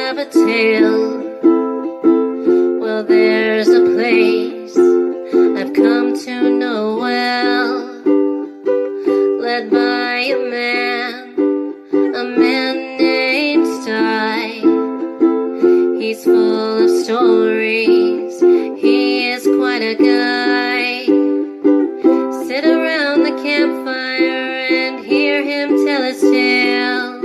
have a tale. Well, there's a place I've come to know well, led by a man named Sty. He's full of stories, he is quite a guy. Sit around the campfire and hear him tell his tale.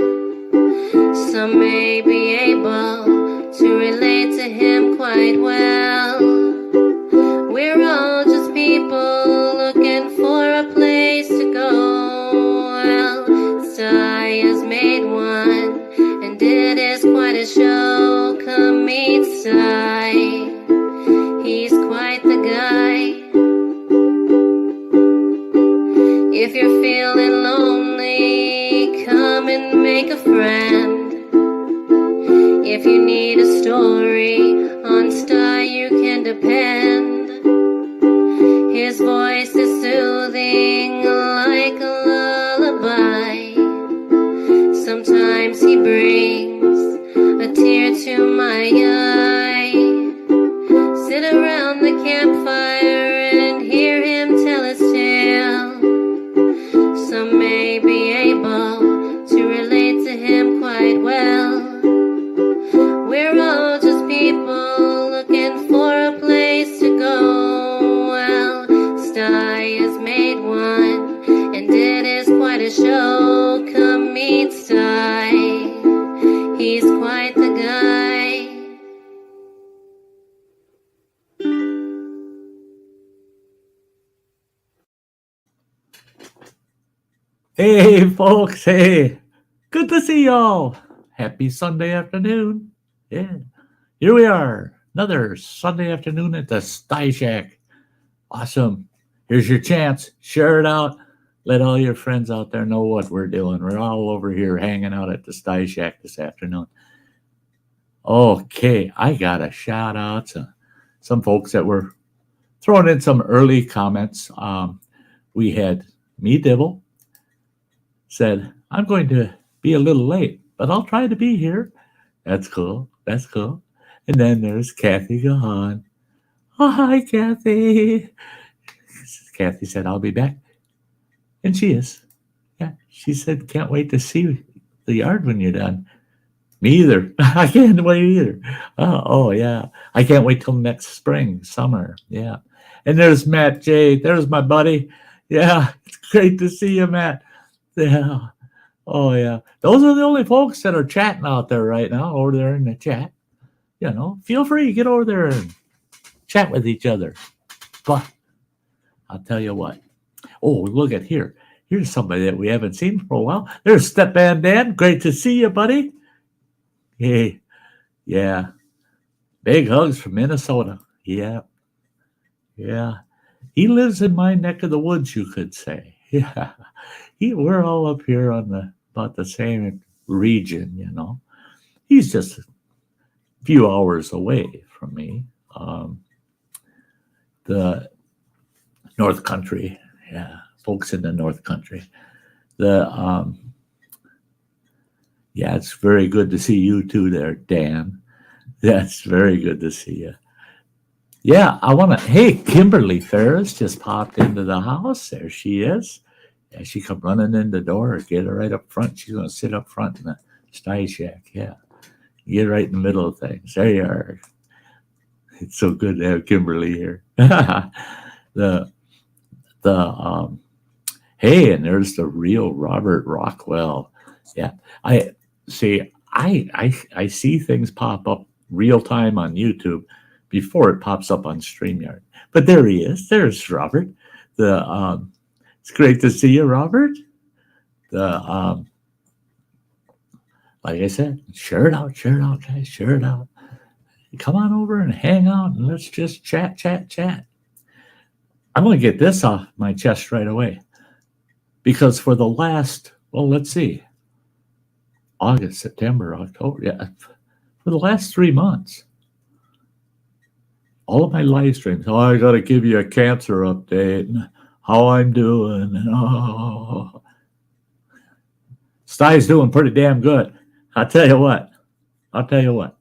Some may be able to relate to him quite well. We're all just people looking for a place to go. Well, Sty has made one, and it is quite a show. Come meet Sty, he's quite the guy. If you're feeling lonely, come and make a friend. If you need a story, on Sty you can depend. His voice is soothing like a lullaby. Sometimes he brings a tear to my eye. Sit around the campfire and hear him tell his tale. Some may be able to relate to him quite well. We're all just people looking for a place to go. Well, Sty has made one, and it is quite a show. Come meet Sty, he's quite the guy. Hey, folks, hey. Good to see y'all. Happy Sunday afternoon. Yeah, here we are. Another Sunday afternoon at the Sty Shack. Awesome. Here's your chance. Share it out. Let all your friends out there know what we're doing. We're all over here hanging out at the Sty Shack this afternoon. Okay, I got a shout out to some folks that were throwing in some early comments. We had Me Dibble said, I'm going to be a little late, but I'll try to be here. That's cool. That's cool. And then there's Kathy Gahan. Oh, hi, Kathy. Kathy said, I'll be back. And she is. Yeah, she said, can't wait to see the yard when you're done. Me either. I can't wait either. Oh, yeah. I can't wait till next spring, summer. Yeah. And there's Matt J. There's my buddy. Yeah, it's great to see you, Matt. Yeah. Oh, yeah. Those are the only folks that are chatting out there right now, over there in the chat. You know, feel free to get over there and chat with each other. But I'll tell you what. Oh, look at here. Here's somebody that we haven't seen for a while. There's Step Band Dan. Great to see you, buddy. Hey, yeah. Big hugs from Minnesota. Yeah. Yeah. He lives in my neck of the woods, you could say. Yeah. We're all up here on about the same region, you know. He's just a few hours away from me. The North Country, yeah, folks in the North Country. Yeah, it's very good to see you too there, Dan. That's very good to see you. Yeah, hey, Kimberly Ferris just popped into the house. There she is. Yeah, she come running in the door. Get her right up front. She's going to sit up front in the Sty Shack. Yeah. Get right in the middle of things. There you are. It's so good to have Kimberly here. Hey, and there's the real Robert Rockwell. Yeah. I see things pop up real time on YouTube before it pops up on StreamYard. But there he is. There's Robert. It's great to see you, Robert. Like I said, share it out, guys. Share it out. Come on over and hang out and let's just chat. I'm going to get this off my chest right away. Because for the last, let's see, August, September, October, yeah, for the last 3 months, all of my live streams, I got to give you a cancer update and how I'm doing. And Sty's doing pretty damn good. I'll tell you what, I'll tell you what.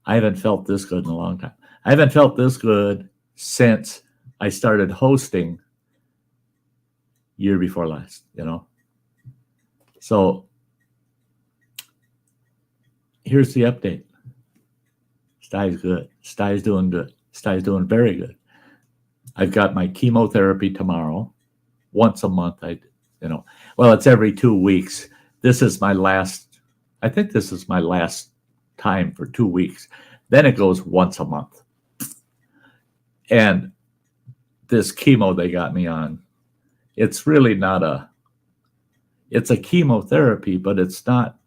I haven't felt this good in a long time. I haven't felt this good since I started hosting year before last, So here's the update. Sty's good. Sty's doing good. Sty's doing very good. I've got my chemotherapy tomorrow. Once a month, it's every 2 weeks. This is my last, I think this is my last time for 2 weeks. Then it goes once a month. And this chemo they got me on, it's really not it's a chemotherapy, but it's not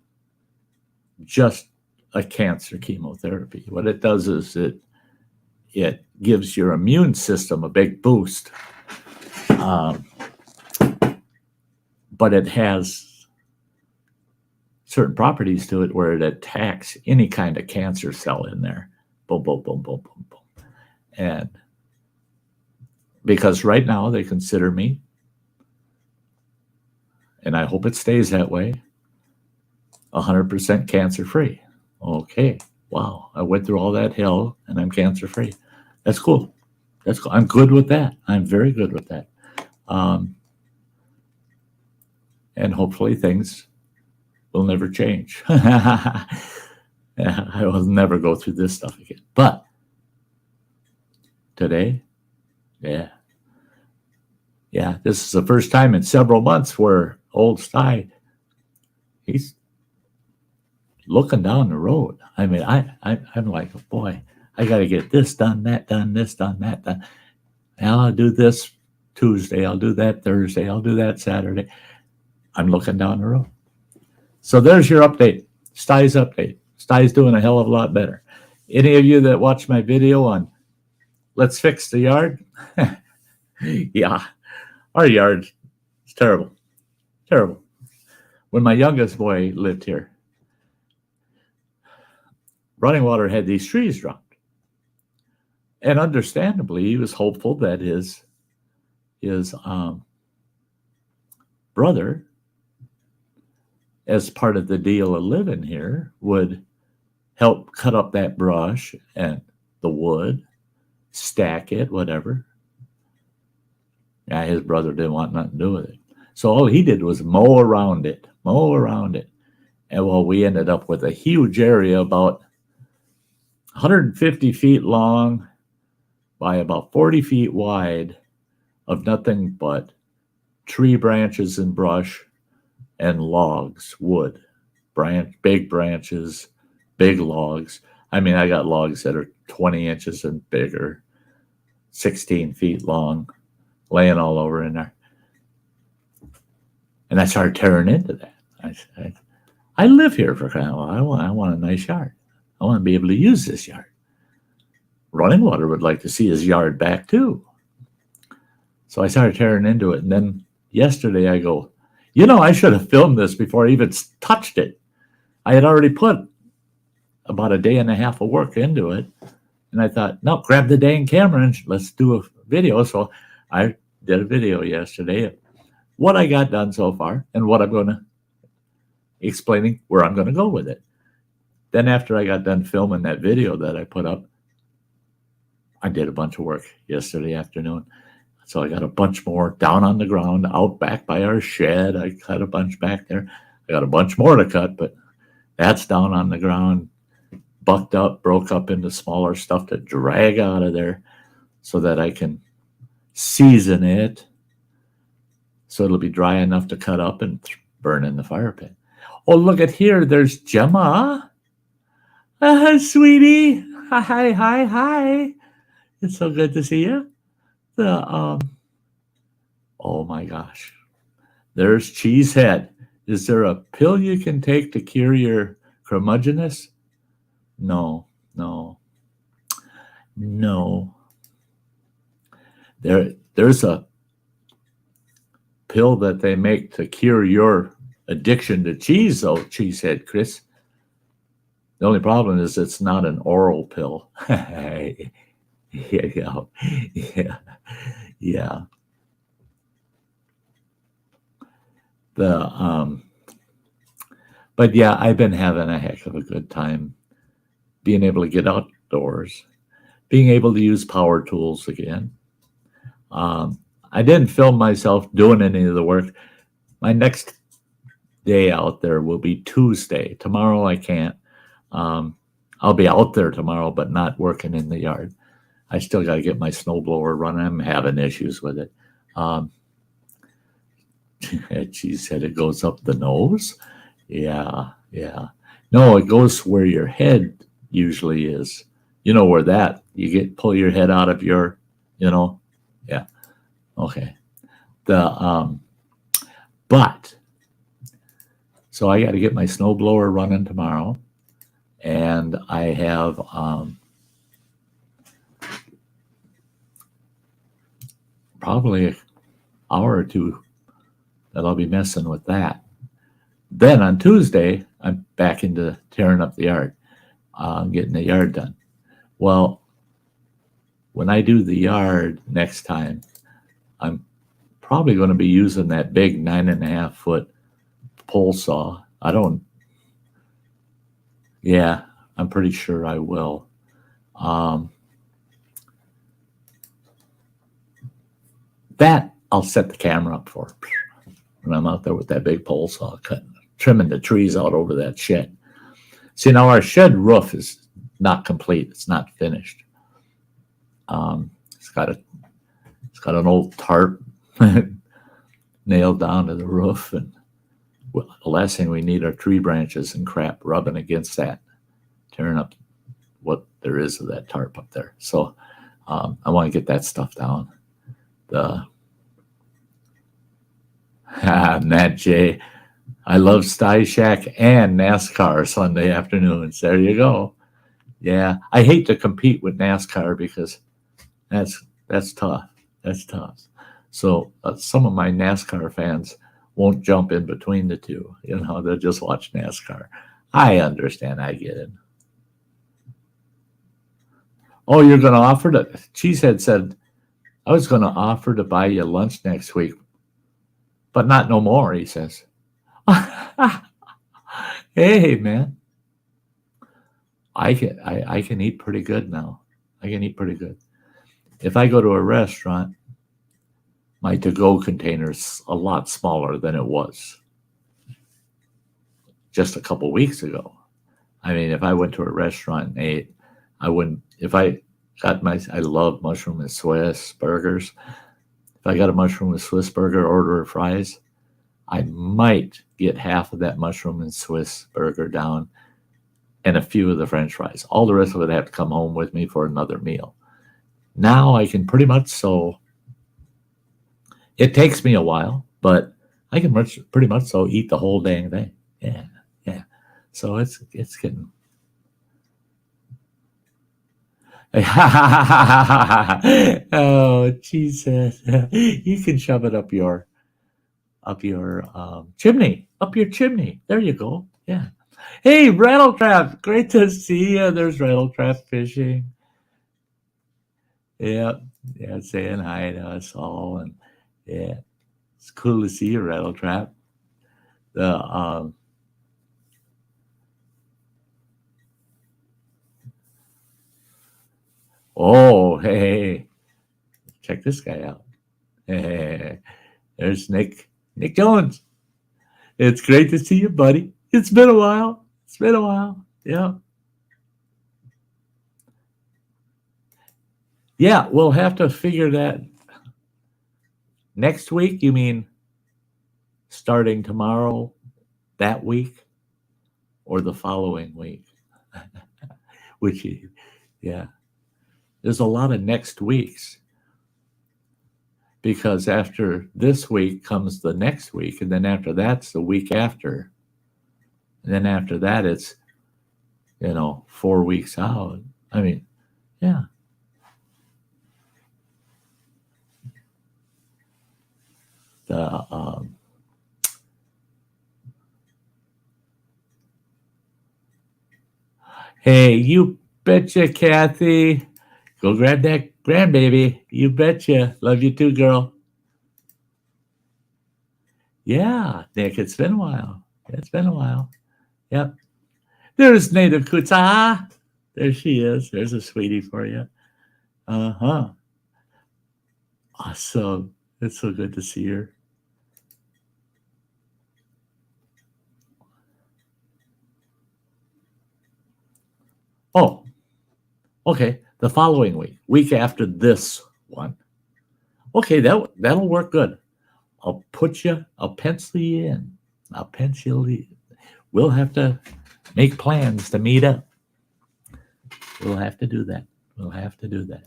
just a cancer chemotherapy. What it does is it gives your immune system a big boost. But it has certain properties to it where it attacks any kind of cancer cell in there. Boom, boom, boom, boom, boom, boom. And because right now they consider me, and I hope it stays that way, 100% cancer-free. Okay, wow, I went through all that hell and I'm cancer-free. That's cool. That's cool. I'm good with that. I'm very good with that. And hopefully things will never change. I will never go through this stuff again. But today, yeah, this is the first time in several months where old Sty, he's looking down the road. I mean, I'm like, boy, I got to get this done, that done, this done, that done. Now I'll do this Tuesday. I'll do that Thursday. I'll do that Saturday. I'm looking down the road. So there's your update. Sty's update. Sty's doing a hell of a lot better. Any of you that watch my video on let's fix the yard? Yeah, our yard is terrible. Terrible. When my youngest boy lived here, Running Water had these trees dropped. And understandably, he was hopeful that his brother, as part of the deal of living here, would help cut up that brush and the wood, stack it, whatever. Yeah, his brother didn't want nothing to do with it. So all he did was mow around it. And well, we ended up with a huge area about 150 feet long by about 40 feet wide of nothing but tree branches and brush and logs, wood, big branches, big logs. I mean, I got logs that are 20 inches and bigger, 16 feet long, laying all over in there. And I started tearing into that. I live here for crying out loud. I want a nice yard. I want to be able to use this yard. Running Water would like to see his yard back too. So I started tearing into it. And then yesterday I go, I should have filmed this before I even touched it. I had already put about a day and a half of work into it. And I thought, no, grab the dang camera and let's do a video. So I did a video yesterday of what I got done so far and what I'm going to explaining where I'm going to go with it. Then after I got done filming that video that I put up, I did a bunch of work yesterday afternoon. So I got a bunch more down on the ground, out back by our shed. I cut a bunch back there. I got a bunch more to cut, but that's down on the ground, bucked up, broke up into smaller stuff to drag out of there so that I can season it so it'll be dry enough to cut up and burn in the fire pit. Oh, look at here. There's Gemma. Sweetie. Hi. It's so good to see you. Oh my gosh. There's Cheesehead. Is there a pill you can take to cure your curmudgeonness? No. There's a pill that they make to cure your addiction to cheese, though, Cheesehead Chris. The only problem is it's not an oral pill. Yeah. But yeah, I've been having a heck of a good time being able to get outdoors, being able to use power tools again. I didn't film myself doing any of the work. My next day out there will be Tuesday. Tomorrow I can't. I'll be out there tomorrow, but not working in the yard. I still got to get my snowblower running. I'm having issues with it. She said it goes up the nose. Yeah. No, it goes where your head usually is. You know where that pull your head out of your, yeah. Okay. But so I got to get my snowblower running tomorrow, and I have probably an hour or two that I'll be messing with that. Then on Tuesday, I'm back into tearing up the yard, getting the yard done. Well, when I do the yard next time, I'm probably going to be using that big 9.5 foot pole saw. I'm pretty sure I will. That I'll set the camera up for when I'm out there with that big pole saw trimming the trees out over that shed. See, now our shed roof is not complete. It's not finished. It's got an old tarp nailed down to the roof, and the last thing we need are tree branches and crap rubbing against that, tearing up what there is of that tarp up there. So I want to get that stuff down. Matt J, I love Sty Shack and NASCAR Sunday afternoons. There you go. Yeah, I hate to compete with NASCAR because that's tough. That's tough. So some of my NASCAR fans won't jump in between the two. They'll just watch NASCAR. I understand. I get it. Oh, you're going to offer to? Cheesehead said, I was going to offer to buy you lunch next week, but not no more, he says. Hey, man. I can eat pretty good now. I can eat pretty good. If I go to a restaurant, my to-go container is a lot smaller than it was just a couple weeks ago. I mean, if I went to a restaurant and ate, I wouldn't. If I got I love mushroom and Swiss burgers. If I got a mushroom and Swiss burger, order of fries, I might get half of that mushroom and Swiss burger down and a few of the French fries. All the rest of it I have to come home with me for another meal. Now I can pretty much it takes me a while, but I can pretty much eat the whole dang thing. Yeah. So it's getting. Oh, Jesus! You can shove it up your chimney, up your chimney. There you go. Yeah. Hey, Rattletrap! Great to see you. There's Rattletrap fishing. Yeah, saying hi to us all, and yeah, it's cool to see you, Rattletrap. Oh, hey, check this guy out. Hey, there's Nick Jones. It's great to see you, buddy. It's been a while. Yeah. Yeah, we'll have to figure that. Next week, you mean starting tomorrow, that week, or the following week? Yeah. There's a lot of next weeks, because after this week comes the next week, and then after that's the week after. And then after that, it's, 4 weeks out. I mean, yeah. Hey, you betcha, Kathy. Go grab that grandbaby. You betcha. Love you too, girl. Yeah, Nick, it's been a while. Yep. There's Native Kutsa. There she is. There's a sweetie for you. Uh-huh. Awesome. It's so good to see her. Oh, okay. The following week after this one. Okay, that'll work good. I'll pencil you in. I'll pencil you. We'll have to make plans to meet up. We'll have to do that. We'll have to do that.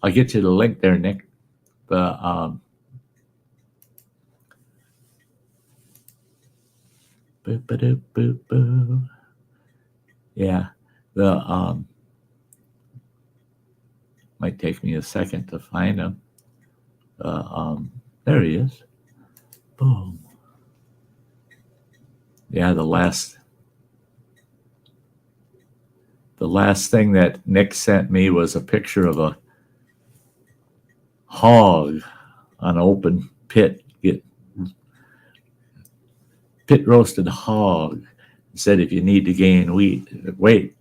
I'll get you the link there, Nick. The boop, boop, boop, boop. Yeah, the might take me a second to find him. There he is. Boom. Yeah, the last thing that Nick sent me was a picture of a hog on an open pit, pit roasted hog. He said if you need to gain weight, it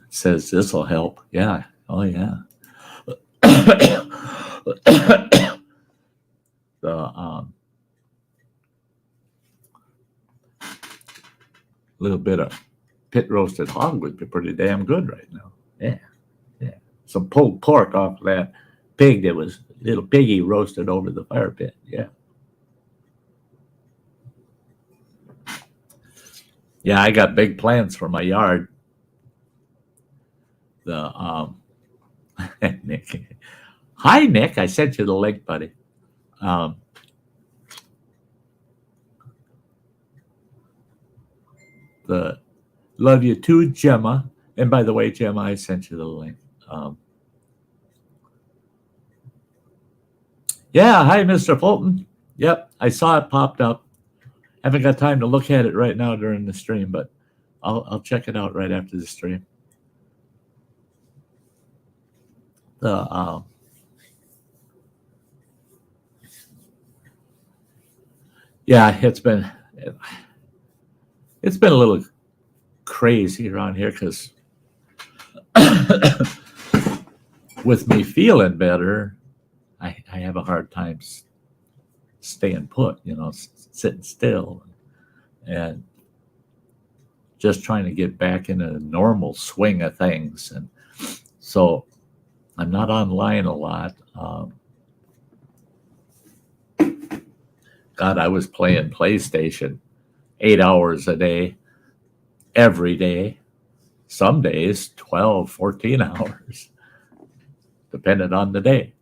says this will help. Yeah. Oh yeah. The little bit of pit roasted hog would be pretty damn good right now. Yeah. Some pulled pork off of that pig that was little piggy roasted over the fire pit. Yeah. Yeah, I got big plans for my yard. The Nick. Hi Nick, I sent you the link, buddy. The love you too, Gemma. And by the way, Gemma, I sent you the link. Yeah, hi, Mr. Fulton. Yep, I saw it popped up. Haven't got time to look at it right now during the stream, but I'll check it out right after the stream. Yeah, it's been a little crazy around here because with me feeling better, I have a hard time staying put, sitting still and just trying to get back in a normal swing of things. And so I'm not online a lot. God, I was playing PlayStation 8 hours a day, every day. Some days, 12, 14 hours, depending on the day.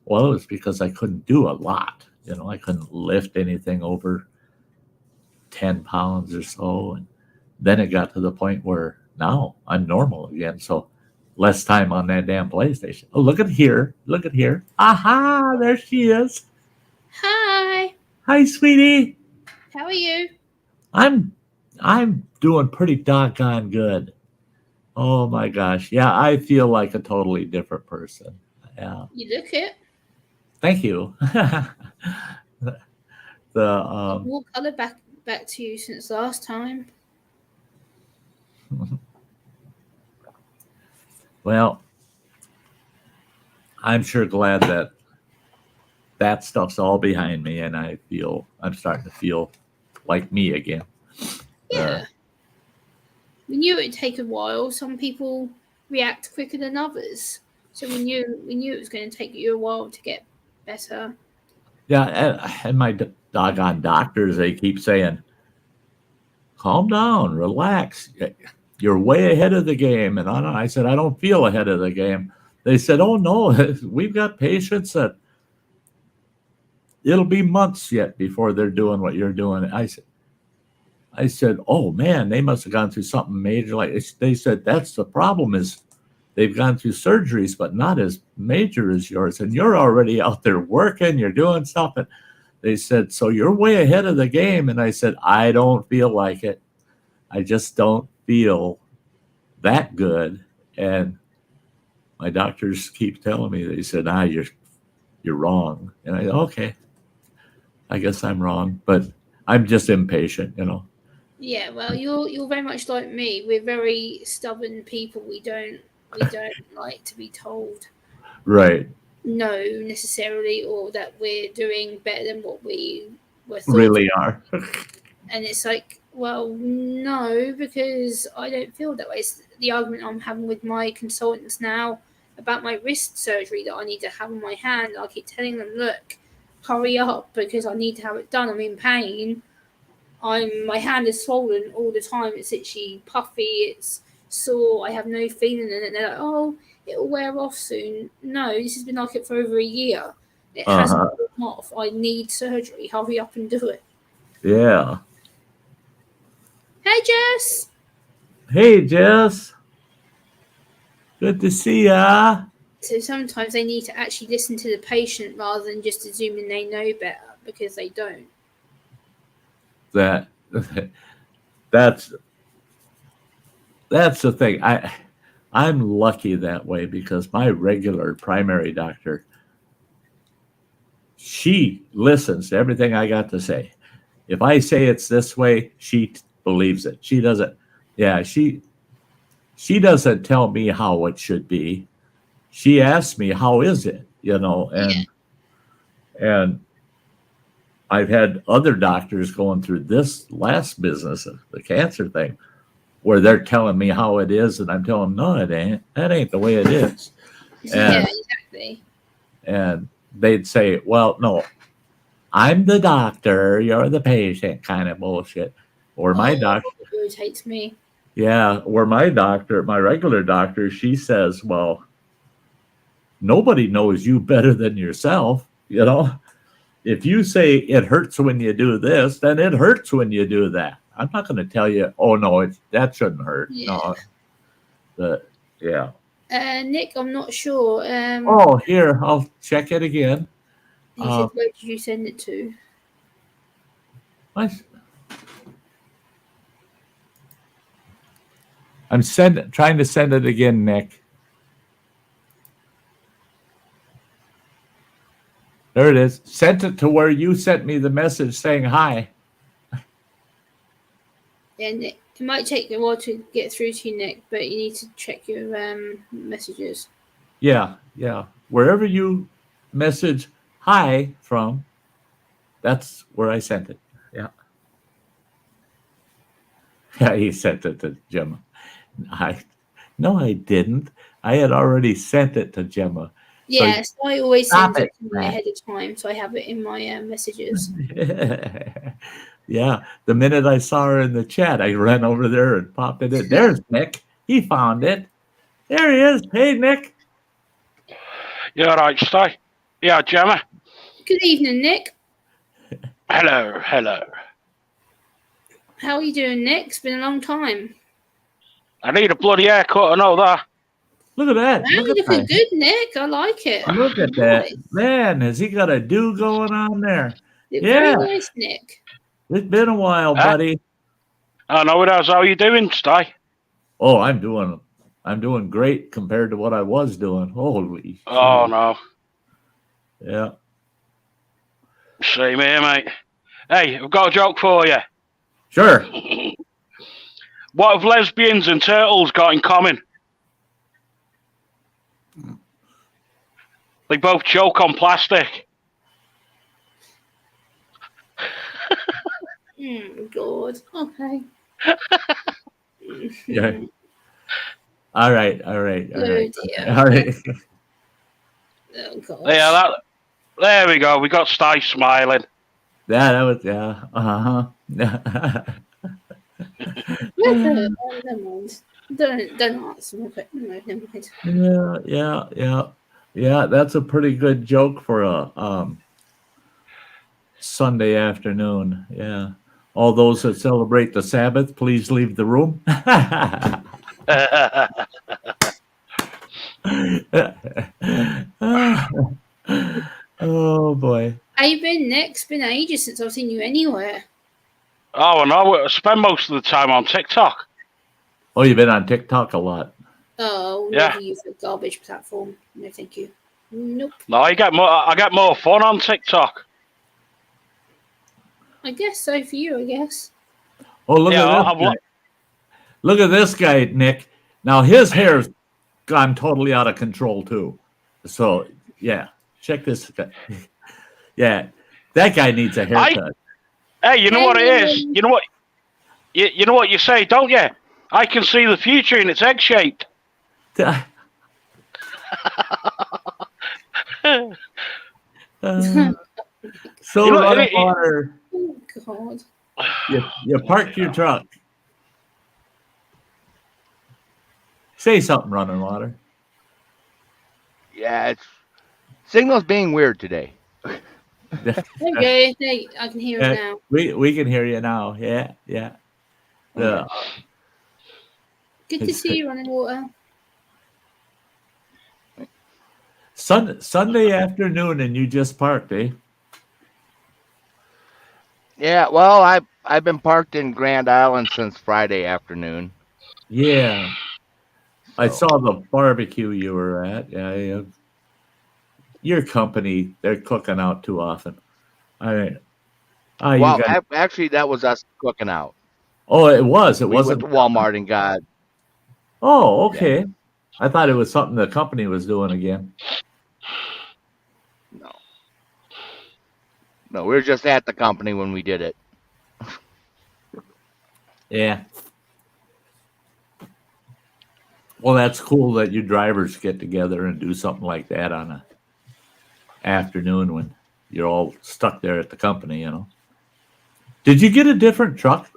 Well, it was because I couldn't do a lot. I couldn't lift anything over 10 pounds or so. And then it got to the point where now I'm normal again. So less time on that damn PlayStation. Oh, look at here. Look at here. Aha, there she is. Hi. Hi, sweetie. How are you? I'm doing pretty doggone good. Oh my gosh. Yeah, I feel like a totally different person. Yeah. You look it. Thank you. More colour back to you since last time. Well, I'm sure glad that stuff's all behind me, and I'm starting to feel like me again. Yeah. We knew it would take a while. Some people react quicker than others. So we knew it was going to take you a while to get better. Yeah, and my doggone doctors, they keep saying, calm down, relax. You're way ahead of the game. And I said, I don't feel ahead of the game. They said, oh, no, we've got patients that it'll be months yet before they're doing what you're doing. I said, oh, man, they must have gone through something major. They said, that's the problem is they've gone through surgeries, but not as major as yours. And you're already out there working, you're doing stuff. And they said, so you're way ahead of the game. And I said, I don't feel like it. I just don't feel that good. And my doctors keep telling me, they said, you're wrong. And I, okay, I guess I'm wrong, but I'm just impatient, you know. Yeah, well, you're very much like me. We're very stubborn people. We don't like to be told Right. no necessarily, or that we're doing better than what we were thought. Really are. And it's like, well, no, because I don't feel that way. It's the argument I'm having with my consultants now about my wrist surgery that I need to have on my hand. I keep telling them, look, hurry up because I need to have it done. I'm in pain. My hand is swollen all the time. It's itchy, puffy, it's sore. I have no feeling in it. They're like, oh, it'll wear off soon. No, this has been like it for over a year. It hasn't worn off. I need surgery. Hurry up and do it. Yeah. Hey, Jess. Hey, Jess. Good to see ya. So sometimes they need to actually listen to the patient rather than just assuming they know better, because they don't. That's the thing. I'm lucky that way because my regular primary doctor, she listens to everything I got to say. If I say it's this way, she believes it. She doesn't. Yeah, she doesn't tell me how it should be. She asks me, how is it? You know, and I've had other doctors going through this last business, the cancer thing, where they're telling me how it is, and I'm telling them, no, it ain't. That ain't the way it is. Yeah, exactly. And they'd say, well, no, I'm the doctor, you're the patient, kind of bullshit. Or my doctor irritates me. Yeah, or my doctor, my regular doctor, she says, well, nobody knows you better than yourself, you know? If you say it hurts when you do this, then it hurts when you do that. I'm not going to tell you, oh, no, that shouldn't hurt. Yeah. No. Yeah. Nick, I'm not sure. Oh, here, I'll check it again. He said, where did you send it to? I'm trying to send it again, Nick. There it is. Sent it to where you sent me the message saying hi. Yeah, Nick, it might take a while to get through to you, Nick, but you need to check your messages. Yeah. Wherever you message hi from, that's where I sent it. Yeah. Yeah, he sent it to Gemma. No, I didn't. I had already sent it to Gemma. Yes, so I always send it to me ahead of time, so I have it in my messages. Yeah, the minute I saw her in the chat, I ran over there and popped it in. There's Nick. He found it. There he is. Hey, Nick. You all right, Sty? Yeah, Gemma. Good evening, Nick. Hello. How are you doing, Nick? It's been a long time. I need a bloody haircut, I know that. Look at that. Wow, you're looking good, Nick. I like it. Look at that. Man, has he got a do going on there? Very nice, Nick. It's been a while, buddy. I know it has. How are you doing, Sty? Oh, I'm doing great compared to what I was doing. Holy Oh, shit. no. Yeah. Same here, mate. Hey, I've got a joke for you. Sure. What have lesbians and turtles got in common? They both choke on plastic. God. Okay. Yeah. All right. Oh, dear. All right. Oh, gosh. Yeah, there we go. We got Sty smiling. Yeah, that was, yeah. Uh-huh. Never mind. Don't answer my question. No, never mind. Yeah, that's a pretty good joke for a Sunday afternoon. Yeah. All those that celebrate the Sabbath, please leave the room. Oh, boy. How you been, Nick? It's been ages since I've seen you anywhere. Oh, no, I spend most of the time on TikTok. Oh, you've been on TikTok a lot. Oh, yeah. never use a garbage platform. No, thank you. Nope. No, I get more fun on TikTok. I guess so for you, I guess. Oh, look Yeah, at this guy. Look at this guy, Nick. Now his hair's gone totally out of control too. So yeah, check this guy. Yeah, that guy needs a haircut. Hey, you know what it is? You know what? You know what you say, don't you? I can see the future and it's egg-shaped. So You know, Running Water, Oh, God. you parked your truck. Say something, Running Water. Yeah, it's signal's being weird today. There you go. There, I can hear him now. We can hear you now. Yeah. Good to see you, Running Water. Sunday afternoon, and you just parked, eh? Yeah, well, I've been parked in Grand Island since Friday afternoon. Yeah. I So- saw the barbecue you were at. Yeah. Your company, they're cooking out too often. well, you guys, actually, that was us cooking out. oh, it was. It We wasn't. went to Walmart and got. Oh, okay. I thought it was something the company was doing again. No, we were just at the company when we did it. Yeah. Well, that's cool that you drivers get together and do something like that on a afternoon when you're all stuck there at the company, you know. Did you get a different truck?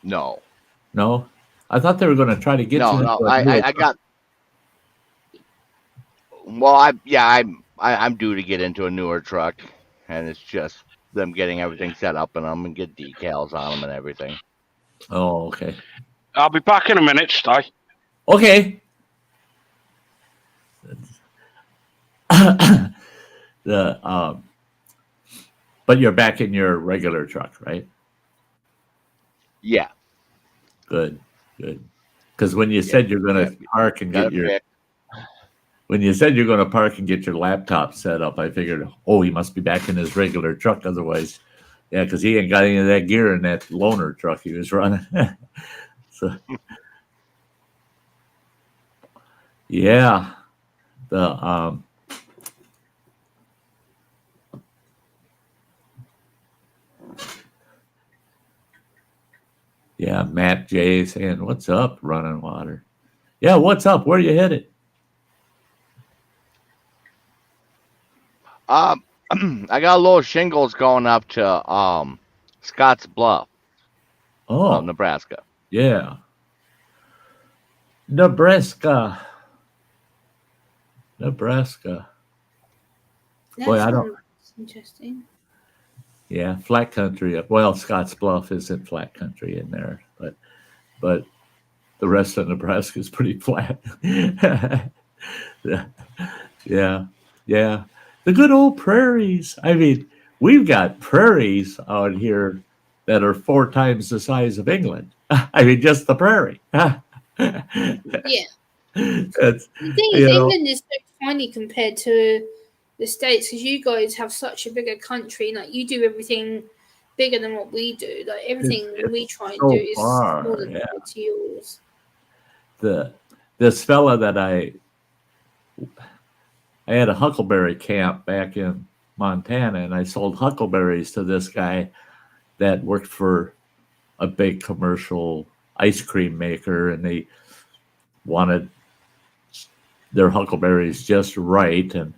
No, No? I thought they were going to try to get you into a newer I truck. got. Well, I'm due to get into a newer truck, and it's just them getting everything set up in them and get decals on them and everything. Oh, okay. I'll be back in a minute, Sty. Okay. But you're back in your regular truck, right? Yeah, Good. Because when you said you're going to park and got get it your fixed. when you said you're going to park and get your laptop set up, I figured, oh, he must be back in his regular truck. Otherwise, yeah, because he ain't got any of that gear in that loaner truck he was running. So, yeah, yeah, Matt J saying, "What's up, Running Water?" Yeah, what's up? Where you headed? I got a little shingles going up to Scotts Bluff, Oh, Nebraska. yeah, Nebraska. That Boy, I don't. sounds interesting. Yeah, flat country. Well, Scotts Bluff isn't flat country in there, but the rest of Nebraska is pretty flat. Yeah. The good old prairies. I mean, we've got prairies out here that are 4 times the size of England. I mean, just the prairie. Yeah. It's, The thing is, England is so tiny compared to the States because you guys have such a bigger country. Like, you do everything bigger than what we do. Like, everything it's we try and so do is far, smaller than yeah. to yours. This fella that I had a huckleberry camp back in Montana, and I sold huckleberries to this guy that worked for a big commercial ice cream maker, and they wanted their huckleberries just right. And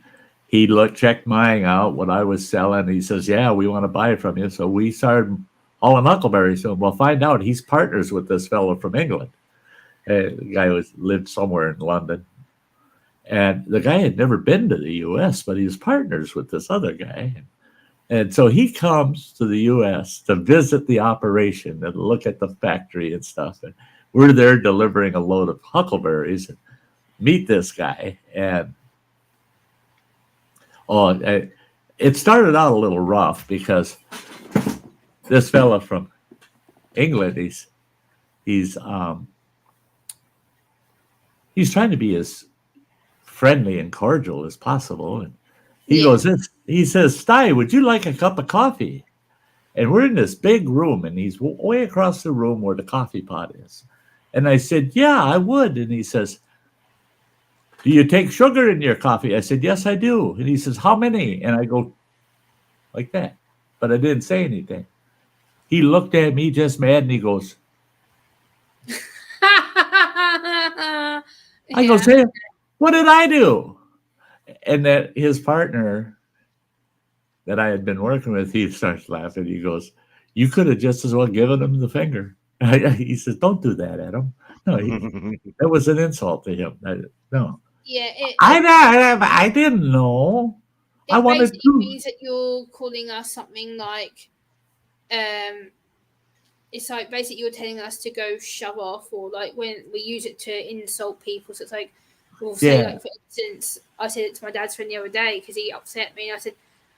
he checked mine out, what I was selling. He says, "Yeah, we want to buy it from you." So we started hauling huckleberries to him. Well, find out he's partners with this fellow from England. The guy lived somewhere in London. And the guy had never been to the U.S., but he was partners with this other guy. And so he comes to the U.S. to visit the operation and look at the factory and stuff. And we're there delivering a load of huckleberries and meet this guy. And it started out a little rough because this fella from England, he's trying to be as friendly and cordial as possible. And he Yeah. goes, he says, Sty, would you like a cup of coffee? And we're in this big room, and he's way across the room where the coffee pot is. And I said, yeah, I would. And he says, do you take sugar in your coffee? I said, yes, I do. And he says, how many? And I go, like that. But I didn't say anything. He looked at me just mad, and he goes, I go, say, what did I do? And that his partner that I had been working with, he starts laughing. He goes, you could have just as well given him the finger. He says, don't do that, Adam. No, that was an insult to him. No. Yeah. I didn't know. I wanted basically to. means that you're calling us something like, it's like basically you're telling us to go shove off, or like when we use it to insult people. So it's like, we'll say, like, for instance, I said it to my dad's friend the other day because he upset me. And I said,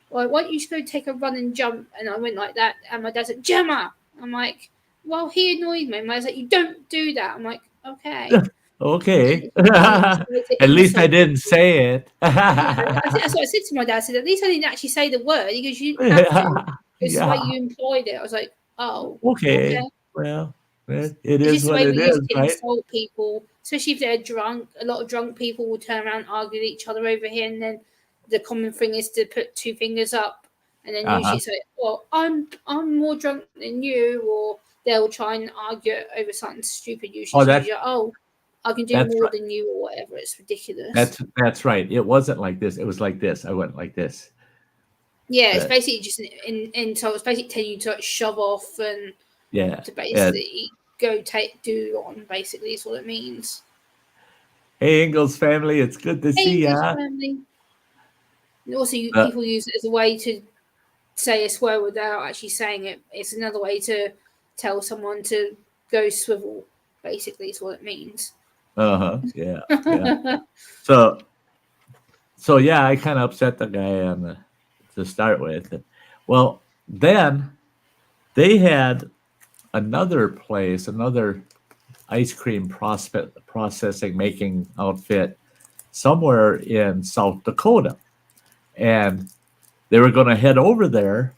well, why don't you just go take a run and jump? And I went like that. And my dad said, Gemma. I'm like, well, he annoyed me. And I was like, you don't do that. I'm like, okay. Okay. At least I didn't say it. That's what I said to my dad. I said, at least I didn't actually say the word. He goes, you have to. It's the way you employed it. I was like, oh, okay. Well, it is just what the way it we is, use to right? insult people, especially if they're drunk. A lot of drunk people will turn around and argue with each other over here, and then the common thing is to put two fingers up, and then usually it's like, well, I'm more drunk than you, or they'll try and argue over something stupid. Usually, I can do more than you, or whatever. It's ridiculous. That's right. It wasn't like this. It was like this. I went like this. Yeah, it's basically just so it's basically telling you to like shove off and to basically go do on. Basically, is what it means. Hey, Ingalls family, it's good to see you. And also, people use it as a way to say a swear without actually saying it. It's another way to tell someone to go swivel. Basically, is what it means. Yeah. So yeah, I kind of upset the guy to start with. Well, then they had another ice cream processing making outfit somewhere in South Dakota, and they were going to head over there.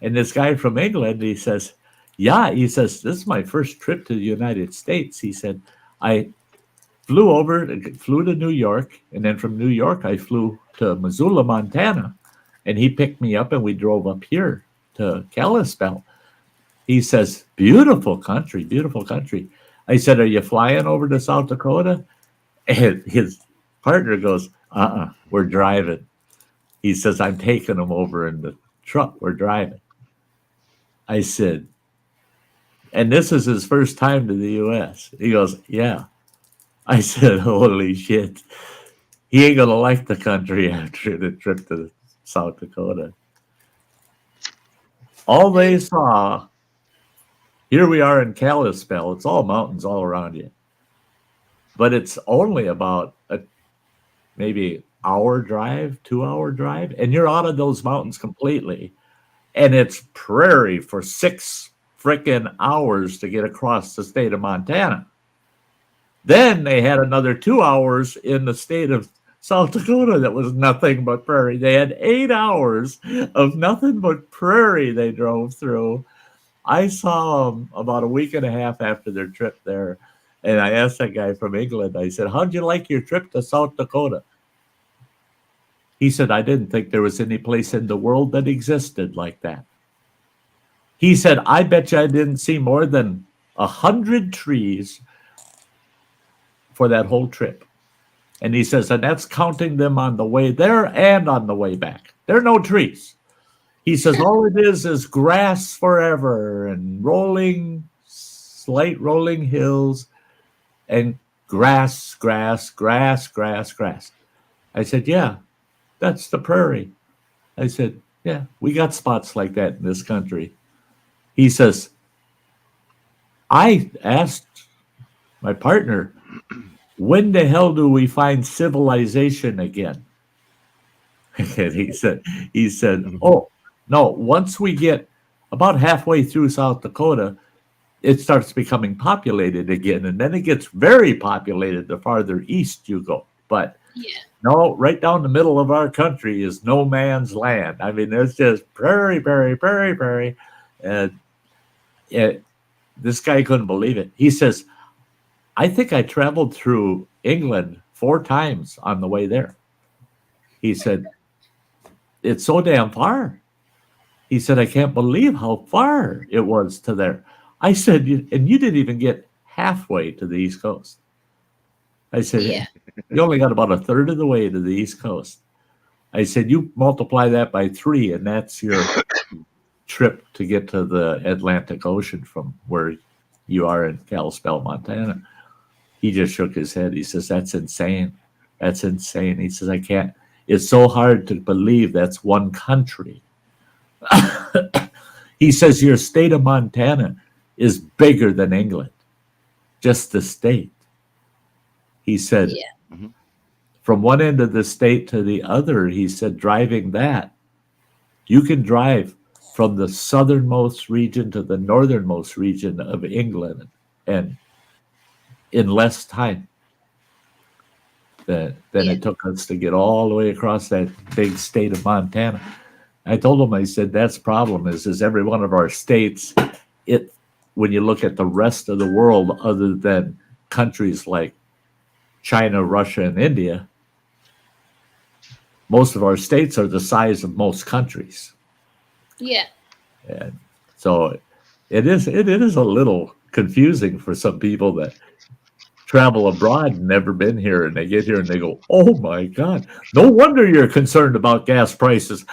And this guy from England, he says, this is my first trip to the United States. He said, I flew to New York, and then from New York, I flew to Missoula, Montana, and he picked me up, and we drove up here to Kalispell. He says, beautiful country, beautiful country. I said, are you flying over to South Dakota? And his partner goes, we're driving. He says, I'm taking them over in the truck. We're driving. I said, and this is his first time to the U.S. He goes, yeah. I said, holy shit. He ain't going to like the country after the trip to South Dakota. All they saw, here we are in Kalispell. It's all mountains all around you. But it's only about maybe hour drive, 2-hour drive. And you're out of those mountains completely. And it's prairie for 6 freaking hours to get across the state of Montana. Then they had another 2 hours in the state of South Dakota that was nothing but prairie. They had 8 hours of nothing but prairie they drove through. I saw them about a week and a half after their trip there. And I asked that guy from England, I said, how'd you like your trip to South Dakota? He said, I didn't think there was any place in the world that existed like that. He said, I bet you I didn't see more than 100 trees for that whole trip. And he says, and that's counting them on the way there and on the way back. There are no trees. He says, all it is grass forever and slight rolling hills and grass. I said, yeah, that's the prairie. I said, yeah, we got spots like that in this country. He says, I asked my partner, when the hell do we find civilization again? And he said, oh, no, once we get about halfway through South Dakota, it starts becoming populated again. And then it gets very populated the farther east you go. But No, right down the middle of our country is no man's land. I mean, there's just prairie, prairie, prairie, prairie. And this guy couldn't believe it. He says, I think I traveled through England 4 times on the way there. He said, it's so damn far. He said, I can't believe how far it was to there. I said, and you didn't even get halfway to the East Coast. I said, Yeah. you only got about a third of the way to the East Coast. I said, you multiply that by 3, and that's your trip to get to the Atlantic Ocean from where you are in Kalispell, Montana. He just shook his head. He says, that's insane. That's insane. He says, I can't. It's so hard to believe that's one country. He says, your state of Montana is bigger than England, just the state. He said, from one end of the state to the other, he said, driving that, you can drive from the southernmost region to the northernmost region of England and in less time than it took us to get all the way across that big state of Montana. I told him, I said, that's the problem is every one of our states, when you look at the rest of the world, other than countries like China, Russia, and India, most of our states are the size of most countries. Yeah. And so it is a little confusing for some people that travel abroad and never been here, and they get here and they go, oh my God, no wonder you're concerned about gas prices.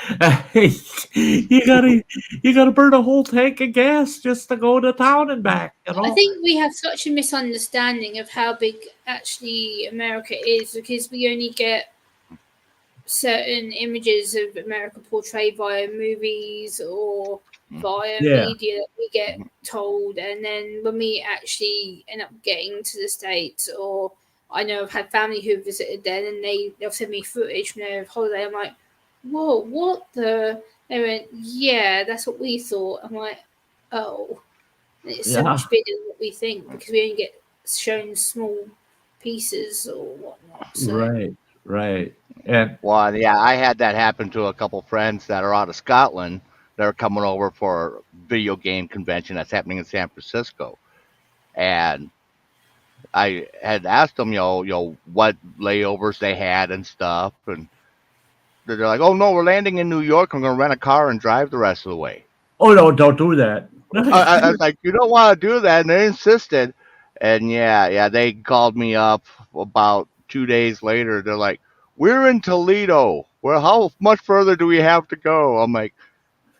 Hey, you gotta burn a whole tank of gas just to go to town and back. You know? I think we have such a misunderstanding of how big actually America is, because we only get certain images of America portrayed via movies or via media that we get told, and then when we actually end up getting to the States, or I know I've had family who visited there and they'll send me footage from their holiday. I'm like, whoa, what the? They went, yeah, that's what we thought. I'm like, oh, and it's so much bigger than what we think, because we only get shown small pieces or whatnot. So. Right. And well, yeah, I had that happen to a couple friends that are out of Scotland. They're coming over for a video game convention that's happening in San Francisco, and I had asked them, what layovers they had and stuff, and they're like, "Oh no, we're landing in New York. I'm going to rent a car and drive the rest of the way." Oh no, don't do that. I was like, "You don't want to do that," and they insisted. And yeah, they called me up about 2 days later. They're like, "We're in Toledo. Well, how much further do we have to go?" I'm like,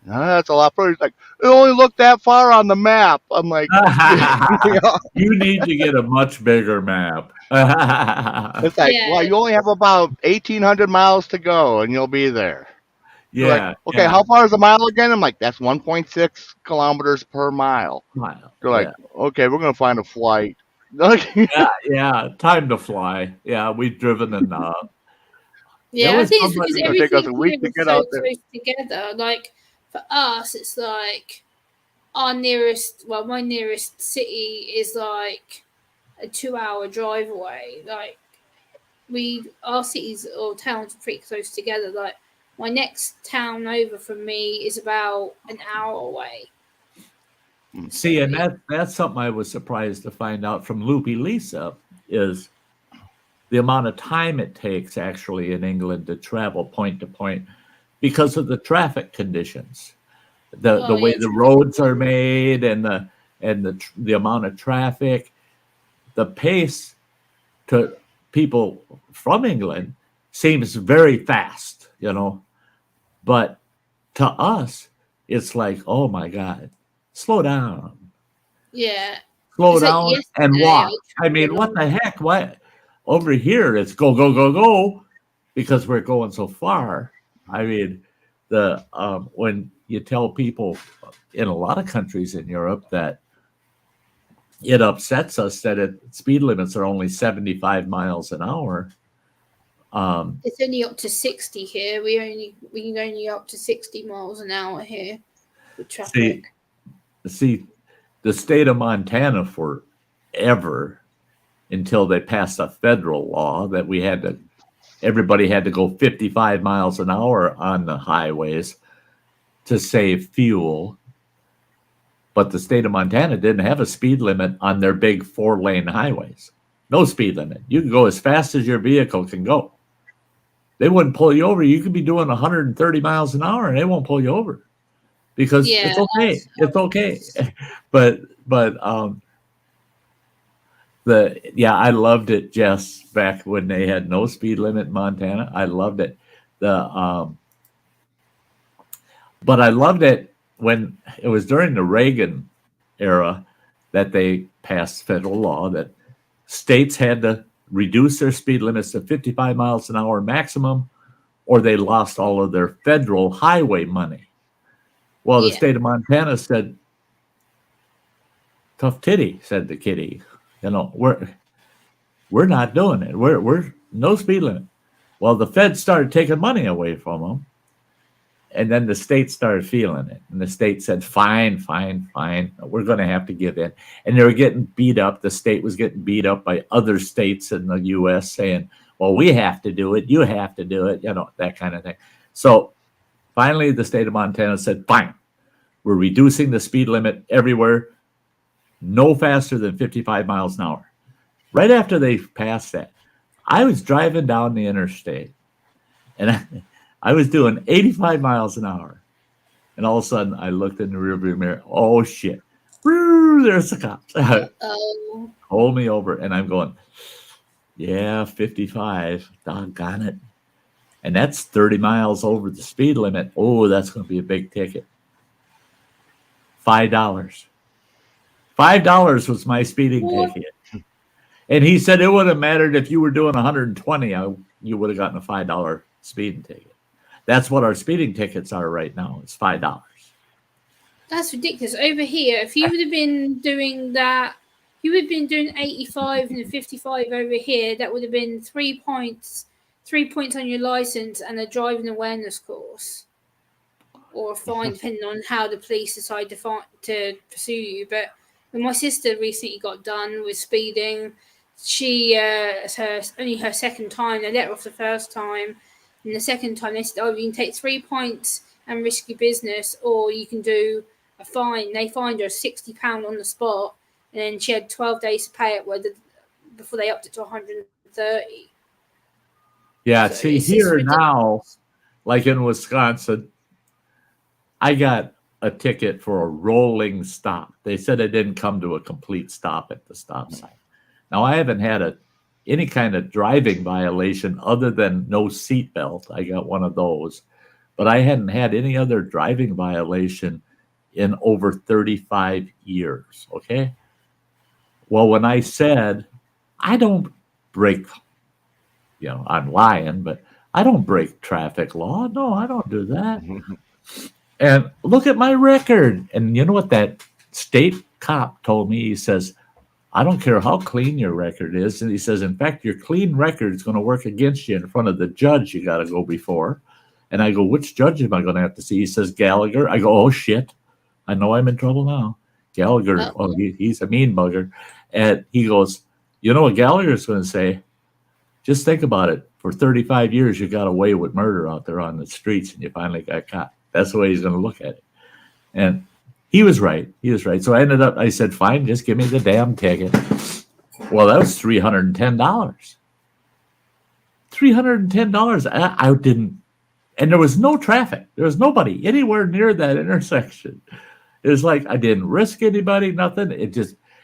"No, that's a lot further." He's like, "It only looked that far on the map." I'm like, you need to get a much bigger map. It's like, well, you only have about 1,800 miles to go, and you'll be there. Yeah. Like, okay, how far is a mile again? I'm like, that's 1.6 kilometers per mile. They're like, okay, we're gonna find a flight. yeah, time to fly. Yeah, we've driven enough. Yeah, I think it's because everything take us a week to get out there. close together. Like for us, it's like my nearest city is like a 2-hour drive away. Like our cities or towns are pretty close together. Like my next town over from me is about an hour away. See, and that's something I was surprised to find out from Loopy Lisa is the amount of time it takes actually in England to travel point to point because of the traffic conditions, the way the roads are made, and the amount of traffic, the pace to people from England seems very fast, but to us it's like, oh my God, slow down. Yeah. Slow down and walk. I mean, what the heck? What? Over here, it's go, go, go, go, because we're going so far. I mean, when you tell people in a lot of countries in Europe that it upsets us that speed limits are only 75 miles an hour. It's only up to 60 here. We can only up to 60 miles an hour here with traffic. See, the state of Montana forever, until they passed a federal law that we had to everybody had to go 55 miles an hour on the highways to save fuel. But the state of Montana didn't have a speed limit on their big 4-lane highways. No speed limit. You can go as fast as your vehicle can go. They wouldn't pull you over. You could be doing 130 miles an hour and they won't pull you over because it's okay. It's okay. But I loved it, Jess, back when they had no speed limit in Montana. I loved it. But I loved it when it was during the Reagan era that they passed federal law that states had to reduce their speed limits to 55 miles an hour maximum, or they lost all of their federal highway money. Well, the state of Montana said, tough titty, said the kitty. You know, we're not doing it. We're no speed limit. Well, the feds started taking money away from them. And then the state started feeling it. And the state said, fine. We're going to have to give in. And they were getting beat up. The state was getting beat up by other states in the U.S. saying, well, we have to do it. You have to do it. You know, that kind of thing. So finally, the state of Montana said, fine. We're reducing the speed limit everywhere. No faster than 55 miles an hour. Right after they passed that, I was driving down the interstate. And I was doing 85 miles an hour. And all of a sudden, I looked in the rearview mirror. Oh, shit. There's the cops. Hold me over. And I'm going, 55. Doggone it. And that's 30 miles over the speed limit. Oh, that's going to be a big ticket. $5. $5 was my speeding ticket. And he said it would have mattered if you were doing 120. You would have gotten a $5 speeding ticket. That's what our speeding tickets are right now. It's $5. That's ridiculous. Over here, if you would have been doing that, you would have been doing 85 and 55 over here. That would have been 3 points. 3 points on your license and a driving awareness course, or a fine, depending on how the police decide to pursue you. But when my sister recently got done with speeding, she only her second time. They let her off the first time. And the second time, they said, you can take 3 points and risk your business, or you can do a fine. They fined her £60 on the spot, and then she had 12 days to pay it before they upped it to 130. Yeah, so see, here now, like in Wisconsin, I got a ticket for a rolling stop. They said I didn't come to a complete stop at the stop sign. Now, I haven't had any kind of driving violation other than no seatbelt. I got one of those. But I hadn't had any other driving violation in over 35 years, okay? Well, when I said, I don't break, I'm lying, but I don't break traffic law. No, I don't do that. And look at my record. And you know what that state cop told me? He says, I don't care how clean your record is. And he says, in fact, your clean record is going to work against you in front of the judge you got to go before. And I go, which judge am I going to have to see? He says, Gallagher. I go, oh, shit. I know I'm in trouble now. Gallagher, he's a mean bugger. And he goes, you know what Gallagher's going to say? Just think about it. For 35 years, you got away with murder out there on the streets, and you finally got caught. That's the way he's going to look at it. And he was right. So I said, fine, just give me the damn ticket. Well, that was $310. $310. I didn't, and there was no traffic. There was nobody anywhere near that intersection. It was like I didn't risk anybody, nothing.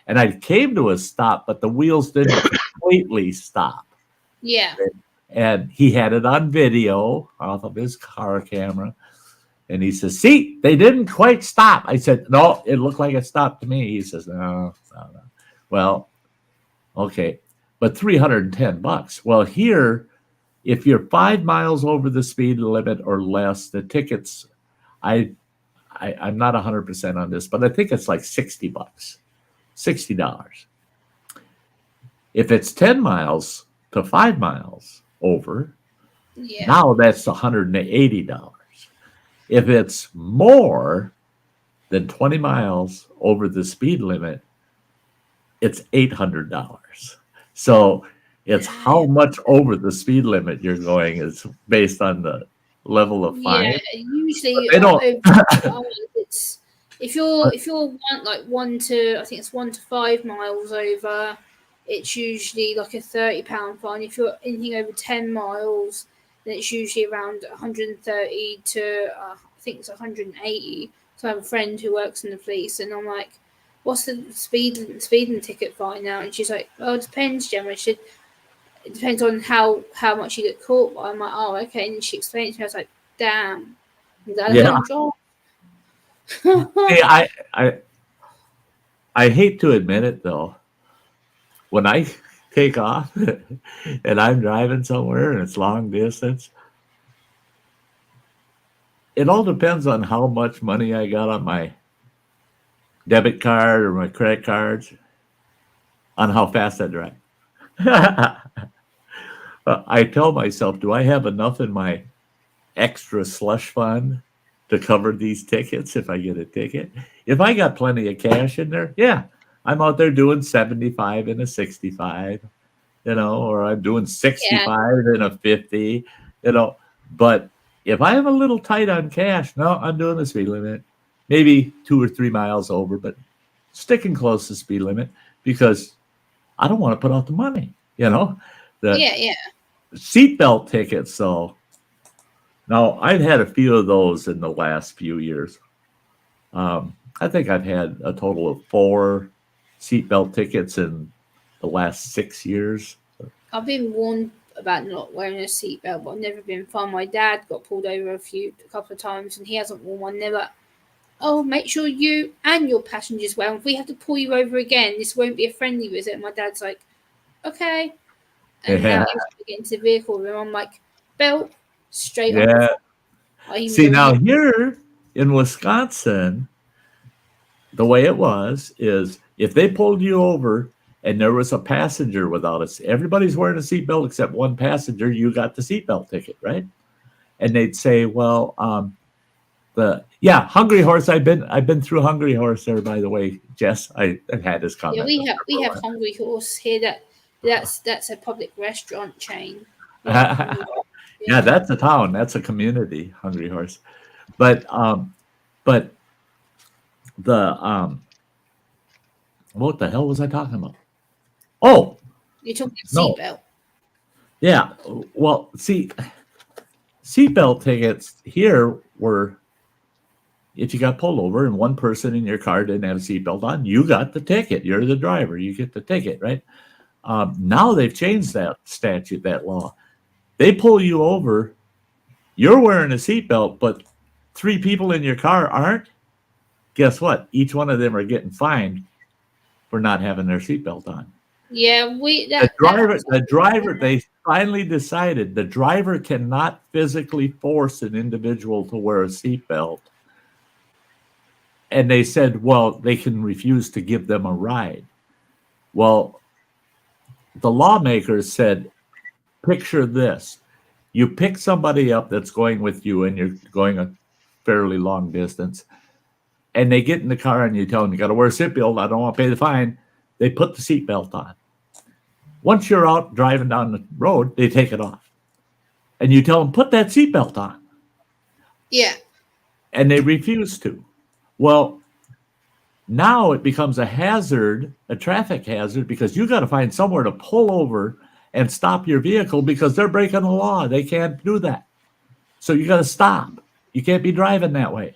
And I came to a stop, but the wheels didn't completely stop. Yeah. And he had it on video off of his car camera. And he says, see, they didn't quite stop. I said, no, it looked like it stopped to me. He says, no. Well, okay. But $310. Well, here, if you're 5 miles over the speed limit or less, the tickets, I'm not 100% on this, but I think it's like $60. $60. If it's 10 miles to 5 miles over, now that's $180. If it's more than 20 miles over the speed limit, it's $800. So It's how much over the speed limit you're going is based on the level of fine. Yeah, usually They don't. it's if you're one to, I think it's 1 to 5 miles over, it's usually like a £30 fine. If you're anything over 10 miles, then it's usually around 130 to I think it's 180. So I have a friend who works in the police, and I'm like, "What's the speeding ticket fine now?" And she's like, "Oh, it depends, Gemma." She said, it depends on how much you get caught by. I'm like, "Oh, okay." And she explained to me, I was like, "Damn." Yeah. Hey, I hate to admit it though. When I take off and I'm driving somewhere and it's long distance, it all depends on how much money I got on my debit card or my credit cards, on how fast I drive. I tell myself, do I have enough in my extra slush fund to cover these tickets if I get a ticket? If I got plenty of cash in there, yeah, I'm out there doing 75 and a 65, or I'm doing 65 and a 50, but if I am a little tight on cash, no, I'm doing the speed limit, maybe 2 or 3 miles over, but sticking close to speed limit because I don't want to put out the money, The seatbelt tickets, though. Now, I've had a few of those in the last few years. I think I've had a total of 4 seatbelt tickets in the last 6 years. I've been warned about not wearing a seatbelt, but I've never been fined. My dad got pulled over a couple of times, and he hasn't worn one. Never. Oh, make sure you and your passengers wear. If we have to pull you over again, this won't be a friendly visit. And my dad's like, okay. And now we get into the vehicle room. I'm like, belt straight on. See, now here in Wisconsin, the way it was is if they pulled you over and there was a passenger without us, everybody's wearing a seatbelt except one passenger, you got the seatbelt ticket, right? And they'd say, well, Hungry Horse. I've been through Hungry Horse there, by the way, Jess. I've had this comment. Yeah, we have Hungry Horse here. That's a public restaurant chain. Yeah, that's a town. That's a community, Hungry Horse. But the what the hell was I talking about? Oh, you're talking about seatbelt. Yeah. Well, see, seatbelt tickets here were, if you got pulled over and one person in your car didn't have a seatbelt on, you got the ticket. You're the driver. You get the ticket, right? Now they've changed that statute, that law. They pull you over, you're wearing a seatbelt, but 3 people in your car aren't. Guess what? Each one of them are getting fined for not having their seatbelt on. Yeah, the driver. They finally decided the driver cannot physically force an individual to wear a seatbelt. And they said, well, they can refuse to give them a ride. Well, the lawmakers said, picture this. You pick somebody up that's going with you and you're going a fairly long distance, and they get in the car and you tell them, you got to wear a seatbelt. I don't want to pay the fine. They put the seatbelt on. Once you're out driving down the road, they take it off. And you tell them, put that seatbelt on. Yeah. And they refuse to. Well, now it becomes a hazard, a traffic hazard, because you got to find somewhere to pull over and stop your vehicle because they're breaking the law. They can't do that. So you got to stop. You can't be driving that way.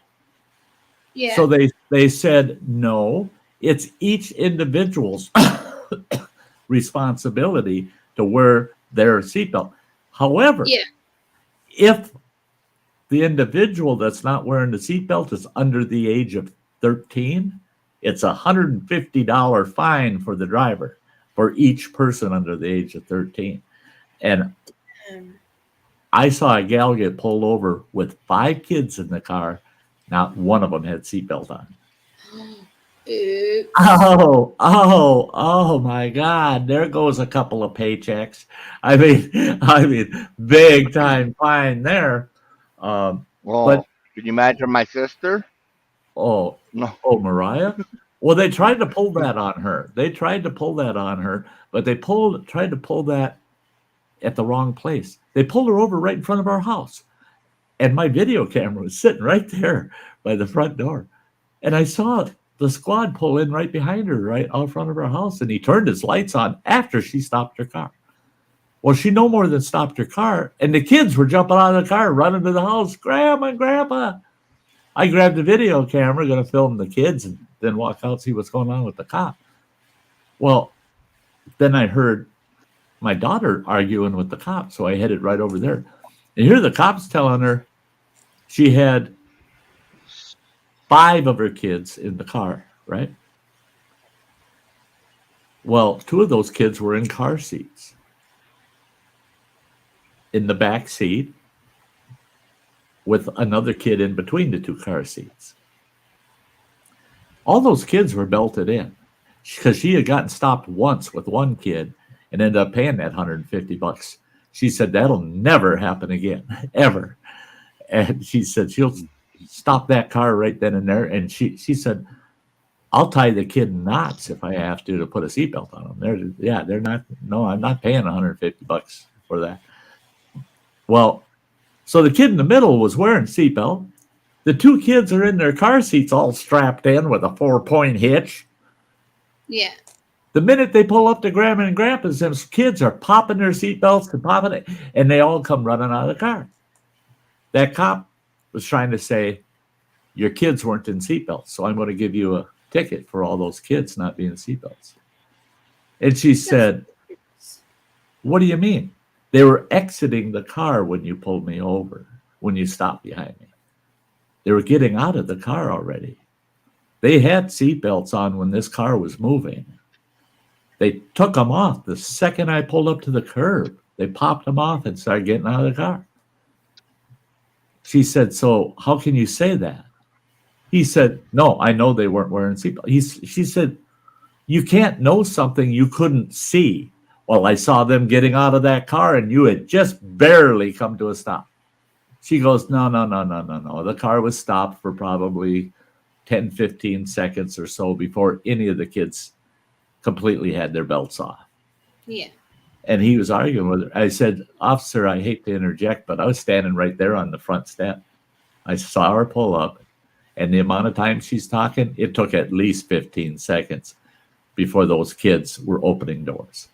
Yeah. So they said, no, it's each individual's responsibility to wear their seatbelt. However, if the individual that's not wearing the seatbelt is under the age of 13, it's a $150 fine for the driver for each person under the age of 13. And I saw a gal get pulled over with 5 kids in the car. Not one of them had seatbelt on. Oops. Oh my God. There goes a couple of paychecks. I mean, big time fine there. But can you imagine my sister? Oh, Mariah? Well, they tried to pull that on her. But they tried to pull that at the wrong place. They pulled her over right in front of our house. And my video camera was sitting right there by the front door. And I saw the squad pull in right behind her, right out front of her house. And he turned his lights on after she stopped her car. Well, she no more than stopped her car. And the kids were jumping out of the car, running to the house. Grandma, Grandpa. I grabbed the video camera, going to film the kids, and then walk out and see what's going on with the cop. Well, then I heard my daughter arguing with the cop, so I headed right over there. And here the cop's telling her she had 5 of her kids in the car, right? Well, 2 of those kids were in car seats. In the back seat, with another kid in between the 2 car seats. All those kids were belted in because she had gotten stopped once with one kid and ended up paying that $150. She said, that'll never happen again, ever. And she said, she'll stop that car right then and there. And she said, I'll tie the kid in knots if I have to put a seatbelt on them. They're not, no, I'm not paying $150 for that. Well, so the kid in the middle was wearing seatbelt. The 2 kids are in their car seats all strapped in with a 4-point hitch. Yeah. The minute they pull up to Grandma and Grandpa's, them kids are popping their seatbelts and popping it, and they all come running out of the car. That cop was trying to say, your kids weren't in seatbelts, so I'm going to give you a ticket for all those kids not being in seatbelts. And she said, what do you mean? They were exiting the car when you pulled me over, when you stopped behind me. They were getting out of the car already. They had seatbelts on when this car was moving. They took them off the second I pulled up to the curb. They popped them off and started getting out of the car. She said, so how can you say that? He said, no, I know they weren't wearing seatbelts. She said, you can't know something you couldn't see. Well, I saw them getting out of that car and you had just barely come to a stop. She goes, no. The car was stopped for probably 10, 15 seconds or so before any of the kids completely had their belts off. Yeah. And he was arguing with her. I said, officer, I hate to interject, but I was standing right there on the front step. I saw her pull up, and the amount of time she's talking, it took at least 15 seconds before those kids were opening doors.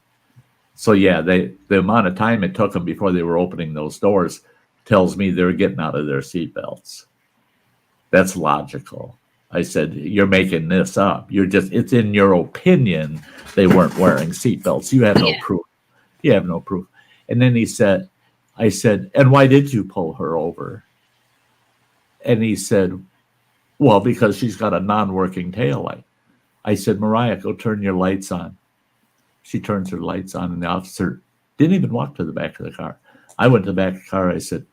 So yeah, the amount of time it took them before they were opening those doors tells me they're getting out of their seatbelts. That's logical. I said, you're making this up. It's in your opinion they weren't wearing seatbelts. You have no proof. You have no proof. And then I said, and why did you pull her over? And he said, well, because she's got a non-working taillight. I said, Mariah, go turn your lights on. She turns her lights on, and the officer didn't even walk to the back of the car. I went to the back of the car. I said,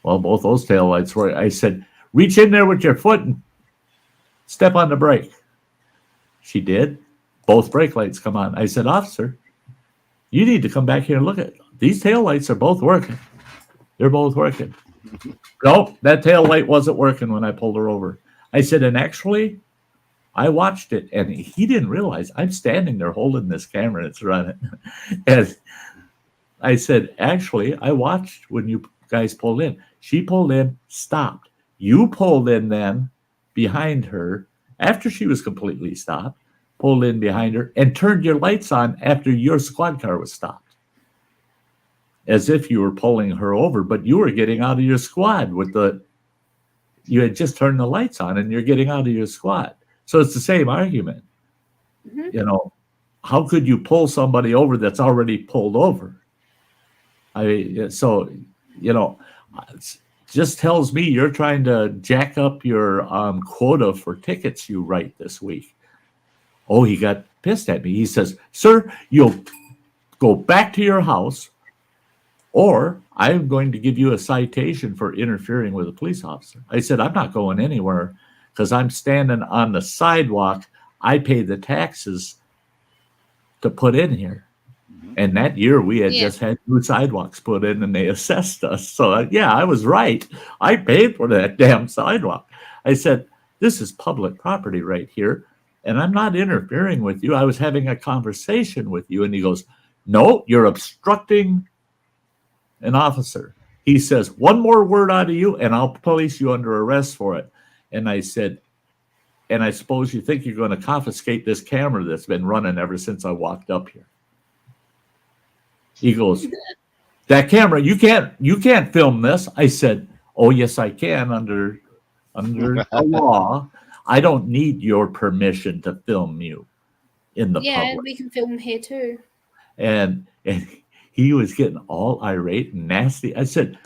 well, both those taillights were. I said, reach in there with your foot and step on the brake. She did. Both brake lights come on. I said, officer, you need to come back here and look at these taillights are both working. They're both working. No, that tail light wasn't working when I pulled her over. I said, and actually, I watched it, and he didn't realize I'm standing there holding this camera and it's running. And I said, actually, I watched when you guys pulled in. She pulled in, stopped. You pulled in then behind her after she was completely stopped, pulled in behind her, and turned your lights on after your squad car was stopped. As if you were pulling her over, but you were getting out of your squad you had just turned the lights on and you're getting out of your squad. So it's the same argument. Mm-hmm. You know, how could you pull somebody over that's already pulled over? I mean, so, you know, it just tells me you're trying to jack up your quota for tickets you write this week. Oh, he got pissed at me. He says, sir, you'll go back to your house, or I'm going to give you a citation for interfering with a police officer. I said, I'm not going anywhere because I'm standing on the sidewalk. I pay the taxes to put in here. Mm-hmm. And that year we had just had 2 sidewalks put in and they assessed us. So I was right. I paid for that damn sidewalk. I said, this is public property right here. And I'm not interfering with you. I was having a conversation with you. And he goes, no, you're obstructing an officer. He says, one more word out of you and I'll place you under arrest for it. And I said, and I suppose you think you're going to confiscate this camera that's been running ever since I walked up here. He goes, that camera, you can't film this. I said, oh, yes, I can under the law. I don't need your permission to film you in the public. We can film here too. And he was getting all irate and nasty. I said,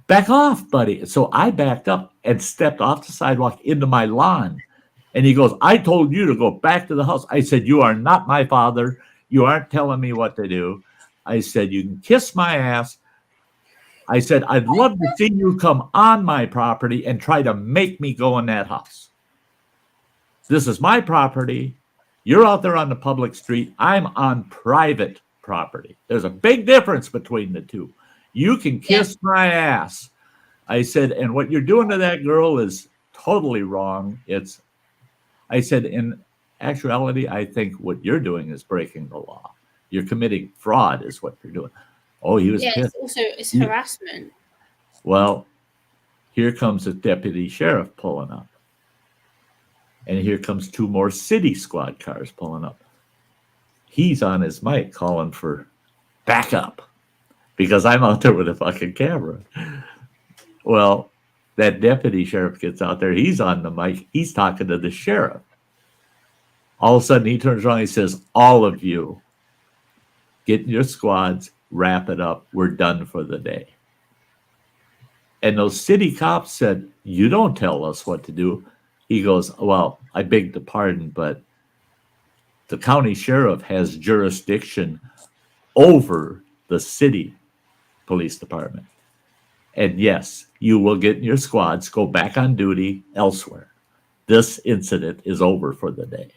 back off, buddy. So I backed up and stepped off the sidewalk into my lawn. And he goes, I told you to go back to the house. I said, you are not my father. You aren't telling me what to do. I said, you can kiss my ass. I said, I'd love to see you come on my property and try to make me go in that house. This is my property. You're out there on the public street. I'm on private property. There's a big difference between the two. You can kiss my ass. I said, and what you're doing to that girl is totally wrong. I said, in actuality, I think what you're doing is breaking the law. You're committing fraud is what you're doing. Oh, he was pissed. It's harassment. Well, here comes a deputy sheriff pulling up. And here comes 2 more city squad cars pulling up. He's on his mic calling for backup because I'm out there with a fucking camera. Well, that deputy sheriff gets out there. He's on the mic. He's talking to the sheriff. All of a sudden, he turns around and he says, all of you, get in your squads, wrap it up. We're done for the day. And those city cops said, you don't tell us what to do. He goes, well, I beg to pardon, but the county sheriff has jurisdiction over the city police department. And yes, you will get in your squads, go back on duty elsewhere. This incident is over for the day.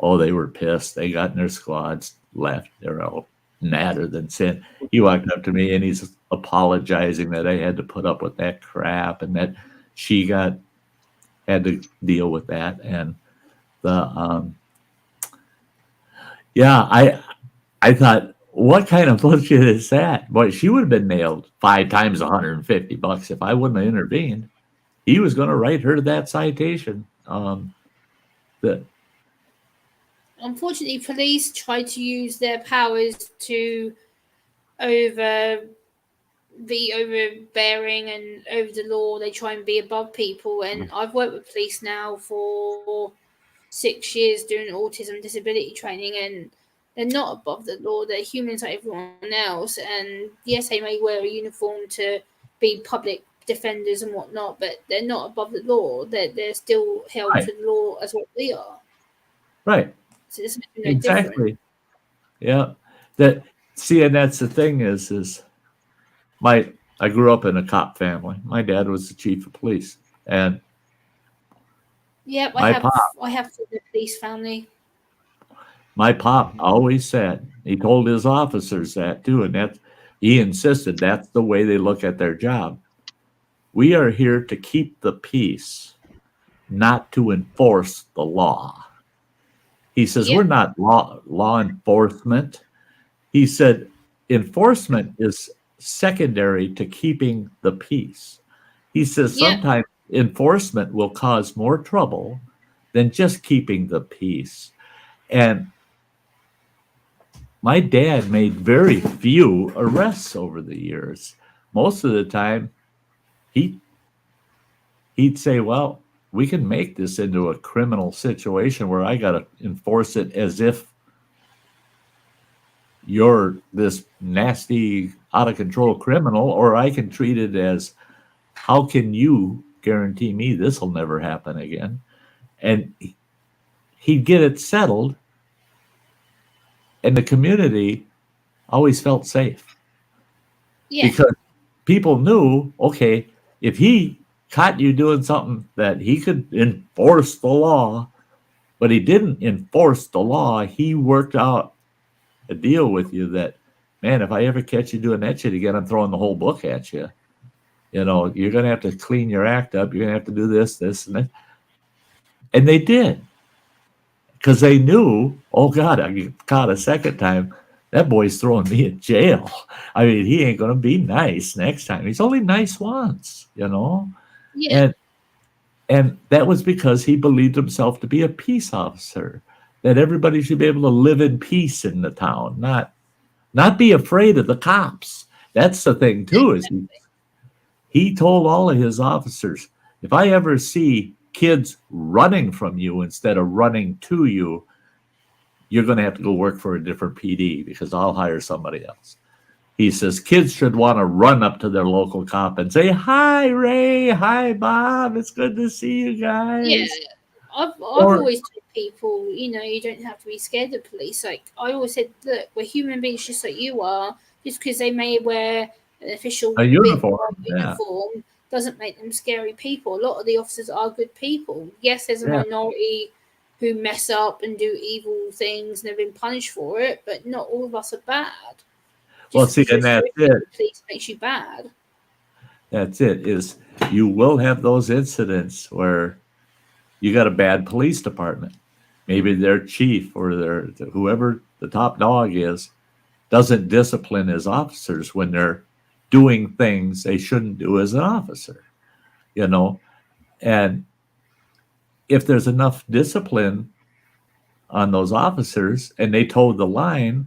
Oh, they were pissed. They got in their squads, left. They're all madder than sin. He walked up to me and he's apologizing that I had to put up with that crap and that she had to deal with that. And I thought, what kind of bullshit is that? Boy, she would have been nailed 5 times $150 if I wouldn't have intervened. He was going to write her that citation. Unfortunately, police try to use their powers to be overbearing and over the law. They try and be above people. And I've worked with police now for 6 years doing autism disability training, and they're not above the law. They're humans like everyone else. And yes, they may wear a uniform to be public defenders and whatnot, but they're not above the law. They're still held to the law as what we are. Right. So it's no exactly. Different. Yeah. And that's the thing is I grew up in a cop family. My dad was the chief of police, and I have the police family. My pop always said, he told his officers that too, and he insisted that's the way they look at their job. We are here to keep the peace, not to enforce the law. He says, we're not law enforcement. He said, enforcement is secondary to keeping the peace. He says, sometimes enforcement will cause more trouble than just keeping the peace. And my dad made very few arrests over the years. Most of the time, he'd say, well, we can make this into a criminal situation where I got to enforce it as if you're this nasty, out-of-control criminal, or I can treat it as, how can you guarantee me this will never happen again? And he'd get it settled, and the community always felt safe. Yeah. Because people knew, okay, if he caught you doing something that he could enforce the law, but he didn't enforce the law, he worked out a deal with you that, man, if I ever catch you doing that shit again, I'm throwing the whole book at you. You know, you're going to have to clean your act up. You're going to have to do this, and that. And they did. Because they knew, oh, God, I got caught a second time. that boy's throwing me in jail. I mean, he ain't going to be nice next time. He's only nice once, you know? Yeah. And that was because he believed himself to be a peace officer, that everybody should be able to live in peace in the town, not be afraid of the cops. That's the thing too, is he told all of his officers, if I ever see kids running from you instead of running to you, you're going to have to go work for a different PD because I'll hire somebody else. He says kids should want to run up to their local cop and say, "Hi, Ray. Hi, Bob. It's good to see you guys." Yeah. I've always told people, you don't have to be scared of police. Like, I always said, look, we're human beings just like you are. Just because they may wear an official A uniform, uniform doesn't make them scary people. A lot of the officers are good people. Yes, there's a minority who mess up and do evil things and have been punished for it, but not all of us are bad. Well, see, and that's it. Police makes you bad. That's it, is you will have those incidents where you got a bad police department. Maybe their chief or their whoever the top dog is doesn't discipline his officers when they're doing things they shouldn't do as an officer, and if there's enough discipline on those officers and they toe the line,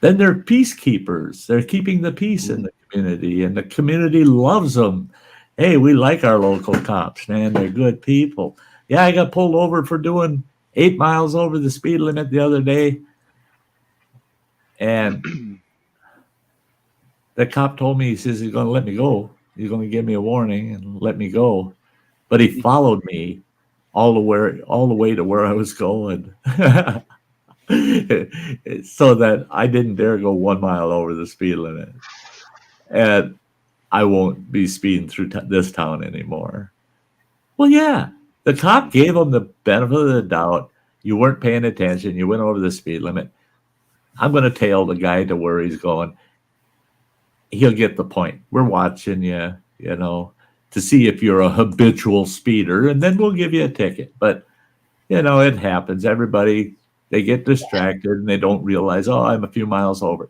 then they're peacekeepers. They're keeping the peace in the community, and the community loves them. Hey, we like our local cops, man. They're good people. Yeah, I got pulled over for doing 8 miles over the speed limit the other day. And the cop told me, he says he's going to let me go. He's going to give me a warning and let me go. But he followed me all the way to where I was going. So that I didn't dare go 1 mile over the speed limit. And I won't be speeding through this town anymore. Well, yeah, the cop gave him the benefit of the doubt. You weren't paying attention. You went over the speed limit. I'm going to tail the guy to where he's going. He'll get the point. We're watching you, to see if you're a habitual speeder, and then we'll give you a ticket. But, it happens. Everybody, they get distracted and they don't realize, I'm a few miles over,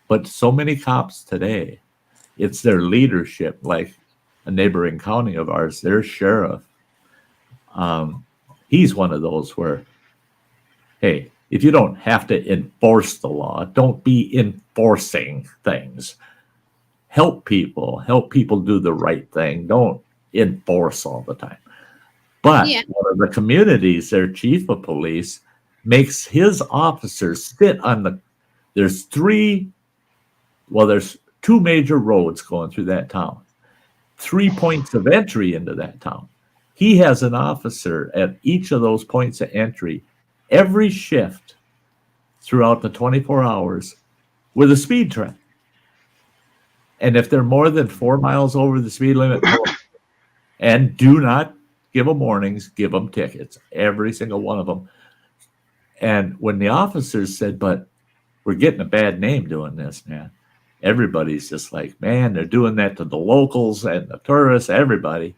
But so many cops today, it's their leadership, like a neighboring county of ours, their sheriff. He's one of those where, hey, if you don't have to enforce the law, don't be enforcing things. Help people do the right thing. Don't enforce all the time. But one of the communities, their chief of police, makes his officers sit on there's 2 major roads going through that town, 3 points of entry into that town. He has an officer at each of those points of entry every shift throughout the 24 hours with a speed trap. And if they're more than 4 miles over the speed limit, and do not give them warnings, give them tickets, every single one of them. And when the officers said, but we're getting a bad name doing this, man. Everybody's just like, man, they're doing that to the locals and the tourists, everybody.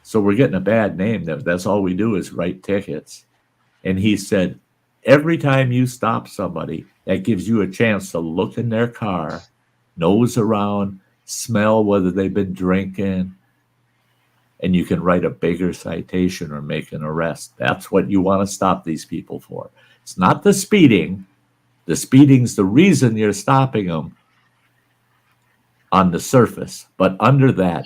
So we're getting a bad name. That's all we do is write tickets. And he said, every time you stop somebody, that gives you a chance to look in their car, nose around, smell whether they've been drinking, and you can write a bigger citation or make an arrest. That's what you want to stop these people for. It's not the speeding. The speeding's the reason you're stopping them on the surface. But under that,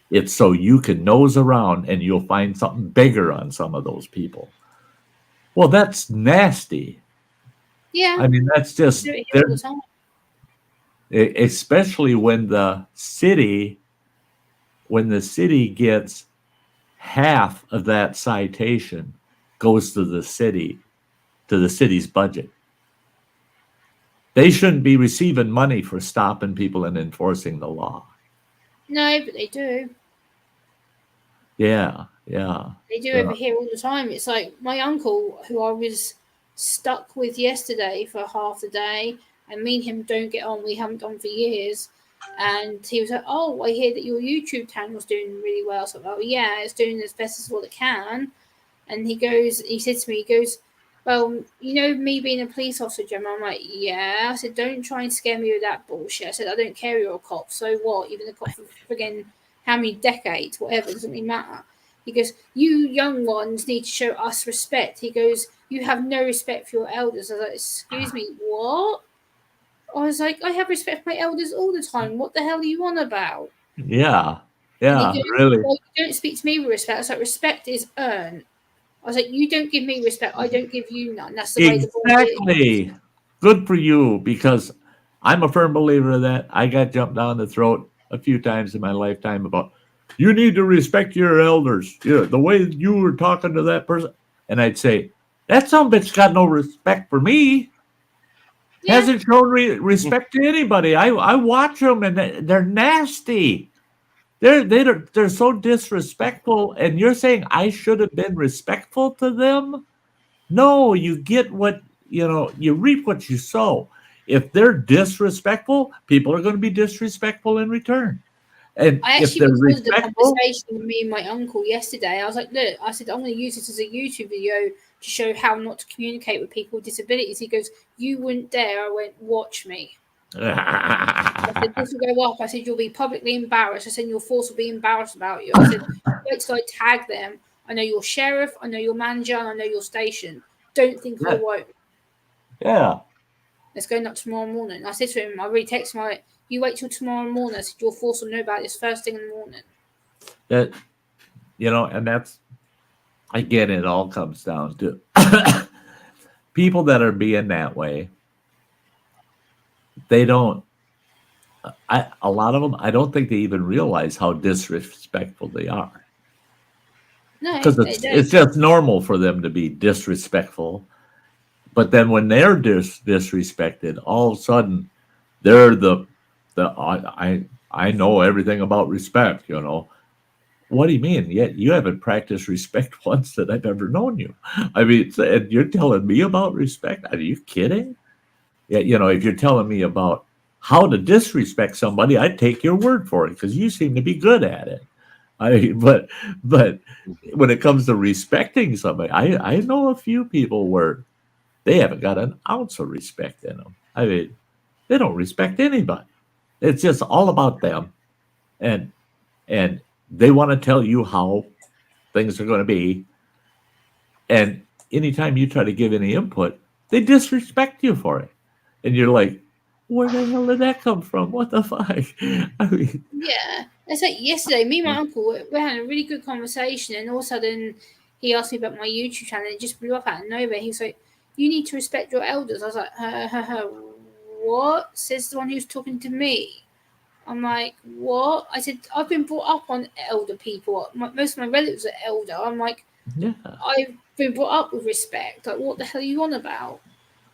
it's so you can nose around and you'll find something bigger on some of those people. Well, that's nasty. Yeah. I mean, that's just, especially when the city gets half of that citation goes to the city's budget. They shouldn't be receiving money for stopping people and enforcing the law. No, but they do. Yeah. They do over here all the time. It's like my uncle, who I was stuck with yesterday for half the day, and me and him don't get on. We haven't done for years. And he was like, oh, I hear that your YouTube channel's doing really well. So, oh, yeah, it's doing as best as what it can. And he said to me, well, me being a police officer, Gemma, I'm like, yeah. I said, don't try and scare me with that bullshit. I said, I don't care you're a cop. So what? You've been a cop for friggin' how many decades? Whatever, doesn't really matter. He goes, you young ones need to show us respect. He goes, you have no respect for your elders. I was like, excuse me, what? I was like, I have respect for my elders all the time. What the hell are you on about? Yeah. And he Yeah. goes, Really. well, you don't speak to me with respect. I was like, respect is earned. I was like, you don't give me respect, I don't give you none. That's the way the world is. Exactly. Good for you, because I'm a firm believer of that. I got jumped down the throat a few times in my lifetime about, you need to respect your elders. The way you were talking to that person. And I'd say, that some bitch got no respect for me. Yeah. Hasn't shown respect to anybody. I watch them and they're nasty. They're so disrespectful. And you're saying I should have been respectful to them? No, you get what, you reap what you sow. If they're disrespectful, people are going to be disrespectful in return. And I if actually they're recorded the respectful, conversation with me and my uncle yesterday. I was like, look, I said, I'm going to use this as a YouTube video to show how not to communicate with people with disabilities. He goes, you wouldn't dare. I went, watch me. I said, this will go up. I said, you'll be publicly embarrassed. I said, your force will be embarrassed about you. I said, wait till I tag them. I know your sheriff, I know your manager, and I know your station. Don't think I won't. Yeah. Let's go up tomorrow morning. I said to him, I really texted him, like, you wait till tomorrow morning. I said, your force will know about this first thing in the morning. That, and that's, again, it all comes down to people that are being that way. They don't, a lot of them, I don't think they even realize how disrespectful they are. No, because it's just normal for them to be disrespectful. But then when they're disrespected, all of a sudden they're the I know everything about respect. What do you mean? Yet you haven't practiced respect once that I've ever known you. I mean, and you're telling me about respect? Are you kidding? Yeah, if you're telling me about how to disrespect somebody, I'd take your word for it because you seem to be good at it. But when it comes to respecting somebody, I know a few people where they haven't got an ounce of respect in them. I mean, they don't respect anybody. It's just all about them, and they want to tell you how things are going to be. And anytime you try to give any input, they disrespect you for it, and you're like, where the hell did that come from? What the fuck? I mean, yeah. It's like yesterday, me and my uncle, we had a really good conversation, and all of a sudden he asked me about my YouTube channel, and it just blew up out of nowhere. He was like, you need to respect your elders. I was like, what? Says the one who's talking to me. I'm like, what? I said, I've been brought up on elder people. Most of my relatives are elder. I'm like, yeah. I've been brought up with respect. Like, what the hell are you on about?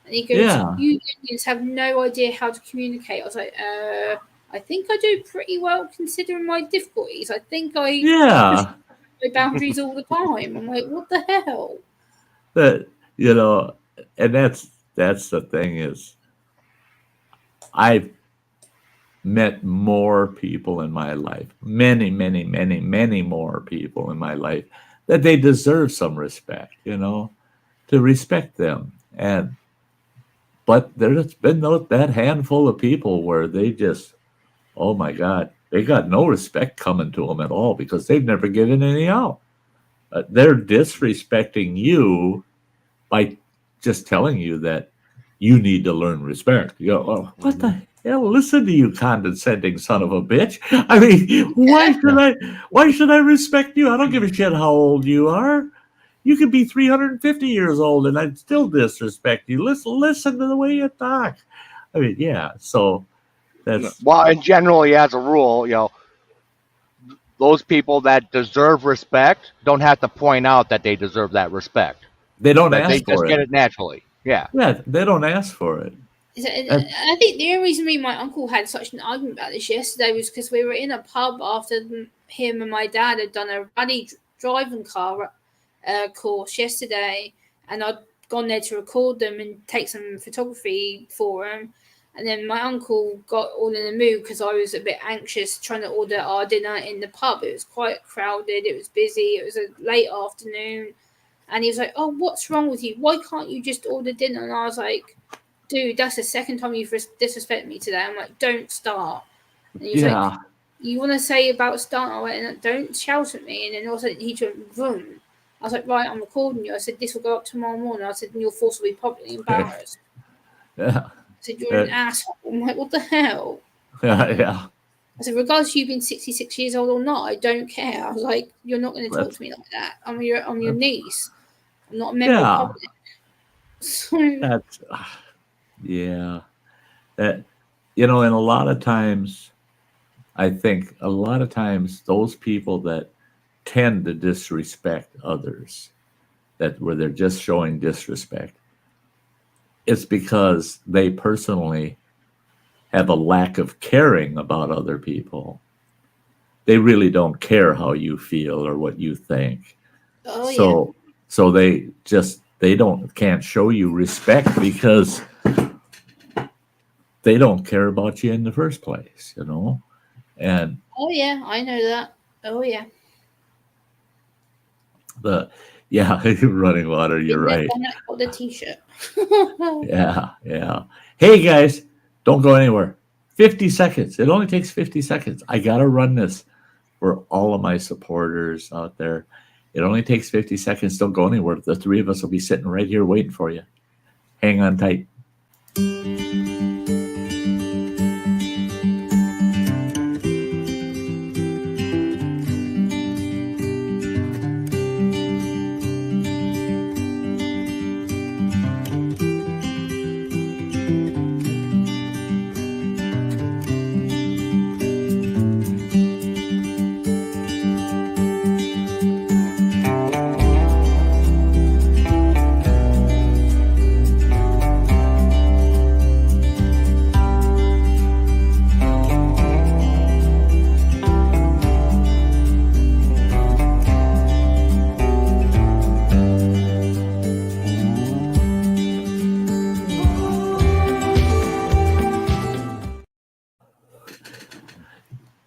And he goes, Yeah. you Indians have no idea how to communicate. I was like, I think I do pretty well considering my difficulties. I think I push my boundaries all the time. I'm like, what the hell? But and that's the thing is, I've met more people in my life, many, many, many, many more people in my life, that they deserve some respect, to respect them. But there's been that handful of people where they just, oh my God, they got no respect coming to them at all because they've never given any out. They're disrespecting you by just telling you that you need to learn respect. You go, oh, what the hell? Listen to you, condescending son of a bitch. I mean, why should I respect you? I don't give a shit how old you are. You could be 350 years old and I'd still disrespect you. Listen to the way you talk. I mean, yeah. So that's and generally, as a rule, those people that deserve respect don't have to point out that they deserve that respect. they don't That ask they for just it. get it naturally. Yeah. Yeah, they don't ask for it. I think the only reason me and my uncle had such an argument about this yesterday was because we were in a pub after him and my dad had done a rally driving car course yesterday, and I'd gone there to record them and take some photography for them. And then my uncle got all in the mood because I was a bit anxious trying to order our dinner in the pub. It was quite crowded. It was busy. It was a late afternoon. And he was like, "Oh, what's wrong with you? Why can't you just order dinner?" And I was like, "Dude, that's the second time you've disrespected me today." I'm like, "Don't start." And he was like, "You want to say about starting?" I went, and don't shout at me. And then also he went, "Vroom." I was like, "Right, I'm recording you." I said, "This will go up tomorrow morning." I said, "And your force will be publicly embarrassed." Yeah. I said, "You're an asshole." I'm like, "What the hell?" Yeah. I said, "Regardless of you being 66 years old or not, I don't care." I was like, "You're not going to talk to me like that. I'm your niece. I'm not a member of public." So, That's yeah. That and a lot of times, I think a lot of times those people that tend to disrespect others, where they're just showing disrespect, it's because they personally have a lack of caring about other people. They really don't care how you feel or what you think. So they can't show you respect because they don't care about you in the first place, And oh yeah, I know that. Oh yeah. You're running water. You're right. Got the T-shirt. Yeah. Hey guys, don't go anywhere. 50 seconds. It only takes 50 seconds. I gotta run this for all of my supporters out there. It only takes 50 seconds. Don't go anywhere. The three of us will be sitting right here waiting for you. Hang on tight.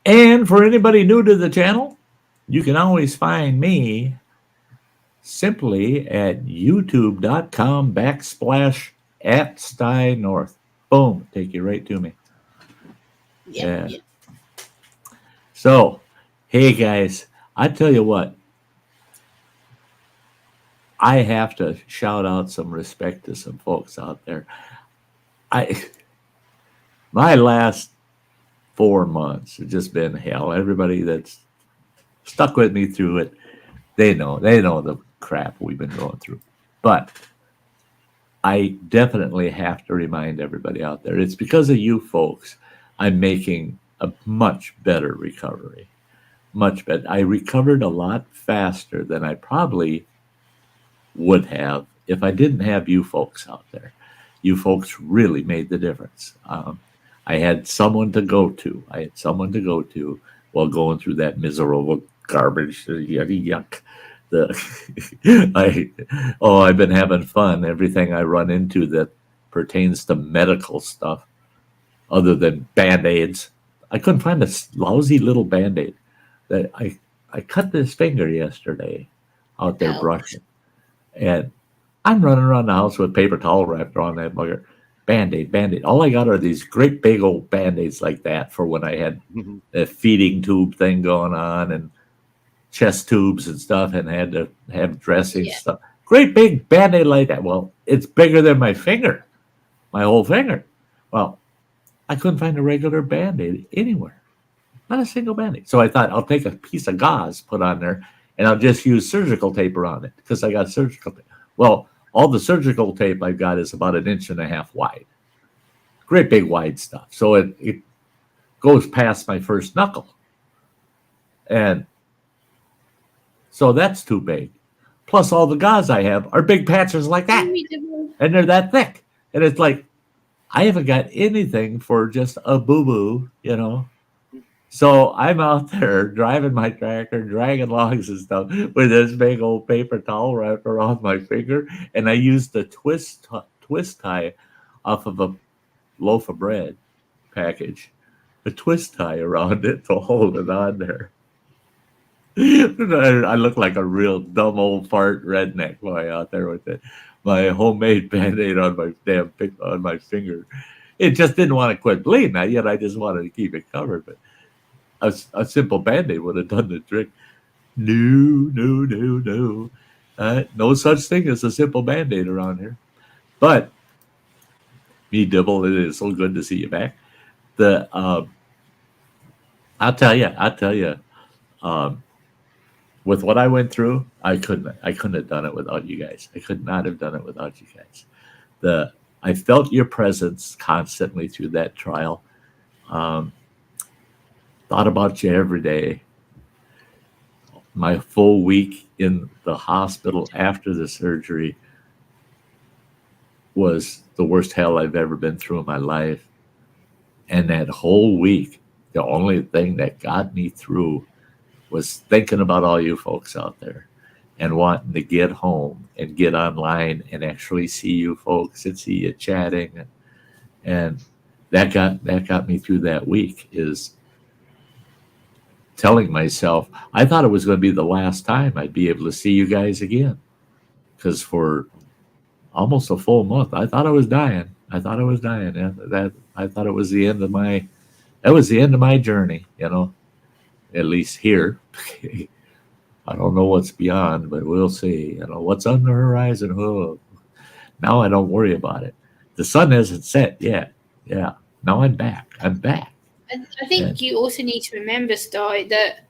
And for anybody new to the channel, you can always find me simply at youtube.com/@Sty North. Boom, take you right to me. Yeah. So, hey guys, I tell you what, I have to shout out some respect to some folks out there. My last 4 months have just been hell. Everybody that's stuck with me through it, they know the crap we've been going through. But I definitely have to remind everybody out there, it's because of you folks I'm making a much better recovery. Much better. I recovered a lot faster than I probably would have if I didn't have you folks out there. You folks really made the difference. I had someone to go to. While going through that miserable garbage. Yuck. I've been having fun. Everything I run into that pertains to medical stuff, other than Band-Aids. I couldn't find a lousy little Band-Aid. That I cut this finger yesterday out there brushing. And I'm running around the house with paper towel wrapped around that bugger. Band-Aid. All I got are these great big old Band-Aids like that for when I had a feeding tube thing going on and chest tubes and stuff and had to have dressing stuff. Great big Band-Aid like that. Well, it's bigger than my finger, my whole finger. Well, I couldn't find a regular Band-Aid anywhere. Not a single Band-Aid. So I thought I'll take a piece of gauze, put on there, and I'll just use surgical tape around it because I got surgical tape. Well, all the surgical tape I've got is about 1.5 inches wide. Great big wide stuff. So it goes past my first knuckle. And so that's too big. Plus all the gauze I have are big patches like that. And they're that thick. And it's like, I haven't got anything for just a boo-boo, So I'm out there driving my tractor, dragging logs and stuff with this big old paper towel wrapped around my finger. And I used the twist tie off of a loaf of bread package, a twist tie around it to hold it on there. I look like a real dumb old fart redneck boy out there with it. My homemade band-aid on my on my finger. It just didn't want to quit bleeding. Yet I just wanted to keep it covered. But a simple band-aid would have done the trick. No, no, no, no. No such thing as a simple band-aid around here. But me, Dibble, it is so good to see you back. The I'll tell you. Um, with what I went through, I couldn't have done it without you guys. I could not have done it without you guys. I felt your presence constantly through that trial. Um, thought about you every day. My full week in the hospital after the surgery was the worst hell I've ever been through in my life. And that whole week, the only thing that got me through was thinking about all you folks out there and wanting to get home and get online and actually see you folks and see you chatting. And that got me through that week, is telling myself I thought it was going to be the last time I'd be able to see you guys again. Because for almost a full month, I thought I was dying. And that I thought it was the end of my journey, at least here. I don't know what's beyond, but we'll see. What's on the horizon. Oh, now I don't worry about it. The sun hasn't set yet. Yeah. Now I'm back. And I think you also need to remember, Sty, that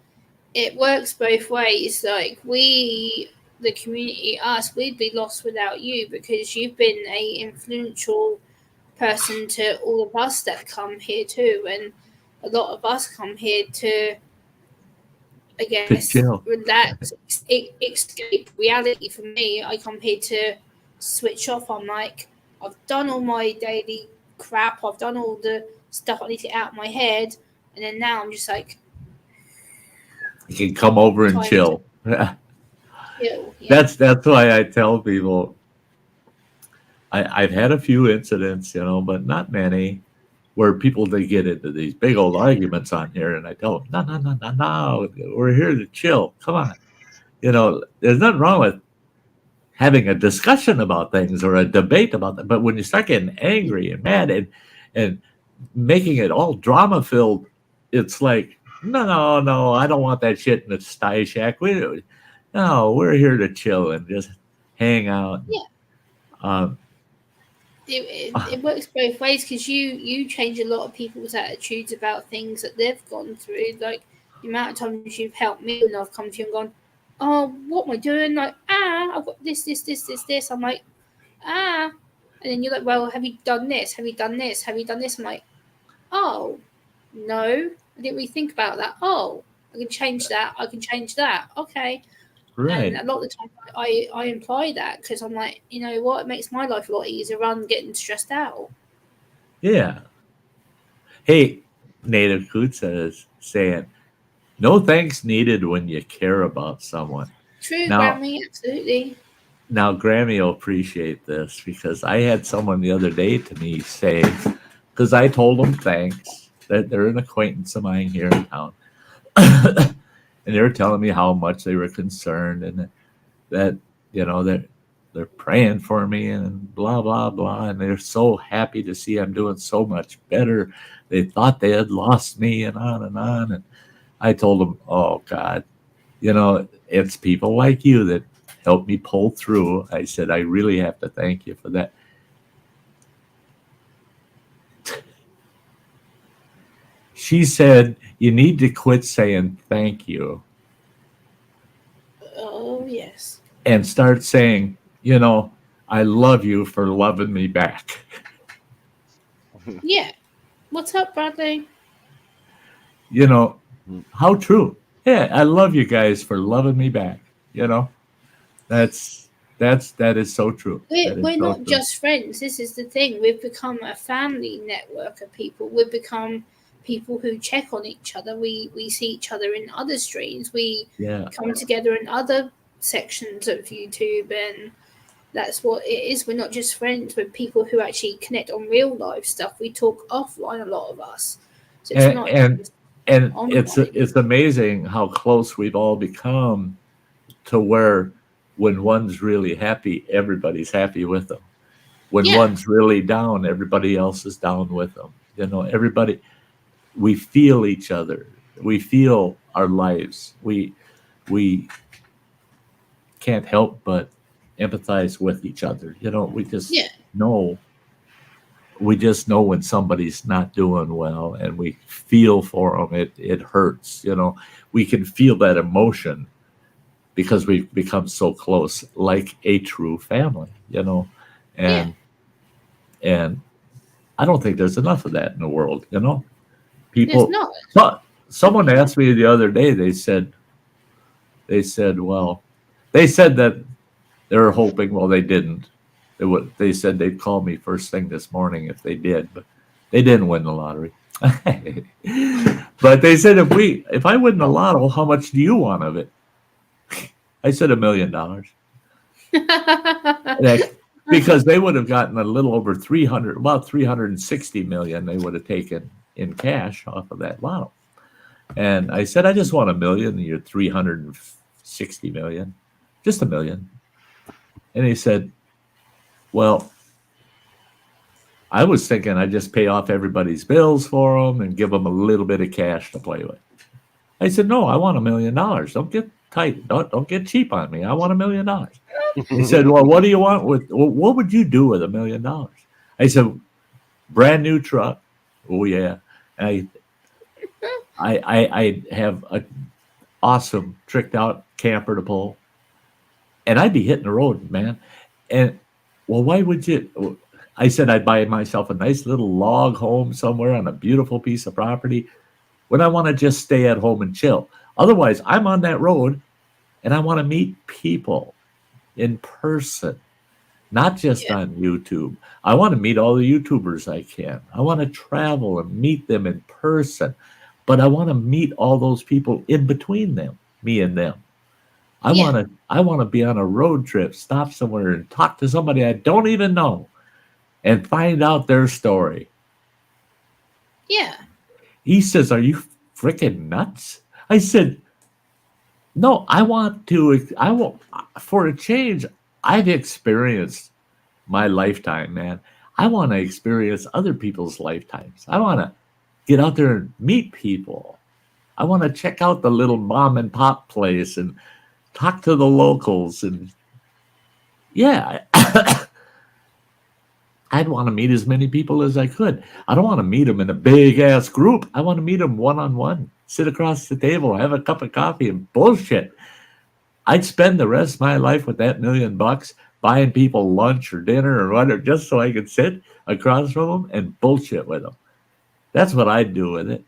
it works both ways. Like we, the community, us, we'd be lost without you, because you've been a influential person to all of us that come here too, and a lot of us come here to, I guess, relax, escape reality. For me, I come here to switch off. I'm like, I've done all my daily crap, I've done all the stuff I need to get out of my head, and then now I'm just like, you can come over and chill. Yeah. That's why I tell people I've had a few incidents, but not many, where people, they get into these big old arguments on here, and I tell them, no, we're here to chill. Come on. There's nothing wrong with having a discussion about things or a debate about them. But when you start getting angry and mad and making it all drama filled, it's like, no, I don't want that shit in the Sty Shack. We're here to chill and just hang out. Yeah. It works both ways, because you change a lot of people's attitudes about things that they've gone through. Like the amount of times you've helped me when I've come to you and gone, oh, what am I doing? Like, I've got this. I'm like, and then you're like, well, have you done this? Have you done this? Have you done this? I'm like, oh, no, I didn't really think about that. Oh, I can change that. Okay. Right. And a lot of the time I imply that, because I'm like, you know what, it makes my life a lot easier rather than getting stressed out. Yeah. Hey, Native Coots is saying, no thanks needed when you care about someone. True, Grammy, absolutely. Now, Grammy will appreciate this, because I had someone the other day to me say, because I told them thanks, that they're an acquaintance of mine here in town. And they were telling me how much they were concerned, and that, they're praying for me and blah, blah, blah. And they're so happy to see I'm doing so much better. They thought they had lost me, and on and on. And I told them, oh, God, it's people like you that helped me pull through. I said, I really have to thank you for that. She said, you need to quit saying thank you. Oh, yes. And start saying, I love you for loving me back. Yeah. What's up, Bradley? How true. Yeah, I love you guys for loving me back. That is so true. We're not just friends. This is the thing. We've become a family network of people. We've become people who check on each other. We see each other in other streams. We come together in other sections of YouTube, and that's what it is. We're not just friends. We're people who actually connect on real life stuff. We talk offline, a lot of us. So it's not. And Oh my it's amazing how close we've all become to where when one's really happy, everybody's happy with them. When Yeah. one's really down, everybody else is down with them. You know, everybody, we feel each other. We feel our lives. We can't help but empathize with each other. You know, Yeah. know we just know when somebody's not doing well, and we feel for them. It hurts. You know, we can feel that emotion because we've become so close, like a true family. You know, Yeah. and I don't think there's enough of that in the world. You know, There's people. not. Someone asked me the other day. Well, they said that they were hoping. Well, they didn't. They said they'd call me first thing this morning if they did, but they didn't win the lottery. But they said if I win the lotto, how much do you want of it? I said $1 million. Because they would have gotten a little over 300, about 360 million. They would have taken in cash off of that lotto. And I said, I just want $1 million. And you're 360 million, just $1 million. And he said, well, I was thinking I'd just pay off everybody's bills for them and give them a little bit of cash to play with. I said, no, I want $1 million. Don't get tight. Don't get cheap on me. I want $1 million. He said, well, what do you want what would you do with $1 million? I said, brand new truck. Oh yeah. And I have a awesome tricked out camper to pull, and I'd be hitting the road, man. And well, why would you? I said I'd buy myself a nice little log home somewhere on a beautiful piece of property when I want to just stay at home and chill. Otherwise, I'm on that road and I want to meet people in person, not just on YouTube. I want to meet all the YouTubers I can. I want to travel and meet them in person, but I want to meet all those people in between them, me and them. I want to be on a road trip, stop somewhere and talk to somebody I don't even know and find out their story. Yeah. He says, are you freaking nuts? I said, no, I want, for a change, I've experienced my lifetime, man. I want to experience other people's lifetimes. I want to get out there and meet people. I want to check out the little mom and pop place and talk to the locals. And yeah, I'd want to meet as many people as I could. I don't want to meet them in a big ass group. I want to meet them one-on-one, sit across the table, have a cup of coffee and bullshit. I'd spend the rest of my life with that $1 million buying people lunch or dinner or whatever, just so I could sit across from them and bullshit with them. That's what I'd do with it.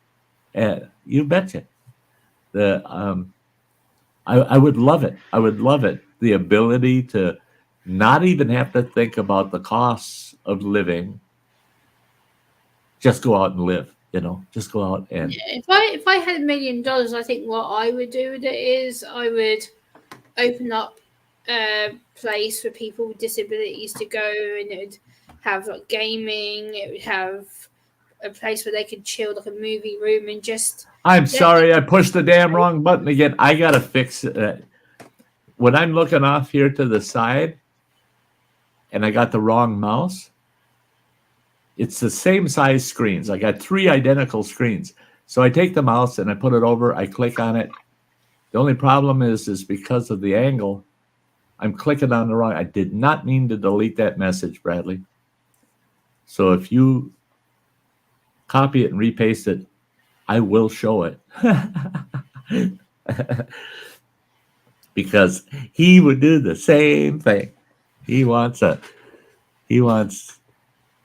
And you betcha. I would love it. I would love it. The ability to not even have to think about the costs of living. Just go out and live, just go out and. Yeah, if I had $1 million, I think what I would do with it is I would open up a place for people with disabilities to go, and it would have like gaming. It would have a place where they could chill, like a movie room, and just. I'm sorry, I pushed the damn wrong button again. I gotta fix it. When I'm looking off here to the side, and I got the wrong mouse, it's the same size screens. I got 3 identical screens. So I take the mouse and I put it over, I click on it. The only problem is because of the angle, I'm clicking on the wrong. I did not mean to delete that message, Bradley. So if you copy it and repaste it, I will show it. Because he would do the same thing. He wants an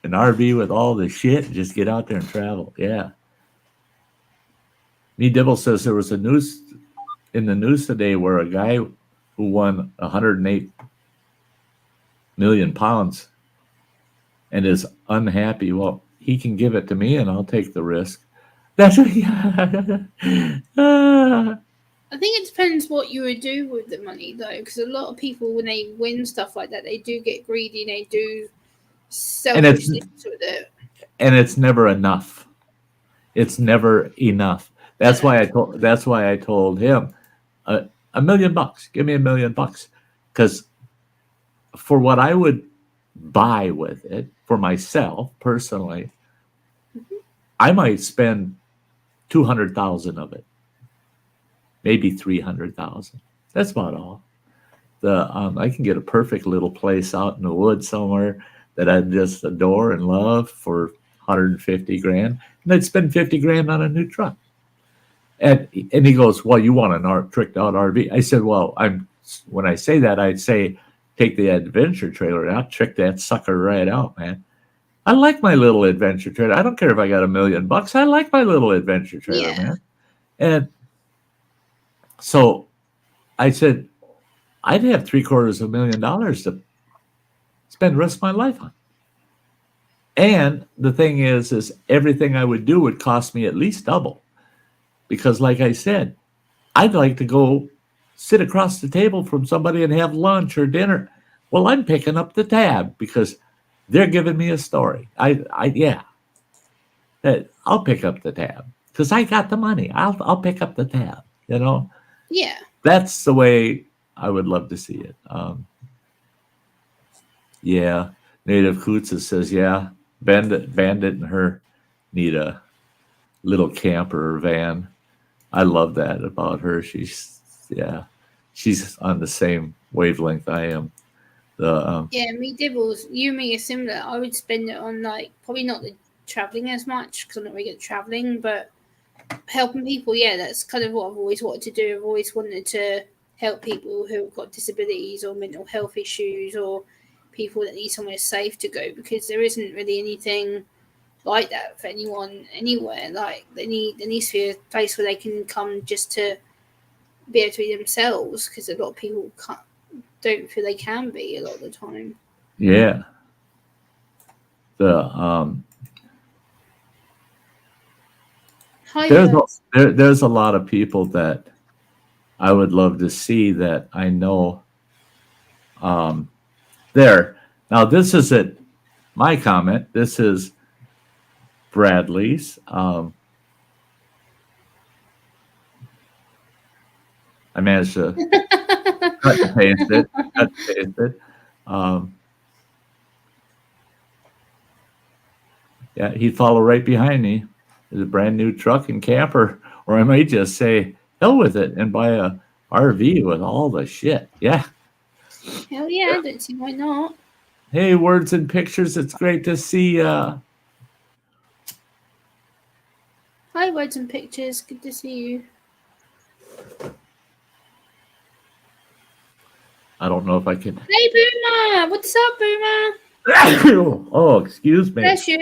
RV with all the shit and just get out there and travel. Yeah. Me Dibble says there was in the news today where a guy who won 108 million pounds and is unhappy. Well, he can give it to me and I'll take the risk. That's what I think it depends what you would do with the money, though, because a lot of people, when they win stuff like that, they do get greedy. They do selfish things with it. And it's never enough. It's never enough. That's why I told him $1 million. Give me $1 million, because for what I would buy with it for myself personally, I might spend 200,000 of it, maybe 300,000. That's about all. I can get a perfect little place out in the woods somewhere that I just adore and love for 150 grand, and I'd spend 50 grand on a new truck. And he goes, well, you want an tricked out RV? I said, well, when I say that, I'd say take the adventure trailer and I'll trick that sucker right out, man. I like my little adventure trailer. I don't care if I got $1 million. I like my little adventure trailer, man. And so I said, I'd have $750,000 to spend the rest of my life on. And the thing is everything I would do would cost me at least double. Because like I said, I'd like to go sit across the table from somebody and have lunch or dinner. Well, I'm picking up the tab because they're giving me a story. I'll pick up the tab because I got the money. I'll pick up the tab, you know? Yeah. That's the way I would love to see it. Native Kutsa says, Bandit and her need a little camper or van. I love that about her. She's on the same wavelength I am. Me Dibbles, you and me are similar. I would spend it on probably not the traveling as much because I'm not really good at traveling, but helping people. Yeah, that's kind of what I've always wanted to do. I've always wanted to help people who've got disabilities or mental health issues or people that need somewhere safe to go, because there isn't really anything like that for anyone anywhere. Like there needs to be a place where they can come just to be able to be themselves, because a lot of people don't feel they can be a lot of the time. Yeah. There's a lot of people that I would love to see that I know there. Now, this isn't my comment. This is Bradley's. I managed to cut and paste it. He'd follow right behind me. There's a brand new truck and camper, or I might just say, hell with it and buy a RV with all the shit. Yeah. Hell yeah, I don't see why not. Hey, Words and Pictures, it's great to see Hi, Words and Pictures, good to see you. I don't know if I can. Hey, Boomer! What's up, Boomer? Oh, excuse me. Bless you.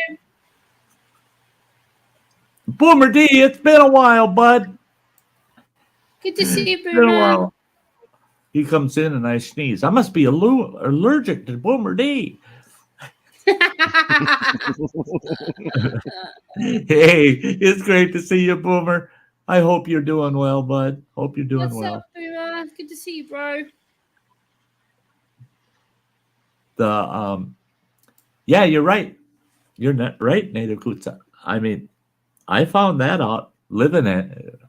Boomer D, it's been a while, bud. Good to see you, It's been a Boomer. while. He comes in and I sneeze. I must be allergic to Boomer D. Hey, it's great to see you, Boomer. I hope you're doing well, bud. Hope you're doing well. What's up, Boomer? Good to see you, bro. You're right. You're not right, Native Kutsa. I mean, I found that out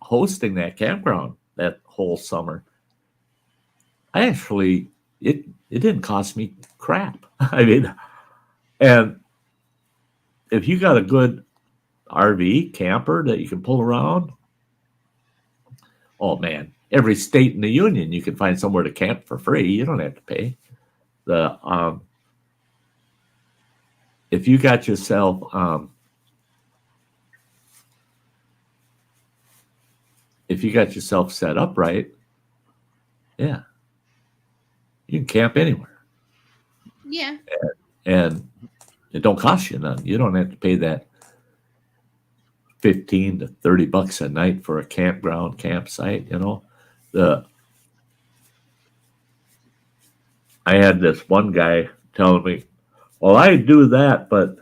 hosting that campground that whole summer. I actually, it didn't cost me crap. I mean, and if you got a good RV camper that you can pull around, oh man, every state in the union you can find somewhere to camp for free. You don't have to pay. If you got yourself set up right, yeah, you can camp anywhere. Yeah. And it don't cost you nothing. You don't have to pay that $15 to $30 a night for a campsite. You know, I had this one guy telling me, well, I do that, but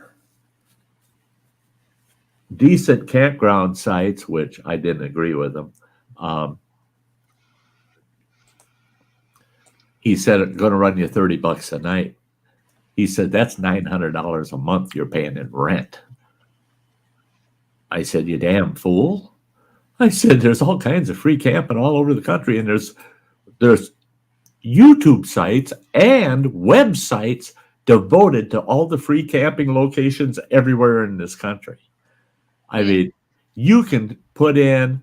decent campground sites, which I didn't agree with him. He said it's going to run you $30 a night. He said that's $900 a month you're paying in rent. I said, you damn fool. I said, there's all kinds of free camping all over the country, and there's YouTube sites and websites devoted to all the free camping locations everywhere in this country. I mean, you can put in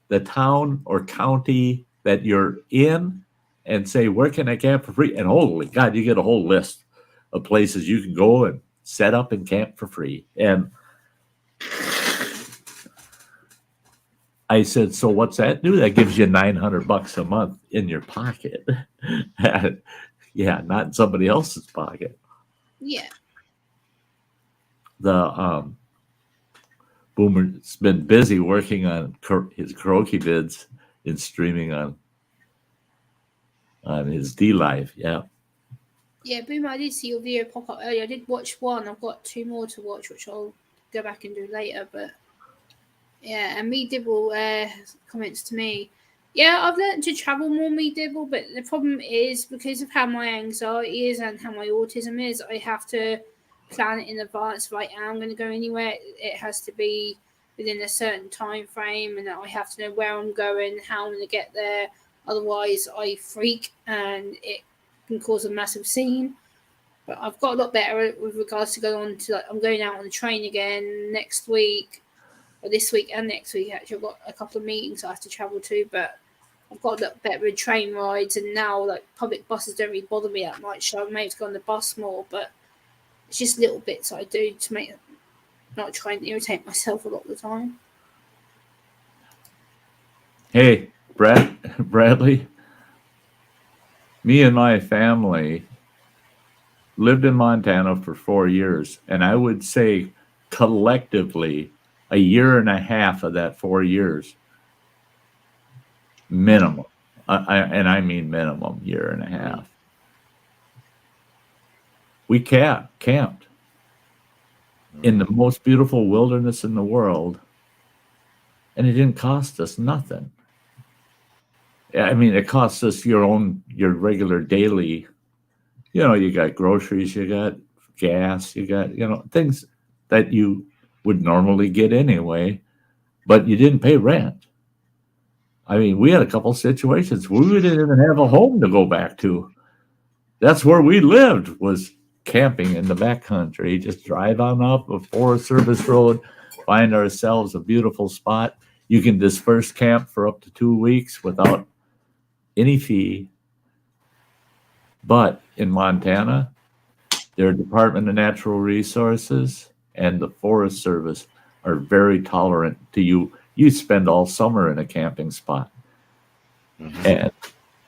the town or county that you're in and say, where can I camp for free? And holy God, you get a whole list of places you can go and set up and camp for free. And I said, so what's that do? That gives you $900 a month in your pocket. Yeah, not in somebody else's pocket. Yeah. The Boomer's been busy working on his karaoke bids and streaming on his D Live. Yeah. Yeah, Boomer, I did see your video pop up earlier. I did watch one. I've got 2 more to watch, which I'll go back and do later. But yeah, and Me Dibble comments to me. Yeah, I've learned to travel more, Me Dibble, but the problem is because of how my anxiety is and how my autism is, I have to plan it in advance. If I am going to go anywhere, it has to be within a certain time frame, and I have to know where I'm going, how I'm going to get there. Otherwise, I freak and it can cause a massive scene. But I've got a lot better with regards to going on to, like, I'm going out on the train again next week, or this week and next week. Actually, I've got a couple of meetings I have to travel to, but I've got a lot better with train rides, and now like public buses don't really bother me that much, so I may have to go on the bus more. But it's just little bits I do to make not try and irritate myself a lot of the time. Hey, Bradley, me and my family lived in Montana for 4 years, and I would say collectively a year and a half of that 4 years minimum, I mean minimum year and a half, we camped in the most beautiful wilderness in the world, and it didn't cost us nothing. I mean, it costs us your regular daily, you got groceries, you got gas, you got, things that you would normally get anyway, but you didn't pay rent. I mean, we had a couple situations where we didn't even have a home to go back to. That's where we lived, was camping in the backcountry. Just drive on up a Forest Service road, find ourselves a beautiful spot. You can disperse camp for up to 2 weeks without any fee. But in Montana, their Department of Natural Resources and the Forest Service are very tolerant to you. You spend all summer in a camping spot. Mm-hmm. And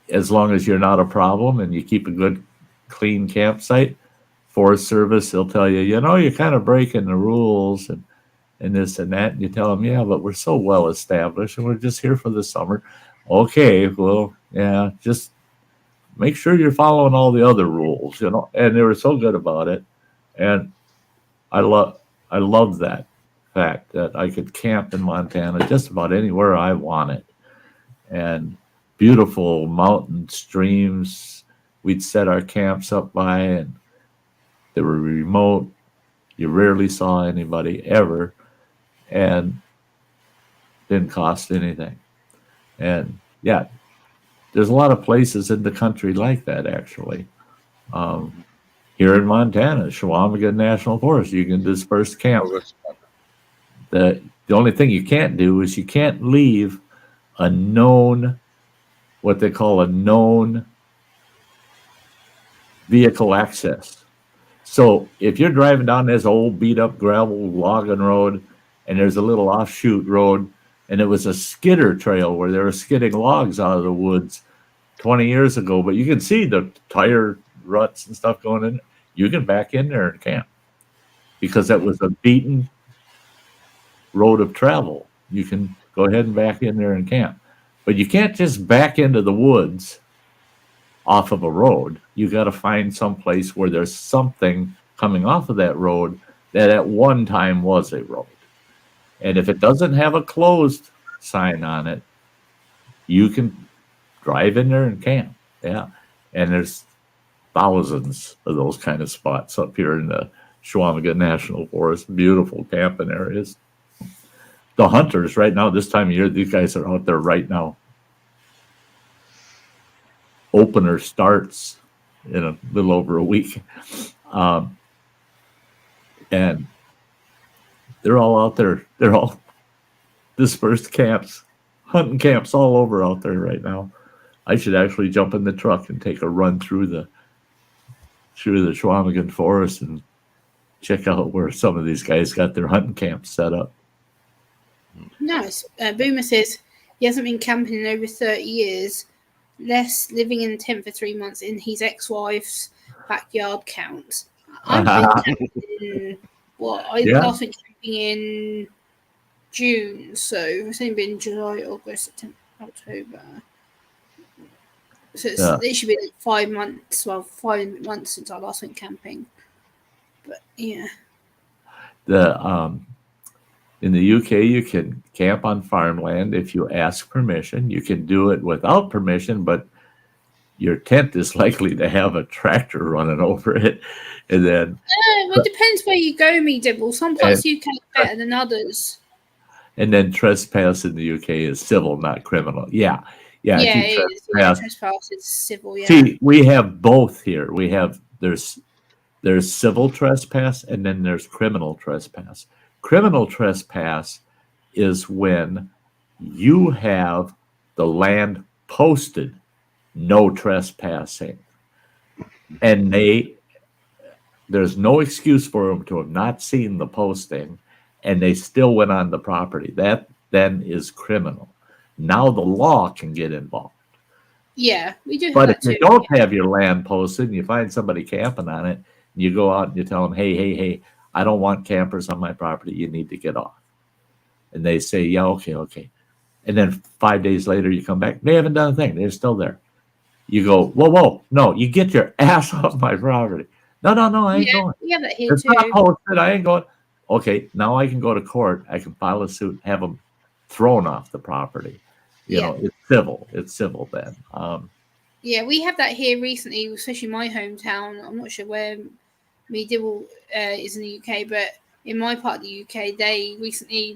as long as you're not a problem and you keep a good, clean campsite, Forest Service, they'll tell you, you're kind of breaking the rules and this and that. And you tell them, yeah, but we're so well established and we're just here for the summer. Okay, well, yeah, just make sure you're following all the other rules, and they were so good about it. And I love that fact that I could camp in Montana just about anywhere I wanted. And beautiful mountain streams we'd set our camps up by, and they were remote. You rarely saw anybody ever, and didn't cost anything. And yeah, there's a lot of places in the country like that, actually. Here in Montana, Chequamegon National Forest, you can disperse camp. The only thing you can't do is you can't leave a known, what they call a known vehicle access. So if you're driving down this old beat up gravel logging road and there's a little offshoot road and it was a skidder trail where they were skidding logs out of the woods 20 years ago, but you can see the tire ruts and stuff going in, you can back in there and camp because that was a beaten road of travel. You can go ahead and back in there and camp, but you can't just back into the woods off of a road. You got to find some place where there's something coming off of that road that at one time was a road. And if it doesn't have a closed sign on it, you can drive in there and camp. Yeah. And there's thousands of those kind of spots up here in the Chequamegon National Forest. Beautiful camping areas. the hunters right now, this time of year, these guys are out there right now. Opener starts in a little over a week. And they're all out there. They're all dispersed camps, hunting camps all over out there right now. I should actually jump in the truck and take a run through the Schwamigan forest and check out where some of these guys got their hunting camps set up. Nice. Boomer says he hasn't been camping in over 30 years, less living in a tent for 3 months in his ex-wife's backyard counts. I've been camping last went camping in June, so it's only been July, August, September, October. So it should be like 5 months, 5 months since I last went camping. But yeah. In the UK, you can camp on farmland if you ask permission. You can do it without permission, but your tent is likely to have a tractor running over it. And then it depends where you go, me Dibble. Some parts of the UK are better than others. And then trespass in the UK is civil, not criminal. Yeah. Trespass is civil. Yeah. See, we have both here. There's civil trespass and then there's criminal trespass. Criminal trespass is when you have the land posted, no trespassing, and there's no excuse for them to have not seen the posting, and they still went on the property. That then is criminal. Now the law can get involved. Yeah, we do. But if you don't have your land posted and you find somebody camping on it, and you go out and you tell them, hey, I don't want campers on my property. You need to get off. And they say, yeah, okay. And then 5 days later, you come back. They haven't done a thing. They're still there. You go, whoa. No, you get your ass off my property. No, I ain't going. Yeah, that here it's too. not posted. I ain't going. Okay, now I can go to court. I can file a suit, have them thrown off the property. You know, it's civil. It's civil then. Yeah, we have that here recently, especially my hometown. I'm not sure where me Dibble is in the UK, but in my part of the UK,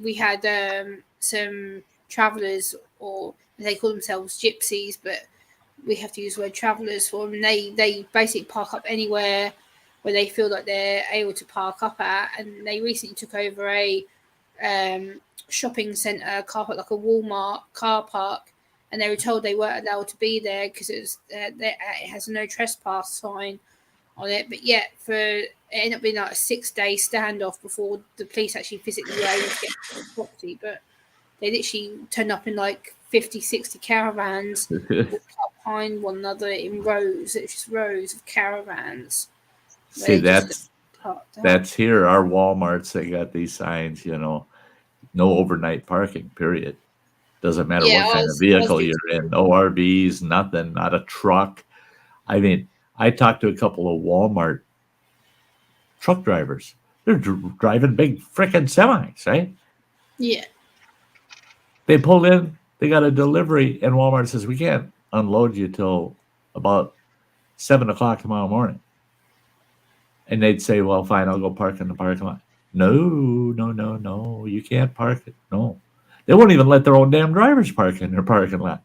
we had some travellers, or they call themselves gypsies, but we have to use the word travellers for them. They basically park up anywhere where they feel like they're able to park up at, and they recently took over a shopping centre car park, like a Walmart car park, and they were told they weren't allowed to be there because it has a no trespass sign on it. But yet, it ended up being like a 6-day standoff before the police actually physically were able to get to the property. But they literally turned up in like 50, 60 caravans, walked up behind one another in rows. It's just rows of caravans. See, that's here. Our Walmarts, they got these signs, no overnight parking, period. Doesn't matter what kind of vehicle you're in. No RVs, nothing, not a truck. I mean, I talked to a couple of Walmart truck drivers. They're driving big freaking semis, right? Yeah. They pulled in, they got a delivery, and Walmart says, we can't unload you till about 7 o'clock tomorrow morning. And they'd say, well, fine, I'll go park in the parking lot. No, you can't park it. No. They won't even let their own damn drivers park in their parking lot.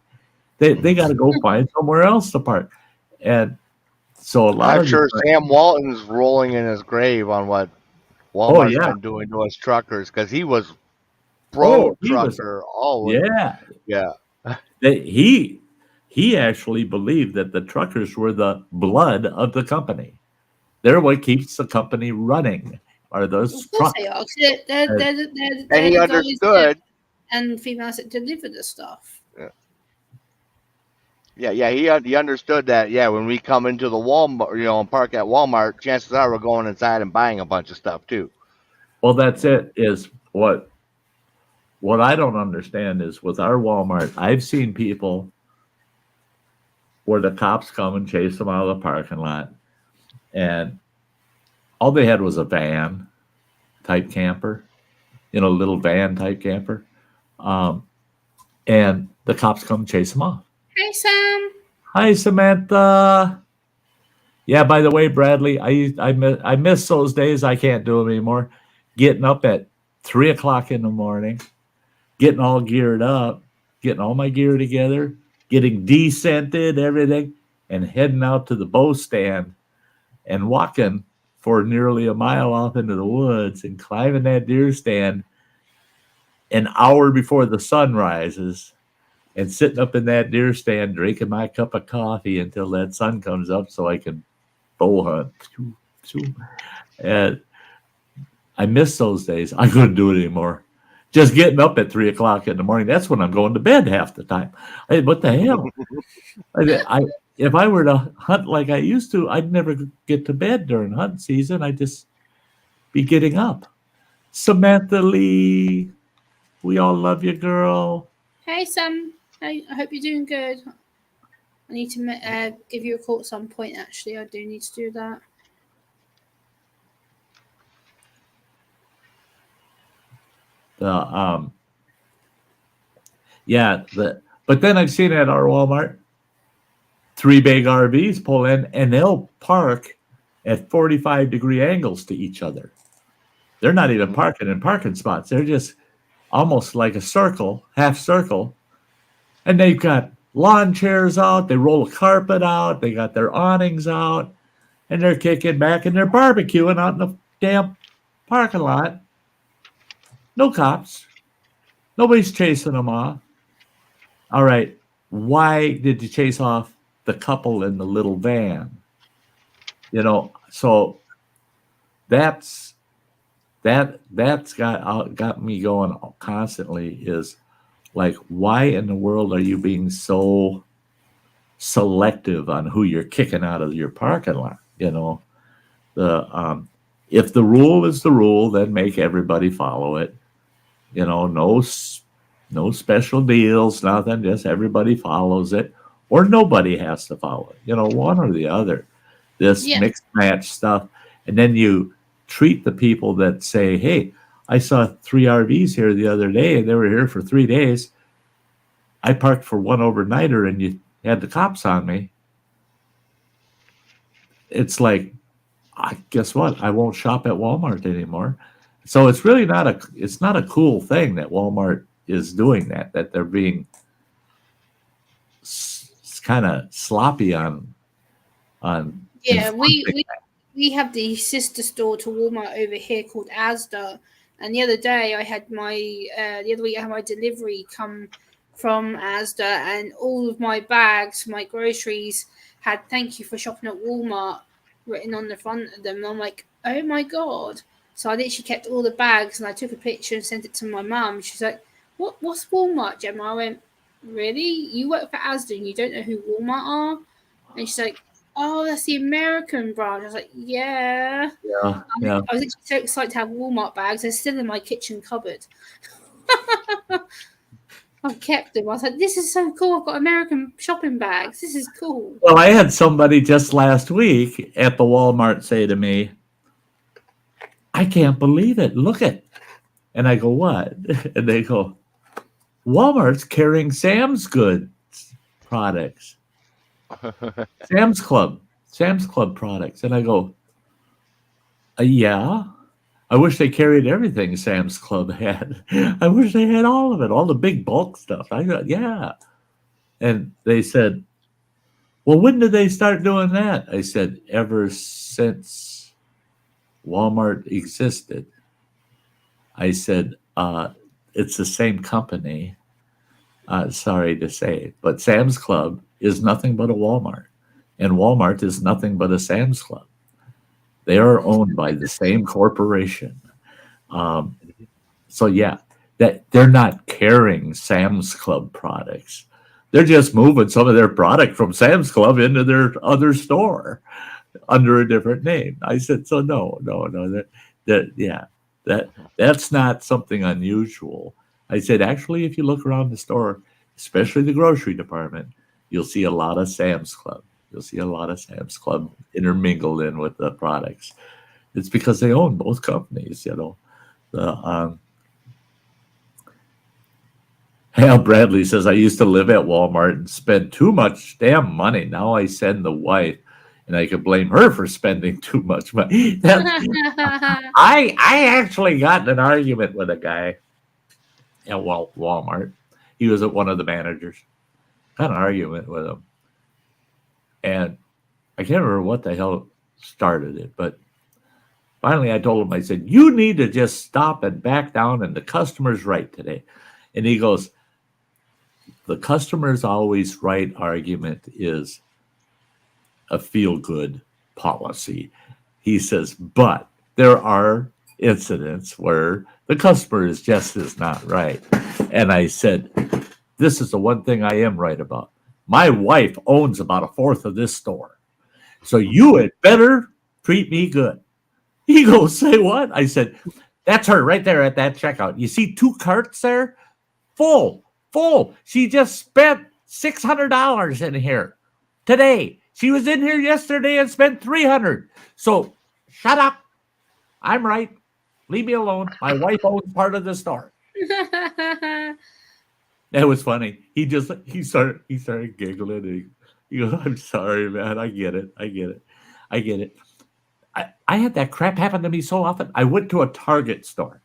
They got to go find somewhere else to park. And so I'm sure Sam Walton's rolling in his grave on what Walmart's been doing to us truckers, because he was trucker always. Yeah. He actually believed that the truckers were the blood of the company. They're what keeps the company running. Are those trucks? They are. They're and he understood. And females that deliver the stuff. Yeah. He understood that. Yeah, when we come into the Walmart, and park at Walmart, chances are we're going inside and buying a bunch of stuff too. Well, that's it. Is what I don't understand is with our Walmart, I've seen people where the cops come and chase them out of the parking lot, and all they had was a van type camper, little van type camper. And the cops come chase them off. Hey, Sam. Hi, Samantha. Yeah, by the way, Bradley, I miss those days. I can't do them anymore. Getting up at 3 o'clock in the morning, getting all geared up, getting all my gear together, getting descented, everything, and heading out to the bow stand and walking for nearly a mile off into the woods and climbing that deer stand an hour before the sun rises and sitting up in that deer stand drinking my cup of coffee until that sun comes up so I can bow hunt. And I miss those days. I couldn't do it anymore. Just getting up at 3 o'clock in the morning. That's when I'm going to bed half the time. What the hell? If I were to hunt like I used to, I'd never get to bed during hunt season. I'd just be getting up. Samantha Lee, we all love you, girl. Hey, Sam. I hope you're doing good. I need to give you a call at some point, actually. I do need to do that. But then I've seen at our Walmart, 3 big RVs pull in and they'll park at 45-degree angles to each other. They're not even parking in parking spots. They're just almost like a circle, half circle. And they've got lawn chairs out. They roll a carpet out. They got their awnings out. And they're kicking back and they're barbecuing out in the damn parking lot. No cops. Nobody's chasing them off. All right. Why did you chase off the couple in the little van? So that's got me going constantly, is like, why in the world are you being so selective on who you're kicking out of your parking lot? If the rule is the rule, then make everybody follow it. No special deals, nothing. Just everybody follows it, or nobody has to follow it. One or the other. This mixed match stuff, and then you treat the people that say, "Hey, I saw 3 RVs here the other day, and they were here for 3 days. I parked for one overnighter, and you had the cops on me." It's like, guess what? I won't shop at Walmart anymore. So it's really not a cool thing that Walmart is doing that they're being kind of sloppy on. Yeah, we have the sister store to Walmart over here called Asda, and the other day I had the other week I had my delivery come from Asda, and all of my bags, my groceries, had "Thank you for shopping at Walmart" written on the front of them. And I'm like, oh my god! So I literally kept all the bags, and I took a picture and sent it to my mum. She's like, "What's Walmart, Gemma?" I went, "Really? You work for Asda and you don't know who Walmart are?" And she's like, "Oh, that's the American branch." I was like, yeah. Yeah. I was actually so excited to have Walmart bags. They're still in my kitchen cupboard. I've kept them. I was like, this is so cool. I've got American shopping bags. This is cool. Well, I had somebody just last week at the Walmart say to me, "I can't believe it. Look it." And I go, "What?" And they go, "Walmart's carrying Sam's Goods products. Sam's Club products." And I go, "Yeah. I wish they carried everything Sam's Club had. I wish they had all of it, all the big bulk stuff." I go, "Yeah." And they said, "Well, when did they start doing that?" I said, "Ever since Walmart existed." I said, "It's the same company. Sorry to say, but Sam's Club is nothing but a Walmart, and Walmart is nothing but a Sam's Club. They are owned by the same corporation." So yeah, that they're not carrying Sam's Club products. They're just moving some of their product from Sam's Club into their other store under a different name. I said, so no, that's not something unusual. I said, actually, if you look around the store, especially the grocery department, you'll see a lot of Sam's Club. You'll see a lot of Sam's Club intermingled in with the products. It's because they own both companies, Hal Bradley says, "I used to live at Walmart and spend too much damn money. Now I send the wife, and I can blame her for spending too much money." I actually got in an argument with a guy, at Walmart. He was at one of the managers. Had an argument with him. And I can't remember what the hell started it, but finally I told him, I said, you need to just stop and back down, and the customer's right today. And he goes, the customer's always right argument is a feel-good policy. He says, but there are incidents where the customer is just as not right. And I said, this is the one thing I am right about. My wife owns about a fourth of this store. So you had better treat me good. He goes, say what? I said, that's her right there at that checkout. You see 2 carts there? Full. She just spent $600 in here today. She was in here yesterday and spent $300. So shut up. I'm right. Leave me alone. My wife owns part of the store. That was funny. He started giggling. He goes, I'm sorry, man. I get it. I had that crap happen to me so often. I went to a Target store,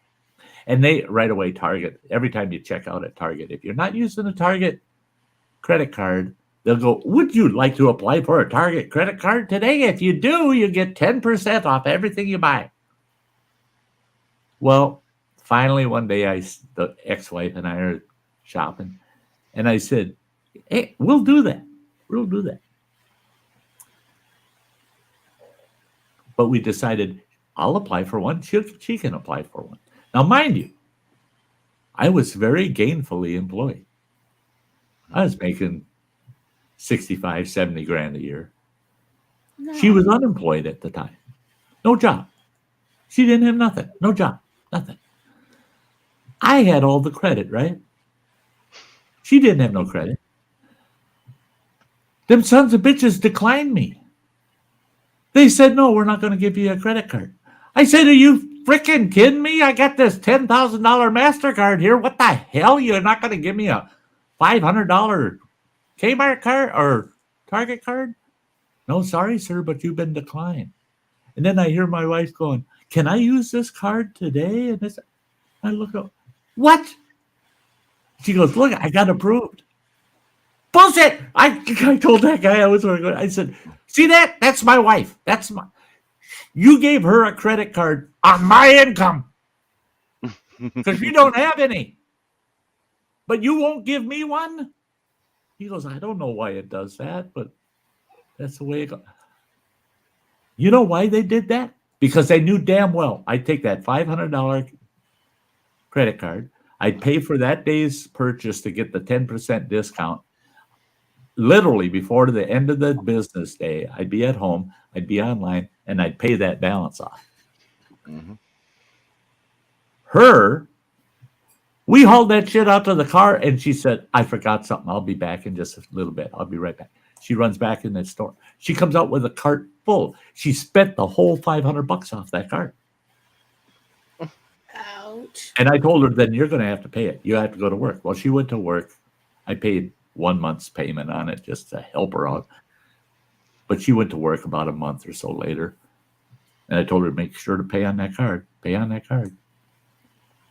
and they right away, Target, every time you check out at Target, if you're not using a Target credit card, they'll go, would you like to apply for a Target credit card today? If you do, you get 10% off everything you buy. Well, finally one day the ex-wife and I are shopping, and I said, hey, we'll do that. But we decided I'll apply for one. She can apply for one. Now, mind you, I was very gainfully employed. I was making 65, 70 grand a year. No. She was unemployed at the time. No job. She didn't have nothing. No job. Nothing. I had all the credit, right? She didn't have no credit. Them sons of bitches declined me. They said, no, we're not going to give you a credit card. I said, are you freaking kidding me? I got this $10,000 MasterCard here. What the hell? You're not going to give me a $500 Kmart card or Target card? No, sorry, sir, but you've been declined. And then I hear my wife going, can I use this card today? And I look up, what? She goes, look, I got approved. Bullshit! I told that guy I was going. I said, see that? That's my wife. You gave her a credit card on my income because you don't have any. But you won't give me one? He goes, I don't know why it does that, but that's the way it goes. You know why they did that? Because they knew damn well I'd take that $500 credit card. I'd pay for that day's purchase to get the 10% discount. Literally before the end of the business day, I'd be at home, I'd be online, and I'd pay that balance off. Mm-hmm. We hauled that shit out to the car, and she said, I forgot something. I'll be back in just a little bit. I'll be right back. She runs back in that store. She comes out with a cart full. She spent the whole $500 off that cart. Ouch. And I told her, then you're going to have to pay it. You have to go to work. Well, she went to work. I paid 1 month's payment on it just to help her out. But she went to work about a month or so later. And I told her to make sure to pay on that card. Pay on that card.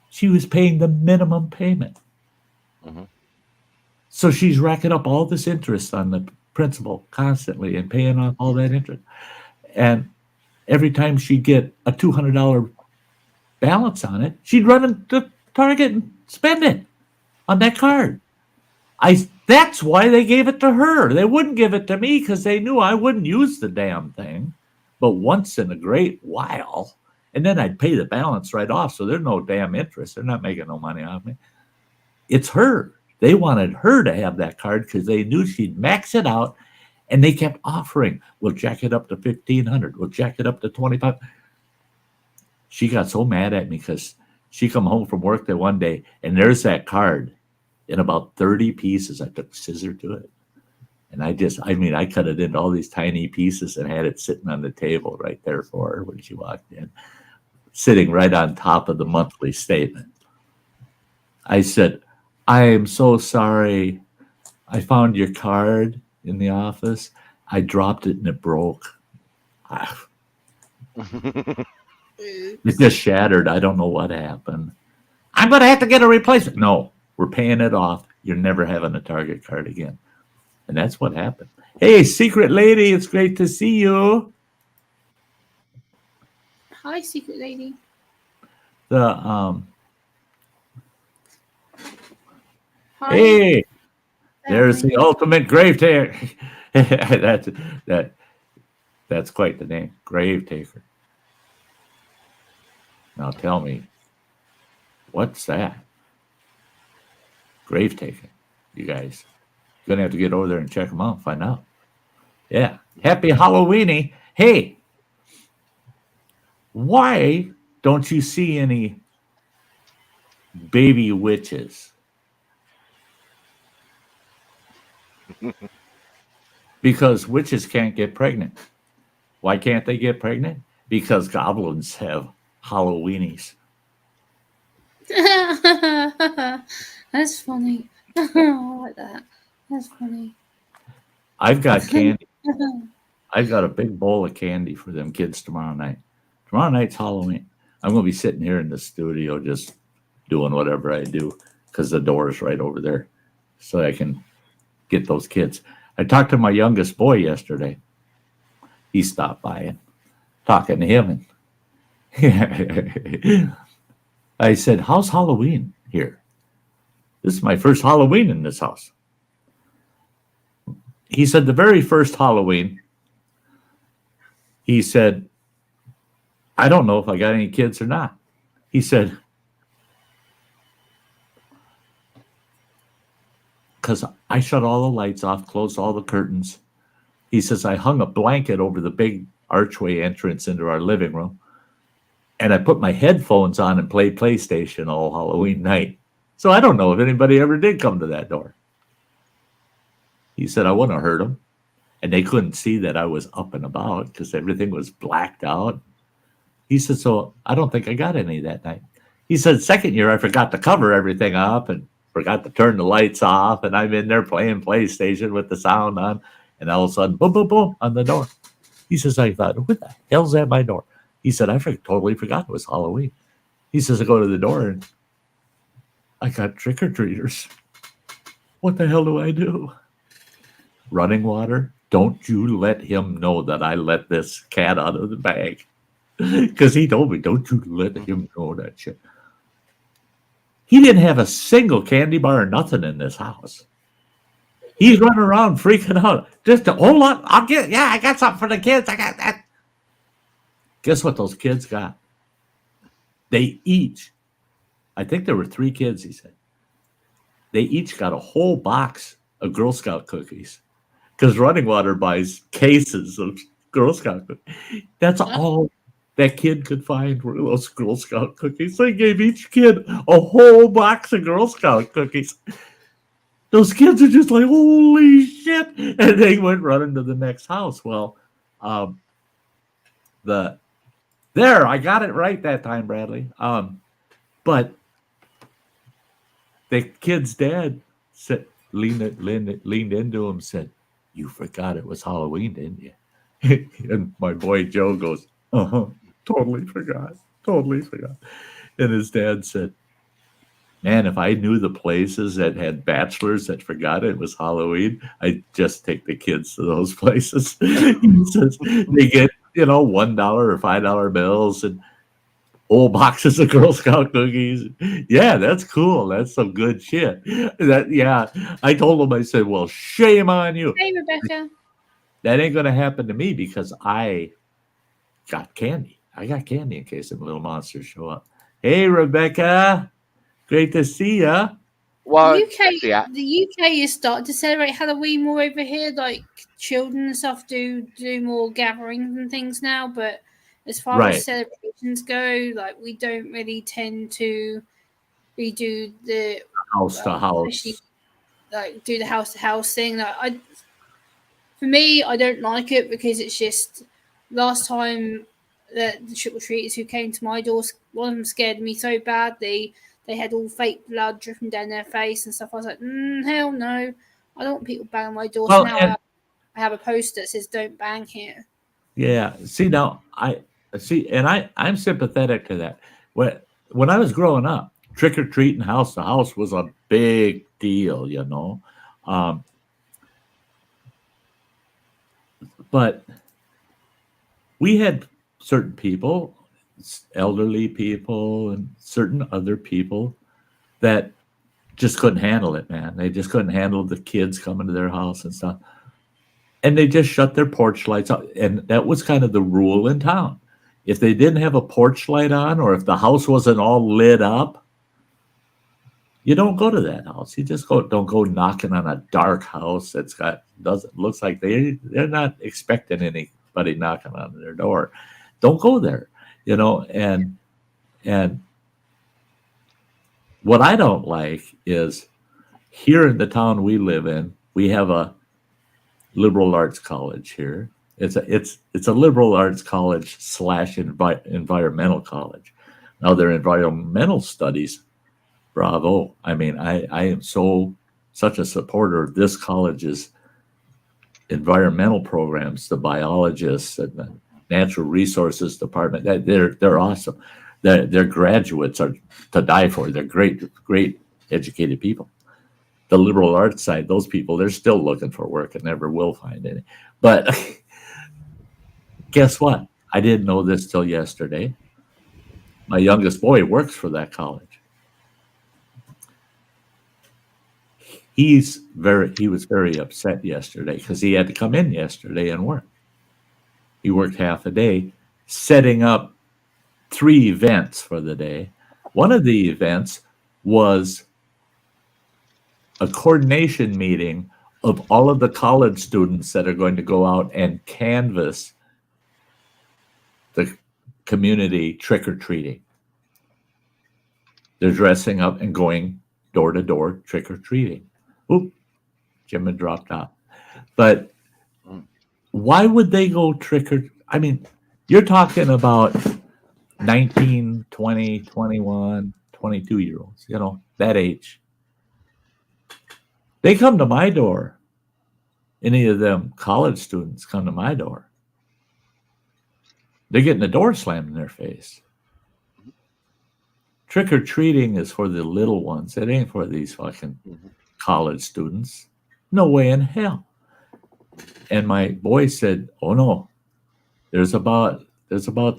She was paying the minimum payment. Mm-hmm. So she's racking up all this interest on the principal constantly and paying off all that interest. And every time she'd get a $200 balance on it, she'd run into Target and spend it on that card. That's why they gave it to her. They wouldn't give it to me because they knew I wouldn't use the damn thing. But once in a great while, and then I'd pay the balance right off, so there's no damn interest. They're not making no money off me. It's her. They wanted her to have that card because they knew she'd max it out, and they kept offering, we'll jack it up to $1,500. We'll jack it up to $2,500. She got so mad at me because she come home from work that one day, and there's that card in about 30 pieces. I took a scissor to it. And I cut it into all these tiny pieces and had it sitting on the table right there for her when she walked in, sitting right on top of the monthly statement. I said, I am so sorry. I found your card in the office. I dropped it and it broke. It just shattered. I don't know what happened. I'm going to have to get a replacement. No, we're paying it off. You're never having a Target card again. And that's what happened. Hey, Secret Lady, it's great to see you. Hi, Secret Lady. The Hi. Hey, there's the ultimate grave taker. That's quite the name, grave taker. Now tell me, what's that? Grave taker, you guys. You're gonna have to get over there and check them out and find out. Yeah. Happy Halloweeny. Hey, why don't you see any baby witches? Because witches can't get pregnant. Why can't they get pregnant? Because goblins have Halloweenies. That's funny. I like that. That's funny. I've got candy. I've got a big bowl of candy for them kids tomorrow night. Tomorrow night's Halloween. I'm going to be sitting here in the studio just doing whatever I do because the door is right over there so I can get those kids. I talked to my youngest boy yesterday. He stopped by and talking to him. And I said, how's Halloween here? This is my first Halloween in this house. He said the very first Halloween, he said, I don't know if I got any kids or not. He said, because I shut all the lights off, closed all the curtains. He says, I hung a blanket over the big archway entrance into our living room. And I put my headphones on and played PlayStation all Halloween night. So I don't know if anybody ever did come to that door. He said, I wouldn't have heard them. And they couldn't see that I was up and about because everything was blacked out. He said, so I don't think I got any that night. He said, second year, I forgot to cover everything up and forgot to turn the lights off. And I'm in there playing PlayStation with the sound on. And all of a sudden, boom, boom, boom, on the door. He says, I thought, what the hell's at my door? He said, I totally forgot it was Halloween. He says, I go to the door and I got trick-or-treaters. What the hell do I do? Running water. Don't you let him know that I let this cat out of the bag. Because he told me, don't you let him know that shit. He didn't have a single candy bar or nothing in this house. He's running around freaking out. Just to, hold on, I got something for the kids. I got that. Guess what those kids got? They each, I think there were 3 kids, he said. They each got a whole box of Girl Scout cookies. Because Running Water buys cases of Girl Scout cookies. That's all that kid could find were those Girl Scout cookies. They gave each kid a whole box of Girl Scout cookies. Those kids are just like, holy shit. And they went running to the next house. Well, I got it right that time, Bradley. But the kid's dad said, leaned into him, said, you forgot it was Halloween, didn't you? And my boy Joe goes, totally forgot. And his dad said, man, if I knew the places that had bachelors that forgot it was Halloween, I'd just take the kids to those places. He says they get, $1 or $5 bills and whole boxes of Girl Scout cookies. Yeah, that's cool. That's some good shit. I told him, I said, well, shame on you. Hey, Rebecca. That ain't going to happen to me because I got candy. I got candy in case some little monsters show up. Hey, Rebecca. Great to see ya. Well, The UK is starting to celebrate Halloween more over here. Like children and stuff do more gatherings and things now. But as far as celebrations go, like we don't really tend to redo the house to house, like do the house to house thing. Like for me, I don't like it because it's just last time the trick or treaters who came to my door, one of them scared me so badly. They had all fake blood dripping down their face and stuff. I was like, hell no. I don't want people banging my door. Well, so now I have a poster that says don't bang here. Yeah. See, now I'm sympathetic to that. When I was growing up, trick-or-treating house to house was a big deal, you know. But we had certain people, elderly people and certain other people that just couldn't handle it, man. They just couldn't handle the kids coming to their house and stuff. And they just shut their porch lights out. And that was kind of the rule in town. If they didn't have a porch light on, or if the house wasn't all lit up, you don't go to that house. You just don't go knocking on a dark house that's looks like they're not expecting anybody knocking on their door. Don't go there, you know. And what I don't like is, here in the town we live in, we have a liberal arts college here. It's a liberal arts college / environmental college. Now, their environmental studies, bravo. I mean, I am such a supporter of this college's environmental programs, the biologists and the natural resources department. They're awesome. Their graduates are to die for. They're great educated people. The liberal arts side, those people, they're still looking for work and never will find any. But guess what? I didn't know this till yesterday. My youngest boy works for that college. He was very upset yesterday because he had to come in yesterday and work. He worked half a day setting up 3 events for the day. One of the events was a coordination meeting of all of the college students that are going to go out and canvass the community trick-or-treating. They're dressing up and going door to door trick-or-treating. Oop, Jim had dropped out. But why would they go I mean, you're talking about 19, 20, 21, 22-year-olds, you know, that age. They come to my door. Any of them college students come to my door. They're getting the door slammed in their face. Trick-or-treating is for the little ones. It ain't for these fucking college students. No way in hell. And my boy said, oh no, there's about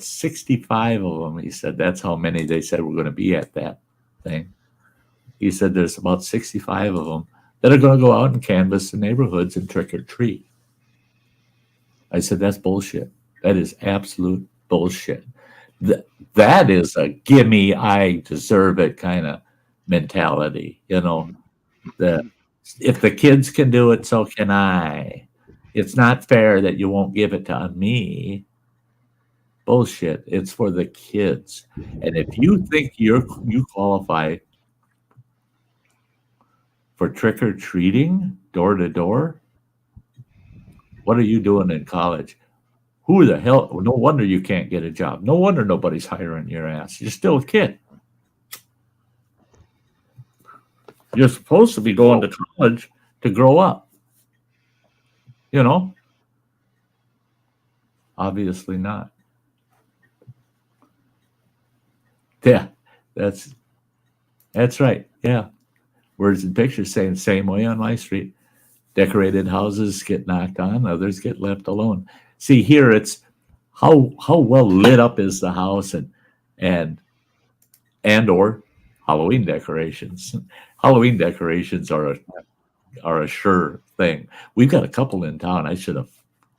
65 of them. He said, that's how many they said we're going to be at that thing. He said, there's about 65 of them that are going to go out and canvass the neighborhoods and trick or treat. I said, that's bullshit. That is absolute bullshit. That is a gimme, I deserve it kind of mentality. You know, if the kids can do it, so can I. It's not fair that you won't give it to me. Bullshit. It's for the kids. And if you think you qualify for trick-or-treating door to door, what are you doing in college? Who the hell? No wonder you can't get a job. No wonder nobody's hiring your ass. You're still a kid. You're supposed to be going to college to grow up. You know? Obviously not. Yeah, that's right. Yeah. Words and pictures saying same way on my street. Decorated houses get knocked on, others get left alone. See, here it's how well lit up is the house and or Halloween decorations. Halloween decorations are a sure thing. We've got a couple in town. I should have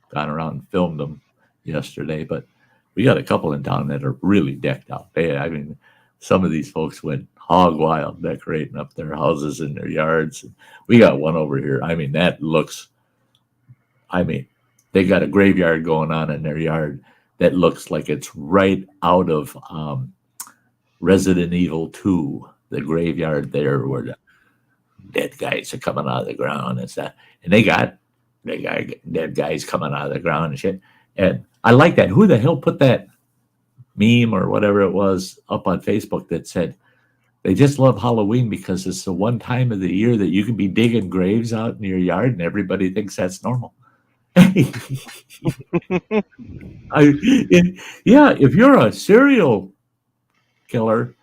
gone around and filmed them yesterday, but we got a couple in town that are really decked out. I mean, some of these folks went hog wild decorating up their houses and their yards. We got one over here. I mean, they got a graveyard going on in their yard that looks like it's right out of Resident Evil 2, the graveyard there where the dead guys are coming out of the ground and stuff. And they got dead guys coming out of the ground and shit. And I like that. Who the hell put that meme or whatever it was up on Facebook that said they just love Halloween because it's the one time of the year that you can be digging graves out in your yard and everybody thinks that's normal. If you're a serial killer,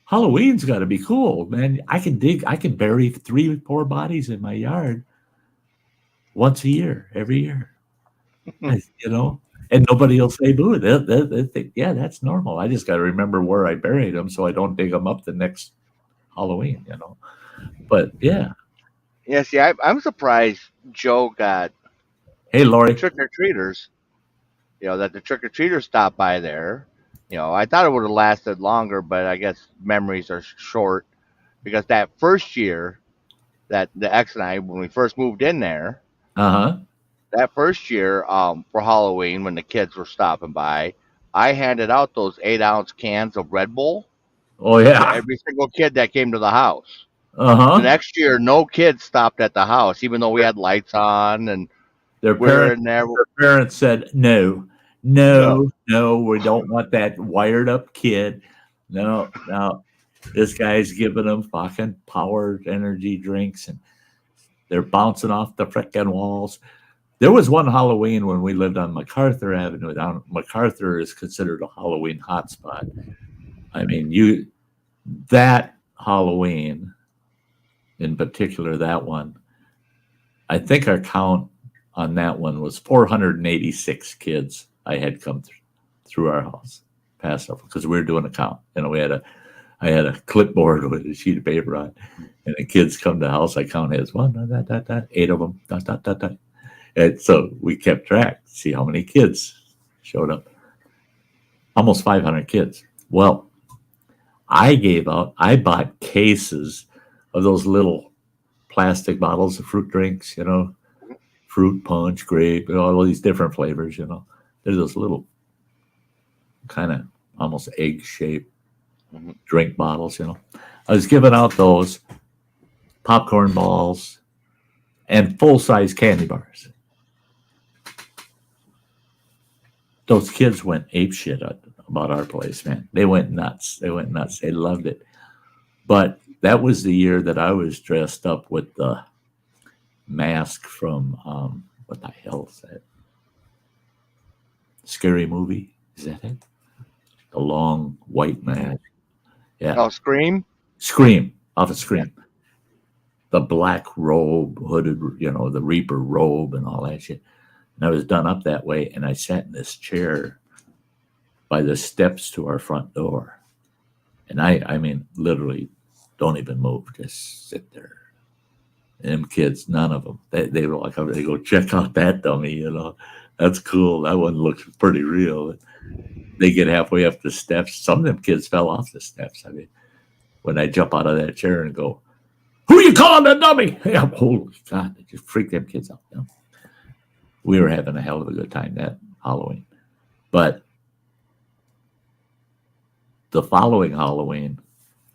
Halloween's got to be cool, man. I can bury 3-4 bodies in my yard once a year, every year. You know, and nobody will say boo. They think, yeah, that's normal. I just got to remember where I buried them so I don't dig them up the next Halloween, you know. But yeah. Yeah, see, I'm surprised Joe got Hey, Lori. trick or treaters. That the trick or treaters stopped by there. I thought it would have lasted longer, but I guess memories are short because that first year that the ex and I, when we first moved in there, Uh-huh. that first year for Halloween when the kids were stopping by, I handed out those 8-ounce cans of Red Bull Oh, to yeah. every single kid that came to the house. The Uh-huh. next year, no kids stopped at the house, even though we had lights on and Their we're in there. parents said, no, we don't want that wired up kid. No, this guy's giving them fucking powered energy drinks and they're bouncing off the frickin' walls. There was one Halloween when we lived on MacArthur Avenue. MacArthur is considered a Halloween hotspot. I mean, that Halloween, in particular, that one, I think our count on that one was 486 kids I had come through our house, passed over, because we were doing a count. I had a clipboard with a sheet of paper on, and the kids come to the house. I count as 8 of them, And so we kept track, see how many kids showed up. Almost 500 kids. Well, I bought cases of those little plastic bottles of fruit drinks, fruit punch, grape, all these different flavors, They're those little kind of almost egg-shaped drink bottles, I was giving out those popcorn balls and full-size candy bars. Those kids went apeshit about our place, man. They went nuts. They loved it. But that was the year that I was dressed up with the mask from what the hell is that? Scary Movie? Is that it? The long white mask. Yeah. Oh, Scream? Scream. Off of Scream. Yeah. The black robe, hooded, the Reaper robe and all that shit. And I was done up that way, and I sat in this chair by the steps to our front door. And I mean, literally, don't even move. Just sit there. And them kids, none of them. They were like, they go, check out that dummy, That's cool. That one looks pretty real. They get halfway up the steps. Some of them kids fell off the steps. I mean, when I jump out of that chair and go, who you calling a dummy? Hey, holy God, it just freaked them kids out. We were having a hell of a good time that Halloween. But the following Halloween,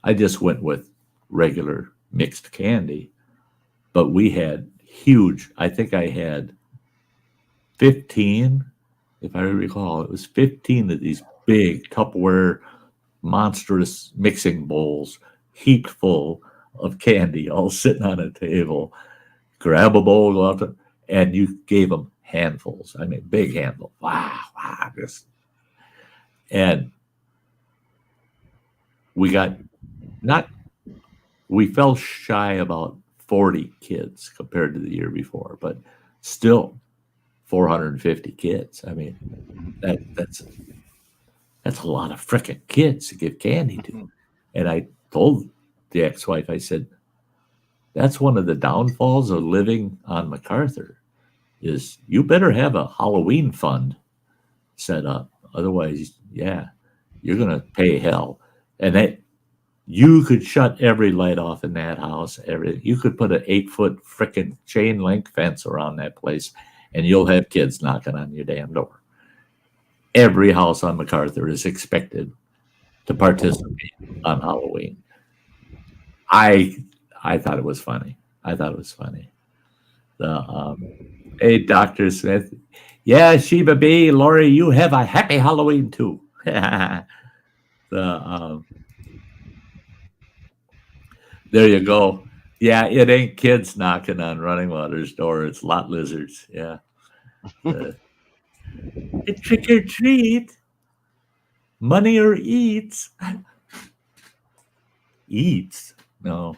I just went with regular mixed candy. But we had huge, I think I had 15, if I recall, it was 15 of these big Tupperware monstrous mixing bowls heaped full of candy, all sitting on a table. Grab a bowl, go out to, and you gave them handfuls. I mean, big handful. Wow. And we fell shy about 40 kids compared to the year before, but still 450 kids. I mean, that's a lot of frickin' kids to give candy to. And I told the ex-wife, I said, that's one of the downfalls of living on MacArthur is you better have a Halloween fund set up. Otherwise, yeah, you're going to pay hell. And that you could shut every light off in that house. You could put an 8-foot frickin' chain link fence around that place, and you'll have kids knocking on your damn door. Every house on MacArthur is expected to participate on Halloween. I thought it was funny. Hey, Dr. Smith. Yeah, Sheba B, Lori, you have a happy Halloween too. There you go. Yeah, it ain't kids knocking on Running Water's door. It's lot lizards. Yeah. Trick or treat. Money or eats. eats. No.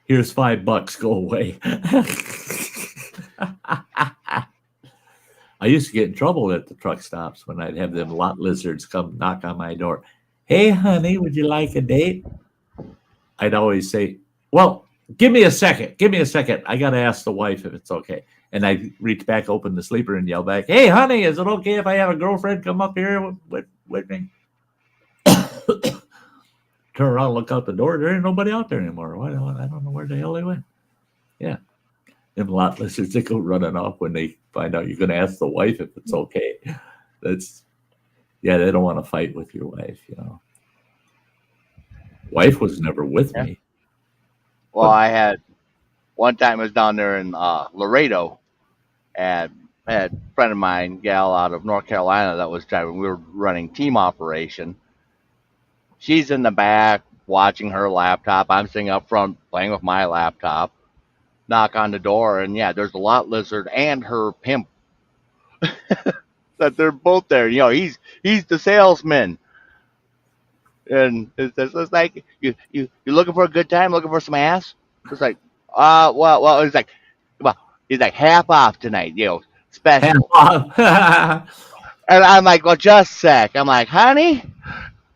Here's $5. Go away. I used to get in trouble at the truck stops when I'd have them lot lizards come knock on my door. Hey, honey, would you like a date? I'd always say, well, give me a second. Give me a second. I got to ask the wife if it's okay. And I'd reach back, open the sleeper, and yell back, hey, honey, is it okay if I have a girlfriend come up here with me? Turn around, look out the door. There ain't nobody out there anymore. I don't know where the hell they went. Yeah. Them lot lizards, they go running off when they find out you're going to ask the wife if it's okay. They don't want to fight with your wife, you know. Wife was never with me. Well, I had one time I was down there in Laredo, and I had a friend of mine, gal out of North Carolina, that was driving. We were running team operation. She's in the back watching her laptop. I'm sitting up front playing with my laptop. Knock on the door, and yeah, there's a lot lizard and her pimp. That they're both there. You know, he's the salesman. And it's like, you looking for a good time, looking for some ass? It's like, well, it's like, well, he's like half off tonight, you know, special. And I'm like, well, just a sec. I'm like, honey,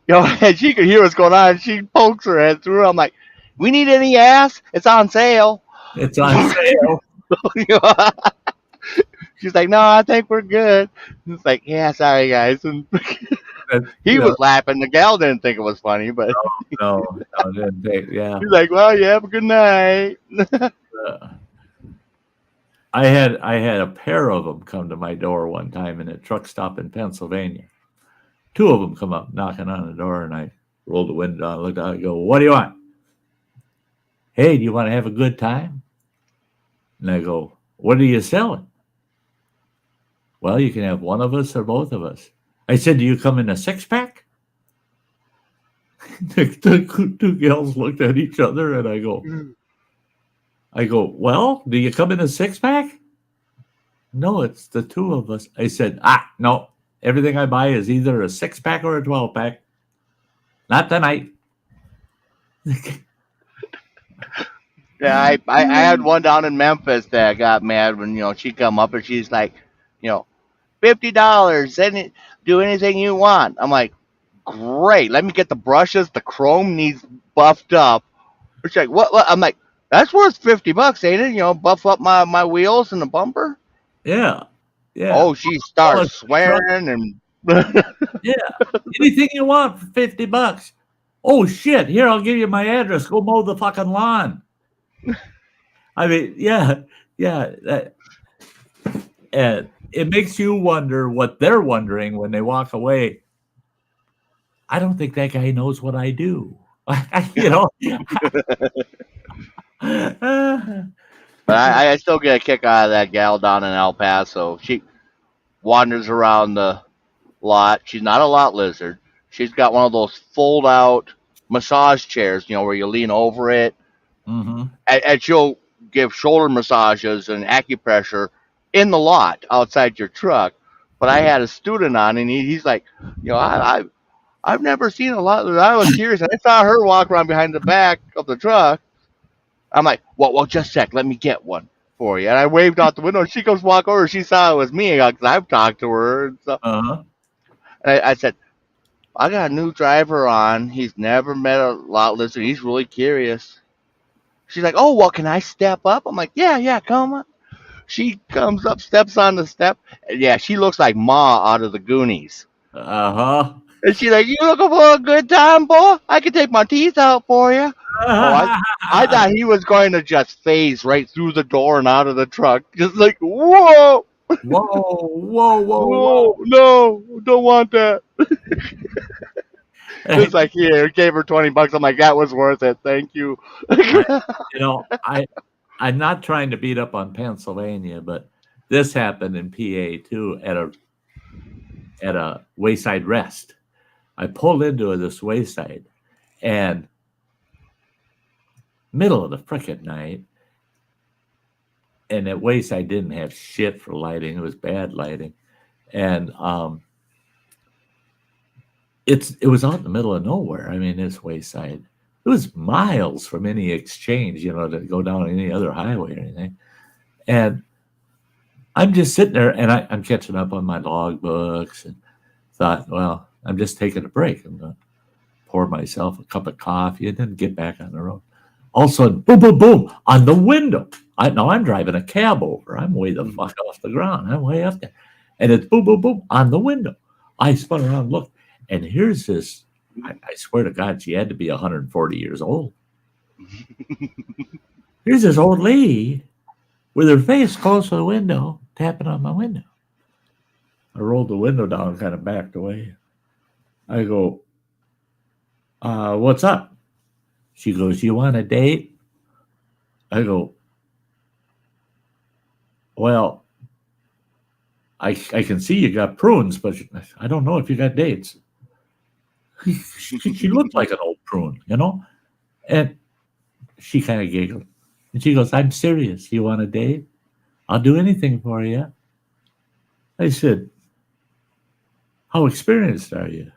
you know, and she could hear what's going on. She pokes her head through. I'm like, we need any ass? It's on sale. It's on sale. She's like, no, I think we're good. It's like, yeah, sorry, guys. And he was laughing. The gal didn't think it was funny, but no, didn't think, yeah. He's like, well, you have a good night. I had a pair of them come to my door one time in a truck stop in Pennsylvania. Two of them come up knocking on the door, and I rolled the window down, looked out, and go, what do you want? Hey, do you want to have a good time? And I go, what are you selling? Well, you can have one of us or both of us. I said, do you come in a 6-pack? The two gals looked at each other, and I go, well, do you come in a 6-pack? No, it's the two of us. I said, no, everything I buy is either a 6-pack or a 12-pack. Not tonight. Yeah, I had one down in Memphis that got mad when, you know, she come up and she's like, you know, $50, do anything you want. I'm like, great. Let me get the brushes. The chrome needs buffed up. She's like, what? I'm like, that's worth $50, ain't it? You know, buff up my wheels and the bumper. Yeah. Oh, she starts swearing and. Yeah. Anything you want for $50. Oh shit! Here, I'll give you my address. Go mow the fucking lawn. I mean, yeah. And it makes you wonder what they're wondering when they walk away. I don't think that guy knows what I do. You know. But I still get a kick out of that gal down in El Paso. She wanders around the lot. She's not a lot lizard. She's got one of those fold-out massage chairs, you know, where you lean over it. Mm-hmm. And she'll give shoulder massages and acupressure in the lot outside your truck. But I had a student on, and he's like, you know, I've never seen a lot. I was curious, and I saw her walk around behind the back of the truck. I'm like, well, just a sec. Let me get one for you. And I waved out the window. She goes walk over. She saw it was me because I've talked to her and stuff. Uh-huh. And I said, I got a new driver on. He's never met a lot lizard. He's really curious. She's like, oh, well, can I step up? I'm like, yeah, come on. She comes up, steps on the step. And yeah, she looks like Ma out of the Goonies. Uh-huh. And she's like, you looking for a good time, boy? I can take my teeth out for you. I thought he was going to just phase right through the door and out of the truck. Just like, whoa. Whoa. No, don't want that. It's like, here, gave her $20. I'm like, that was worth it. Thank you. You know, I'm not trying to beat up on Pennsylvania, but this happened in PA too at a wayside rest. I pulled into this wayside, and middle of the frickin' night, and at wayside didn't have shit for lighting. It was bad lighting, and it was out in the middle of nowhere. I mean, this wayside. It was miles from any exchange, to go down any other highway or anything. And I'm just sitting there, and I'm catching up on my log books, and thought, well, I'm just taking a break. I'm going to pour myself a cup of coffee and then get back on the road. All of a sudden, boom, boom, boom, on the window. Now I'm driving a cab over. I'm way the fuck off the ground. I'm way up there. And it's boom, boom, boom, on the window. I spun around and looked, and here's this, I swear to God, she had to be 140 years old. Here's this old lady with her face close to the window, tapping on my window. I rolled the window down and kind of backed away. I go, what's up? She goes, you want a date? I go, well, I can see you got prunes, but I don't know if you got dates. She looked like an old prune, And she kind of giggled. And she goes, I'm serious. You want a date? I'll do anything for you. I said, how experienced are you?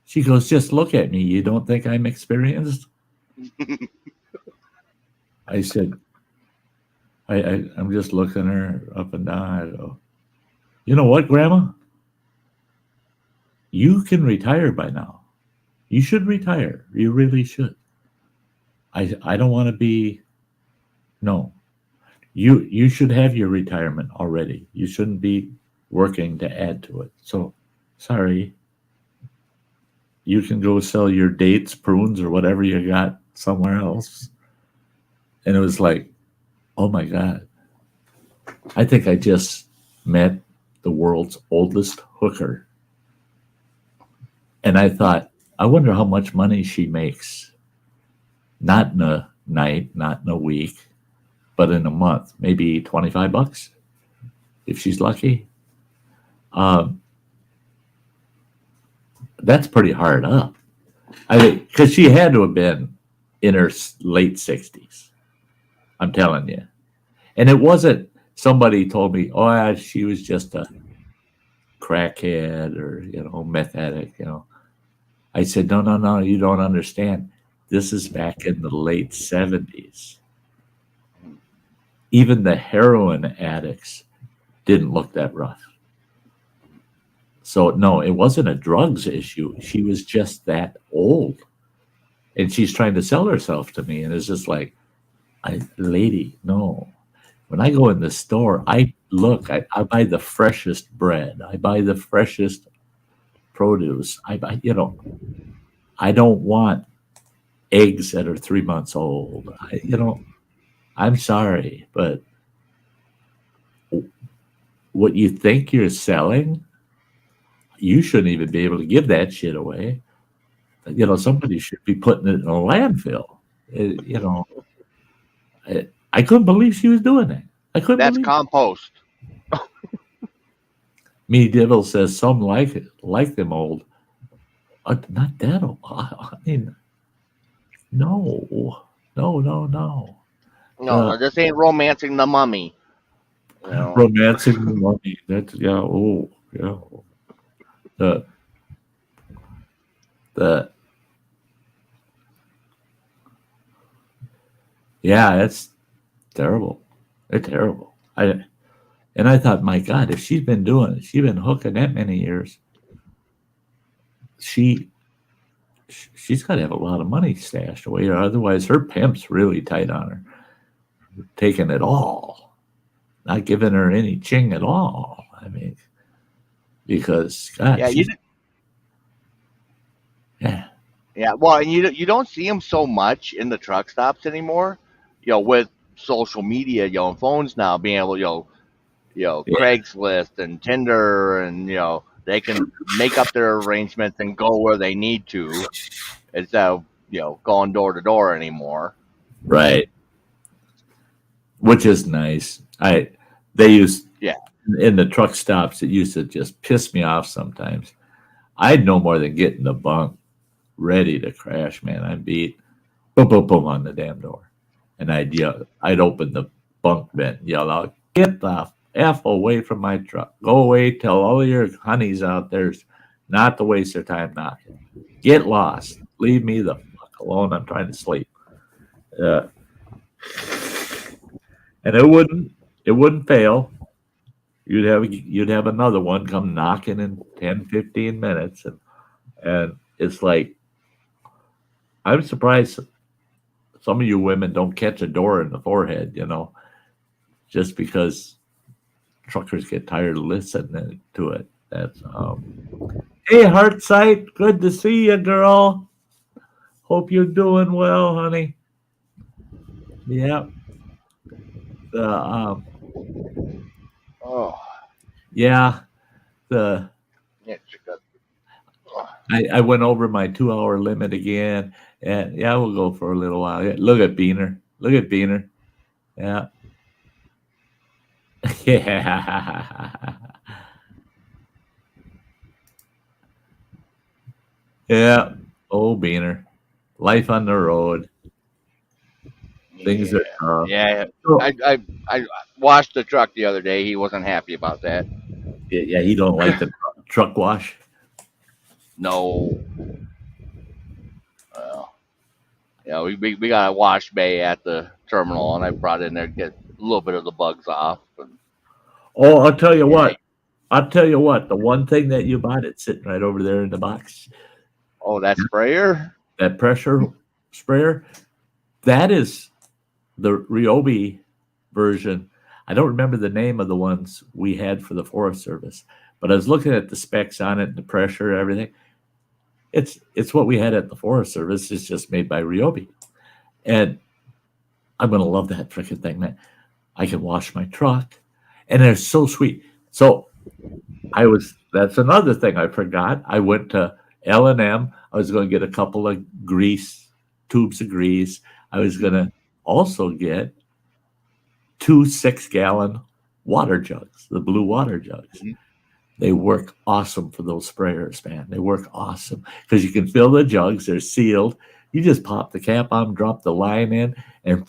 She goes, just look at me. You don't think I'm experienced? I said, I'm just looking her up and down. I go, you know what, Grandma? You can retire by now. You should retire. You really should. I don't want to be, no. You should have your retirement already. You shouldn't be working to add to it. So, sorry. You can go sell your dates, prunes, or whatever you got somewhere else. And it was like, oh my God. I think I just met the world's oldest hooker. And I thought, I wonder how much money she makes. Not in a night, not in a week, but in a month. Maybe $25 if she's lucky. That's pretty hard up. I mean, because she had to have been in her late 60s. I'm telling you. And it wasn't somebody told me, oh, she was just a crackhead or, meth addict, I said, no, you don't understand. This is back in the late 70s. Even the heroin addicts didn't look that rough. So, no, it wasn't a drugs issue. She was just that old. And she's trying to sell herself to me. And it's just like, lady, no. When I go in the store, I buy the freshest bread. I buy the freshest produce. I buy, I don't want eggs that are 3 months old. I'm sorry, but what you think you're selling, you shouldn't even be able to give that shit away. Somebody should be putting it in a landfill. I couldn't believe she was doing that. That's compost. Me Dibble says some like them old. Not that old. I mean, no. No, this ain't romancing the mummy. Romancing the mummy. That's yeah. That's terrible. They're terrible. I thought, my God, if she's been been hooking that many years, she's got to have a lot of money stashed away, or otherwise her pimp's really tight on her, taking it all, not giving her any ching at all. I mean, because God, yeah. Well, and you don't see them so much in the truck stops anymore. With social media, and phones now being able, Craigslist and Tinder, and they can make up their arrangements and go where they need to, instead of going door to door anymore. Right. Which is nice. They used in the truck stops. It used to just piss me off sometimes. I'd no more than get in the bunk, ready to crash, man. I'd beat boom, boom, boom on the damn door, and I'd yell. I'd open the bunk vent, yell out, "Get the F away from my truck! Go away! Tell all your honeys out there, not to waste their time knocking. Get lost. Leave me the fuck alone. I'm trying to sleep. And it wouldn't fail. You'd have another one come knocking in 10, 15 minutes, and it's like, I'm surprised some of you women don't catch a door in the forehead, just because truckers get tired of listening to it. That's hey, Heartsight, good to see you, girl. Hope you're doing well, honey. Yeah. Oh, Yeah. The yeah, she got- I went over my 2-hour limit again, and yeah, we'll go for a little while. Yeah, look at Beaner. Look at Beaner. Yeah. Yeah. Yeah. Oh, Beaner. Life on the road. Things are tough. yeah. So, I washed the truck the other day. He wasn't happy about that. yeah, he don't like the truck wash. No. Well, we got a wash bay at the terminal, and I brought in there to get a little bit of the bugs off. But, Oh, I'll tell you yeah. what. I'll tell you what. The one thing that you bought, it's sitting right over there in the box. Oh, that sprayer? That pressure sprayer, that is the Ryobi version. I don't remember the name of the ones we had for the Forest Service, but I was looking at the specs on it and the pressure and everything. It's what we had at the Forest Service. It's just made by Ryobi. And I'm going to love that freaking thing, man. I can wash my truck, and they're so sweet. So that's another thing I forgot. I went to L&M. I was going to get a couple of tubes of grease. I was going to also get 2 6-gallon water jugs, the blue water jugs. Mhm. They work awesome for those sprayers, man. They work awesome because you can fill the jugs. They're sealed. You just pop the cap on, drop the line in, and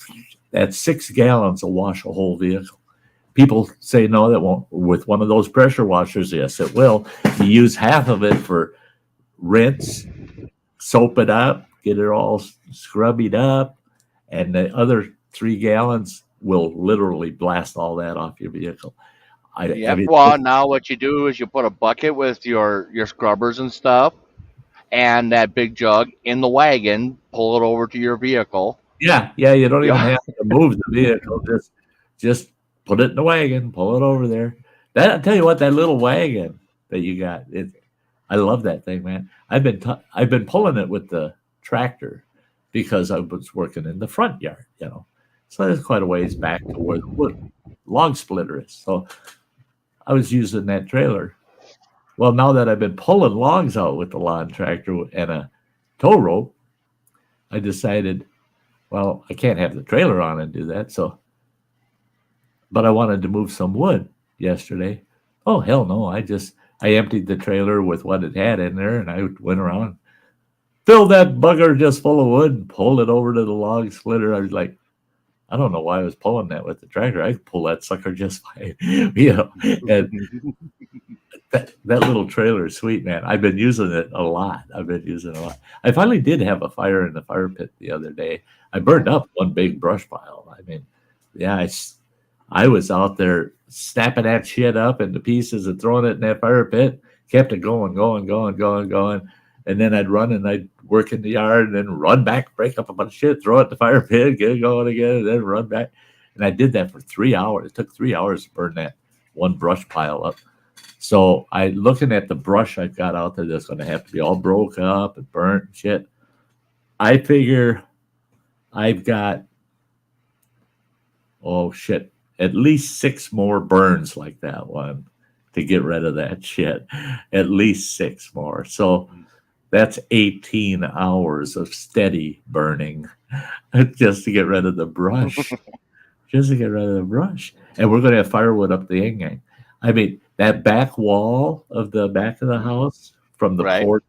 that 6 gallons will wash a whole vehicle. People say no, that won't. With one of those pressure washers, yes, it will. You use half of it for rinse, soap it up, get it all scrubbied up, and the other 3 gallons will literally blast all that off your vehicle. Well, now what you do is you put a bucket with your scrubbers and stuff, and that big jug in the wagon. Pull it over to your vehicle. Yeah, you don't even Yeah. have to move the vehicle. Just put it in the wagon, pull it over there. I'll tell you what, that little wagon that you got, I love that thing, man. I've been pulling it with the tractor because I was working in the front yard, So there's quite a ways back to where the log splitter is. So I was using that trailer. Well, now that I've been pulling logs out with the lawn tractor and a tow rope, I decided, well, I can't have the trailer on and do that. But I wanted to move some wood yesterday. Oh, hell no. I emptied the trailer with what it had in there, and I went around, filled that bugger just full of wood, and pulled it over to the log splitter. I was like, I don't know why I was pulling that with the tractor. I could pull that sucker just fine. And that little trailer is sweet, man. I've been using it a lot. I finally did have a fire in the fire pit the other day. I burned up one big brush pile. I mean, yeah, I was out there snapping that shit up into pieces and throwing it in that fire pit. Kept it going. And then I'd run and I'd work in the yard and then run back, break up a bunch of shit, throw it in the fire pit, get it going again, and then run back. And I did that for 3 hours. It took 3 hours to burn that one brush pile up. So looking at the brush I've got out there that's going to have to be all broke up and burnt and shit. I figure I've got, at least 6 more burns like that one to get rid of that shit. At least 6 more. So that's 18 hours of steady burning just to get rid of the brush. And we're going to have firewood up the yin-yang. I mean, that back wall of the back of the house from the porch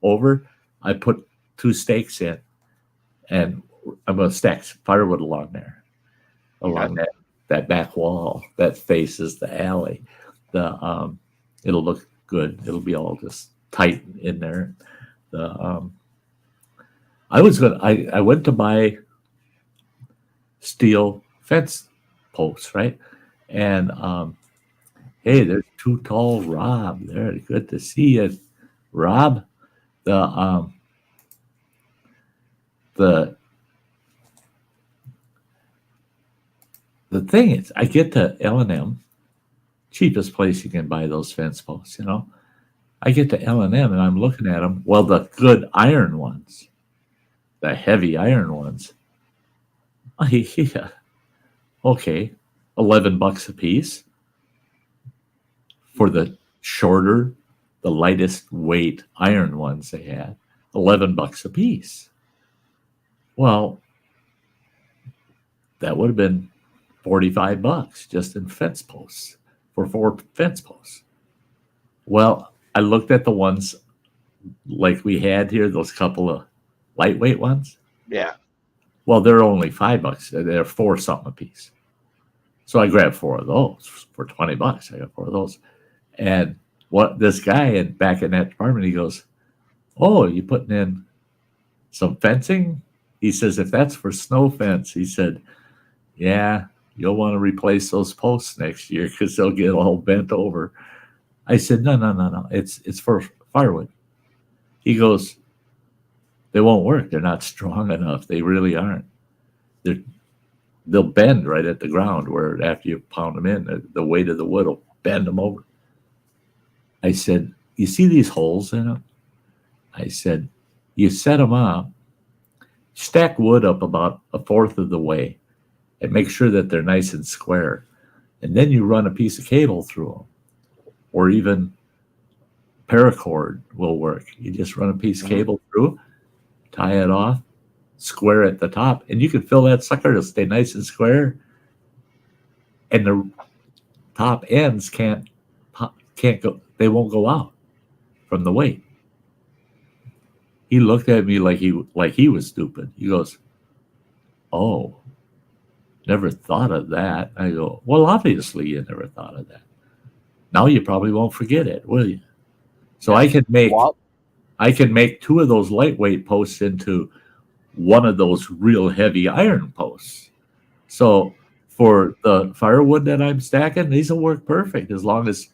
over, I put 2 stakes in, and I'm going to stack firewood along there, along that back wall that faces the alley. It'll look good. It'll be all just tight in there. I went to buy steel fence posts, right? And hey, there's Too Tall Rob there. Good to see you, Rob. The thing is, I get to L&M, cheapest place you can buy those fence posts, you know. I get to L&M and I'm looking at them. Well, the good iron ones, the heavy iron ones, yeah, okay, $11 a piece. For the shorter, the lightest weight iron ones they had, $11 a piece. Well, that would have been $45 just in fence posts for 4 fence posts. Well, I looked at the ones like we had here, those couple of lightweight ones. Yeah. Well, they're only $5. They're 4 something a piece. So I grabbed 4 of those for $20. I got 4 of those. And what this guy back in that department, he goes, "Oh, you putting in some fencing?" He says, "If that's for snow fence," he said, "yeah, you'll want to replace those posts next year because they'll get all bent over." I said, No. It's for firewood." He goes, "They won't work. They're not strong enough. They really aren't. They'll bend right at the ground where after you pound them in, the weight of the wood will bend them over." I said, "You see these holes in them?" I said, "You set them up, stack wood up about 1/4 of the way, and make sure that they're nice and square. And then you run a piece of cable through them, or even paracord will work. You just run a piece of cable through, tie it off, square at the top, and you can fill that sucker to stay nice and square. And the top ends can't go. They won't go out from the weight." He looked at me like he was stupid. He goes, "Oh, never thought of that." I go, "Well, obviously you never thought of that. Now you probably won't forget it, will you?" So I can make 2 of those lightweight posts into one of those real heavy iron posts. So for the firewood that I'm stacking, these will work perfect as long as.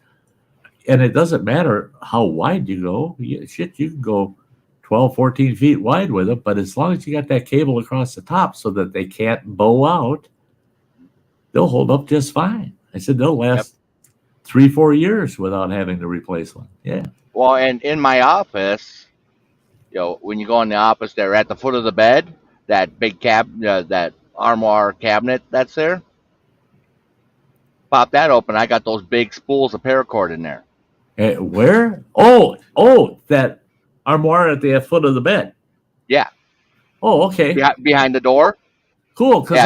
And it doesn't matter how wide you go. You can go 12, 14 feet wide with them, but as long as you got that cable across the top so that they can't bow out, they'll hold up just fine. I said they'll last 3, 4 years without having to replace one. Yeah. Well, and in my office, when you go in the office there at the foot of the bed, that big that armoire cabinet that's there, pop that open. I got those big spools of paracord in there. Where? Oh, that armoire at the foot of the bed. Yeah. Oh, okay. Behind the door. Cool, because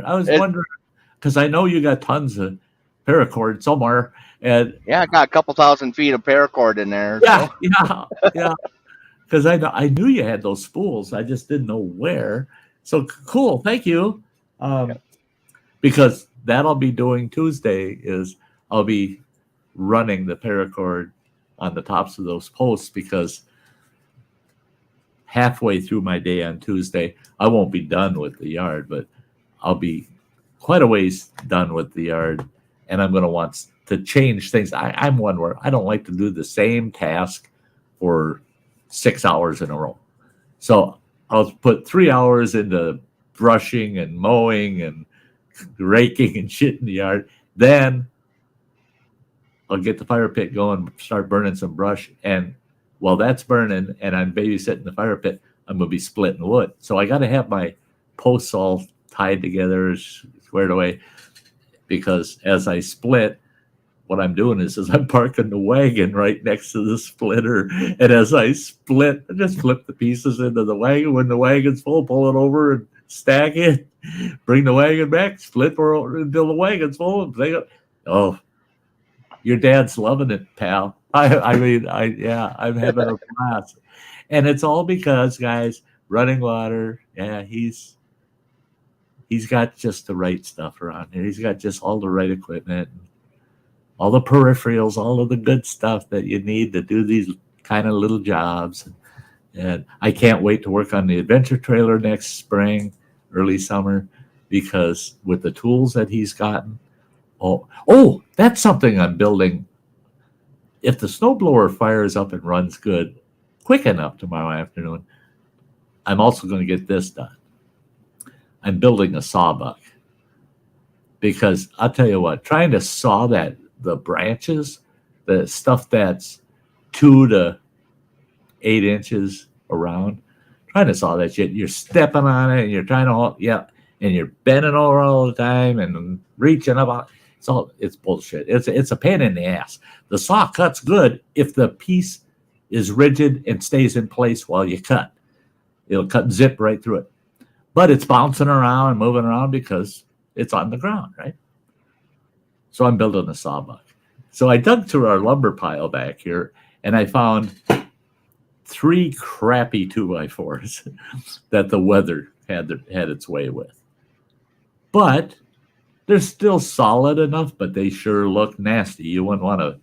I was wondering, because I know you got tons of paracord somewhere, and I got a couple thousand feet of paracord in there. Yeah. Because I knew you had those spools, I just didn't know where. So cool, thank you. Because that I'll be doing Tuesday is I'll be running the paracord on the tops of those posts, because halfway through my day on Tuesday, I won't be done with the yard, but I'll be quite a ways done with the yard, and I'm going to want to change things. I'm one where I don't like to do the same task for 6 hours in a row. So I'll put 3 hours into brushing and mowing and raking and shit in the yard. Then I'll get the fire pit going, start burning some brush. And while that's burning and I'm babysitting the fire pit, I'm going to be splitting wood. So I got to have my posts all tied together, squared away, because as I split, what I'm doing is I'm parking the wagon right next to the splitter. And as I split, I just flip the pieces into the wagon. When the wagon's full, pull it over and stack it, bring the wagon back, split until the wagon's full. Oh, your dad's loving it, pal. I'm having a blast. And it's all because, guys, running water, he's got just the right stuff around here. He's got just all the right equipment, all the peripherals, all of the good stuff that you need to do these kind of little jobs. And I can't wait to work on the adventure trailer next spring, early summer, because with the tools that he's gotten. Oh, that's something I'm building. If the snowblower fires up and runs good, quick enough tomorrow afternoon, I'm also going to get this done. I'm building a sawbuck. Because I'll tell you what, trying to saw the branches, the stuff that's 2 to 8 inches around, trying to saw that shit, you're stepping on it and you're trying to, and you're bending over all the time and reaching up. It's bullshit. It's a pain in the ass. The saw cuts good if the piece is rigid and stays in place while you cut. It'll cut and zip right through it. But it's bouncing around and moving around because it's on the ground, right? So I'm building a sawbuck. So I dug through our lumber pile back here and I found 3 crappy 2x4s that the weather had its way with. But they're still solid enough, but they sure look nasty. You wouldn't want to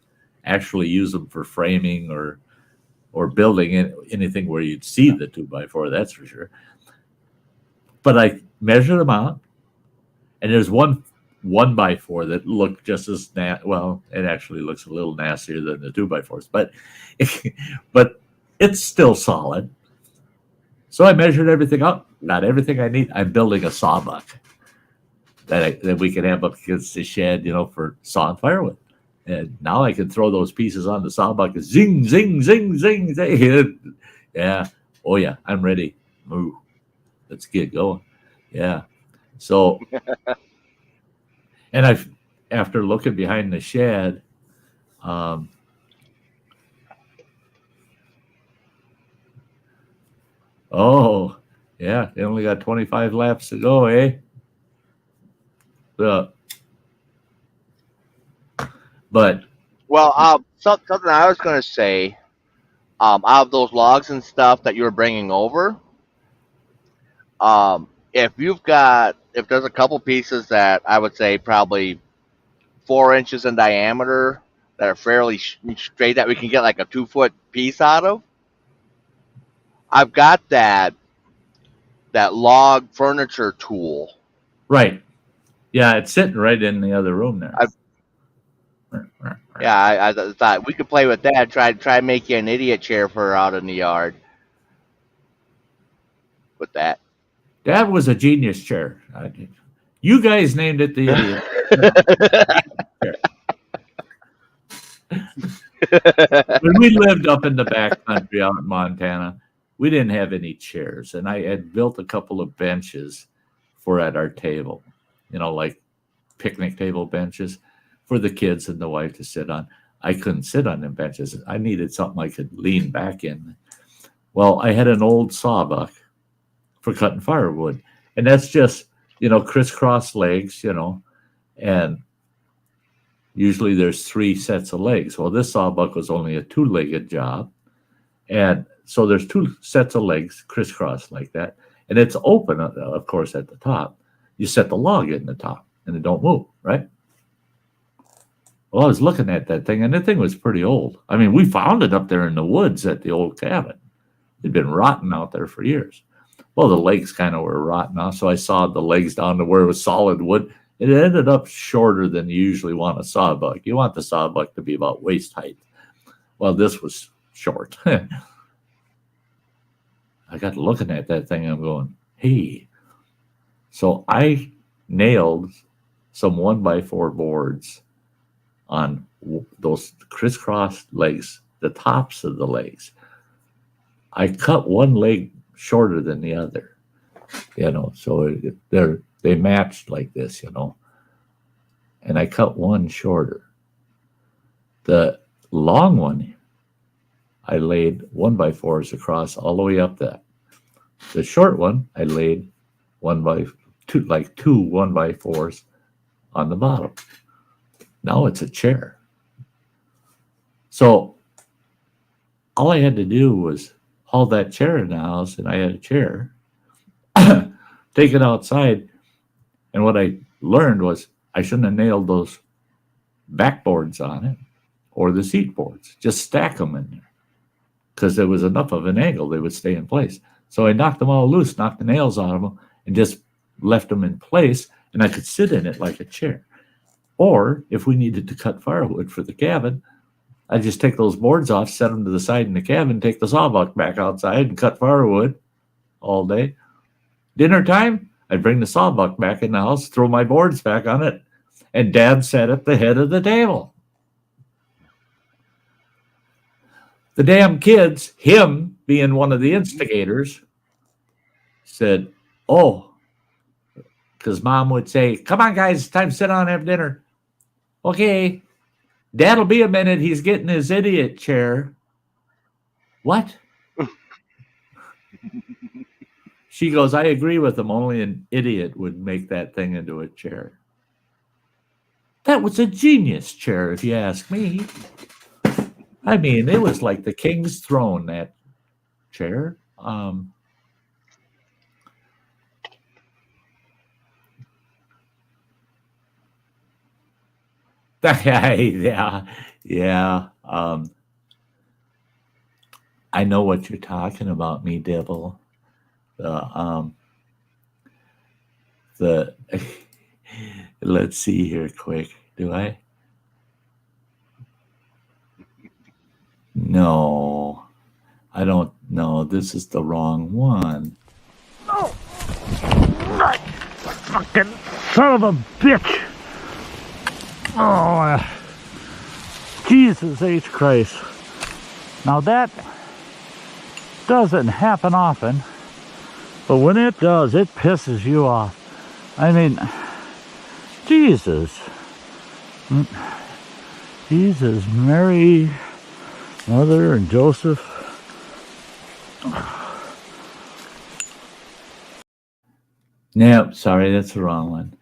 actually use them for framing or building anything where you'd see the 2x4, that's for sure. But I measured them out, and there's one 1x4 that looked just as well, it actually looks a little nastier than the 2x4s, but it's still solid. So I measured everything out, got everything I need. I'm building a sawbuck that we can have up against the shed, for sawing firewood. And now I can throw those pieces on the sawbuck and zing, zing, zing, zing, zing. Yeah. Oh, yeah. I'm ready. Ooh. Let's get going. Yeah. So, and after looking behind the shed, oh, yeah. They only got 25 laps to go, eh? But something I was going to say, out of those logs and stuff that you were bringing over, if there's a couple pieces that I would say probably 4 inches in diameter that are fairly straight that we can get like a 2-foot piece out of, I've got that log furniture tool. Right. Yeah, it's sitting right in the other room there. I thought we could play with that. Try make you an idiot chair for out in the yard with that. That was a genius chair. You guys named it the idiot. When we lived up in the back country out in Montana, we didn't have any chairs, and I had built a couple of benches for at our table, like picnic table benches for the kids and the wife to sit on. I couldn't sit on them benches. I needed something I could lean back in. Well, I had an old sawbuck for cutting firewood, and that's just, crisscross legs, and usually there's 3 sets of legs. Well, this sawbuck was only a 2-legged job, and so there's 2 sets of legs crisscross like that, and it's open, of course, at the top. You set the log in the top, and it don't move, right? Well, I was looking at that thing, and the thing was pretty old. I mean, we found it up there in the woods at the old cabin. It'd been rotting out there for years. Well, the legs kind of were rotten off, so I sawed the legs down to where it was solid wood. It ended up shorter than you usually want a sawbuck. You want the sawbuck to be about waist height. Well, this was short. I got looking at that thing, and I'm going, hey. So I nailed some 1x4 boards on those crisscross legs, the tops of the legs. I cut one leg shorter than the other, so they matched like this, and I cut one shorter. The long one, I laid 1x4s across all the way up that. The short one, I laid 2 1x4s on the bottom. Now it's a chair. So all I had to do was haul that chair in the house, and I had a chair, take it outside. And what I learned was I shouldn't have nailed those backboards on it or the seat boards. Just stack them in there. because there was enough of an angle they would stay in place. So I knocked them all loose, knocked the nails out of them, and just left them in place, and I could sit in it like a chair. Or if we needed to cut firewood for the cabin, I'd just take those boards off, set them to the side in the cabin, take the sawbuck back outside and cut firewood all day. Dinner time, I'd bring the sawbuck back in the house, throw my boards back on it, and Dad sat at the head of the table. The damn kids, him being one of the instigators, said, oh, because Mom would say, come on, guys, it's time to sit down and have dinner. Okay, Dad'll be a minute. He's getting his idiot chair. What? She goes, I agree with him. Only an idiot would make that thing into a chair. That was a genius chair, if you ask me. I mean, it was like the king's throne, that chair. Yeah. I know what you're talking about, me Dibble. Let's see here quick. Do I? No, I don't know. This is the wrong one. Oh, right. Fucking son of a bitch. Oh, Jesus H. Christ. Now that doesn't happen often, but when it does, it pisses you off. I mean, Jesus. Jesus, Mary, Mother, and Joseph. Nope, sorry, that's the wrong one.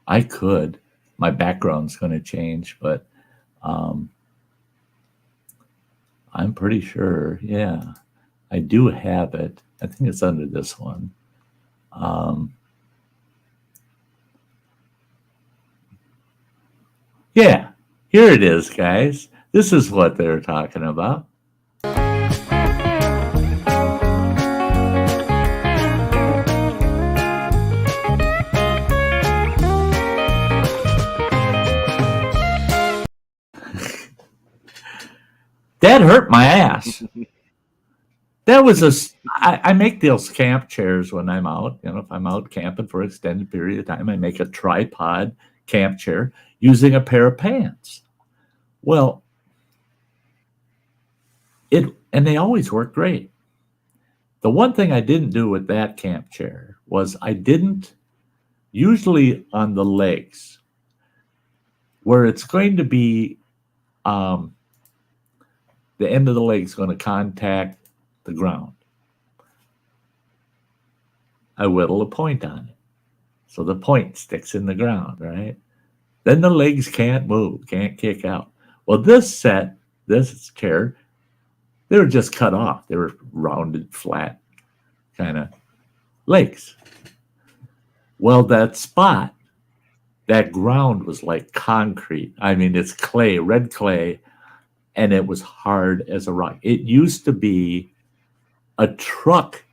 I could. My background's going to change, but I'm pretty sure, yeah, I do have it. I think it's under this one. Yeah, here it is, guys. This is what they're talking about. That hurt my ass. That was I make those camp chairs when I'm out. You know, if I'm out camping for an extended period of time, I make a tripod camp chair using a pair of pants. Well, and they always work great. The one thing I didn't do with that camp chair was I didn't, usually on the legs, where it's going to be the end of the leg is going to contact the ground. I whittle a point on it. So the point sticks in the ground, right? Then the legs can't move, can't kick out. Well, this chair, they were just cut off. They were rounded, flat kind of legs. Well, that spot, that ground was like concrete. I mean, it's clay, red clay, and it was hard as a rock. It used to be a truck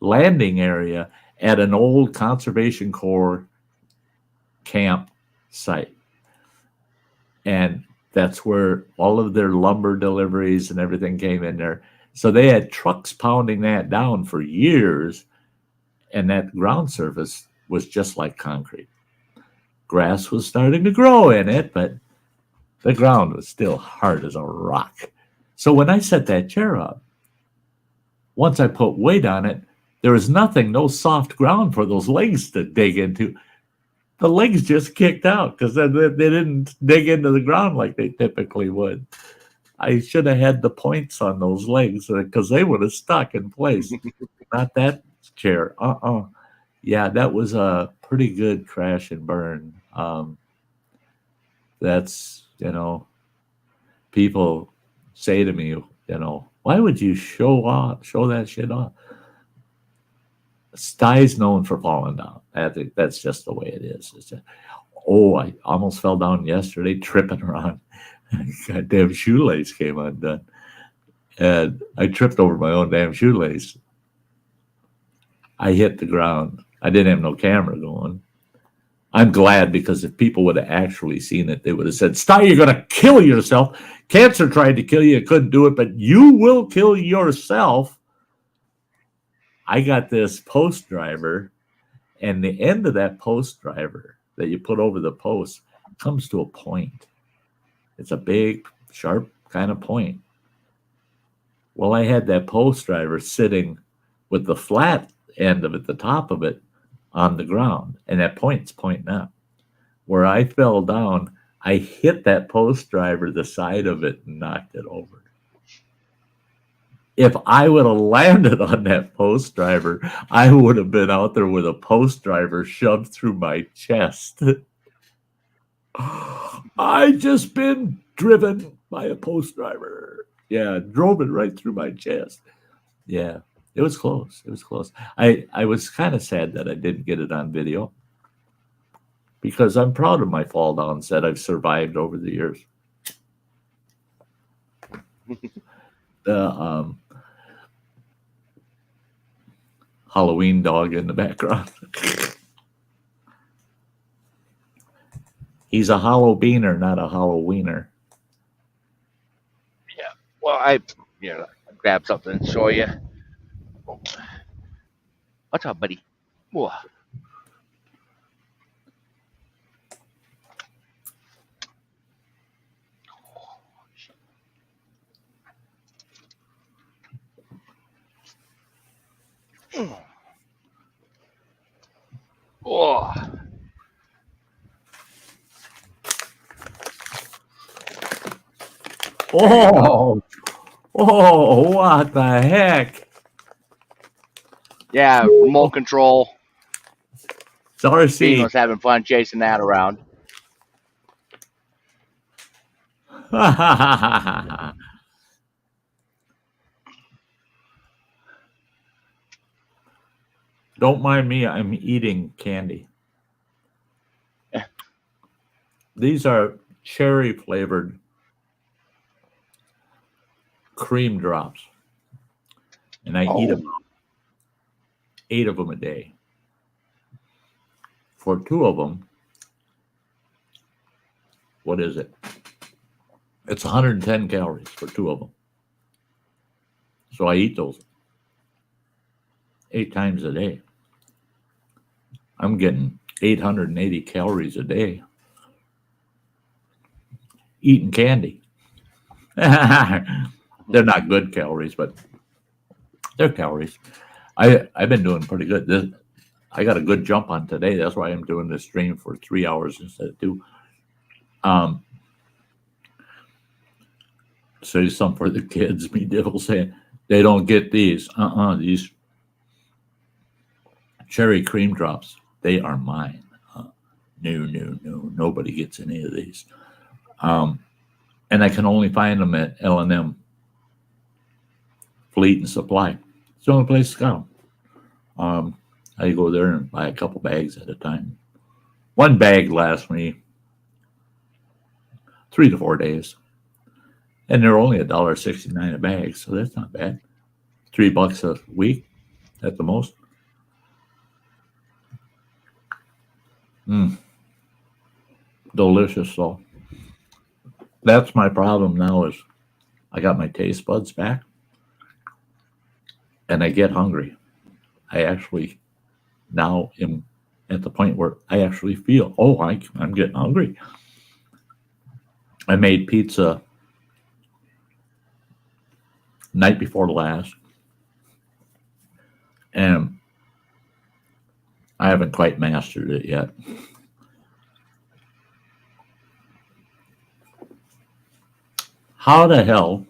landing area at an old Conservation Corps camp site. And that's where all of their lumber deliveries and everything came in there. So they had trucks pounding that down for years, and that ground surface was just like concrete. Grass was starting to grow in it, but the ground was still hard as a rock. So when I set that chair up, once I put weight on it, there was nothing, no soft ground for those legs to dig into. The legs just kicked out because they didn't dig into the ground like they typically would. I should have had the points on those legs because they would have stuck in place. Not that chair. Yeah, that was a pretty good crash and burn. That's, people say to me, why would you show that shit off? Sty's known for falling down. I think that's just the way it is. It's just, oh, I almost fell down yesterday tripping around. Goddamn shoelace came undone. And I tripped over my own damn shoelace. I hit the ground. I didn't have no camera going. I'm glad, because if people would have actually seen it, they would have said, Sty, you're going to kill yourself. Cancer tried to kill you. It couldn't do it, but you will kill yourself. I got this post driver, and the end of that post driver that you put over the post comes to a point. It's a big, sharp kind of point. Well, I had that post driver sitting with the flat end of it, the top of it, on the ground, and that point's pointing up. Where I fell down, I hit that post driver, the side of it, and knocked it over. If I would have landed on that post driver, I would have been out there with a post driver shoved through my chest. I just been driven by a post driver. Yeah, drove it right through my chest. Yeah, it was close. It was close. I was kind of sad that I didn't get it on video, because I'm proud of my fall downs that I've survived over the years. The Halloween dog in the background. He's a hollow beaner, not a hollow wiener. Yeah. Well, I grab something and show you. What's up, buddy? Whoa. Oh. Oh, what the heck? Yeah, remote control. Bean RC. was having fun chasing that around. Don't mind me, I'm eating candy. These are cherry flavored cream drops. And I eat about 8 of them a day. For 2 of them, what is it? It's 110 calories for 2 of them. So I eat those 8 times a day. I'm getting 880 calories a day eating candy. They're not good calories, but they're calories. I've been doing pretty good. I got a good jump on today. That's why I'm doing this stream for 3 hours instead of 2. Say something for the kids. Me devil saying they don't get these. These cherry cream drops, they are mine. No. Nobody gets any of these. And I can only find them at L&M Fleet and Supply. It's the only place to go. I go there and buy a couple bags at a time. 1 bag lasts me 3 to 4 days. And they're only $1.69 a bag, so that's not bad. $3 a week at the most. Delicious though. That's my problem now, is I got my taste buds back and I get hungry. I actually now am at the point where I actually feel, I'm getting hungry. I made pizza night before last, and I haven't quite mastered it yet. How the hell,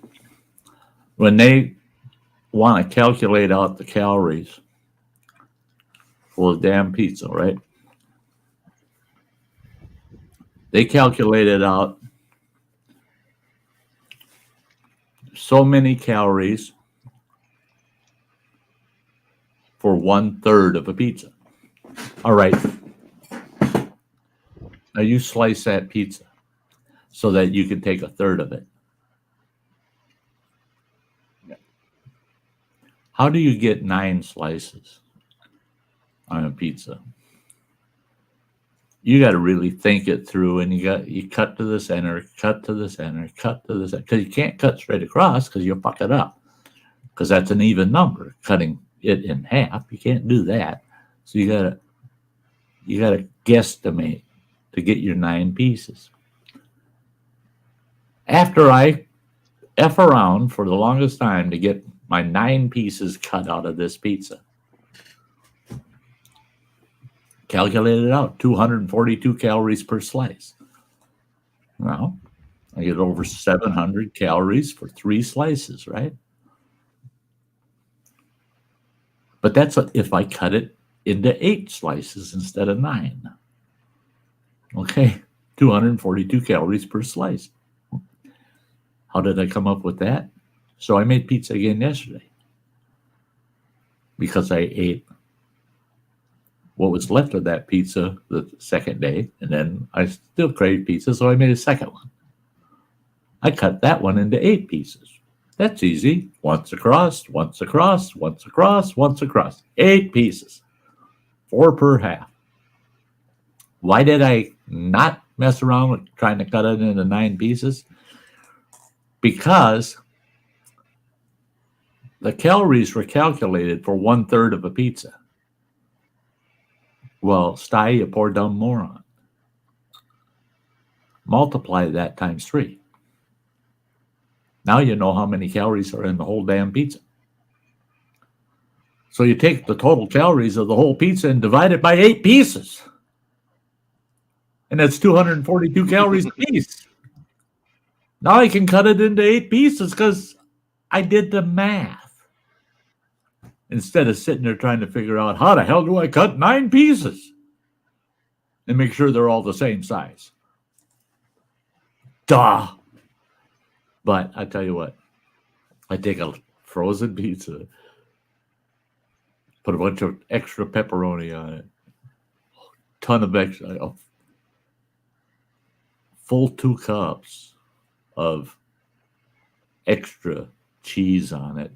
when they want to calculate out the calories for the damn pizza, right? They calculated out so many calories for 1/3 of a pizza. All right. Now you slice that pizza so that you can take 1/3 of it. How do you get 9 slices on a pizza? You got to really think it through, and you cut to the center, cut to the center, cut to the center, because you can't cut straight across because you'll fuck it up, because that's an even number. Cutting it in half, you can't do that. So you gotta guesstimate to get your 9 pieces. After I F around for the longest time to get my 9 pieces cut out of this pizza, calculated out 242 calories per slice. Well, I get over 700 calories for 3 slices, right? But that's if I cut it into 8 slices instead of 9. Okay, 242 calories per slice. How did I come up with that? So I made pizza again yesterday because I ate what was left of that pizza the second day, and then I still craved pizza, so I made a second one. I cut that one into 8 pieces. That's easy. Once across, once across, once across, once across. 8 pieces. 4 per half. Why did I not mess around with trying to cut it into 9 pieces? Because the calories were calculated for 1/3 of a pizza. Well, Sty, you poor dumb moron. Multiply that times 3. Now you know how many calories are in the whole damn pizza. So you take the total calories of the whole pizza and divide it by 8 pieces. And that's 242 calories a piece. Now I can cut it into 8 pieces because I did the math. Instead of sitting there trying to figure out how the hell do I cut 9 pieces and make sure they're all the same size. Duh. But I tell you what, I take a frozen pizza, put a bunch of extra pepperoni on it, ton of extra, a full 2 cups of extra cheese on it,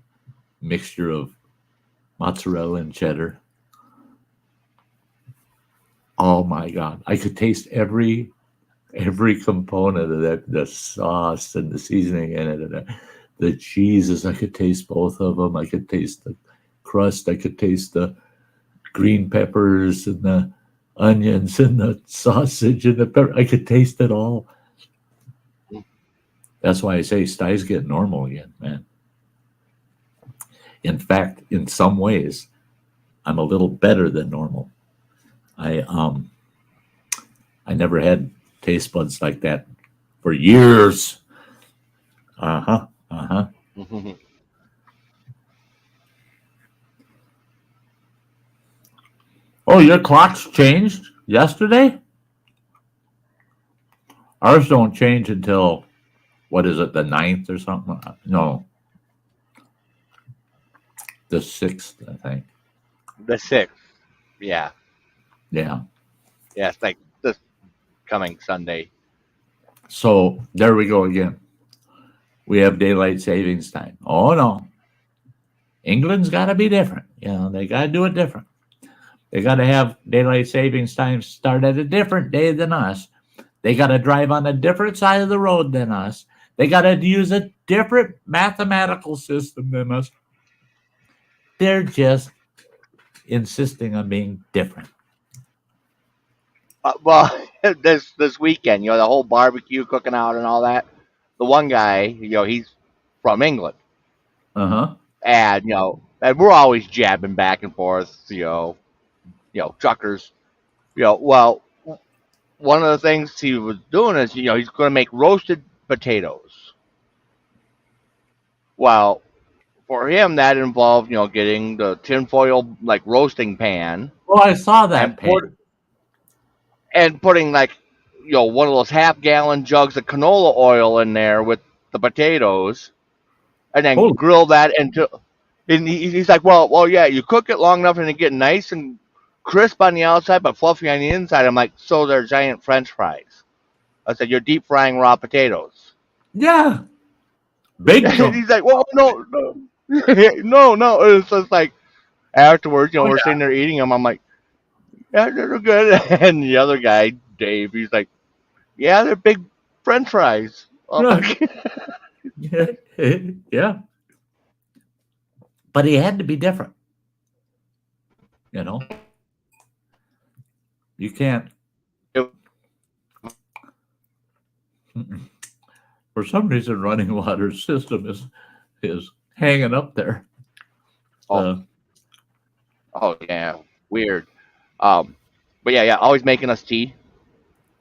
mixture of mozzarella and cheddar. Oh my God. I could taste every component of that, the sauce and the seasoning in it, and the cheeses. I could taste both of them. I could taste the crust. I could taste the green peppers and the onions and the sausage and the pepper. I could taste it all. That's why I say Sty's getting normal again, man. In fact, in some ways, I'm a little better than normal. I never had taste buds like that for years. Oh, your clocks changed yesterday? Ours don't change until, what is it, the 9th or something? No. The 6th, I think. The 6th. Yeah. Yeah. Yeah, it's like this coming Sunday. So there we go again. We have daylight savings time. Oh, no. England's got to be different. You know, they got to do it different. They got to have daylight savings time start at a different day than us. They got to drive on a different side of the road than us. They got to use a different mathematical system than us. They're just insisting on being different. Well, this weekend, the whole barbecue, cooking out, and all that. The one guy, he's from England, and and we're always jabbing back and forth, truckers, Well, one of the things he was doing is, he's going to make roasted potatoes. Well, for him, that involved, getting the tinfoil roasting pan. Well, I saw that pan. And putting one of those half-gallon jugs of canola oil in there with the potatoes, and then grill that And he's like, well, yeah, you cook it long enough and it get nice and crisp on the outside, but fluffy on the inside. I'm like, so they're giant French fries. I said, you're deep frying raw potatoes. Yeah. Baked And them. he's like, well, no, no. It's just like afterwards, Oh, we're sitting there eating them. I'm like, yeah, they're good. And the other guy, Dave, he's like, yeah, they're big French fries. I'm yeah. like, Yeah. But he had to be different. You know, you can't. For some reason, running water system is hanging up there. oh yeah, weird. But yeah, always making us tea,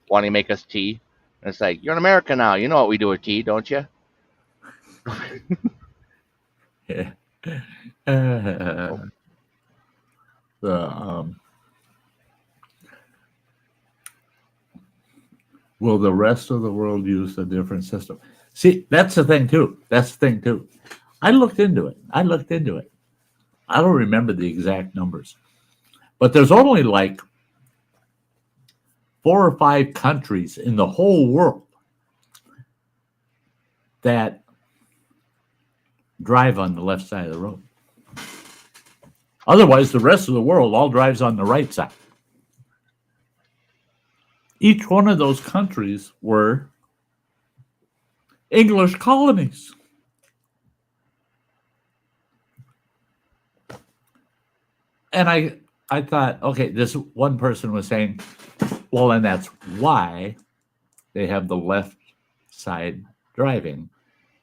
wanting to make us tea. And it's like, you're in America now. You know what we do with tea, don't you? Yeah. The will the rest of the world use a different system? See, that's the thing too. I looked into it. I don't remember the exact numbers, but there's only like 4 or 5 countries in the whole world that drive on the left side of the road. Otherwise, the rest of the world all drives on the right side. Each one of those countries were English colonies. And I thought, okay, this one person was saying, well, and that's why they have the left side driving,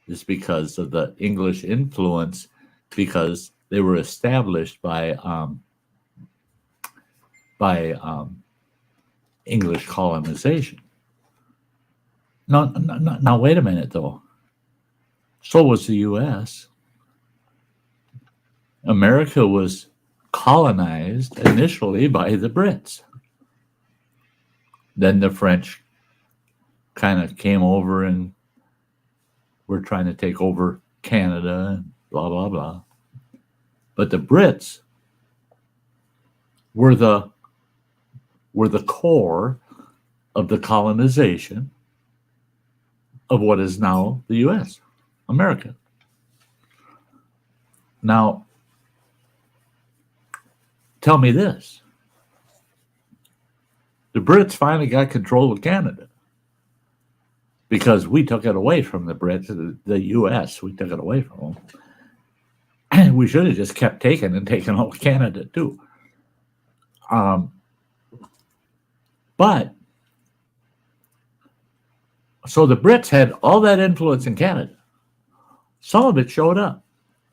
is because of the English influence, because they were established by English colonization. Now, wait a minute, though. So was the U.S. America was colonized initially by the Brits. Then the French kind of came over and were trying to take over Canada and blah, blah, blah. But the Brits were the core of the colonization of what is now the U.S., America. Now, tell me this. The Brits finally got control of Canada because we took it away from the Brits, the U.S. We took it away from them. And we should have just kept taking all Canada too. But so the Brits had all that influence in Canada. Some of it showed up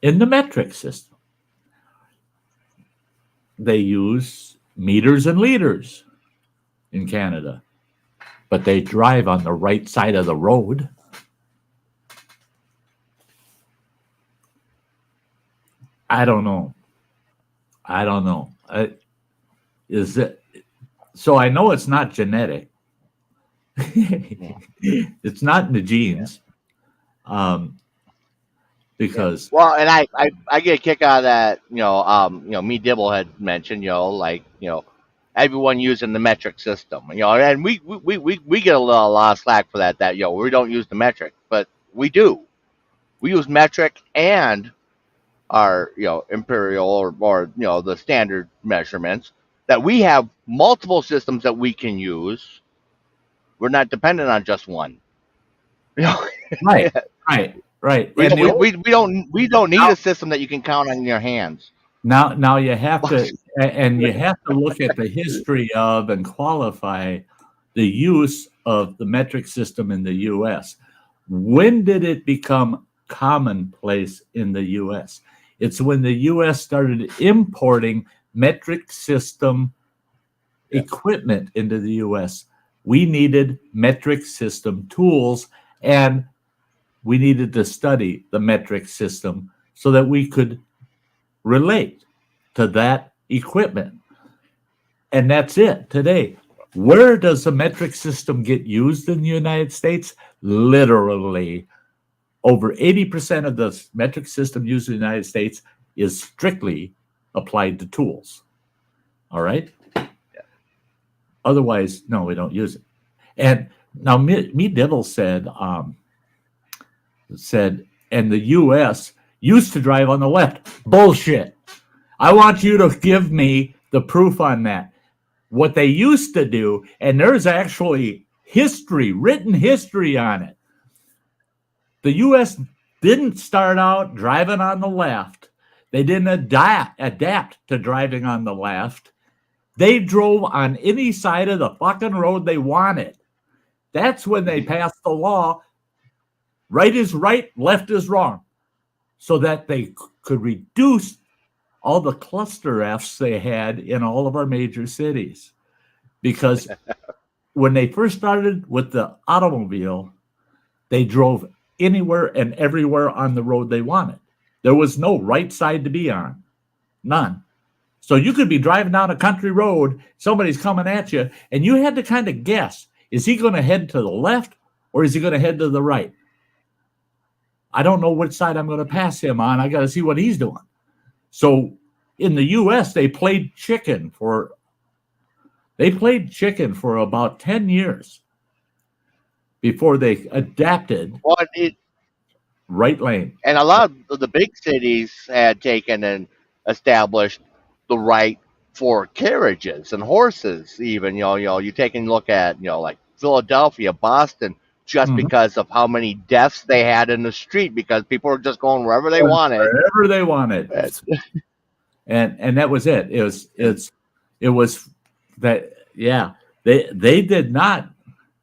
in the metric system. They use meters and liters in Canada, but they drive on the right side of the road. I don't know. Is it? So I know it's not genetic. It's not in the genes. Because and I get a kick out of that. Me Dibble had mentioned, everyone using the metric system. And we get a lot of slack for that. That we don't use the metric, but we do. We use metric and our imperial or the standard measurements. That we have multiple systems that we can use. We're not dependent on just one. Right. We don't need a system that you can count on your hands. Now you have to, and you have to look at the history of and qualify the use of the metric system in the U.S. When did it become commonplace in the U.S.? It's when the U.S. started importing metric system equipment into the U.S. We needed metric system tools, and we needed to study the metric system so that we could relate to that equipment. And that's it today. Where does the metric system get used in the United States? Literally, over 80% of the metric system used in the United States is strictly applied to tools. All right. Yeah. Otherwise, no, we don't use it. And now, me Devil said, and the U.S. used to drive on the left. Bullshit. I want you to give me the proof on that. What they used to do, and there's actually history, written history on it. The U.S. didn't start out driving on the left. They didn't adapt to driving on the left. They drove on any side of the fucking road they wanted. That's when they passed the law. Right is right, left is wrong. So that they could reduce all the cluster Fs they had in all of our major cities. Because when they first started with the automobile, they drove anywhere and everywhere on the road they wanted. There was no right side to be on. None. So you could be driving down a country road, somebody's coming at you, and you had to kind of guess, is he going to head to the left or is he going to head to the right? I don't know which side I'm going to pass him on. I got to see what he's doing. So in the U.S., they played chicken for about 10 years before they adapted right lane. And a lot of the big cities had taken and established the right for carriages and horses. Even you take a look at like Philadelphia, Boston, just because of how many deaths they had in the street because people were just going wherever they wanted. Wherever they wanted. And that was it. It was that, yeah, they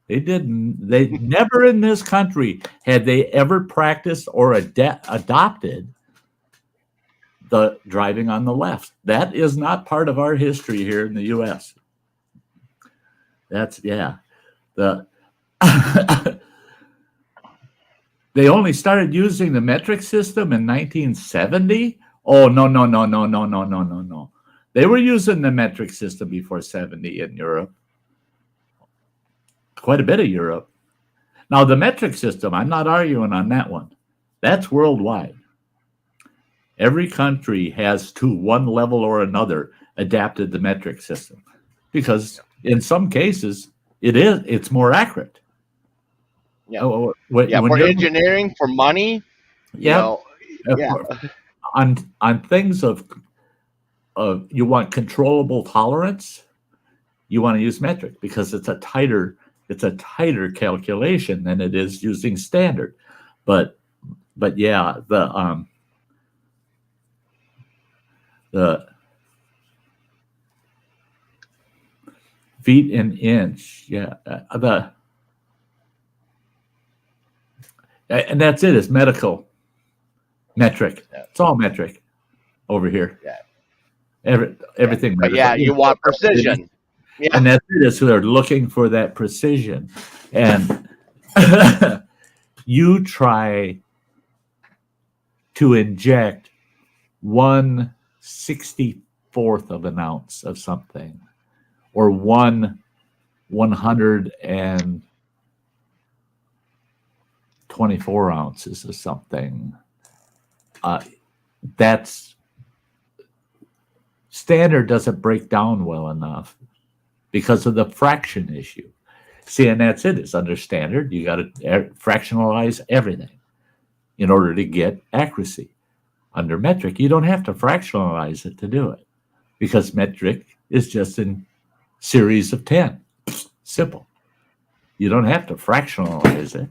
never in this country had they ever practiced or adopted the driving on the left. That is not part of our history here in the U.S. They only started using the metric system in 1970. Oh, no. They were using the metric system before 70 in Europe. Quite a bit of Europe. Now, the metric system, I'm not arguing on that one. That's worldwide. Every country has, to one level or another, adapted the metric system because in some cases it's more accurate. Yeah. For engineering, for money. Yeah. On things of you want controllable tolerance, you want to use metric because it's a tighter calculation than it is using standard. But yeah, the feet in inch, yeah, and that's it. It's medical metric. Yeah. It's all metric over here. Yeah. Everything. But yeah, you want precision. Yeah. And that's it. So they're looking for that precision. And you try to inject 1/64th of an ounce of something, or 1/124 ounces of something. That's standard doesn't break down well enough because of the fraction issue. See, and that's it. It's under standard. You got to fractionalize everything in order to get accuracy. Under metric, you don't have to fractionalize it to do it because metric is just in series of 10. Simple. You don't have to fractionalize it.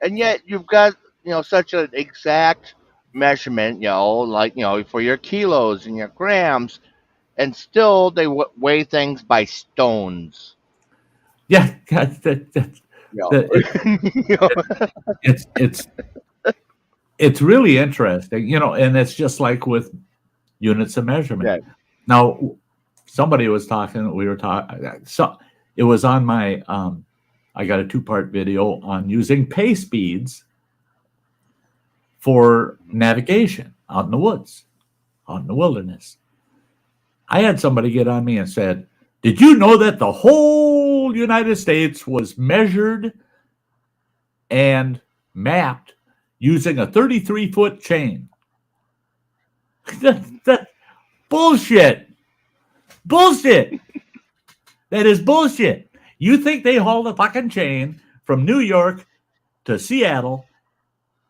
And yet you've got such an exact measurement, for your kilos and your grams, and still they weigh things by stones. Yeah, it's really interesting, and it's just like with units of measurement. Yeah. Now, somebody was talking. We were talking. So it was on my. I got a 2-part video on using pace speeds for navigation out in the woods, out in the wilderness. I had somebody get on me and said, "Did you know that the whole whole United States was measured and mapped using a 33-foot chain. That bullshit. Bullshit. That is bullshit. You think they hauled a fucking chain from New York to Seattle,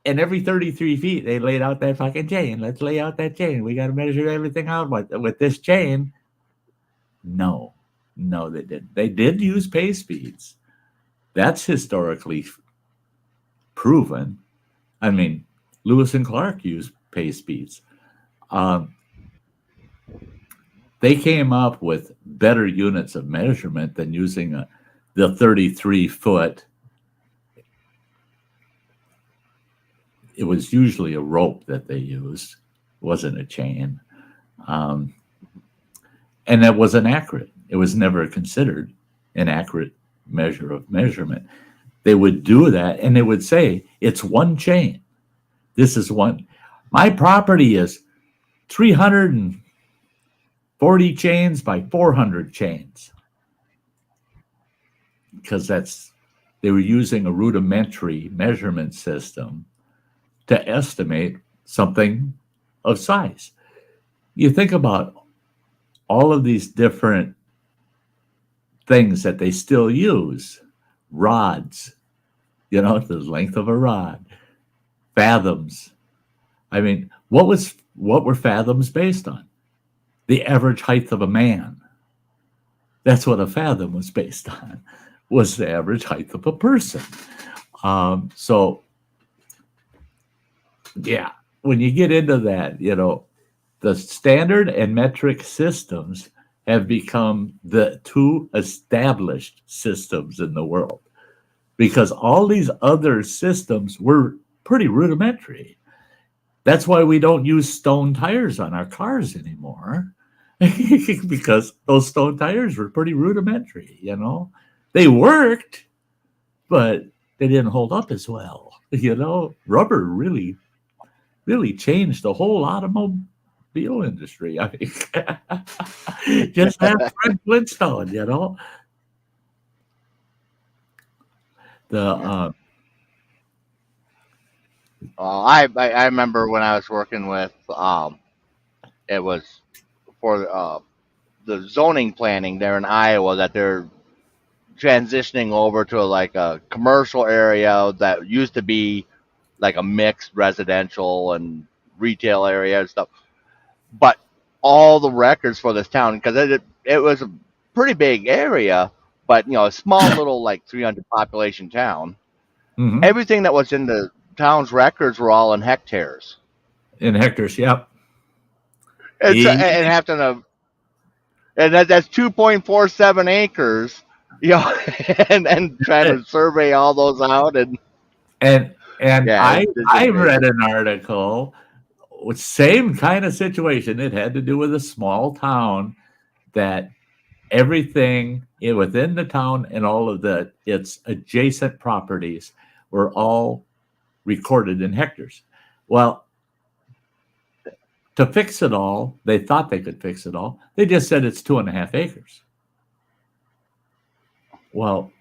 and every 33 feet they laid out that fucking chain. Let's lay out that chain. We got to measure everything out with this chain. No, they didn't. They did use pay speeds. That's historically proven. I mean, Lewis and Clark used pay speeds. They came up with better units of measurement than using the 33-foot. It was usually a rope that they used. It wasn't a chain. And that wasn't accurate. It was never considered an accurate measure of measurement. They would do that, and they would say, it's one chain. This is one. My property is 340 chains by 400 chains. Because they were using a rudimentary measurement system to estimate something of size. You think about all of these different things that they still use. Rods, the length of a rod. Fathoms. I mean, what were fathoms based on? The average height of a man. That's what a fathom was based on, was the average height of a person. So, yeah, when you get into that, the standard and metric systems have become the two established systems in the world, because all these other systems were pretty rudimentary. That's why we don't use stone tires on our cars anymore, because those stone tires were pretty rudimentary. They worked, but they didn't hold up as well. Rubber really changed the whole automobile industry. I mean, just have Fred Flintstone, I remember when I was working with it was for the zoning planning there in Iowa, that they're transitioning over to like a commercial area that used to be like a mixed residential and retail area and stuff. But all the records for this town, because it was a pretty big area, but a small little like 300 population town. Mm-hmm. Everything that was in the town's records were all in hectares. In hectares, yep. And that's 2.47 acres. And trying to survey all those out and I read an article with same kind of situation. It had to do with a small town that everything within the town and all of its adjacent properties were all recorded in hectares. Well, to fix it all, they thought they could fix it all. They just said it's 2.5 acres. Well,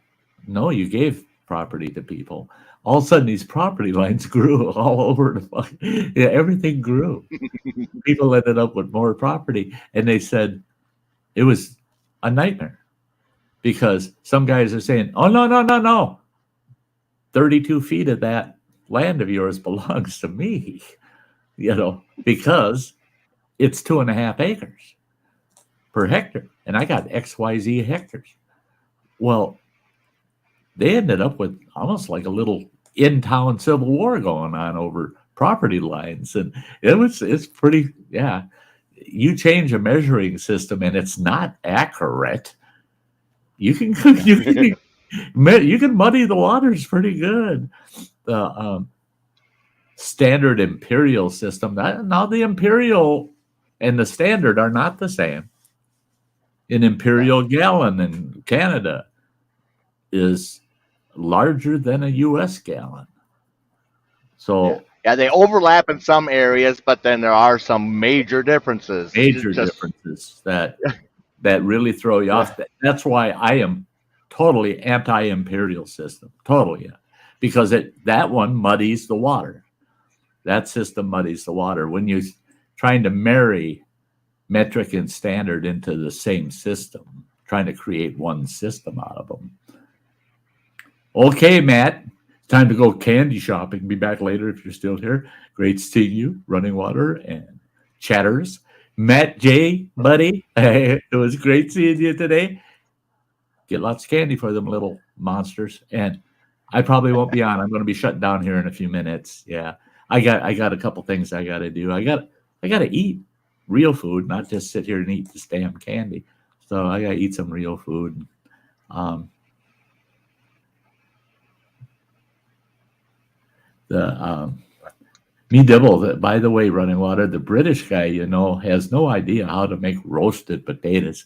no, you gave property to people. All of a sudden, these property lines grew all over everything grew. People ended up with more property, and they said it was a nightmare, because some guys are saying, "Oh no, 32 feet of that land of yours belongs to me," because it's 2.5 acres per hectare, and I got XYZ hectares. Well, they ended up with almost like a little in-town civil war going on over property lines, and it's pretty. Yeah, you change a measuring system and it's not accurate, you can muddy the waters pretty good. The standard imperial system. Now the imperial and the standard are not the same. An imperial gallon in Canada is larger than a U.S. gallon. So yeah, they overlap in some areas, but then there are some major differences. Differences that really throw you off. That's why I am totally anti-imperial system, totally, because that one muddies the water. That system muddies the water when you're trying to marry metric and standard into the same system, trying to create one system out of them. Okay, Matt, time to go candy shopping. Be back later if you're still here. Great seeing you, Running Water and Chatters. Matt J, buddy, it was great seeing you today. Get lots of candy for them little monsters. And I probably won't be on. I'm going to be shut down here in a few minutes. Yeah, I got a couple things I got to do. I got to eat real food, not just sit here and eat this damn candy. So I got to eat some real food. Me Dibble, by the way, Running Water, the British guy, has no idea how to make roasted potatoes.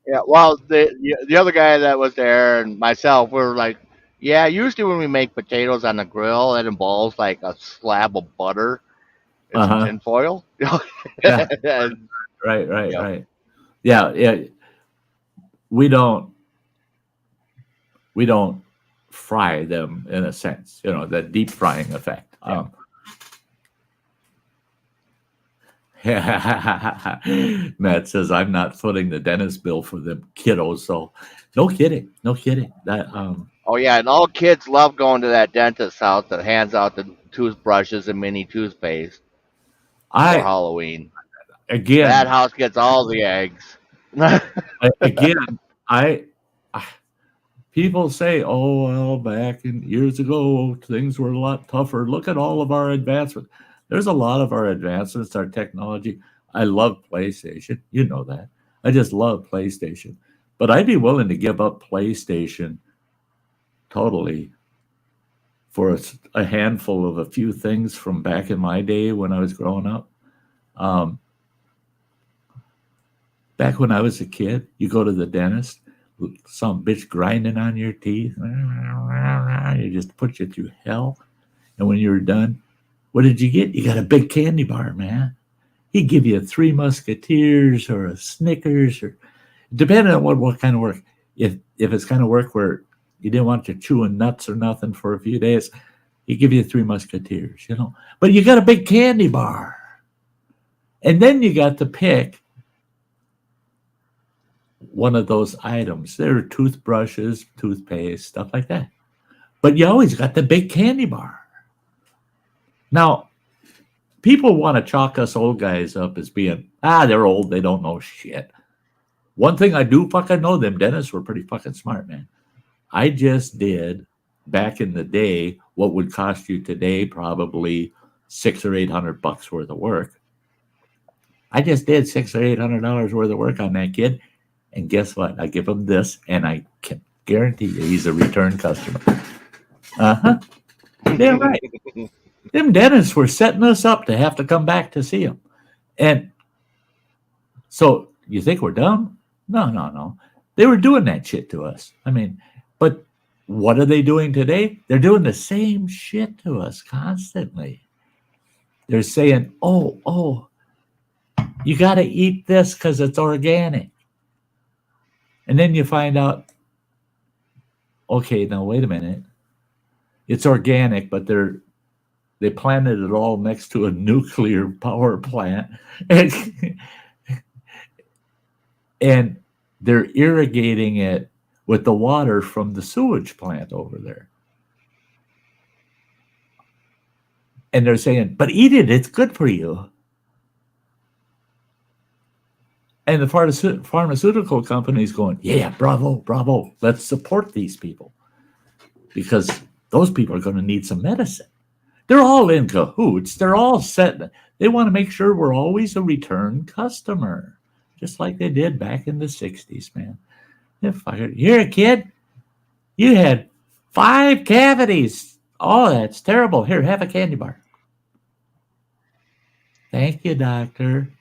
Yeah, well, the other guy that was there and myself were like, yeah, usually when we make potatoes on the grill, it involves like a slab of butter and some tin foil. Yeah. And, Right. Yeah. We don't fry them in a sense, the deep frying effect. Matt says, I'm not footing the dentist bill for them kiddos. So no kidding. That oh yeah, and all kids love going to that dentist's house that hands out the toothbrushes and mini toothpaste for Halloween. Again, that house gets all the eggs. People say, oh, well, back in years ago, things were a lot tougher. Look at all of our advancements. There's a lot of our advancements, our technology. I love PlayStation. You know that. I just love PlayStation. But I'd be willing to give up PlayStation totally for a handful of a few things from back in my day when I was growing up. Back when I was a kid, you go to the dentist, some bitch grinding on your teeth. It just puts you through hell. And when you were done, what did you get? You got a big candy bar, man. He'd give you a Three Musketeers or a Snickers, or depending on what kind of work. If it's kind of work where you didn't want you chewing nuts or nothing for a few days, he'd give you Three Musketeers, But you got a big candy bar. And then you got to pick one of those items. There are toothbrushes, toothpaste, stuff like that. But you always got the big candy bar. Now, people want to chalk us old guys up as being, they're old, they don't know shit. One thing I do fucking know, them dentists were pretty fucking smart, man. I just did, back in the day, what would cost you today probably $600 or $800 worth of work. I just did $600 or $800 worth of work on that kid. And guess what? I give him this, and I can guarantee you he's a return customer. Damn right. Them dentists were setting us up to have to come back to see him. And so you think we're dumb? No. They were doing that shit to us. I mean, but what are they doing today? They're doing the same shit to us constantly. They're saying, oh, you got to eat this because it's organic. And then you find out, okay, now wait a minute. It's organic, but they planted it all next to a nuclear power plant. And they're irrigating it with the water from the sewage plant over there. And they're saying, but eat it, it's good for you. And the pharmaceutical company's going, yeah, bravo. Let's support these people. Because those people are going to need some medicine. They're all in cahoots. They're all set. They want to make sure we're always a return customer. Just like they did back in the 60s, man. You're a kid. You had 5 cavities. Oh, that's terrible. Here, have a candy bar. Thank you, doctor.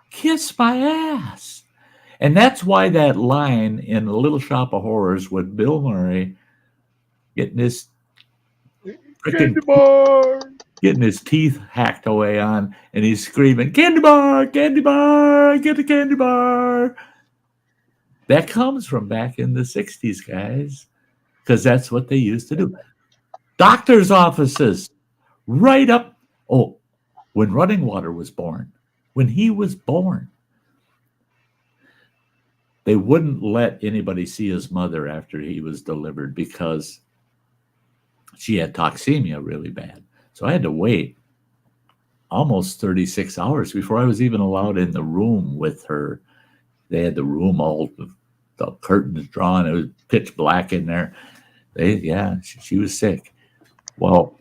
Kiss my ass. And that's why that line in A Little Shop of Horrors with Bill Murray getting his Candy bar, getting his teeth hacked away on, and he's screaming, candy bar, get the candy bar. That comes from back in the 60s, guys, because that's what they used to do. Doctor's offices, right up. Oh, when Running Water was born, when he was born, they wouldn't let anybody see his mother after he was delivered because she had toxemia really bad. So I had to wait almost 36 hours before I was even allowed in the room with her. They had the room all, the curtains drawn. It was pitch black in there. She was sick. Well,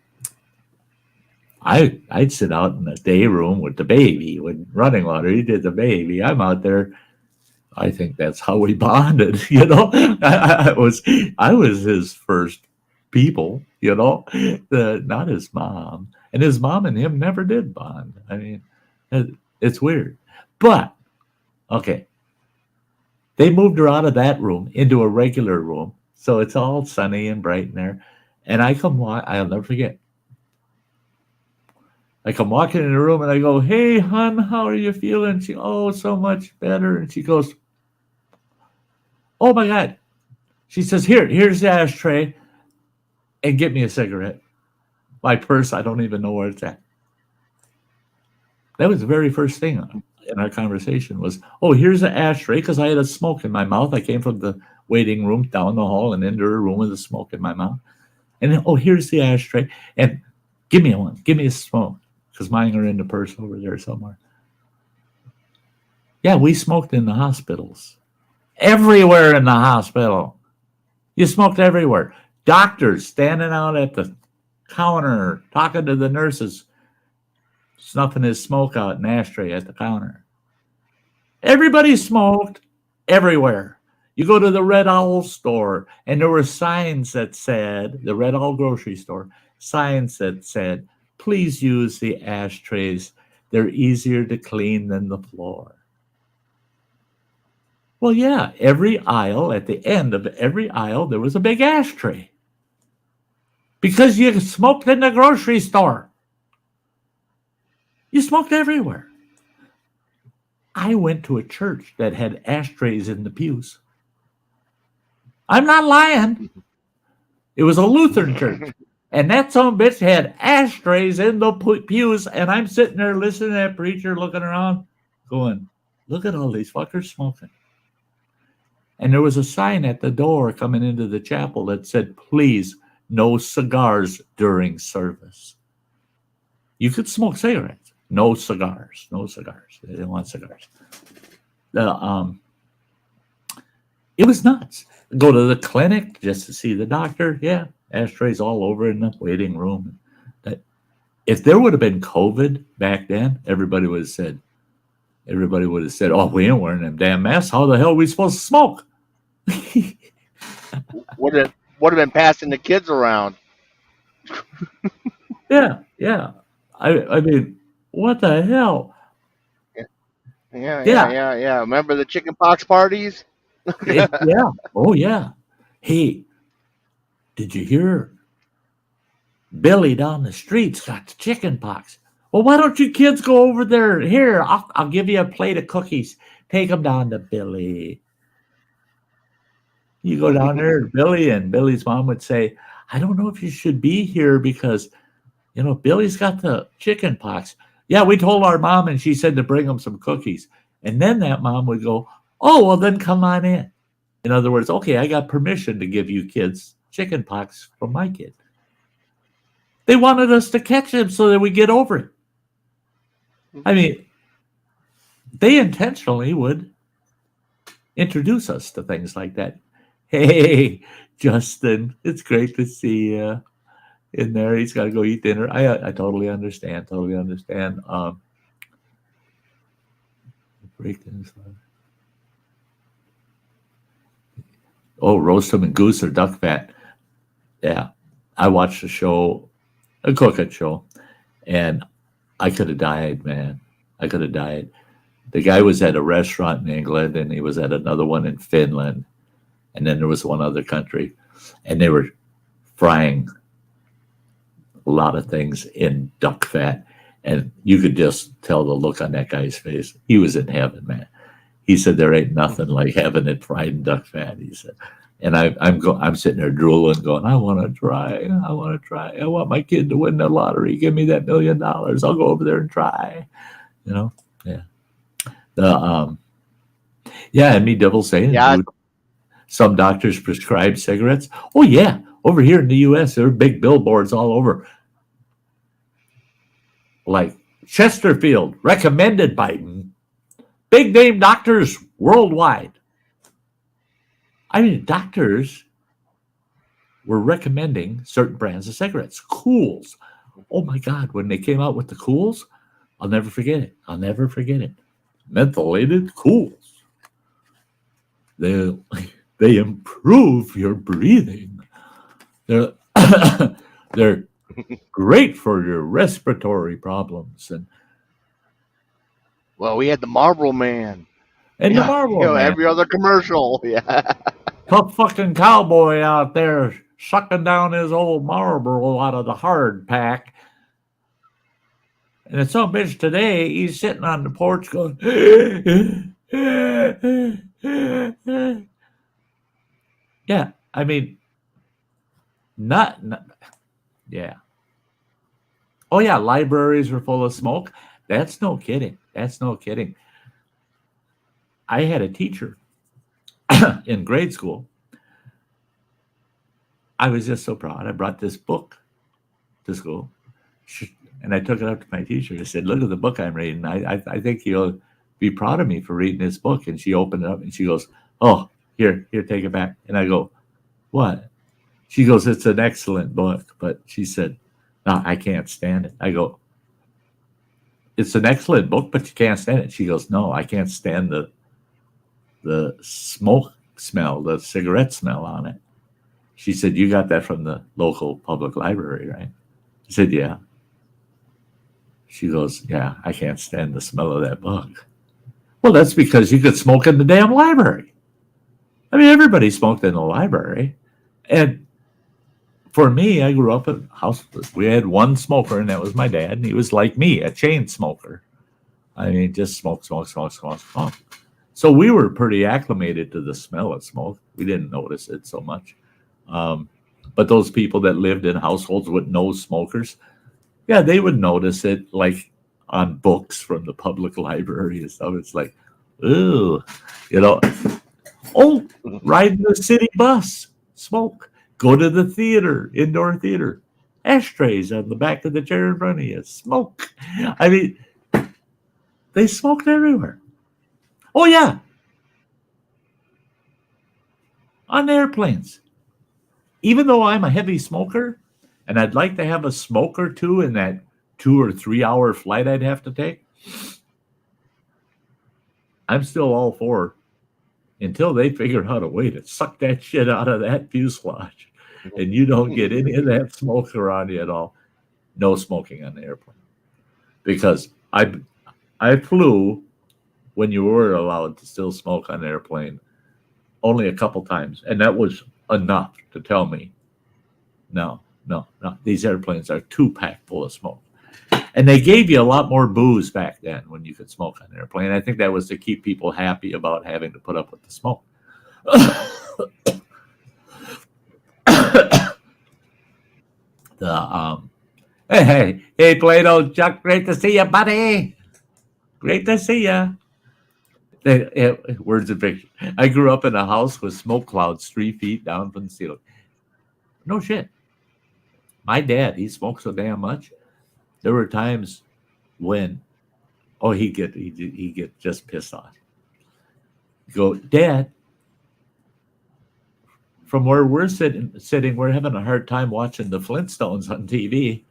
I'd sit out in the day room with the baby, with Running Water. He did the baby. I'm out there. I think that's how we bonded. You know, I was his first people. You know, not his mom, and his mom and him never did bond. I mean, it's weird, but okay. They moved her out of that room into a regular room, so it's all sunny and bright in there. And I'll never forget. I come walking in the room and I go, "Hey, hon, how are you feeling?" She, "Oh, so much better." And she goes, "Oh my God." She says, here's the ashtray, and get me a cigarette. My purse, I don't even know where it's at. That was the very first thing in our conversation was, "Oh, here's the ashtray," because I had a smoke in my mouth. I came from the waiting room down the hall and into her room with a smoke in my mouth. And then, "Oh, here's the ashtray. And give me one. Give me a smoke." Because mine are in the purse over there somewhere. Yeah, we smoked in the hospitals. Everywhere in the hospital. You smoked everywhere. Doctors standing out at the counter, talking to the nurses, snuffing his smoke out in an ashtray at the counter. Everybody smoked everywhere. You go to the Red Owl store, and there were signs that said, the Red Owl grocery store, signs that said, "Please use the ashtrays. They're easier to clean than the floor." Well, yeah, every aisle, at the end of every aisle, there was a big ashtray. Because you smoked in the grocery store. You smoked everywhere. I went to a church that had ashtrays in the pews. I'm not lying. It was a Lutheran church. And that son of a bitch had ashtrays in the pews, and I'm sitting there listening to that preacher looking around, going, "Look at all these fuckers smoking." And there was a sign at the door coming into the chapel that said, "Please, no cigars during service." You could smoke cigarettes. No cigars. No cigars. They didn't want cigars. It was nuts. Go to the clinic just to see the doctor. Yeah, ashtrays all over in the waiting room. If there would have been COVID back then, everybody would have said, "Oh, we ain't wearing them damn masks. How the hell are we supposed to smoke?" Would have been passing the kids around. Yeah. I mean, what the hell? Yeah. Remember the chicken pox parties? Yeah. Oh, yeah. Hey, did you hear? Billy down the street's got the chicken pox. Well, why don't you kids go over there? Here, I'll give you a plate of cookies. Take them down to Billy. You go down there to Billy, and Billy's mom would say, "I don't know if you should be here because, Billy's got the chicken pox." Yeah, we told our mom, and she said to bring him some cookies. And then that mom would go, "Oh, well, then come on in." In other words, okay, I got permission to give you kids chicken pox from my kid. They wanted us to catch him so that we get over it. I mean, they intentionally would introduce us to things like that. "Hey, Justin, it's great to see you in there. He's got to go eat dinner." I totally understand. Roast them in goose or duck fat. Yeah, I watched a cooking show, and I could have died, man. I could have died. The guy was at a restaurant in England, and he was at another one in Finland. And then there was one other country, and they were frying a lot of things in duck fat. And you could just tell the look on that guy's face. He was in heaven, man. He said there ain't nothing like having it fried in duck fat. He said, and I'm sitting there drooling, going, I want to try. I want my kid to win the lottery. Give me that $1 million. I'll go over there and try. Yeah. And me double saying, dude, some doctors prescribe cigarettes. Oh yeah, over here in the U.S. there are big billboards all over, like Chesterfield recommended by big name doctors worldwide. I mean, doctors were recommending certain brands of cigarettes. Cools. Oh my God, when they came out with the Cools, I'll never forget it. Mentholated Cools. They improve your breathing. They're they're great for your respiratory problems. And well, we had the Marlboro Man. And the Marlboro Man. Every other commercial. Yeah. Tough fucking cowboy out there sucking down his old Marlboro out of the hard pack. And some bitch today, he's sitting on the porch going, yeah, I mean, not, yeah. Oh yeah, libraries were full of smoke. That's no kidding. I had a teacher in grade school. I was just so proud. I brought this book to school, and I took it up to my teacher. I said, look at the book I'm reading. I think you'll be proud of me for reading this book. And she opened it up and she goes, oh, here, take it back. And I go, what? She goes, it's an excellent book. But she said, no, I can't stand it. I go, it's an excellent book, but you can't stand it. She goes, no, I can't stand the smoke smell, the cigarette smell on it. She said, you got that from the local public library, right? I said, yeah. She goes, yeah, I can't stand the smell of that book. Well, that's because you could smoke in the damn library. I mean, everybody smoked in the library. And for me, I grew up in a house. We had one smoker, and that was my dad. And he was like me, a chain smoker. I mean, just smoke. So we were pretty acclimated to the smell of smoke. We didn't notice it so much. But those people that lived in households with no smokers, yeah, they would notice it, like on books from the public library and stuff. It's like, ooh, oh, ride the city bus, smoke. Go to the theater, indoor theater, ashtrays on the back of the chair in front of you, smoke. I mean, they smoked everywhere. Oh, yeah. On airplanes. Even though I'm a heavy smoker, and I'd like to have a smoke or two in that 2 or 3 hour flight I'd have to take, I'm still all for, until they figure out a way to suck that shit out of that fuselage and you don't get any of that smoke around you at all, no smoking on the airplane. Because I flew when you were allowed to still smoke on the airplane only a couple times, and that was enough to tell me, no, these airplanes are too packed full of smoke. And they gave you a lot more booze back then when you could smoke on an airplane. I think that was to keep people happy about having to put up with the smoke. Hey, Plato, Chuck, great to see you, buddy. Great to see you. Words of fiction. I grew up in a house with smoke clouds 3 feet down from the ceiling. No shit. My dad, he smoked so damn much. There were times when, he'd get just pissed off. Go, Dad, from where we're sitting, we're having a hard time watching the Flintstones on TV.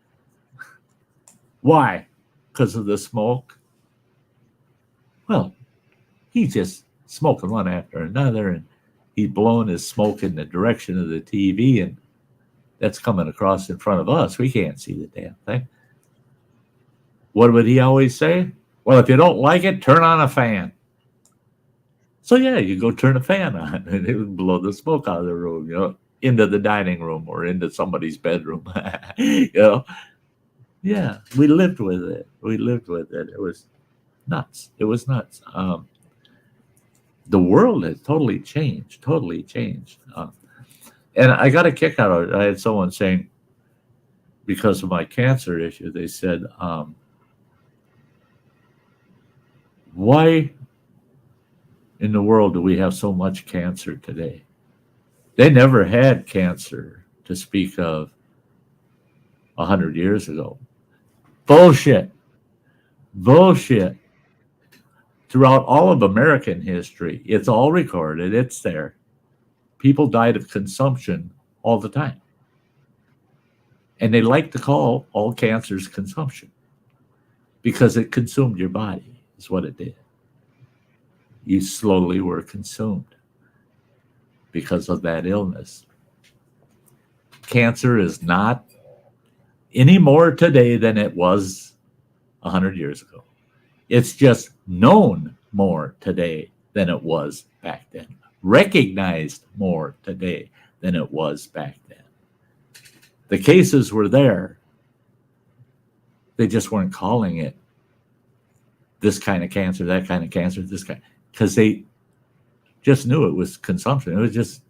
Why? Because of the smoke? Well, he just smoking one after another, and he'd blown his smoke in the direction of the TV, and that's coming across in front of us. We can't see the damn thing. What would he always say? Well, if you don't like it, turn on a fan. So yeah, you go turn a fan on, and it would blow the smoke out of the room, into the dining room or into somebody's bedroom. Yeah, we lived with it. It was nuts. the world has totally changed. And I got a kick out of it. I had someone saying, because of my cancer issue, they said, why in the world do we have so much cancer today? They never had cancer to speak of 100 years ago. Bullshit. Throughout all of American history, it's all recorded. It's there. People died of consumption all the time. And they like to call all cancers consumption because it consumed your body, is what it did. You slowly were consumed because of that illness. Cancer is not any more today than it was 100 years ago. It's just known more today than it was back then. Recognized more today than it was back then. The cases were there. They just weren't calling it this kind of cancer, that kind of cancer, this kind, because they just knew it was consumption. It was just,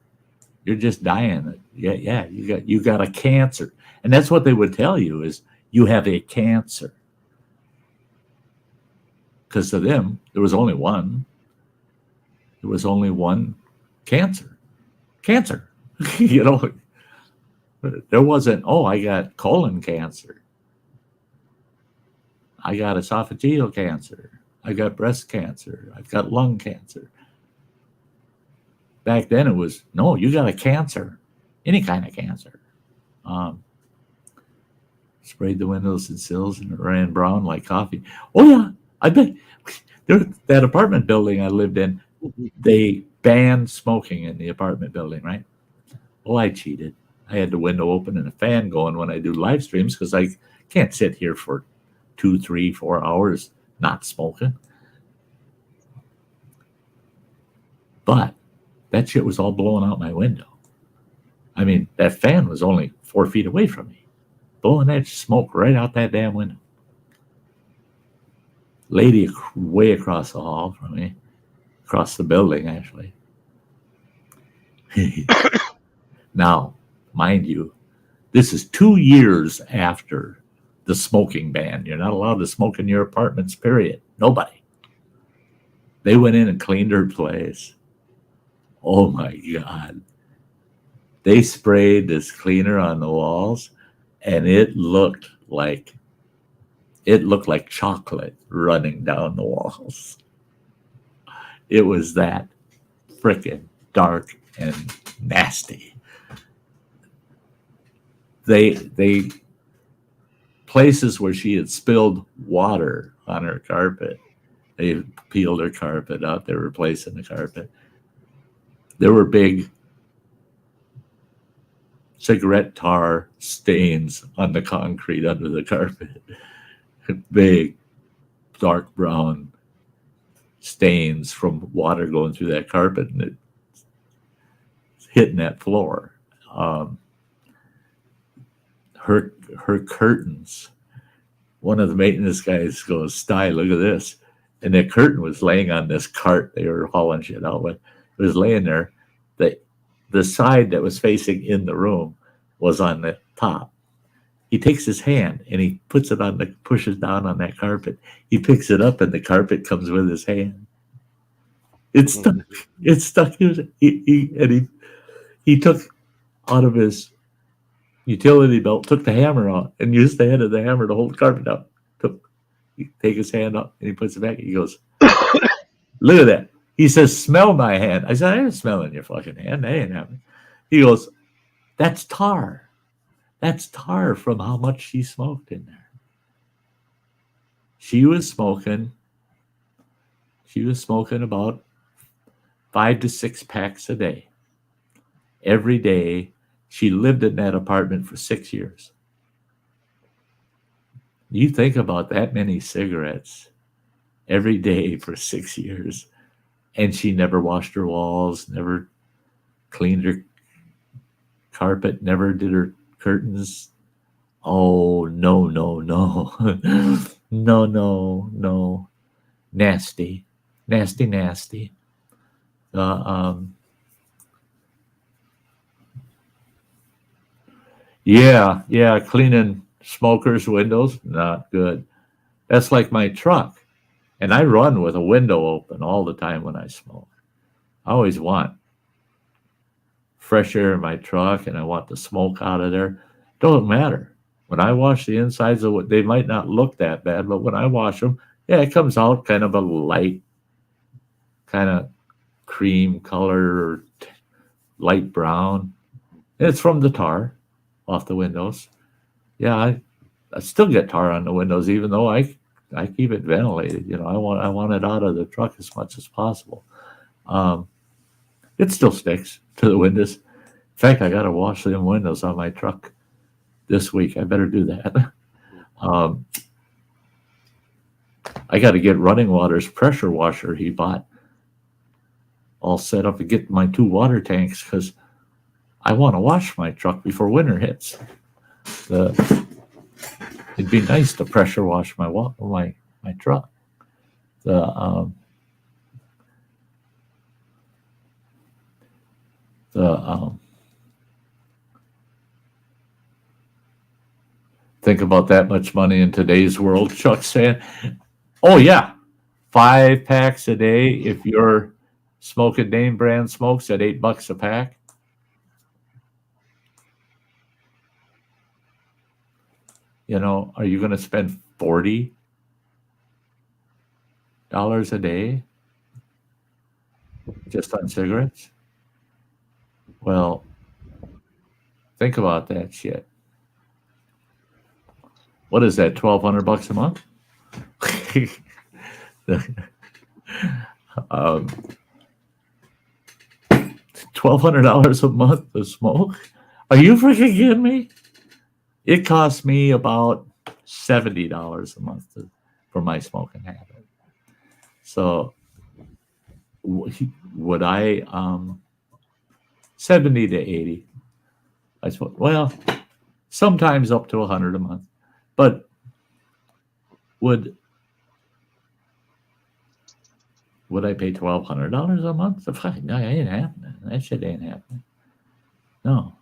you're just dying. Yeah, you got a cancer. And that's what they would tell you is you have a cancer. Because to them, there was only one. There was only one cancer. You know, there wasn't, oh, I got colon cancer. I got esophageal cancer. I got breast cancer. I've got lung cancer. Back then it was, no, you got a cancer. Any kind of cancer. Sprayed the windows and sills and it ran brown like coffee. Oh, yeah. I bet that apartment building I lived in, they banned smoking in the apartment building, right? Well, I cheated. I had the window open and a fan going when I do live streams because I can't sit here for 2, 3, 4 hours not smoking. But that shit was all blowing out my window. I mean, that fan was only 4 feet away from me, blowing that smoke right out that damn window. Lady way across the hall from me, across the building, actually. Now, mind you, this is 2 years after the smoking ban. You're not allowed to smoke in your apartments, period. Nobody. They went in and cleaned her place. Oh my God. They sprayed this cleaner on the walls, and it looked like chocolate running down the walls. It was that frickin' dark and nasty. They places where she had spilled water on her carpet. They peeled her carpet out. They were replacing the carpet. There were big cigarette tar stains on the concrete under the carpet. Big dark brown stains from water going through that carpet and it hitting that floor. Her curtains. One of the maintenance guys goes, Sty, look at this. And the curtain was laying on this cart they were hauling shit out with. It was laying there. The side that was facing in the room was on the top. He takes his hand and he puts it on pushes down on that carpet. He picks it up and the carpet comes with his hand. It's stuck. It's stuck. He took out of his utility belt, took the hammer out, and used the head of the hammer to hold the carpet down. He take his hand up and he puts it back. He goes, look at that. He says, smell my hand. I said, I ain't smelling your fucking hand. That ain't happening. He goes, that's tar. That's tar from how much she smoked in there. She was smoking about 5 to 6 packs a day. Every day. She lived in that apartment for 6 years. You think about that many cigarettes every day for 6 years. And she never washed her walls, never cleaned her carpet, never did her curtains. Oh, no. No. Nasty. Um, yeah, cleaning smokers' windows, not good. That's like my truck. And I run with a window open all the time when I smoke. I always want fresh air in my truck and I want the smoke out of there. Don't matter. When I wash the insides of what they might not look that bad, but when I wash them, yeah, it comes out kind of a light, kind of cream color or light brown. And it's from the tar off the windows. Yeah, I still get tar on the windows, even though I keep it ventilated. You know, I want it out of the truck as much as possible. It still sticks to the windows. In fact, I got to wash them windows on my truck this week. I better do that. I got to get Running Water's pressure washer he bought all set up to get my 2 water tanks because I want to wash my truck before winter hits. It'd be nice to pressure wash my truck. Think about that much money in today's world, Chuck's saying. Oh yeah, 5 packs a day if you're smoking name brand smokes at $8 a pack. You know, are you going to spend $40 a day just on cigarettes? Well, think about that shit. What is that? $1,200 a month? $1,200 a month to smoke? Are you freaking kidding me? It costs me about $70 a month for my smoking habit. So would I 70 to 80? I suppose. Well, sometimes up to 100 a month. But would I pay $1,200 a month? No, it ain't happening. That shit ain't happening. No.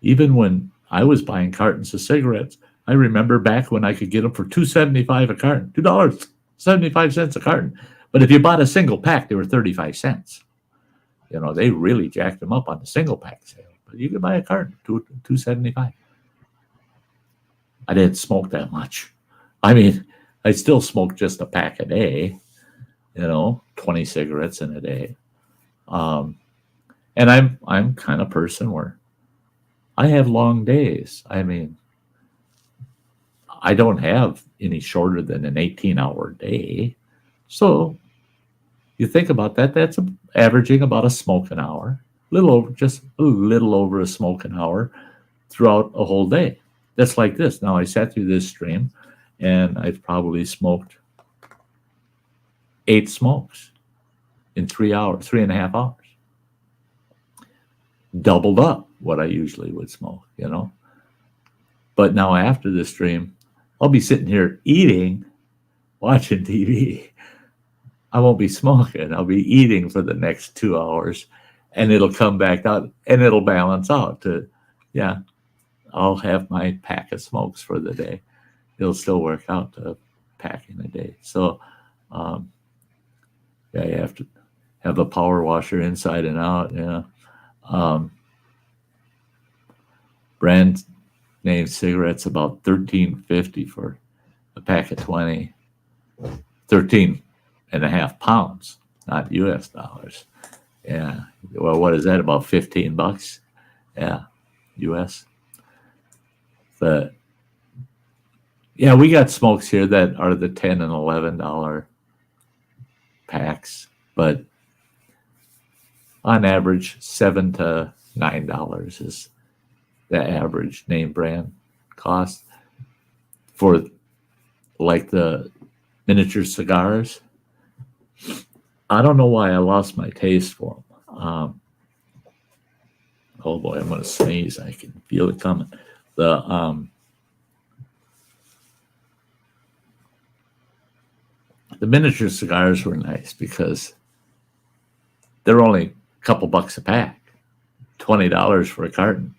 Even when I was buying cartons of cigarettes, I remember back when I could get them for $2.75 a carton, $2.75 a carton. But if you bought a single pack, they were 35 cents. You know, they really jacked them up on the single pack sale. But you could buy a carton, $2.75. I didn't smoke that much. I mean, I still smoke just a pack a day, 20 cigarettes in a day. And I'm kind of person where I have long days. I mean, I don't have any shorter than an 18-hour day. So you think about that, that's averaging about a smoke an hour, just a little over a smoke an hour throughout a whole day. That's like this. Now I sat through this stream and I've probably smoked 8 smokes in 3.5 hours. Doubled up what I usually would smoke, But now after the stream, I'll be sitting here eating, watching TV. I won't be smoking. I'll be eating for the next 2 hours, and it'll come back out, and it'll balance out to, I'll have my pack of smokes for the day. It'll still work out to pack in a day. So, you have to have a power washer inside and out, brand name cigarettes about $13.50 for a pack of 20, 13.5 pounds, not US dollars. Yeah. Well, what is that? About $15? Yeah. US. We got smokes here that are the $10 and $11 packs, but on average, $7 to $9 is the average name brand cost for like the miniature cigars. I don't know why I lost my taste for them. Oh boy, I'm going to sneeze. I can feel it coming. The miniature cigars were nice because they're only a couple bucks a pack, $20 for a carton.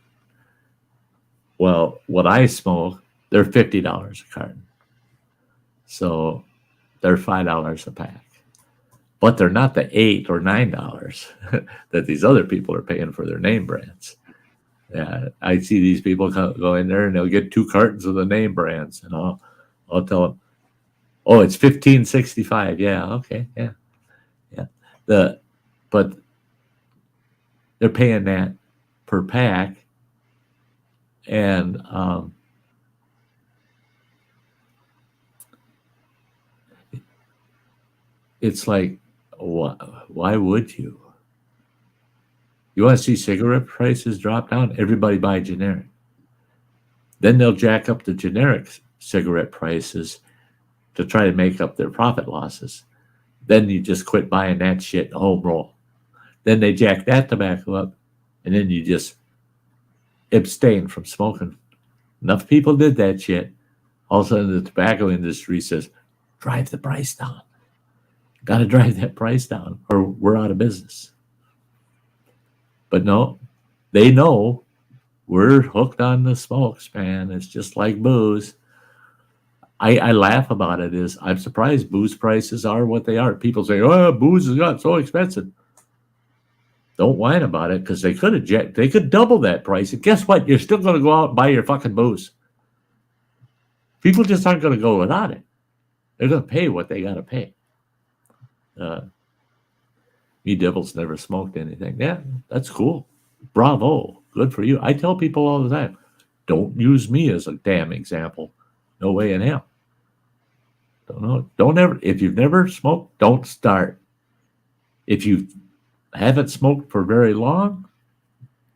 Well, what I smoke, they're $50 a carton. So they're $5 a pack. But they're not the $8 or $9 that these other people are paying for their name brands. Yeah, I see these people go in there and they'll get 2 cartons of the name brands, and I'll tell them, oh, it's $15.65. Yeah, okay, yeah. But they're paying that per pack, and it's like, why would you? You want to see cigarette prices drop down? Everybody buy generic. Then they'll jack up the generic cigarette prices to try to make up their profit losses. Then you just quit buying that shit and home roll. Then they jack that tobacco up, and then you just abstain from smoking. Enough people did that shit. All of a sudden, the tobacco industry says, drive the price down. Got to drive that price down, or we're out of business. But no, they know we're hooked on the smokes, man. It's just like booze. I laugh about it. I'm surprised booze prices are what they are. People say, oh, booze has got so expensive. Don't whine about it, because they could double that price. And guess what? You're still going to go out and buy your fucking booze. People just aren't going to go without it. They're going to pay what they got to pay. Me Devil's never smoked anything. Yeah, that's cool. Bravo. Good for you. I tell people all the time, don't use me as a damn example. No way in hell. Don't ever. If you've never smoked, don't start. If you haven't smoked for very long,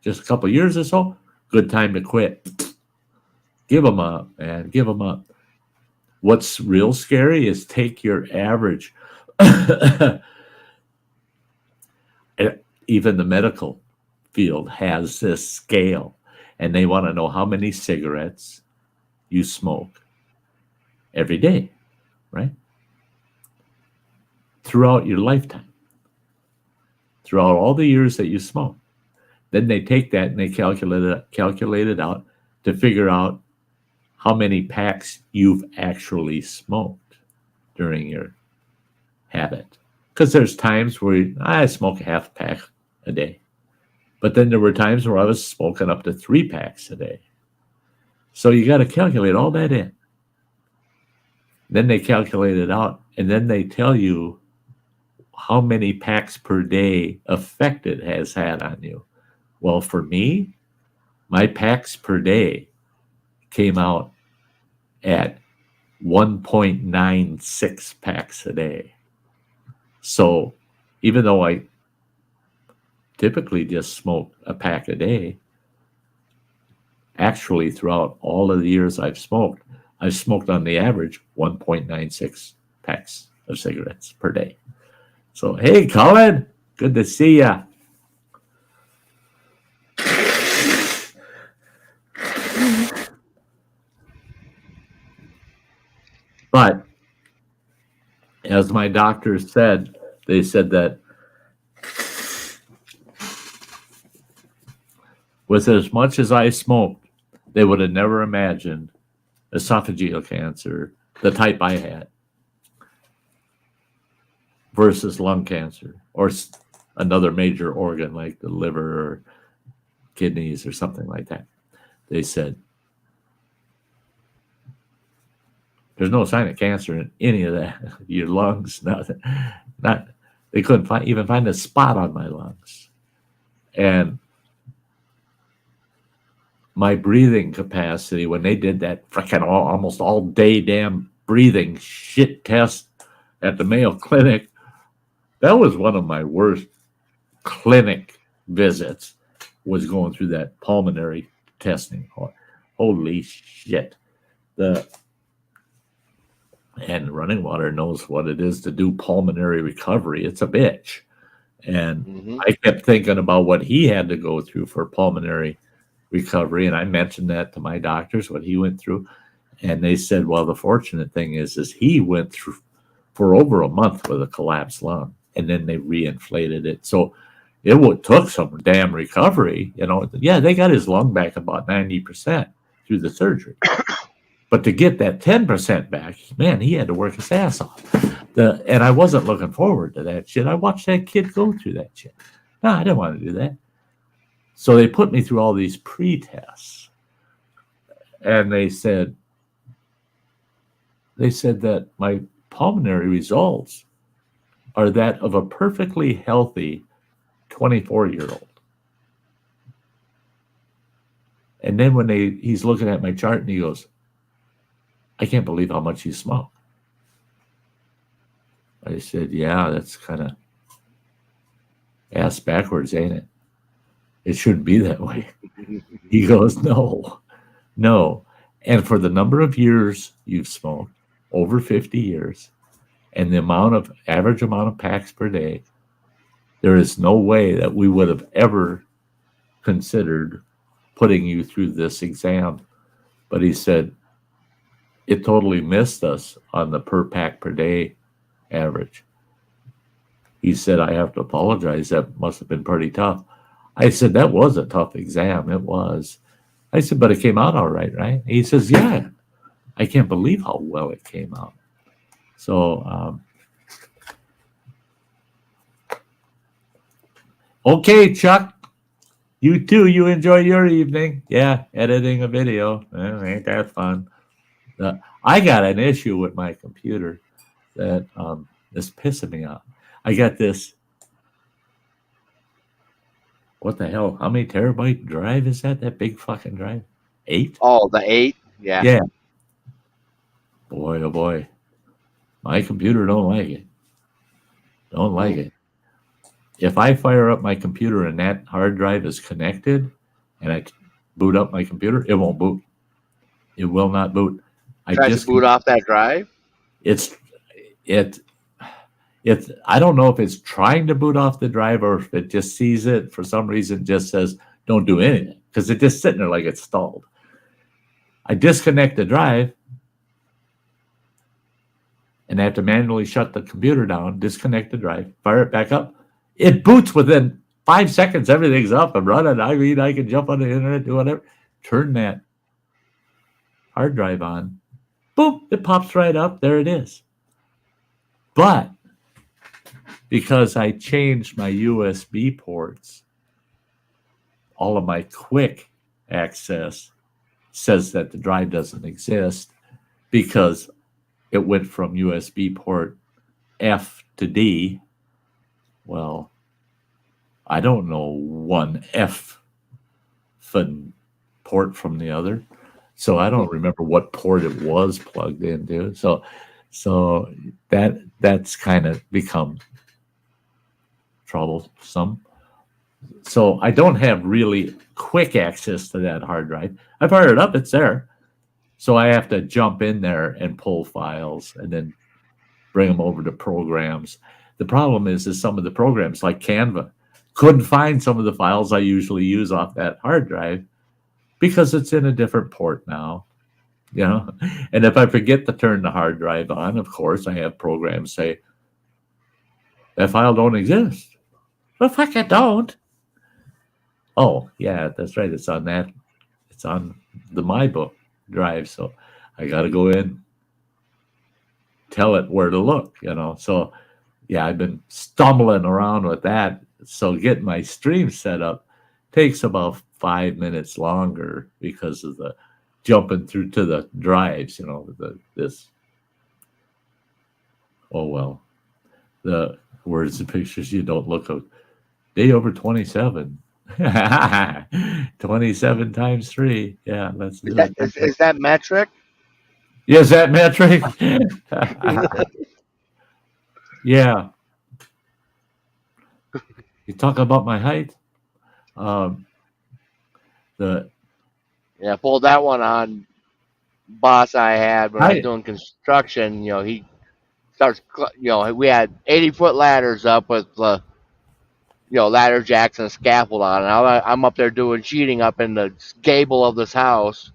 just a couple of years or so, good time to quit. Give them up, man. Give them up. What's real scary is take your average. Even the medical field has this scale, and they want to know how many cigarettes you smoke every day, right? Throughout your lifetime, throughout all the years that you smoke. Then they take that and they calculate it out to figure out how many packs you've actually smoked during your habit. Because there's times where I smoke a half pack a day. But then there were times where I was smoking up to 3 packs a day. So you got to calculate all that in. Then they calculate it out, and then they tell you how many packs per day effect it has had on you. Well, for me, my packs per day came out at 1.96 packs a day. So even though I typically just smoke a pack a day, actually throughout all of the years I've smoked on the average 1.96 packs of cigarettes per day. So, hey, Colin, good to see ya. But as my doctors said, they said that with as much as I smoked, they would have never imagined esophageal cancer, the type I had, versus lung cancer or another major organ like the liver or kidneys or something like that. They said, there's no sign of cancer in any of that. Your lungs, nothing. They couldn't even find a spot on my lungs. And my breathing capacity, when they did that freaking almost all day damn breathing shit test at the Mayo Clinic, that was one of my worst clinic visits, was going through that pulmonary testing. Holy shit. And Running Water knows what it is to do pulmonary recovery. It's a bitch. And I kept thinking about what he had to go through for pulmonary recovery. And I mentioned that to my doctors, what he went through. And they said, well, the fortunate thing is he went through for over a month with a collapsed lung. and then they reinflated it. So it took some damn recovery. Yeah, they got his lung back about 90% through the surgery. But to get that 10% back, man, he had to work his ass off. And I wasn't looking forward to that shit. I watched that kid go through that shit. No, I didn't want to do that. So they put me through all these pre-tests. And they said that my pulmonary results are that of a perfectly healthy 24-year-old. And then when he's looking at my chart and he goes, I can't believe how much you smoke. I said, yeah, that's kind of ass backwards, ain't it? It shouldn't be that way. He goes, no. And for the number of years you've smoked, over 50 years, and the average amount of packs per day, there is no way that we would have ever considered putting you through this exam. But he said, it totally missed us on the per pack per day average. He said, I have to apologize. That must have been pretty tough. I said, that was a tough exam. It was. I said, but it came out all right, right? He says, yeah. I can't believe how well it came out. So, okay, Chuck. You too. You enjoy your evening. Yeah, editing a video. Ain't that fun? I got an issue with my computer that is pissing me off. I got this. What the hell? How many terabyte drive is that? That big fucking drive? 8? Oh, the 8? Yeah. Yeah. Boy, oh boy. My computer don't like it. Don't like it. If I fire up my computer and that hard drive is connected and I boot up my computer, it won't boot. It will not boot. Tries to boot off that drive? I don't know if it's trying to boot off the drive or if it just sees it for some reason, just says don't do anything because it's just sitting there like it's stalled. I disconnect the drive and I have to manually shut the computer down, disconnect the drive, fire it back up. It boots within 5 seconds. Everything's up and running. I mean, I can jump on the internet, do whatever. Turn that hard drive on. Boom, it pops right up. There it is. But because I changed my USB ports, all of my quick access says that the drive doesn't exist because it went from USB port F to D. Well, I don't know one F port from the other. So I don't remember what port it was plugged into. So that's kind of become troublesome. So I don't have really quick access to that hard drive. I fired it up, it's there. So I have to jump in there and pull files and then bring them over to programs. The problem is some of the programs like Canva couldn't find some of the files I usually use off that hard drive because it's in a different port now, And if I forget to turn the hard drive on, of course, I have programs say, that file don't exist. Well, fuck it don't. Oh, yeah, that's right. It's on that. It's on the MyBook drive. So I got to go in, tell it where to look, So, yeah, I've been stumbling around with that. So getting my stream set up takes about 5 minutes longer because of the jumping through to the drives, this. Oh, well, the words and pictures you don't look at. Day over 27. 27 times 3. Yeah, let's do it. Is that metric? Yes, that metric. Yeah. You talk about my height? Pulled that one on boss I had when I was doing construction. He starts, we had 80-foot ladders up with ladder jacks and a scaffold on. And I'm up there doing sheeting up in the gable of this house.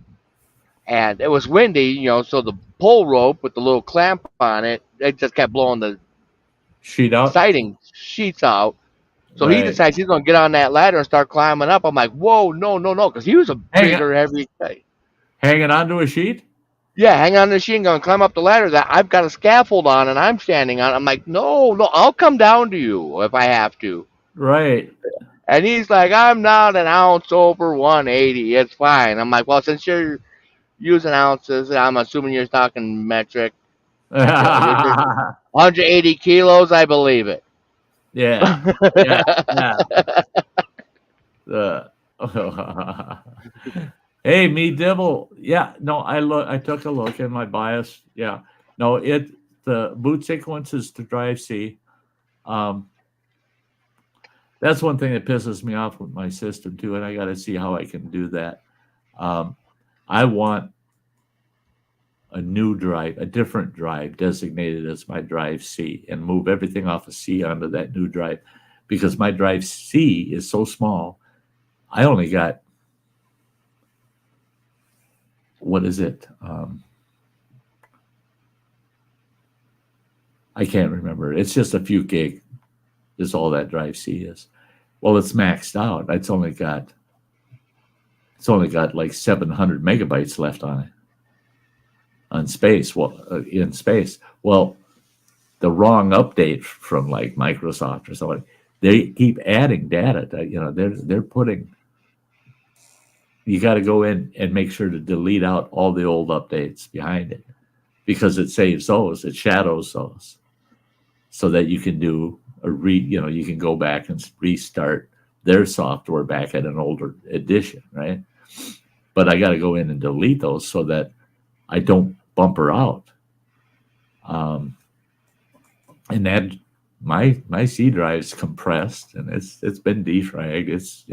And it was windy, so the pole rope with the little clamp on it, it just kept blowing the Sheet out. siding sheets out. So he Right. decides he's going to get on that ladder and start climbing up. I'm like, whoa, no, because he was a Hang bigger, heavy guy. Hanging onto a sheet. Yeah, hang on to the sheet and going to climb up the ladder that I've got a scaffold on and I'm standing on. I'm like, no, I'll come down to you if I have to. Right. And he's like, I'm not an ounce over 180. It's fine. I'm like, well, since you're using ounces, I'm assuming you're talking metric. You're 180 kilos, I believe it. Yeah. Hey, me Dibble. Yeah, no, I took a look in my bias. Yeah. No, the boot sequences to drive C. That's one thing that pisses me off with my system too, and I got to see how I can do that. I want a new drive, a different drive designated as my drive C, and move everything off of C onto that new drive, because my drive C is so small. I only got, what is it? I can't remember. It's just a few gig is all that drive C is. Well, it's maxed out. It's only got like 700 megabytes left on it. On space, in space. Well, the wrong update from like Microsoft or something, they keep adding data. They're putting. You got to go in and make sure to delete out all the old updates behind it, because it saves those, it shadows those, so that you can do you can go back and restart their software back at an older edition, right? But I got to go in and delete those so that I don't bumper out. And that my C drive's compressed and it's been defragged. It's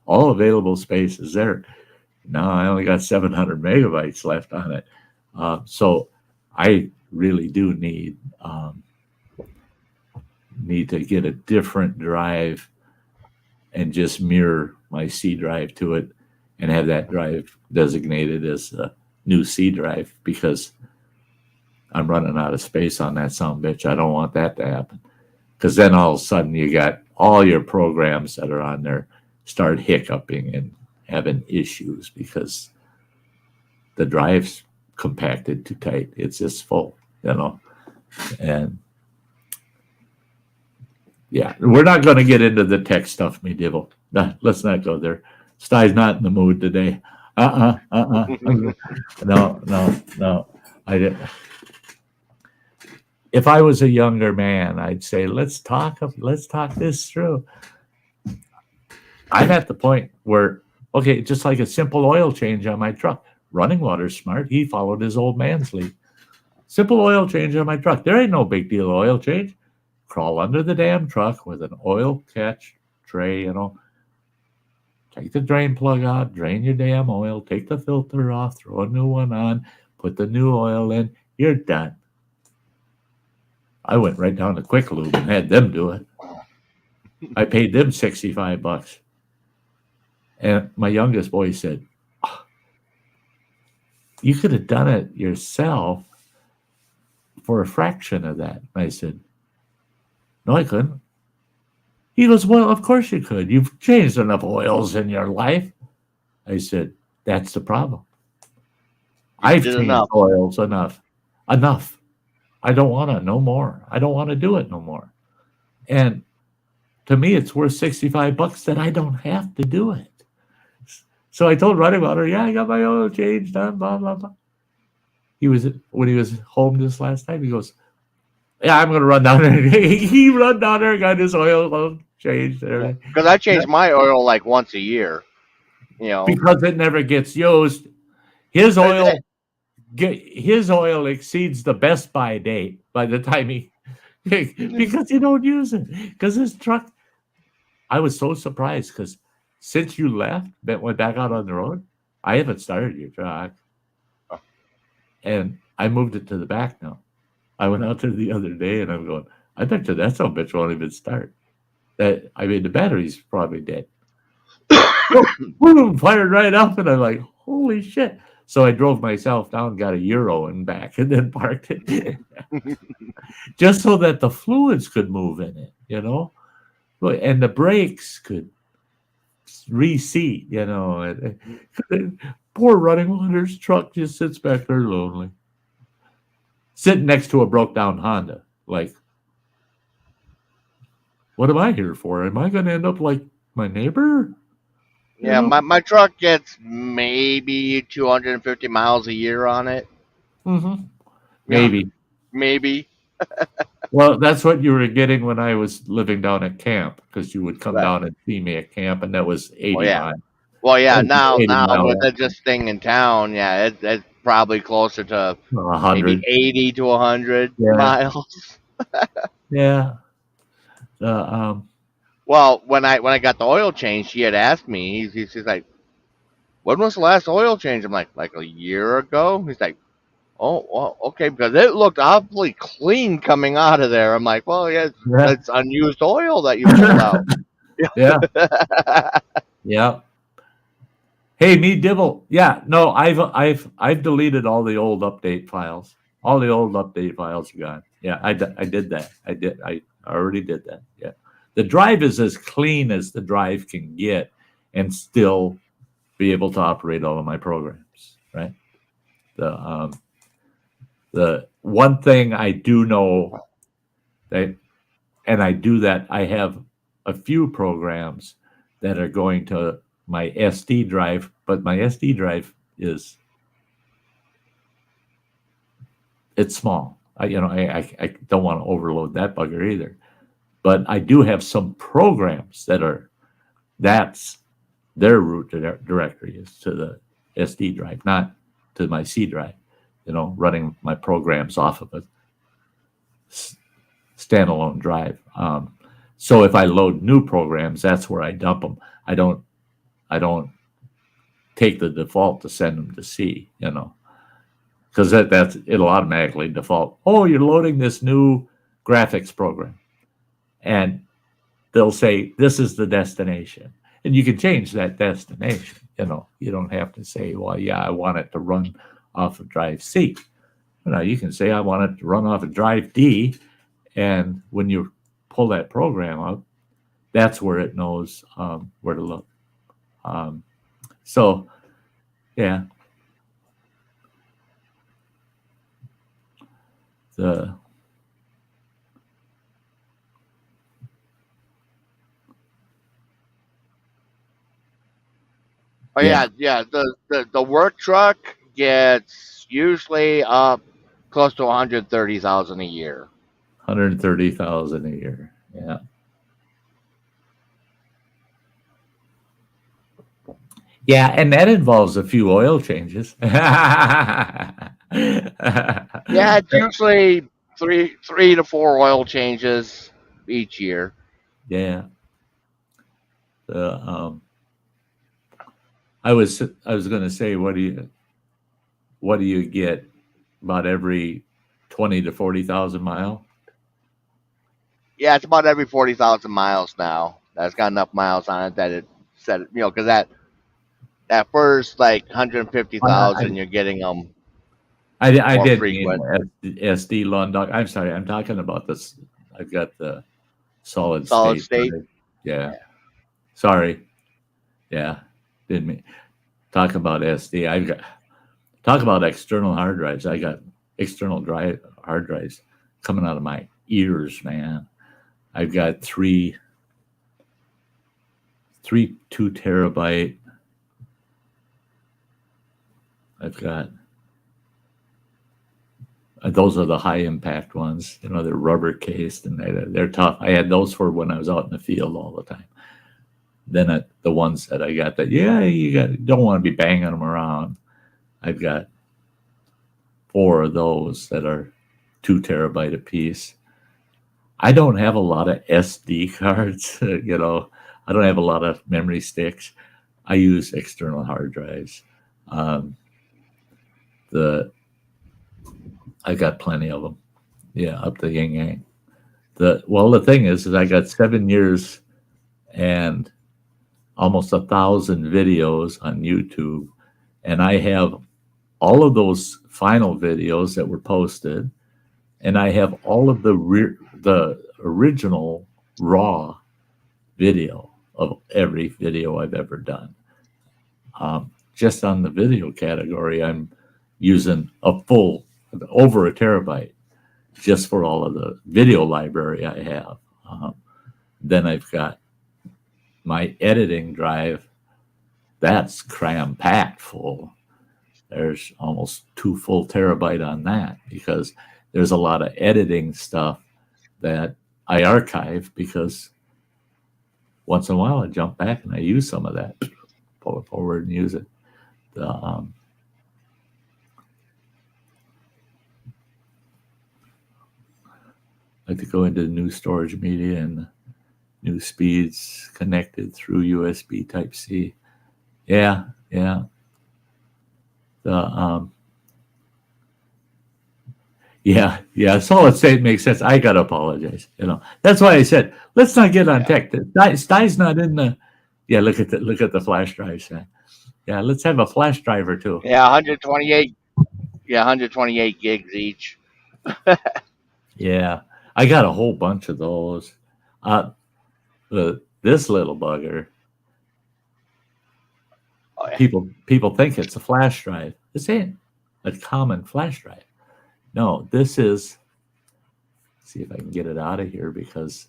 all available space is there. Now I only got 700 megabytes left on it. So I really do need to get a different drive and just mirror my C drive to it and have that drive designated as a new C drive, because I'm running out of space on that sumbitch. I don't want that to happen, because then all of a sudden you got all your programs that are on there start hiccuping and having issues because the drive's compacted too tight. It's just full, and yeah, we're not going to get into the tech stuff, me Dibble. Let's not go there. Sty's not in the mood today. No. I didn't. If I was a younger man, I'd say, let's talk this through. I'm at the point where, okay, just like a simple oil change on my truck. Running Water's smart. He followed his old man's lead. Simple oil change on my truck. There ain't no big deal oil change. Crawl under the damn truck with an oil catch tray, Take the drain plug out, drain your damn oil, take the filter off, throw a new one on, put the new oil in, you're done. I went right down to Quick Lube and had them do it. I paid them $65. And my youngest boy said, you could have done it yourself for a fraction of that. I said, no, I couldn't. He goes, well, of course you could. You've changed enough oils in your life. I said, that's the problem. I've changed oils enough. I don't want to no more. I don't want to do it no more. And to me, it's worth $65 that I don't have to do it. So I told Running Water, yeah, I got my oil changed done, blah, blah, blah. When he was home this last time, he goes, yeah, I'm going to run down there. He run down there and got his oil changed. Because I change my oil like once a year. Because it never gets used. His oil exceeds the best by date by the time because you don't use it. Because his truck, I was so surprised because since you left, went back out on the road, I haven't started your truck. And I moved it to the back now. I went out there the other day and I'm going, I bet you that some bitch won't even start. The battery's probably dead. Boom, fired right up, and I'm like, holy shit. So I drove myself down, got a Euro and back, and then parked it. just so that the fluids could move in it, and the brakes could reseat, And poor Running Water's truck just sits back there lonely, sitting next to a broke down Honda. Like, what am I here for? Am I going to end up like my neighbor? Yeah, my truck gets maybe 250 miles a year on it. Mm-hmm. Maybe. Maybe. Well, that's what you were getting when I was living down at camp, because you would come Right. down and see me at camp, and that was 80 miles. Well, yeah, That was 80 now miles. with it just thing in town, yeah, it's probably closer to 100. maybe 80 to 100 Yeah. miles. Yeah. Well, when I got the oil change, she had asked me. He's like, "When was the last oil change?" I'm like a year ago. He's like, "Oh, well, okay," because it looked awfully clean coming out of there. I'm like, "Well, yeah, it's unused oil that you pulled out." Yeah. Yeah. Hey, me Dibble. Yeah, no, I've deleted all the old update files. All the old update files you got. Yeah, I did that. I already did that. Yeah. The drive is as clean as the drive can get and still be able to operate all of my programs, right? The one thing I do know that, and I do that, I have a few programs that are going to my SD drive, but my SD drive it's small. I don't want to overload that bugger either. But I do have some programs that's their root directory is to the SD drive, not to my C drive, running my programs off of a standalone drive. So if I load new programs, that's where I dump them. I don't take the default to send them to C, because it'll automatically default. Oh, you're loading this new graphics program, and they'll say this is the destination, and you can change that destination. You don't have to say, well, yeah, I want it to run off of drive C. You can say I want it to run off of drive D, and when you pull that program up, that's where it knows where to look. So, yeah. The Oh yeah. The work truck gets usually up close to 130,000 a year. 130,000 a year. Yeah. Yeah, and that involves a few oil changes. Yeah, it's usually three to four oil changes each year. Yeah. I was going to say, what do you get about every 20 to 40,000 mile? Yeah, it's about every 40,000 miles now. That's got enough miles on it that it said, because that first 150,000, you're getting them. I didn't frequent. mean SD Lundog. I'm sorry. I'm talking about this. I've got the solid state. Yeah. Sorry. Yeah. Didn't mean talk about SD. I've got talk about external hard drives. I got external hard drives coming out of my ears, man. I've got three 2 terabyte. I've got those are the high impact ones. They're rubber cased and they're tough. I had those for when I was out in the field all the time. Then the ones that I got you don't want to be banging them around. I've got 4 of those that are 2 terabyte a piece. I don't have a lot of SD cards. I don't have a lot of memory sticks. I use external hard drives. I got plenty of them. Yeah, up the yin yang. The thing is I got 7 years and almost 1,000 videos on YouTube, and I have all of those final videos that were posted, and I have all of the original raw video of every video I've ever done. Just on the video category, I'm using over a terabyte just for all of the video library I have. Then I've got my editing drive. That's cram-packed full. There's almost 2 full terabyte on that because there's a lot of editing stuff that I archive because once in a while I jump back and I use some of that, pull it forward and use it. I like to go into new storage media and new speeds connected through USB Type-C. Yeah. Yeah. Solid state makes sense. I gotta apologize. That's why I said let's not get on tech. Sty's not in the. Yeah, look at the flash drive set. Yeah, let's have a flash drive or two. Yeah, 128. Yeah, 128 gigs each. Yeah, I got a whole bunch of those. This little bugger. Oh, yeah. People think it's a flash drive. This ain't a common flash drive. No, this is. See if I can get it out of here because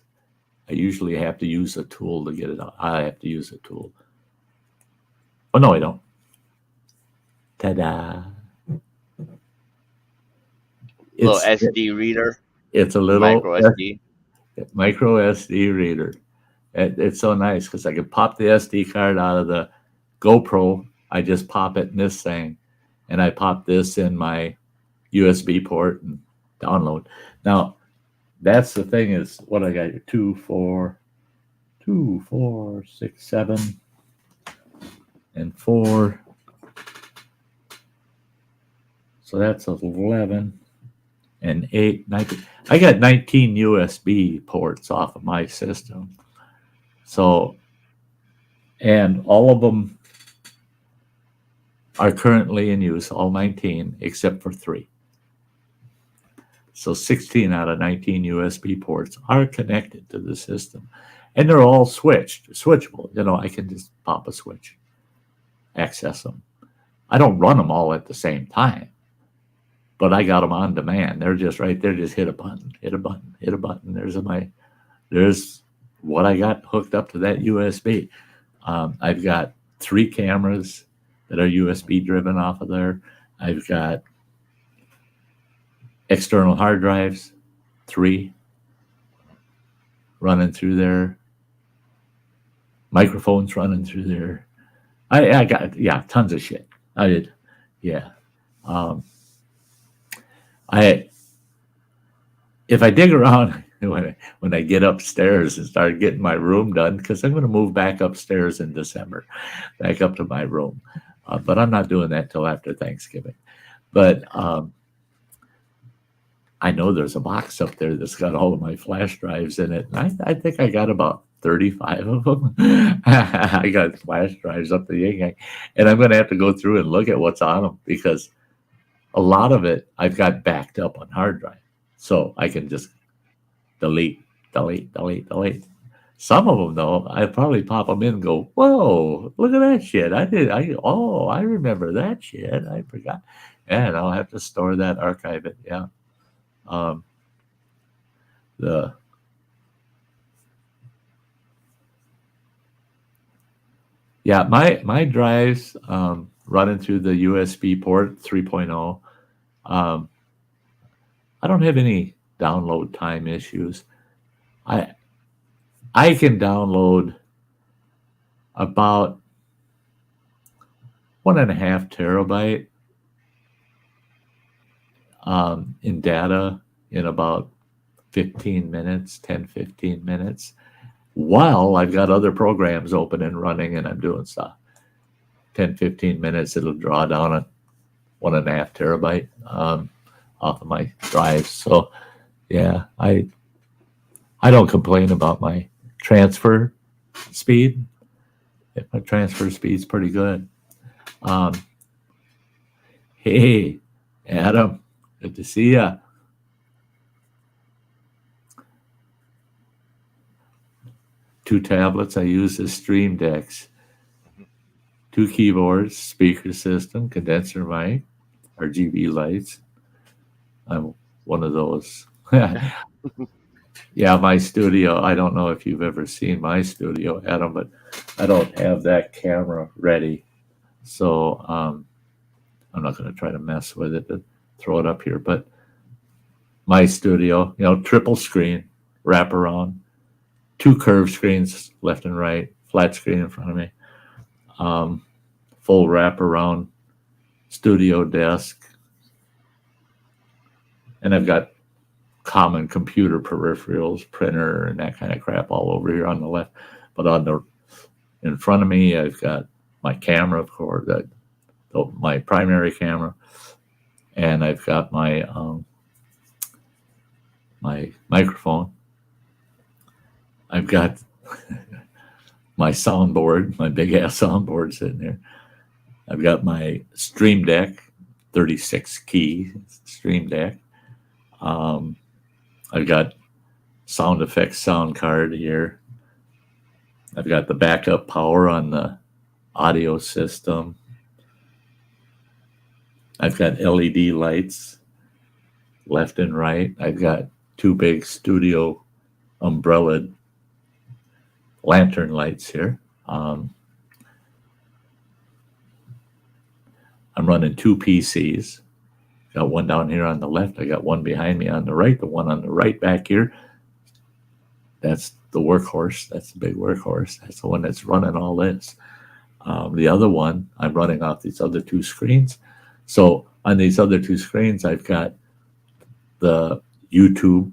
I usually have to use a tool to get it out. I have to use a tool. Oh no, I don't. Ta-da! Little SD reader. It's a little micro SD reader. It's so nice because I can pop the SD card out of the GoPro. I just pop it in this thing, and I pop this in my USB port and download. Now, that's the thing is what I got here: 2, 4, 6, 7, and 4. So that's 11 and 8, 19. I got 19 USB ports off of my system. So, and all of them are currently in use, all 19, except for 3. So 16 out of 19 USB ports are connected to the system. And they're all switchable. I can just pop a switch, access them. I don't run them all at the same time, but I got them on demand. They're just right there. Just hit a button, hit a button, hit a button. There's what I got hooked up to that USB. I've got 3 cameras that are USB driven off of there. I've got external hard drives, 3 running through there. Microphones running through there. I got tons of shit. I did, yeah. If I dig around when I get upstairs and start getting my room done, because I'm going to move back upstairs in December, back up to my room. But I'm not doing that till after Thanksgiving. But I know there's a box up there that's got all of my flash drives in it. And I think I got about 35 of them. I got flash drives up the yin-yang. And I'm going to have to go through and look at what's on them because a lot of it I've got backed up on hard drive. So I can just delete. Some of them, though, I probably pop them in and go, whoa, look at that shit. I remember that shit. I forgot. And I'll have to store that, archive it. Yeah. My drives running through the USB port 3.0. I don't have any download time issues. I can download about 1.5 terabyte in data in about 15 minutes, 10-15 minutes, while I've got other programs open and running and I'm doing stuff. 10-15 minutes, it'll draw down a 1.5 terabyte off of my drive. So yeah, I don't complain about my transfer speed. My transfer speed's pretty good. Hey, Adam, good to see ya. 2 tablets I use as stream decks, 2 keyboards, speaker system, condenser mic, RGB lights. I'm one of those. Yeah, my studio, I don't know if you've ever seen my studio, Adam, but I don't have that camera ready. So I'm not going to try to mess with it and throw it up here. But my studio, triple screen, wrap around, 2 curved screens, left and right, flat screen in front of me, full wrap around studio desk. And I've got common computer peripherals, printer, and that kind of crap all over here on the left. But in front of me, I've got my camera, of course, my primary camera, and I've got my my microphone. I've got my soundboard, my big ass soundboard sitting there. I've got my Stream Deck, 36 key Stream Deck. I've got sound effects sound card here. I've got the backup power on the audio system. I've got LED lights left and right. I've got 2 big studio umbrella lantern lights here. I'm running 2 PCs. Got one down here on the left. I got one behind me on the right. The one on the right back here, that's the workhorse. That's the big workhorse. That's the one that's running all this. The other one, I'm running off these other 2 screens. So on these other 2 screens, I've got the YouTube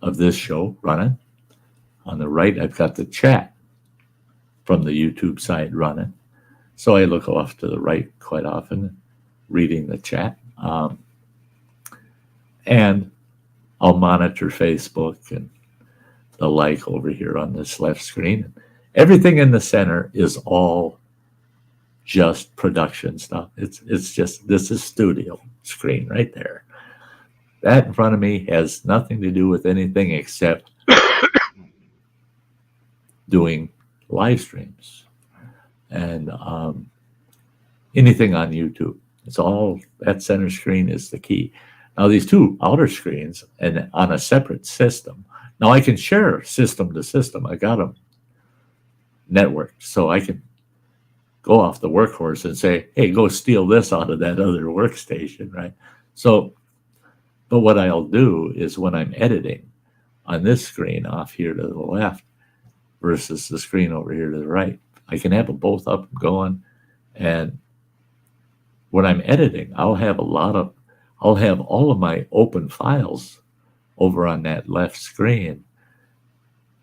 of this show running. On the right, I've got the chat from the YouTube side running. So I look off to the right quite often, reading the chat. And I'll monitor Facebook and the like over here on this left screen. Everything in the center is all just production stuff. It's just, this is studio screen right there. That in front of me has nothing to do with anything except doing live streams and anything on YouTube. It's all, that center screen is the key. Now these 2 outer screens and on a separate system. Now I can share system to system. I got them networked, so I can go off the workhorse and say, hey, go steal this out of that other workstation, right? So, but what I'll do is when I'm editing on this screen off here to the left versus the screen over here to the right, I can have them both up and going. And when I'm editing, I'll have all of my open files over on that left screen.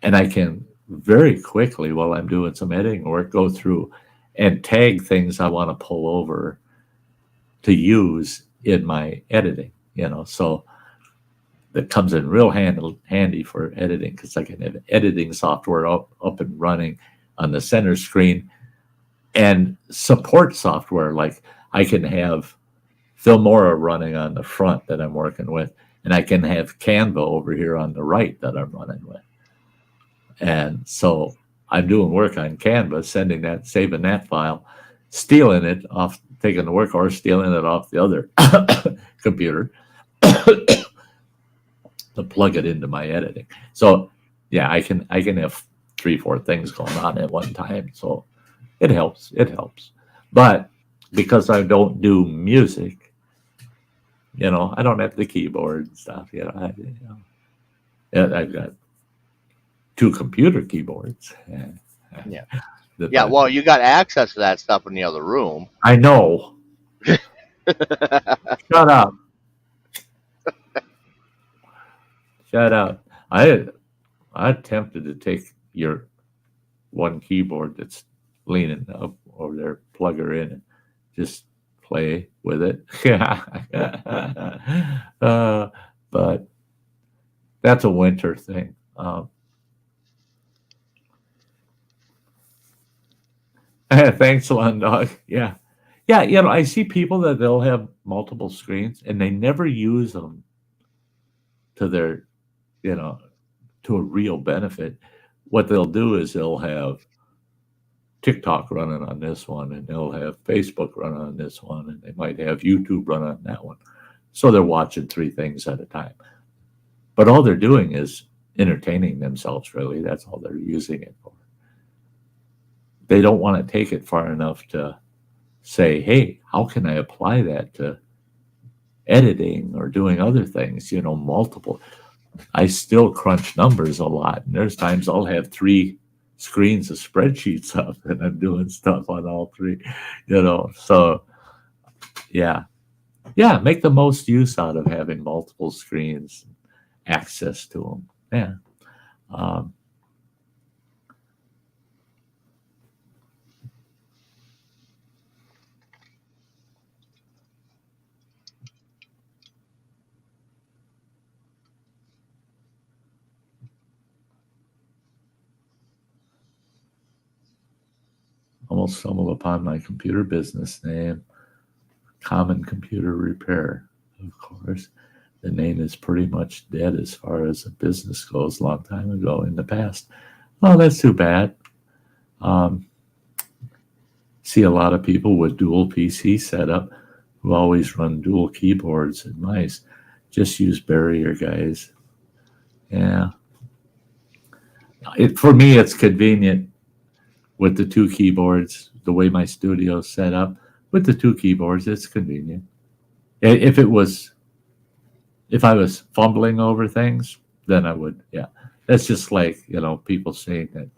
And I can very quickly, while I'm doing some editing work, go through and tag things I want to pull over to use in my editing, so that comes in real handy for editing, because I can have editing software up and running on the center screen and support software. Like I can have Filmora running on the front that I'm working with, and I can have Canva over here on the right that I'm running with. And so I'm doing work on Canva, sending that, saving that file, stealing it off, taking the workhorse, stealing it off the other computer to plug it into my editing. So yeah, I can have 3-4 things going on at one time. So it helps. But because I don't do music, I don't have the keyboard and stuff. I've got 2 computer keyboards. Yeah. Well, you got access to that stuff in the other room. I know. Shut up. Shut up. I attempted to take your one keyboard that's leaning up over there, plug her in, and just play with it. But that's a winter thing. Thanks, Lund Dog. Yeah. I see people that they'll have multiple screens and they never use them to their, to a real benefit. What they'll do is they'll have TikTok running on this one, and they'll have Facebook running on this one, and they might have YouTube running on that one. So they're watching 3 things at a time. But all they're doing is entertaining themselves, really. That's all they're using it for. They don't want to take it far enough to say, hey, how can I apply that to editing or doing other things, multiple. I still crunch numbers a lot. And there's times I'll have 3 screens of spreadsheets up and I'm doing stuff on all 3, So, yeah, make the most use out of having multiple screens, access to them. Yeah. Almost stumbled upon my computer business name, Common Computer Repair. Of course, the name is pretty much dead as far as a business goes. Long time ago in the past. Well, that's too bad. See a lot of people with dual PC setup who always run dual keyboards and mice. Just use barrier, guys. Yeah. For me, it's convenient with the 2 keyboards, the way my studio's set up. With the 2 keyboards, it's convenient. If I was fumbling over things, then I would, yeah. That's just like, people saying that.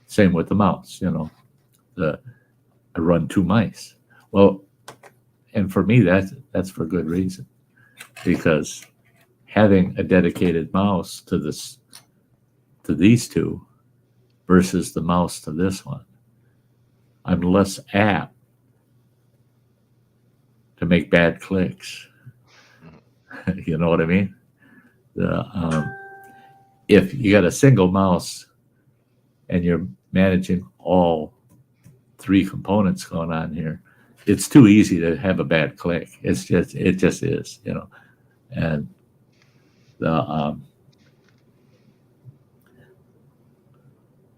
Same with the mouse, I run 2 mice. Well, and for me, that's for good reason. Because having a dedicated mouse to these 2 versus the mouse to this one, I'm less apt to make bad clicks. You know what I mean? If you got a single mouse and you're managing all 3 components going on here, it's too easy to have a bad click. It just is, and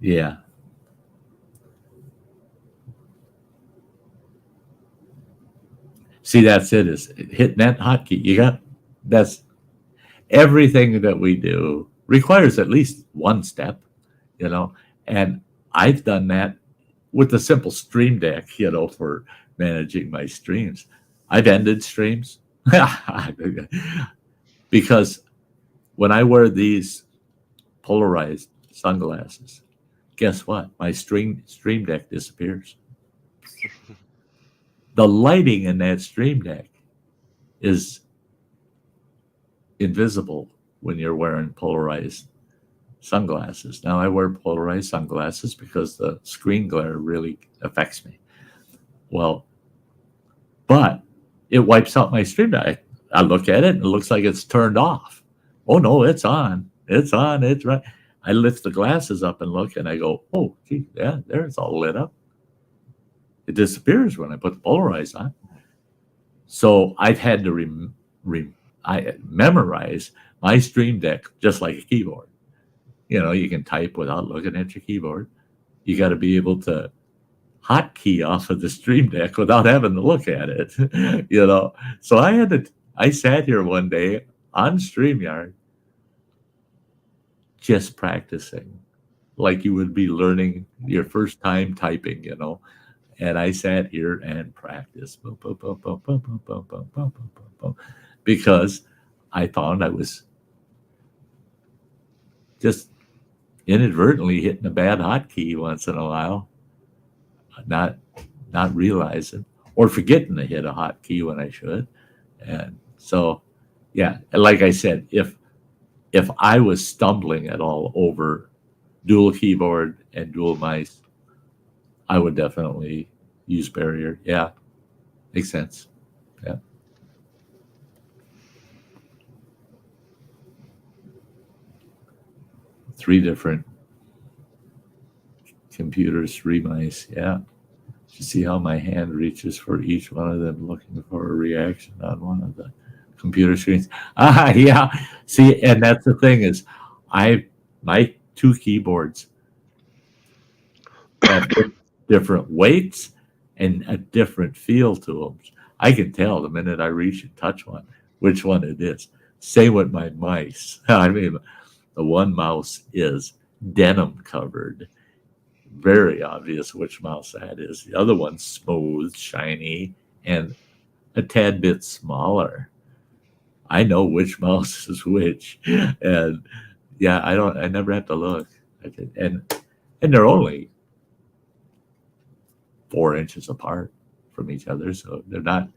yeah. See, that's it, is hitting that hotkey. That's everything that we do requires at least 1 step, and I've done that with the simple Stream Deck, for managing my streams. I've ended streams because when I wear these polarized sunglasses, guess what? My Stream Deck disappears. The lighting in that Stream Deck is invisible when you're wearing polarized sunglasses. Now, I wear polarized sunglasses because the screen glare really affects me. Well, but it wipes out my Stream Deck. I look at it and it looks like it's turned off. Oh, no, it's on. It's on. It's right. I lift the glasses up and look and I go, oh, gee, yeah, there it's all lit up. It disappears when I put the polarized on. So I've had to memorize my Stream Deck just like a keyboard. You can type without looking at your keyboard. You got to be able to hotkey off of the Stream Deck without having to look at it. So I sat here one day on StreamYard just practicing like you would be learning your first time typing, And I sat here and practiced because I found I was just inadvertently hitting a bad hotkey once in a while, not realizing or forgetting to hit a hotkey when I should. And so, yeah, like I said, if I was stumbling at all over dual keyboard and dual mice, I would definitely use barrier. Yeah, makes sense. Yeah. Three different computers, 3 mice. Yeah. You see how my hand reaches for each one of them, looking for a reaction on one of the computer screens. Yeah. See, and that's the thing is, My 2 keyboards have different weights and a different feel to them. I can tell the minute I reach and touch one which one it is. Same with my mice. I mean, the one mouse is denim covered. Very obvious which mouse that is. The other one's smooth, shiny, and a tad bit smaller. I know which mouse is which. And yeah, I never have to look. And they're only 4 inches apart from each other. So they're not,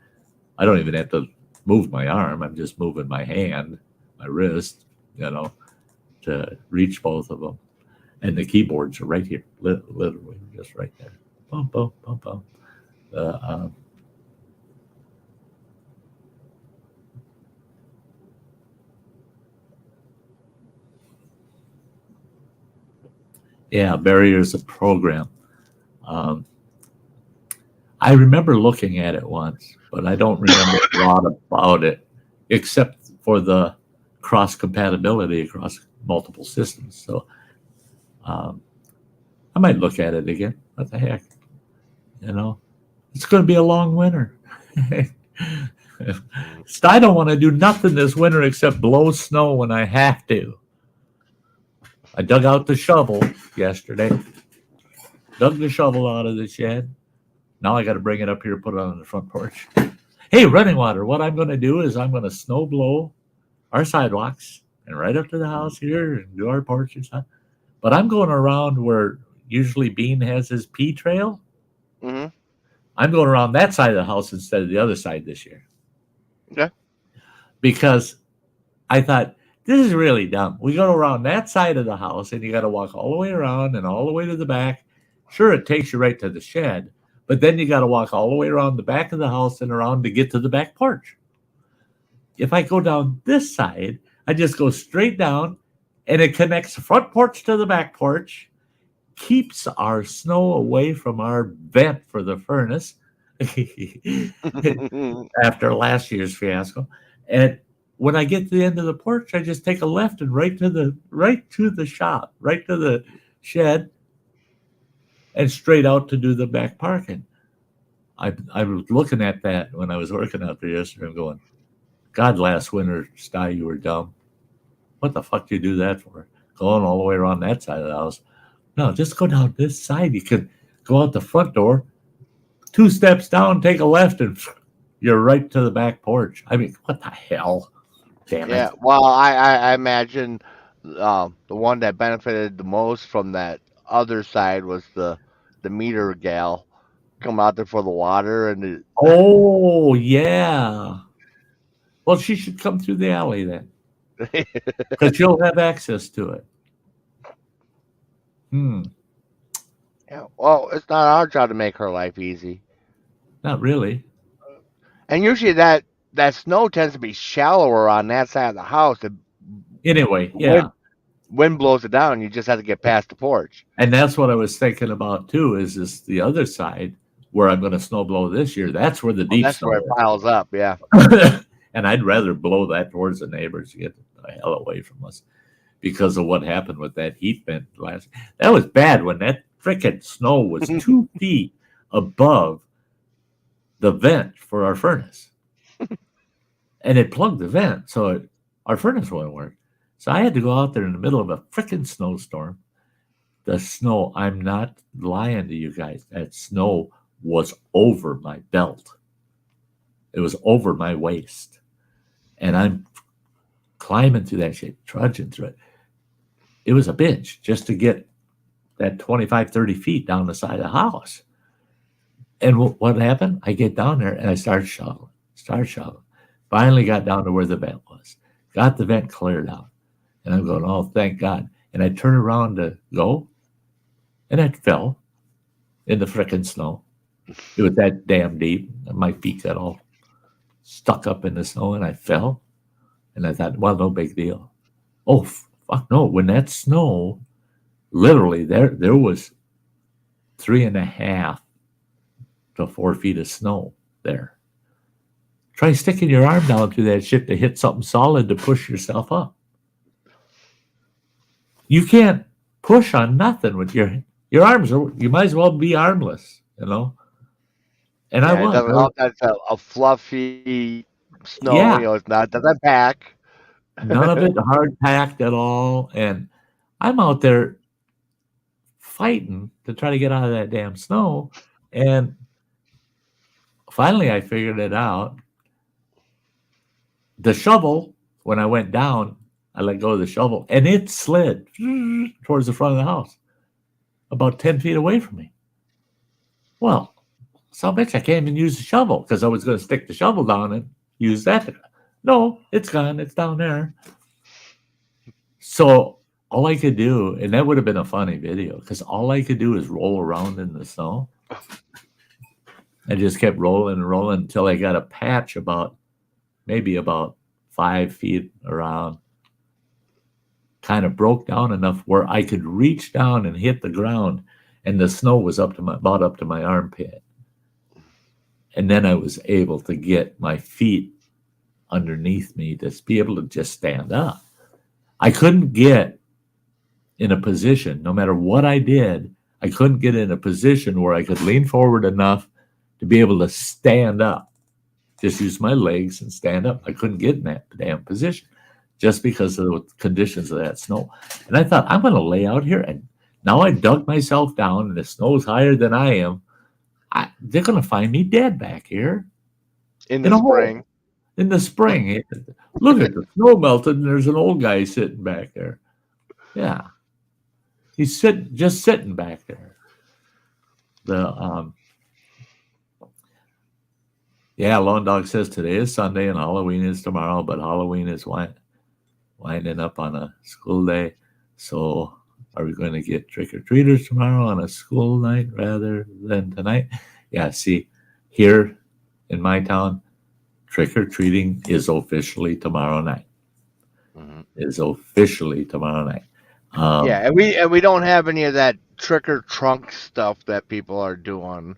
I don't even have to move my arm. I'm just moving my hand, my wrist, to reach both of them. And the keyboards are right here, literally just right there. Boom, boom, boom, boom. Yeah, Barrier's a program. I remember looking at it once, but I don't remember a lot about it, except for the cross compatibility across multiple systems. So I might look at it again. What the heck? It's going to be a long winter. I don't want to do nothing this winter except blow snow when I have to. I dug out the shovel yesterday. Dug the shovel out of the shed. Now I got to bring it up here, put it on the front porch. Hey, running water. What I'm going to do is I'm going to snow blow our sidewalks and right up to the house here and do our porch and stuff. But I'm going around where usually Bean has his pea trail. Mm-hmm. I'm going around that side of the house instead of the other side this year. Okay. Because I thought, this is really dumb. We go around that side of the house and you got to walk all the way around and all the way to the back. Sure, it takes you right to the shed, but then you got to walk all the way around the back of the house and around to get to the back porch. If I go down this side, I just go straight down and it connects the front porch to the back porch, keeps our snow away from our vent for the furnace after last year's fiasco. And when I get to the end of the porch, I just take a left and right to the shop, right to the shed, and straight out to do the back parking. I was looking at that when I was working out there yesterday and going, God, last winter, Sty, you were dumb. What the fuck do you do that for? Going all the way around that side of the house. No, just go down this side. You could go out the front door, 2 steps down, take a left, and you're right to the back porch. I mean, what the hell? Damn it. Yeah, well, I imagine the one that benefited the most from that other side was the meter gal come out there for the water and Oh, yeah. Well, she should come through the alley then, because you'll have access to it. Yeah, well, it's not our job to make her life easy. Not really. And usually that snow tends to be shallower on that side of the house. Anyway, yeah. Wind blows it down. You just have to get past the porch. And that's what I was thinking about too, is the other side where I'm going to snow blow this year. That's where the deep That's snow where it piles up, yeah. And I'd rather blow that towards the neighbors to get the hell away from us because of what happened with that heat vent last. That was bad when that frickin' snow was 2 feet above the vent for our furnace. And it plugged the vent, so our furnace wouldn't work. So I had to go out there in the middle of a frickin' snowstorm. The snow, I'm not lying to you guys, that snow was over my belt. It was over my waist. And I'm climbing through that shit, trudging through it. It was a bitch just to get that 25, 30 feet down the side of the house. And what happened? I get down there and I start shoveling. Finally got down to where the vent was. Got the vent cleared out. And I'm going, oh, thank God. And I turn around to go, and I fell in the frickin' snow. It was that damn deep. My feet got all stuck up in the snow, and I fell. And I thought, well, no big deal. Oh, fuck no. When that snow, literally, there was 3.5 to 4 feet of snow there. Try sticking your arm down through that shit to hit something solid to push yourself up. You can't push on nothing with your arms. You might as well be armless, you know. And I Yeah, it was. doesn't help that it's a fluffy snow. You know, Yeah, it's not doesn't pack. none of it hard packed at all. And I'm out there fighting to try to get out of that damn snow. And finally, I figured it out. The shovel, when I went down, I let go of the shovel and it slid towards the front of the house, about 10 feet away from me. Well, so bitch, I can't even use the shovel because I was going to stick the shovel down and use that. No, it's gone. It's down there. So all I could do, and that would have been a funny video because all I could do is roll around in the snow. I just kept rolling and rolling until I got a patch maybe about 5 feet around, kind of broke down enough where I could reach down and hit the ground, and the snow was about up to my armpit. And then I was able to get my feet underneath me to be able to just stand up. I couldn't get in a position, no matter what I did, I couldn't get in a position where I could lean forward enough to be able to stand up. Just use my legs and stand up. I couldn't get in that damn position just because of the conditions of that snow. And I thought, I'm going to lay out here. And now I dug myself down, and the snow's higher than I am. They're going to find me dead back here In the spring. In the spring. Look at the snow melted, and there's an old guy sitting back there. Yeah. He's just sitting back there. Lone Dog says today is Sunday and Halloween is tomorrow, but Halloween is winding up on a school day. So are we going to get trick-or-treaters tomorrow on a school night rather than tonight? Yeah, see, here in my town, trick-or-treating is officially tomorrow night. Mm-hmm. Is officially tomorrow night. Yeah, and we don't have any of that trick or trunk stuff that people are doing.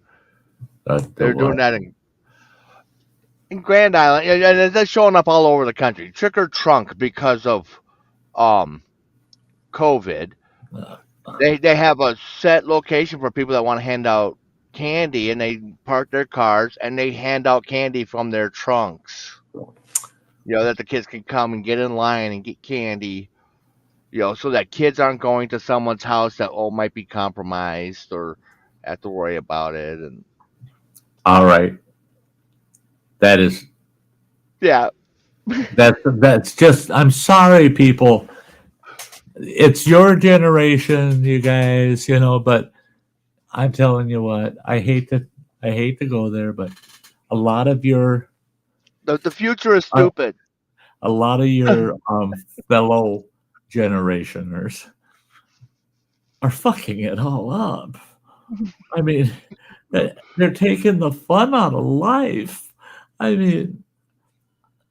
They're doing that in Grand Island, and they're showing up all over the country. Trick or trunk because of COVID. They have a set location for people that want to hand out candy, and they park their cars and they hand out candy from their trunks. That the kids can come and get in line and get candy. So that kids aren't going to someone's house that might be compromised or have to worry about it. And all right, that is, yeah, that's just. I'm sorry, people. It's your generation, you guys. But I'm telling you what. I hate to go there, but a lot of your the future is stupid. A lot of your fellow generationers are fucking it all up. I mean, they're taking the fun out of life. I mean,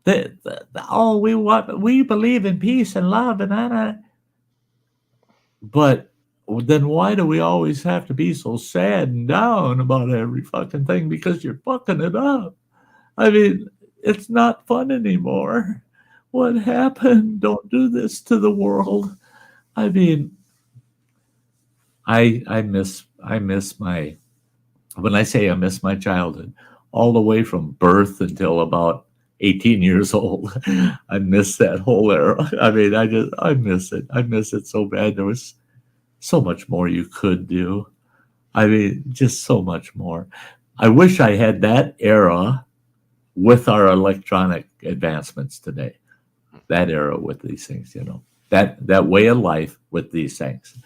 we believe in peace and love and that. But then why do we always have to be so sad and down about every fucking thing? Because you're fucking it up. I mean, it's not fun anymore. What happened? Don't do this to the world. I mean, I miss my, when I say I miss my childhood, all the way from birth until about 18 years old. I miss that whole era. I mean, I miss it. I miss it so bad. There was so much more you could do. I mean, just so much more. I wish I had that era with our electronic advancements today. That era with these things, that way of life with these things,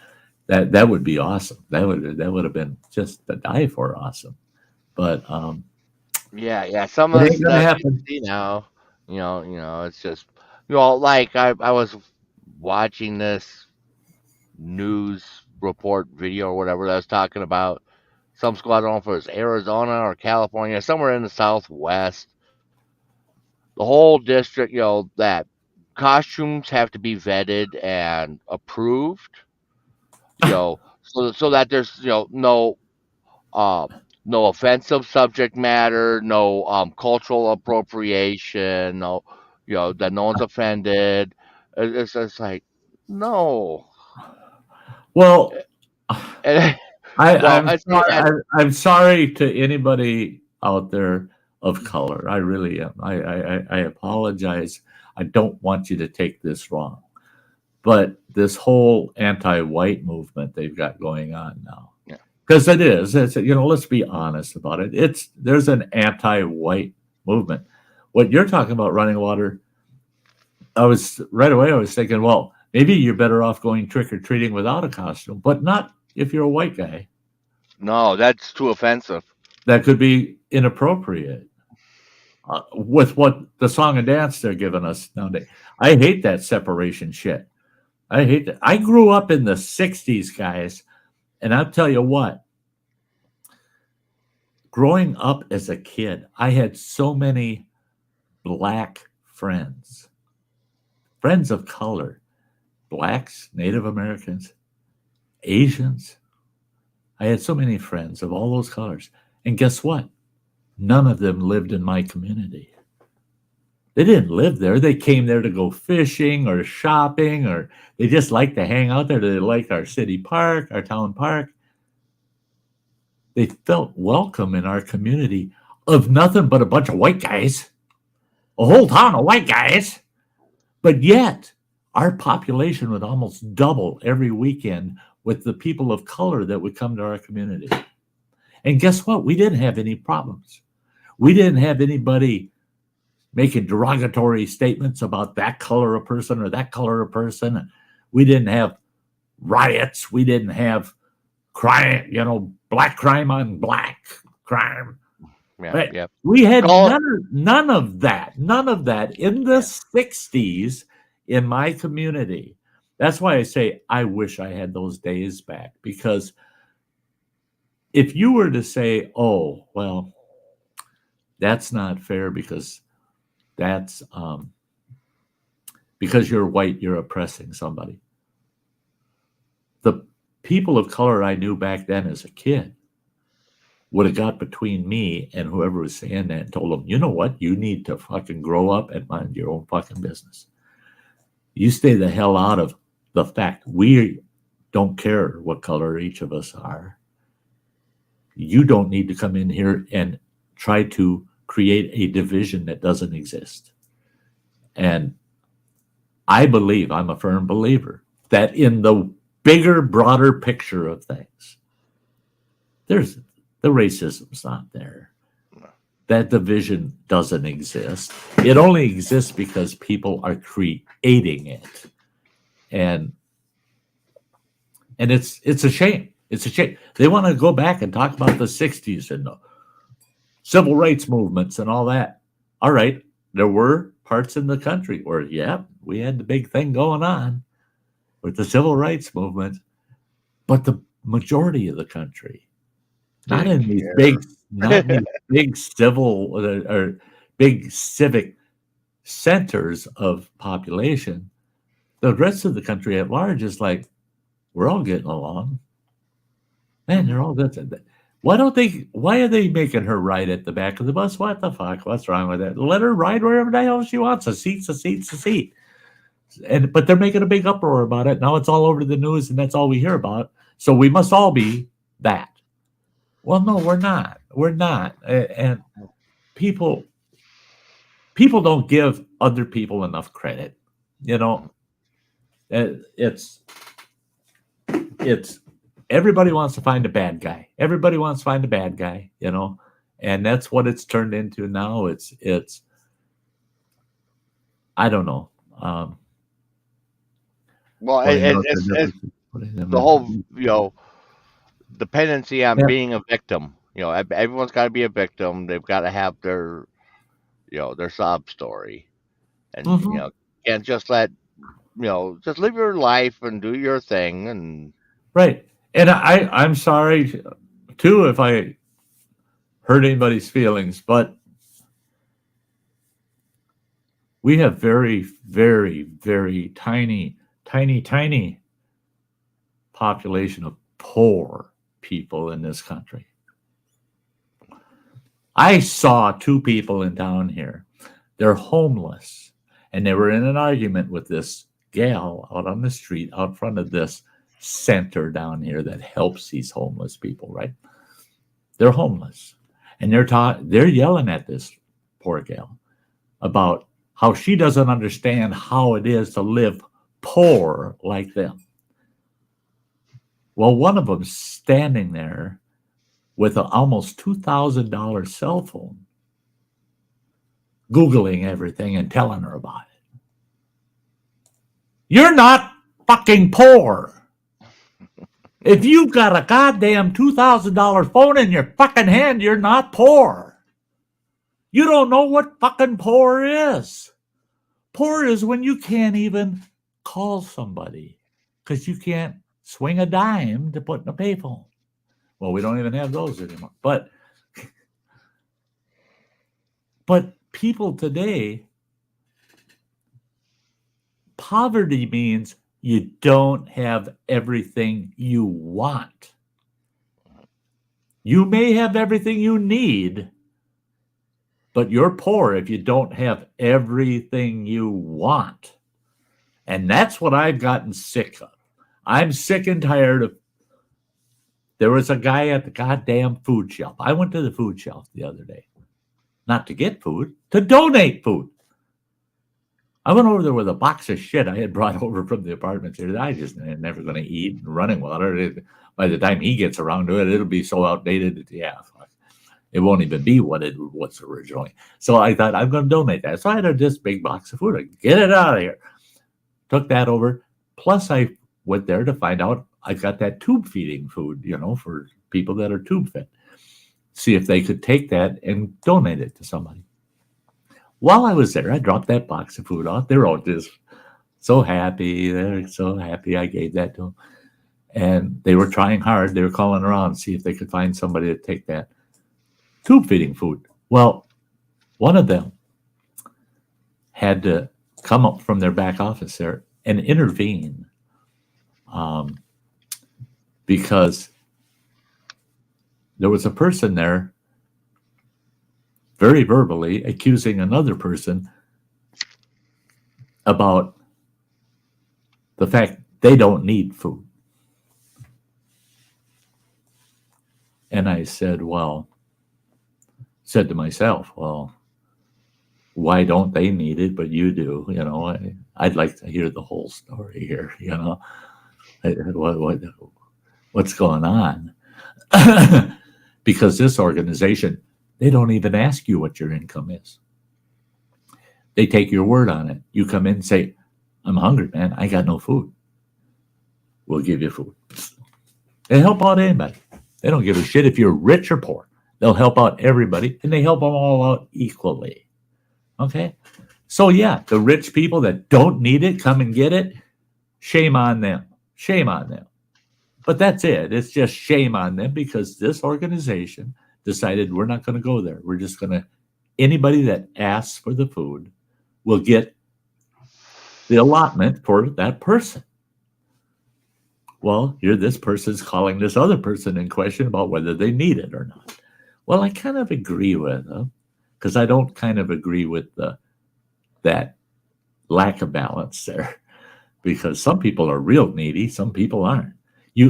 that would be awesome. That would have been just to die for awesome. But yeah, some of the stuff you see now, it's just like I was watching this news report video or whatever that was talking about some school. I don't know if it was Arizona or California, somewhere in the Southwest. The whole district, that costumes have to be vetted and approved, so that there's no offensive subject matter, no cultural appropriation, no that no one's offended. It's just like, no. Well, And, well, it's not. I'm sorry to anybody out there of color. I really am. I apologize. I don't want you to take this wrong. But this whole anti-white movement they've got going on now, Yeah. because it is. It's, let's be honest about it. There's an anti-white movement. What you're talking about, running water, I was thinking, well, maybe you're better off going trick or treating without a costume, but not if you're a white guy. No, that's too offensive. That could be inappropriate with what the song and dance they're giving us nowadays. I hate that separation shit. I hate that. I grew up in the 60s, guys, and I'll tell you what. Growing up as a kid, I had so many black friends of color, blacks, Native Americans, Asians. I had so many friends of all those colors. And guess what? None of them lived in my community. They didn't live there. They came there to go fishing or shopping, or they just like to hang out there. They like our city park, our town park. They felt welcome in our community of nothing but a bunch of white guys, a whole town of white guys. But yet, our population would almost double every weekend with the people of color that would come to our community. And guess what? We didn't have any problems. We didn't have anybody making derogatory statements about that color of person or that color of person. We didn't have riots. We didn't have crime, black crime on black crime. Yeah, yeah. We had none of that in the 60s in my community. That's why I say I wish I had those days back, because if you were to say, oh, well, that's not fair because that's because you're white, you're oppressing somebody. The people of color I knew back then as a kid would have got between me and whoever was saying that and told them, you know what? You need to fucking grow up and mind your own fucking business. You stay the hell out of the fact we don't care what color each of us are. You don't need to come in here and try to create a division that doesn't exist. And I'm a firm believer that in the bigger, broader picture of things, the racism's not there. That division doesn't exist. It only exists because people are creating it. And it's a shame. It's a shame. They want to go back and talk about the 60s and the civil rights movements and all that. All right, there were parts in the country where, we had the big thing going on with the civil rights movement, but the majority of the country, not in these big civil or big civic centers of population, the rest of the country at large is like, we're all getting along. Man, they're all good. Why are they making her ride at the back of the bus? What the fuck? What's wrong with that? Let her ride wherever the hell she wants. A seat's a seat. But they're making a big uproar about it. Now it's all over the news and that's all we hear about. So we must all be that. Well, no, we're not. We're not. And people don't give other people enough credit. It's everybody wants to find a bad guy. Everybody wants to find a bad guy, and that's what it's turned into now. It's I don't know. Well, it's the whole, dependency on being a victim. Everyone's got to be a victim. They've got to have their sob story, and can't just just live your life and do your thing. And right. And I'm sorry too if I hurt anybody's feelings, but we have very, very, very tiny population of poor people in this country. I saw two people in town here. They're homeless, and they were in an argument with this gal out on the street out front of this center down here that helps these homeless people, right? They're homeless. And they're yelling at this poor gal about how she doesn't understand how it is to live poor like them. Well, one of them's standing there with an almost $2,000 cell phone, Googling everything and telling her about it. You're not fucking poor. If you've got a goddamn $2,000 phone in your fucking hand, you're not poor. You don't know what fucking poor is. Poor is when you can't even call somebody because you can't swing a dime to put in a payphone. Well, we don't even have those anymore. But people today, poverty means you don't have everything you want. You may have everything you need, but you're poor if you don't have everything you want. And that's what I've gotten sick of. I'm sick and tired of. There was a guy at the goddamn food shelf. I went to the food shelf the other day. Not to get food, to donate food. I went over there with a box of shit I had brought over from the apartments here that I just never going to eat. And running water, by the time he gets around to it, it'll be so outdated that, yeah, it won't even be what it was originally. So I thought, I'm going to donate that. So I had this big box of food. I get it out of here. Took that over. Plus, I went there to find out I got that tube feeding food, for people that are tube fed. See if they could take that and donate it to somebody. While I was there, I dropped that box of food off. They were all just so happy. They're so happy I gave that to them. And they were trying hard. They were calling around to see if they could find somebody to take that tube feeding food. Well, one of them had to come up from their back office there and intervene because there was a person there very verbally accusing another person about the fact they don't need food. And I said to myself, well, why don't they need it, but you do? I'd like to hear the whole story here, what's going on? Because this organization, they don't even ask you what your income is. They take your word on it. You come in and say, I'm hungry, man. I got no food. We'll give you food. They help out anybody. They don't give a shit if you're rich or poor. They'll help out everybody, and they help them all out equally. Okay? So, yeah, the rich people that don't need it, come and get it. Shame on them. Shame on them. But that's it. It's just shame on them because this organization decided we're not going to go there. We're just going to, anybody that asks for the food will get the allotment for that person. Well, this person's calling this other person in question about whether they need it or not. Well, I kind of agree with them because I don't kind of agree with that lack of balance there because some people are real needy, some people aren't.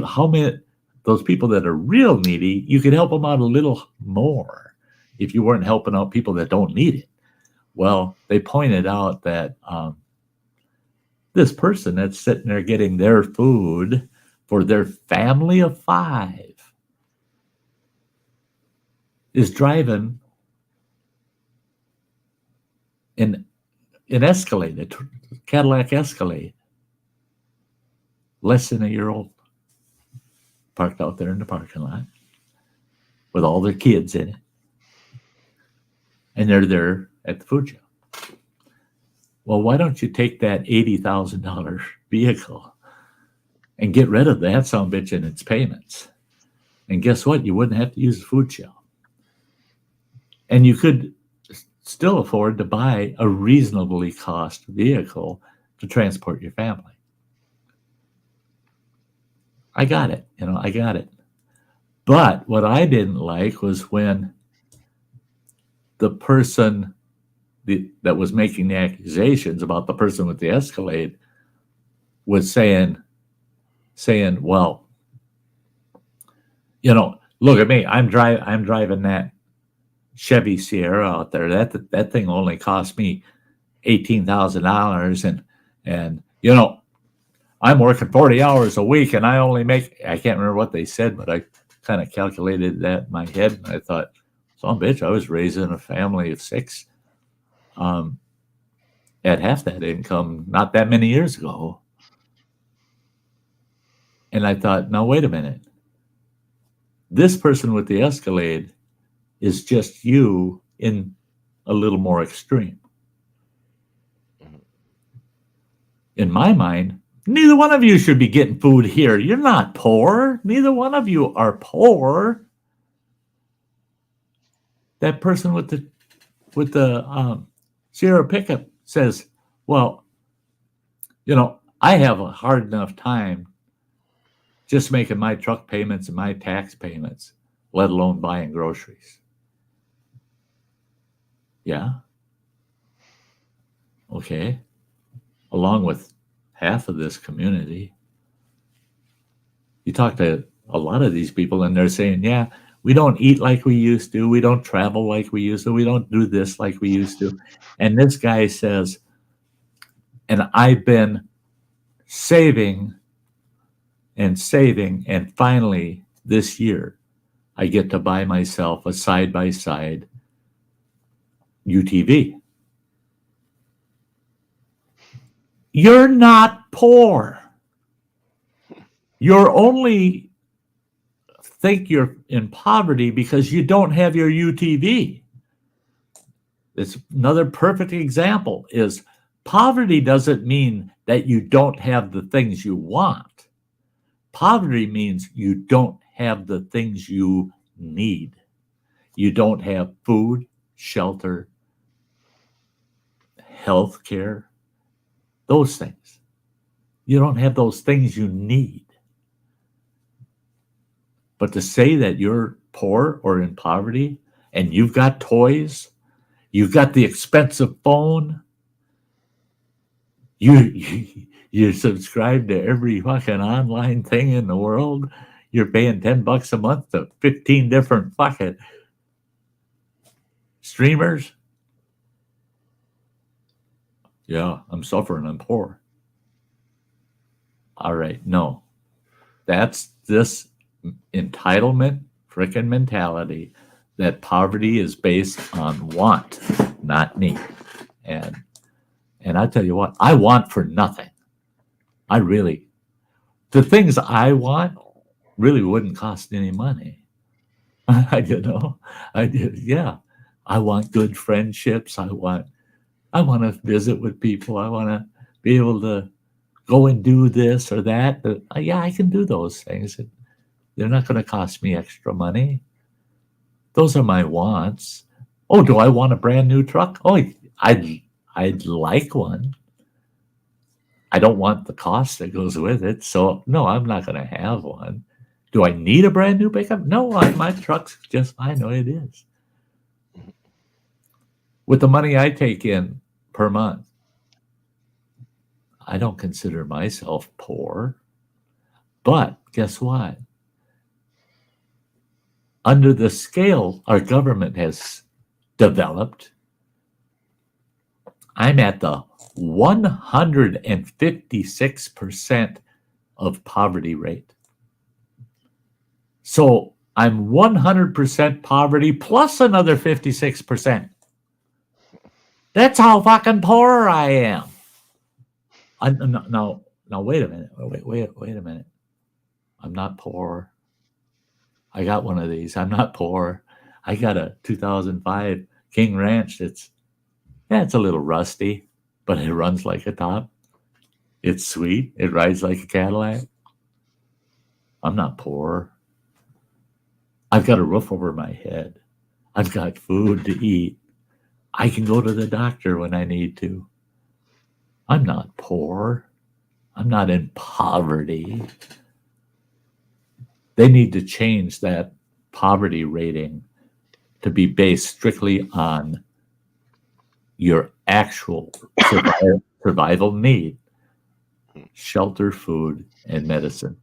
How many those people that are real needy, you could help them out a little more if you weren't helping out people that don't need it. Well, they pointed out that this person that's sitting there getting their food for their family of 5 is driving an Escalade, a Cadillac Escalade, less than a year old, parked out there in the parking lot with all their kids in it. And they're there at the food shop. Well, why don't you take that $80,000 vehicle and get rid of that sumbitch and its payments? And guess what? You wouldn't have to use the food shop. And you could still afford to buy a reasonably cost vehicle to transport your family. I got it. I got it. But what I didn't like was when the person that was making the accusations about the person with the Escalade was saying saying, well, look at me. I'm driving that Chevy Sierra out there. That thing only cost me $18,000, and I'm working 40 hours a week, and I only make, I can't remember what they said, but I kind of calculated that in my head, and I thought, son bitch, I was raising a family of 6 at half that income not that many years ago. And I thought, now wait a minute. This person with the Escalade is just you in a little more extreme. In my mind, neither one of you should be getting food here. You're not poor. Neither one of you are poor. That person with the Sierra pickup says, well, I have a hard enough time just making my truck payments and my tax payments, let alone buying groceries. Yeah. Okay. Along with half of this community. You talk to a lot of these people and they're saying, yeah, we don't eat like we used to. We don't travel like we used to. We don't do this like we used to. And this guy says, and I've been saving, and finally this year, I get to buy myself a side-by-side UTV. You're not poor. You're only think you're in poverty because you don't have your UTV. It's another perfect example is poverty doesn't mean that you don't have the things you want. Poverty means you don't have the things you need. You don't have food, shelter, health care, those things. You don't have those things you need. But to say that you're poor or in poverty and you've got toys, you've got the expensive phone, you subscribe to every fucking online thing in the world, you're paying $10 a month to 15 different fucking streamers. Yeah, I'm suffering, I'm poor. All right, no. That's this entitlement frickin' mentality that poverty is based on want, not need. And I tell you what, I want for nothing. The things I want really wouldn't cost any money. I want good friendships. I want to visit with people. I want to be able to go and do this or that. Yeah, I can do those things. They're not going to cost me extra money. Those are my wants. Oh, do I want a brand new truck? Oh, I'd like one. I don't want the cost that goes with it. So, no, I'm not going to have one. Do I need a brand new pickup? No, my truck's just fine the way it is. With the money I take in per month, I don't consider myself poor. But guess what? Under the scale our government has developed, I'm at the 156% of poverty rate. So I'm 100% poverty plus another 56%. That's how fucking poor I am. Now, wait a minute. Wait a minute. I'm not poor. I got one of these. I'm not poor. I got a 2005 King Ranch. It's a little rusty, but it runs like a top. It's sweet. It rides like a Cadillac. I'm not poor. I've got a roof over my head. I've got food to eat. I can go to the doctor when I need to. I'm not poor. I'm not in poverty. They need to change that poverty rating to be based strictly on your actual survival need: shelter, food, and medicine.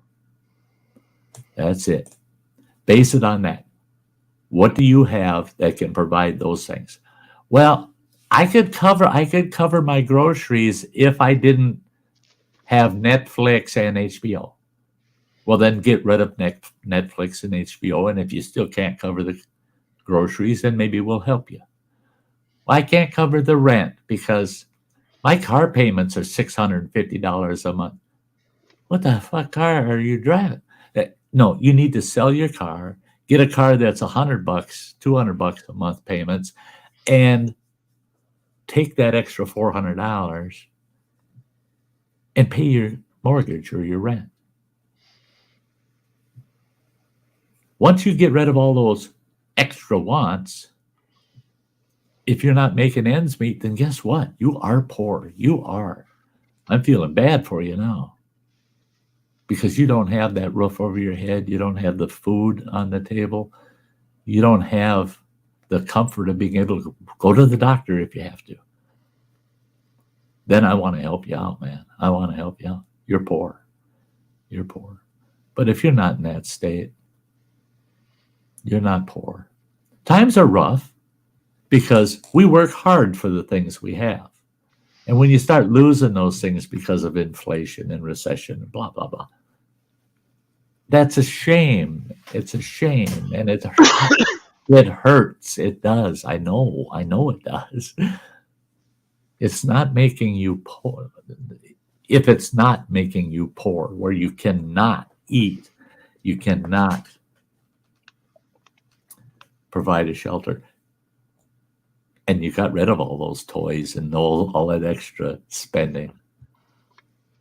That's it. Base it on that. What do you have that can provide those things? Well, I could cover my groceries if I didn't have Netflix and HBO. Well, then get rid of Netflix and HBO, and if you still can't cover the groceries, then maybe we'll help you. Well, I can't cover the rent because my car payments are $650 a month. What the fuck car are you driving? No, you need to sell your car, get a car that's $100, $200 a month payments, and take that extra $400 and pay your mortgage or your rent. Once you get rid of all those extra wants, if you're not making ends meet, then guess what? You are poor. You are. I'm feeling bad for you now because you don't have that roof over your head. You don't have the food on the table. You don't have the comfort of being able to go to the doctor if you have to. Then I want to help you out, man. I want to help you out. You're poor. You're poor. But if you're not in that state, you're not poor. Times are rough because we work hard for the things we have. And when you start losing those things because of inflation and recession and blah, blah, blah, that's a shame. It's a shame. And it hurts. It does. I know it does. It's not making you poor. If it's not making you poor, where you cannot eat, you cannot provide a shelter, and you got rid of all those toys and all that extra spending,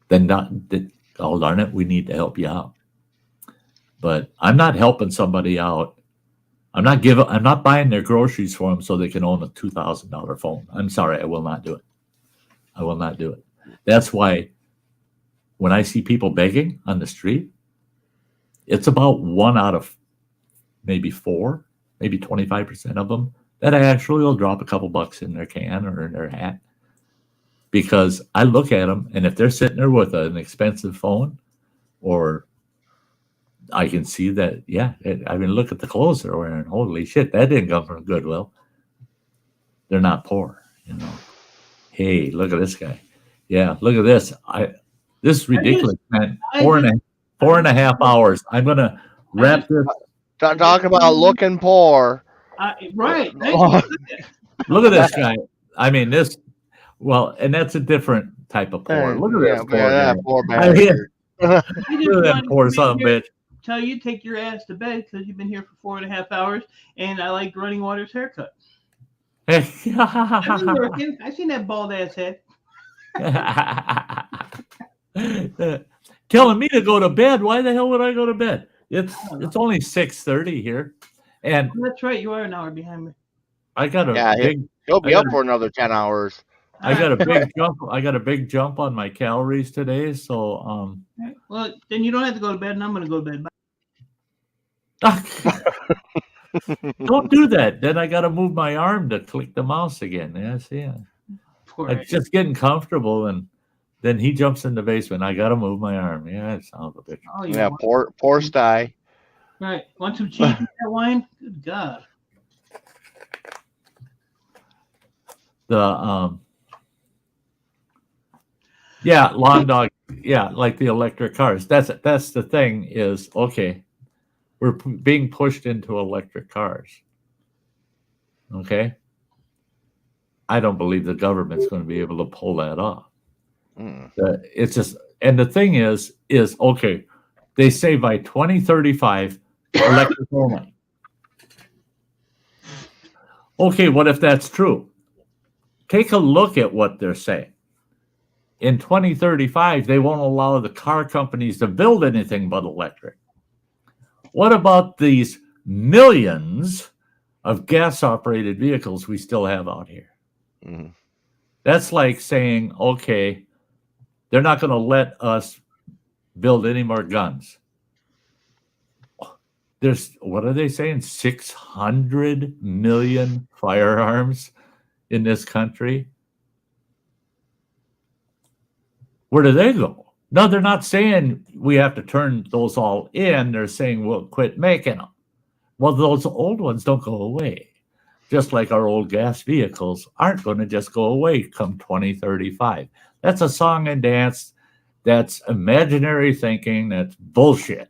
then oh darn it, we need to help you out. But I'm not helping somebody out. I'm not buying their groceries for them so they can own a $2,000 phone. I'm sorry, I will not do it. I will not do it. That's why when I see people begging on the street, it's about 1 out of maybe 4, maybe 25% of them that I actually will drop a couple bucks in their can or in their hat, because I look at them, and if they're sitting there with an expensive phone, or I can see that, look at the clothes they're wearing. Holy shit, that didn't come from Goodwill. They're not poor, you know. Hey, look at this guy. Yeah, look at this. This is ridiculous, man. 4.5 hours. I'm gonna wrap this. Talk about looking poor. Right. Look at this guy. I mean, this. Well, and that's a different type of poor. Look at this poor guy. Poor bastard. Look at that poor son of a bitch. Tell you take your ass to bed because you've been here for 4.5 hours, and I like Running Water's haircut. I've been working. I seen that bald ass head. Telling me to go to bed. Why the hell would I go to bed? It's only 6:30 here, and that's right. You are an hour behind me. I got a he'll be up for another 10 hours. I got a big jump. I got a big jump on my calories today. So well, then you don't have to go to bed, and I'm going to go to bed. Don't do that. Then I got to move my arm to click the mouse again. Yes, yeah. It's just getting comfortable, and then he jumps in the basement. I got to move my arm. Yeah, it sounds a bitch. Oh, yeah, poor Sty. Right. Want some cheese in that wine? Good God. Lawn dog. Yeah, like the electric cars. That's the thing is, okay, we're being pushed into electric cars. Okay. I don't believe the government's going to be able to pull that off. It's just, and the thing is okay, they say by 2035, electric only. Okay, what if that's true? Take a look at what they're saying. In 2035, they won't allow the car companies to build anything but electric. What about these millions of gas-operated vehicles we still have out here? Mm-hmm. That's like saying, okay, they're not going to let us build any more guns. There's, what are they saying? 600 million firearms in this country. Where do they go? No, they're not saying we have to turn those all in. They're saying we'll quit making them. Well, those old ones don't go away. Just like our old gas vehicles aren't going to just go away come 2035. That's a song and dance. That's imaginary thinking. That's bullshit.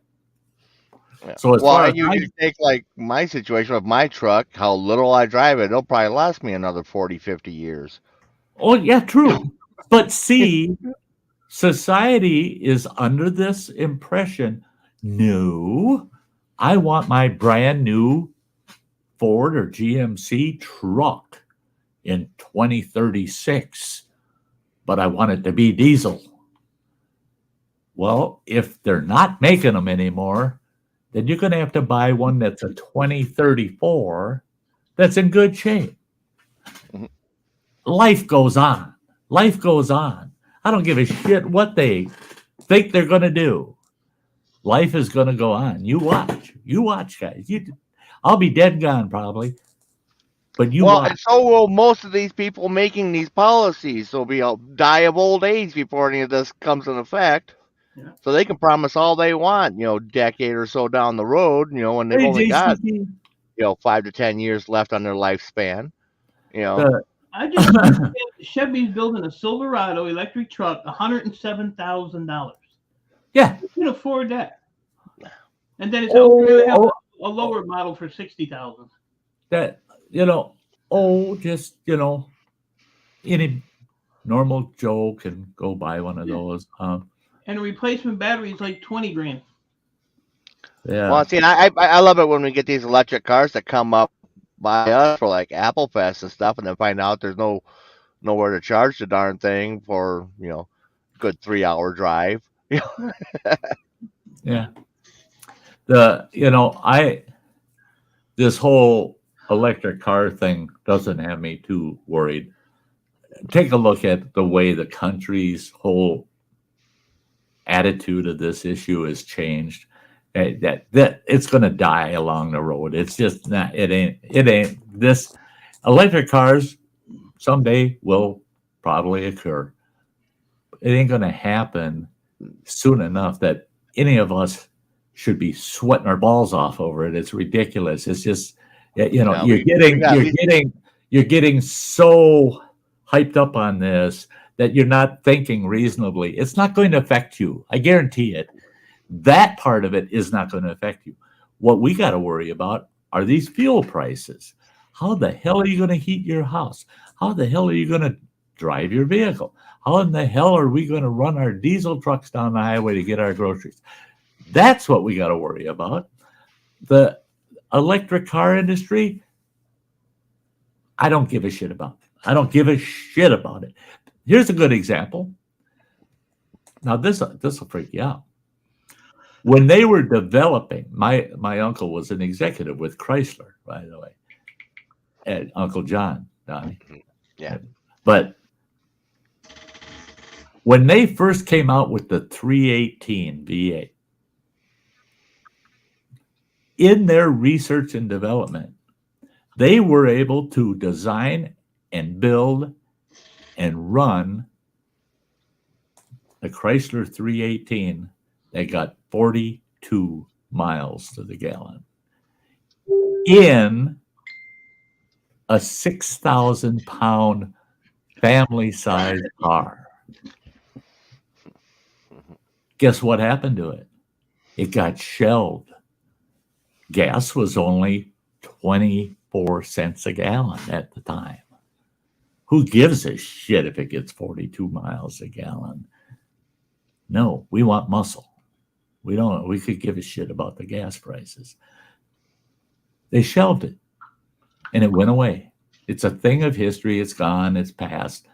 Yeah. So as Well, far as and you take like my situation with my truck, how little I drive it, it'll probably last me another 40, 50 years. oh yeah, true. But see, society is under this impression. No, I want my brand new Ford or GMC truck in 2036, but I want it to be diesel. Well, if they're not making them anymore, then you're going to have to buy one that's a 2034 that's in good shape. Mhm. Life goes on. Life goes on. I don't give a shit what they think they're going to do. Life is going to go on. You watch. You watch, guys. I'll be dead and gone probably. But you Well, watch. and so will most of these people making these policies. They'll be die of old age before any of this comes in effect. Yeah. So they can promise all they want, decade or so down the road, when they've Hey, only got, JCC. 5 to 10 years left on their lifespan. I just understand Chevy's building a Silverado electric truck, $107,000. Yeah. Who can afford that? And then it's going to have a lower model for $60,000. That just any normal Joe can go buy one of those. And a replacement battery is like $20,000. Yeah. Well, see, and I love it when we get these electric cars that come up by us for like Apple Fest and stuff, and then find out there's nowhere to charge the darn thing for good 3-hour drive. Yeah. This whole electric car thing doesn't have me too worried. Take a look at the way the country's whole attitude of this issue has changed. That it's going to die along the road. It's just not. It ain't. This electric cars someday will probably occur. It ain't going to happen soon enough that any of us should be sweating our balls off over it. It's ridiculous. It's just you're getting so hyped up on this that you're not thinking reasonably. It's not going to affect you. I guarantee it. That part of it is not going to affect you. What we got to worry about are these fuel prices. How the hell are you going to heat your house? How the hell are you going to drive your vehicle? How in the hell are we going to run our diesel trucks down the highway to get our groceries? That's what we got to worry about. The electric car industry, I don't give a shit about it. I don't give a shit about it. Here's a good example. Now, this will freak you out. When they were developing, my uncle was an executive with Chrysler, by the way, and Uncle John, Donnie. Yeah. But when they first came out with the 318 V8, in their research and development, they were able to design and build and run a Chrysler 318 that got 42 miles to the gallon in a 6,000-pound family-sized car. Guess what happened to it? It got shelved. Gas was only 24 cents a gallon at the time. Who gives a shit if it gets 42 miles a gallon? No, we want muscle. We could give a shit about the gas prices. They shelved it and it went away. It's a thing of history. It's gone. It's past.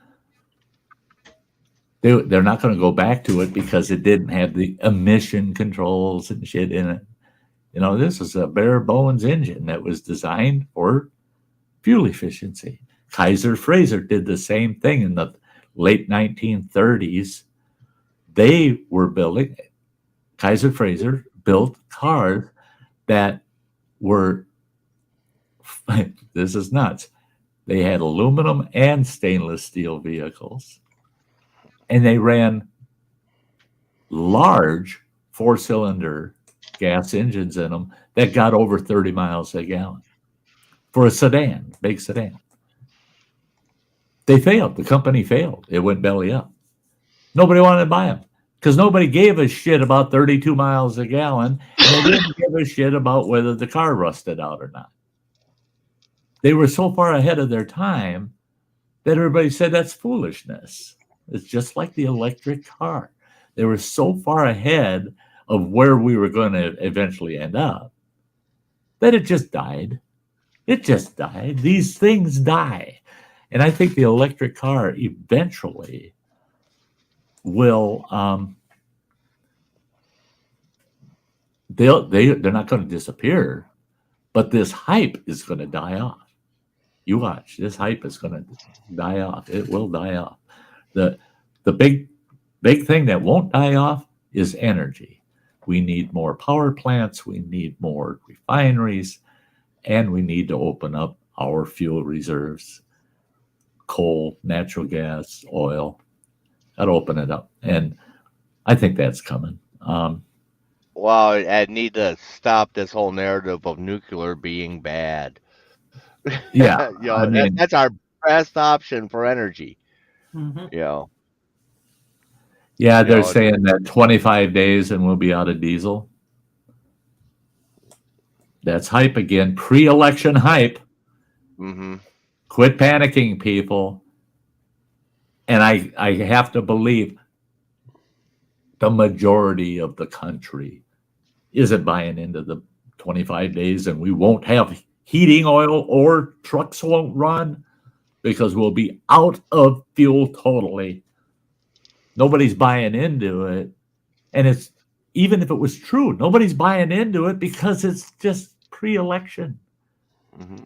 They're not going to go back to it because it didn't have the emission controls and shit in it. This is a bare bones engine that was designed for fuel efficiency. Kaiser Frazer did the same thing in the late 1930s. They were building, Kaiser Frazer built cars that were, this is nuts. They had aluminum and stainless steel vehicles. And they ran large 4-cylinder gas engines in them that got over 30 miles a gallon for a sedan, big sedan. They failed. The company failed. It went belly up. Nobody wanted to buy them because nobody gave a shit about 32 miles a gallon, and they didn't give a shit about whether the car rusted out or not. They were so far ahead of their time that everybody said that's foolishness. It's just like the electric car. They were so far ahead of where we were going to eventually end up that it just died. It just died. These things die. And I think the electric car eventually will, they're not going to disappear, but this hype is going to die off. You watch, this hype is going to die off. It will die off. The big thing that won't die off is energy. We need more power plants. We need more refineries, and we need to open up our fuel reserves. Coal, natural gas, oil. Got to open it up, and I think that's coming. Well, I need to stop this whole narrative of nuclear being bad. Yeah, I mean, that's our best option for energy. Mm-hmm. Yeah, they're saying that 25 days and we'll be out of diesel. That's hype again. Pre-election hype. Mm-hmm. Quit panicking, people. And I have to believe the majority of the country isn't buying into the 25 days and we won't have heating oil or trucks won't run because we'll be out of fuel totally. Nobody's buying into it. And it's, even if it was true, nobody's buying into it because it's just pre-election. Mm-hmm.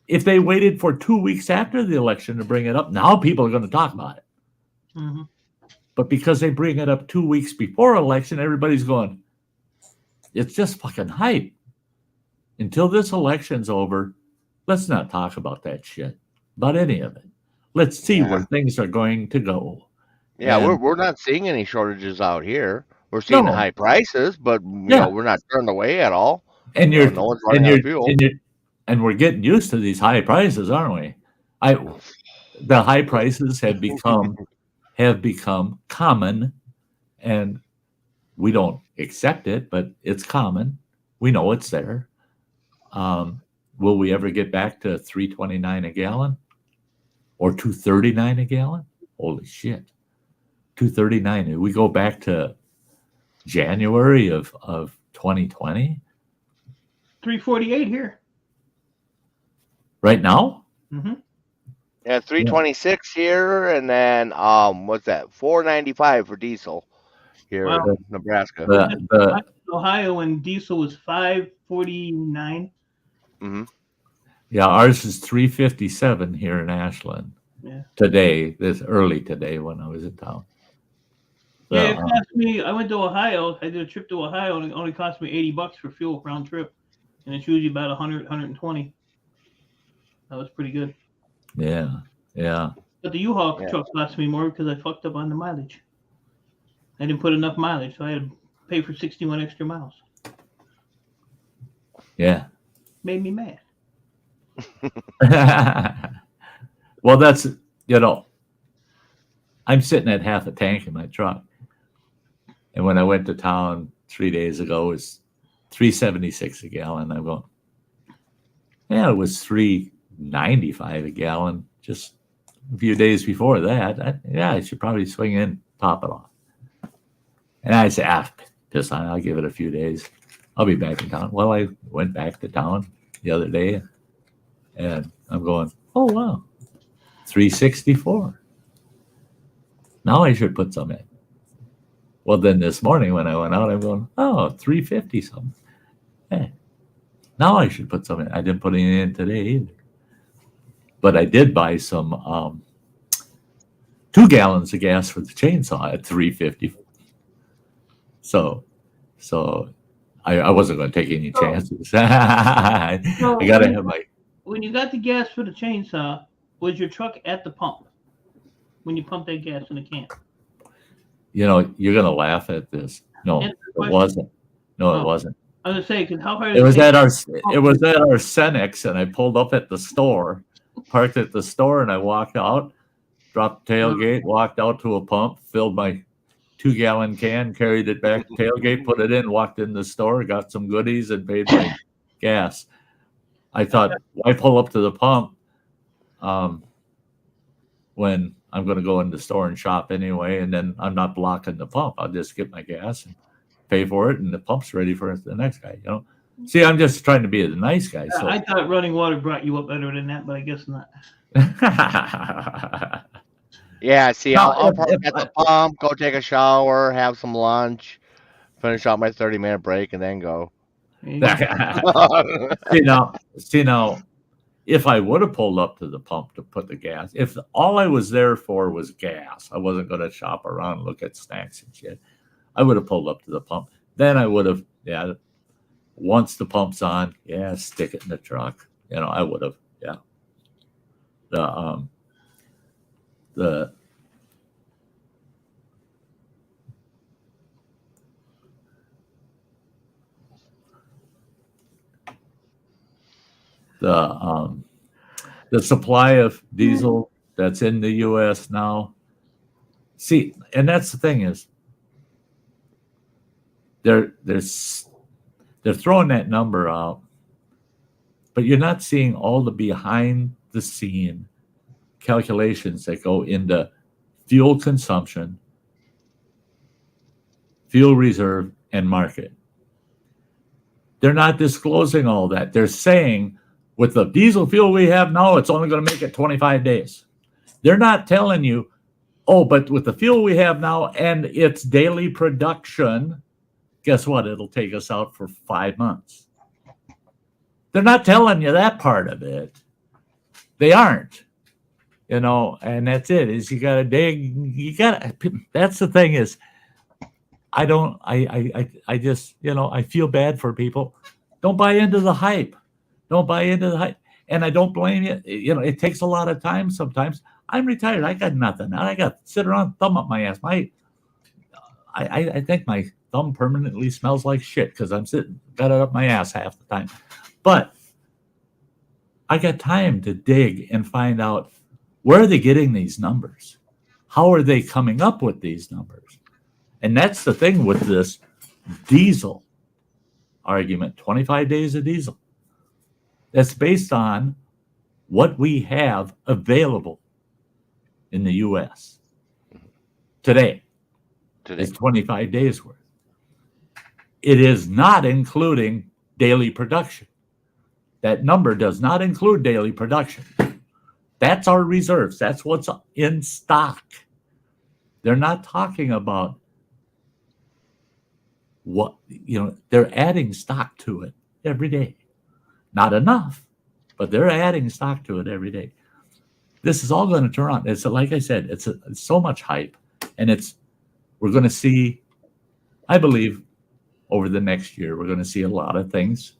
If they waited for 2 weeks after the election to bring it up, now people are going to talk about it. Mm-hmm. But because they bring it up 2 weeks before election, everybody's going, it's just fucking hype. Until this election's over, let's not talk about that shit, about any of it. Let's see where things are going to go. Yeah, And we're not seeing any shortages out here. We're seeing high prices, but you know, we're not turned away at all. And no one's running out of fuel. And we're getting used to these high prices, aren't we? The high prices have become common, and we don't accept it, but it's common. We know it's there. Will we ever get back to $3.29 a gallon or $2.39 a gallon? Holy shit. $2.39. We go back to January of 2020. $3.48 here. Right now? Mm-hmm. Yeah, 326 here, and then what's that? $4.95 for diesel here in Nebraska. Ohio, when diesel was $5.49. Mm-hmm. Yeah, ours is $3.57 here in Ashland. Yeah. Today, early today when I was in town. So, yeah, it cost me. I went to Ohio. I did a trip to Ohio, and it only cost me $80 for fuel round trip, and it's usually about 100, 120. That was pretty good. Yeah. But the U-Haul truck cost me more because I fucked up on the mileage. I didn't put enough mileage, so I had to pay for 61 extra miles. Yeah. Made me mad. Well, that's, I'm sitting at half a tank in my truck. And when I went to town 3 days ago, it was $3.76 a gallon. I'm going, yeah, it was $3.95 a gallon just a few days before that. I should probably swing in, top it off. And I said, piss on it. I'll give it a few days. I'll be back in town. Well, I went back to town the other day, and I'm going, oh, wow, $3.64. Now I should put some in. Well, then this morning when I went out, I'm going, oh, $3.50 something. Hey, now I should put some in. I didn't put any in today either. But I did buy some 2 gallons of gas for the chainsaw at $3.50. So I wasn't going to take any chances. I got to have my. When you got the gas for the chainsaw, was your truck at the pump when you pumped that gas in the can? You know, you're gonna laugh at this. No, Answer it the question. wasn't. No, it Oh. wasn't. I was gonna say, because how hard It is was it? at our Senex, and I pulled up at the store, parked at the store, and I walked out, dropped the tailgate, walked out to a pump, filled my 2-gallon can, carried it back to tailgate, put it in, walked in the store, got some goodies, and paid my gas. I thought, why pull up to the pump when I'm going to go in the store and shop anyway, and then I'm not blocking the pump. I'll just get my gas and pay for it, and the pump's ready for the next guy. You know, see, I'm just trying to be the nice guy. So I thought running water brought you up better than that, but I guess not. Yeah, see, No, I'll park at the pump, go take a shower, have some lunch, finish out my 30-minute break, and then go. see now, if I would have pulled up to the pump to put the gas, if all I was there for was gas, I wasn't going to shop around and look at snacks and shit. I would have pulled up to the pump. Then I would have, once the pump's on, stick it in the truck. You know, I would have, The supply of diesel that's in the U.S. now. See, and that's the thing is, they're throwing that number out, but you're not seeing all the behind the scene calculations that go into fuel consumption, fuel reserve, and market. They're not disclosing all that. They're saying with the diesel fuel we have now, it's only going to make it 25 days. They're not telling you, oh, but with the fuel we have now and its daily production, guess what? It'll take us out for 5 months. They're not telling you that part of it. They aren't. You know, and that's it. Is you got to dig. You got to. That's the thing is, I just, you know, I feel bad for people. Don't buy into the hype. Don't buy into the hype. And I don't blame you. You know, it takes a lot of time sometimes. I'm retired. I got nothing. I got to sit around, thumb up my ass. I think my thumb permanently smells like shit because I'm got it up my ass half the time. But I got time to dig and find out, where are they getting these numbers? How are they coming up with these numbers? And that's the thing with this diesel argument, 25 days of diesel. That's based on what we have available in the U.S. today. It's 25 days worth. It is not including daily production. That number does not include daily production. That's our reserves. That's what's in stock. They're not talking about what, you know, they're adding stock to it every day. Not enough, but they're adding stock to it every day. This is all going to turn on. It's like I said, it's so much hype, and we're going to see, I believe, over the next year, we're going to see a lot of things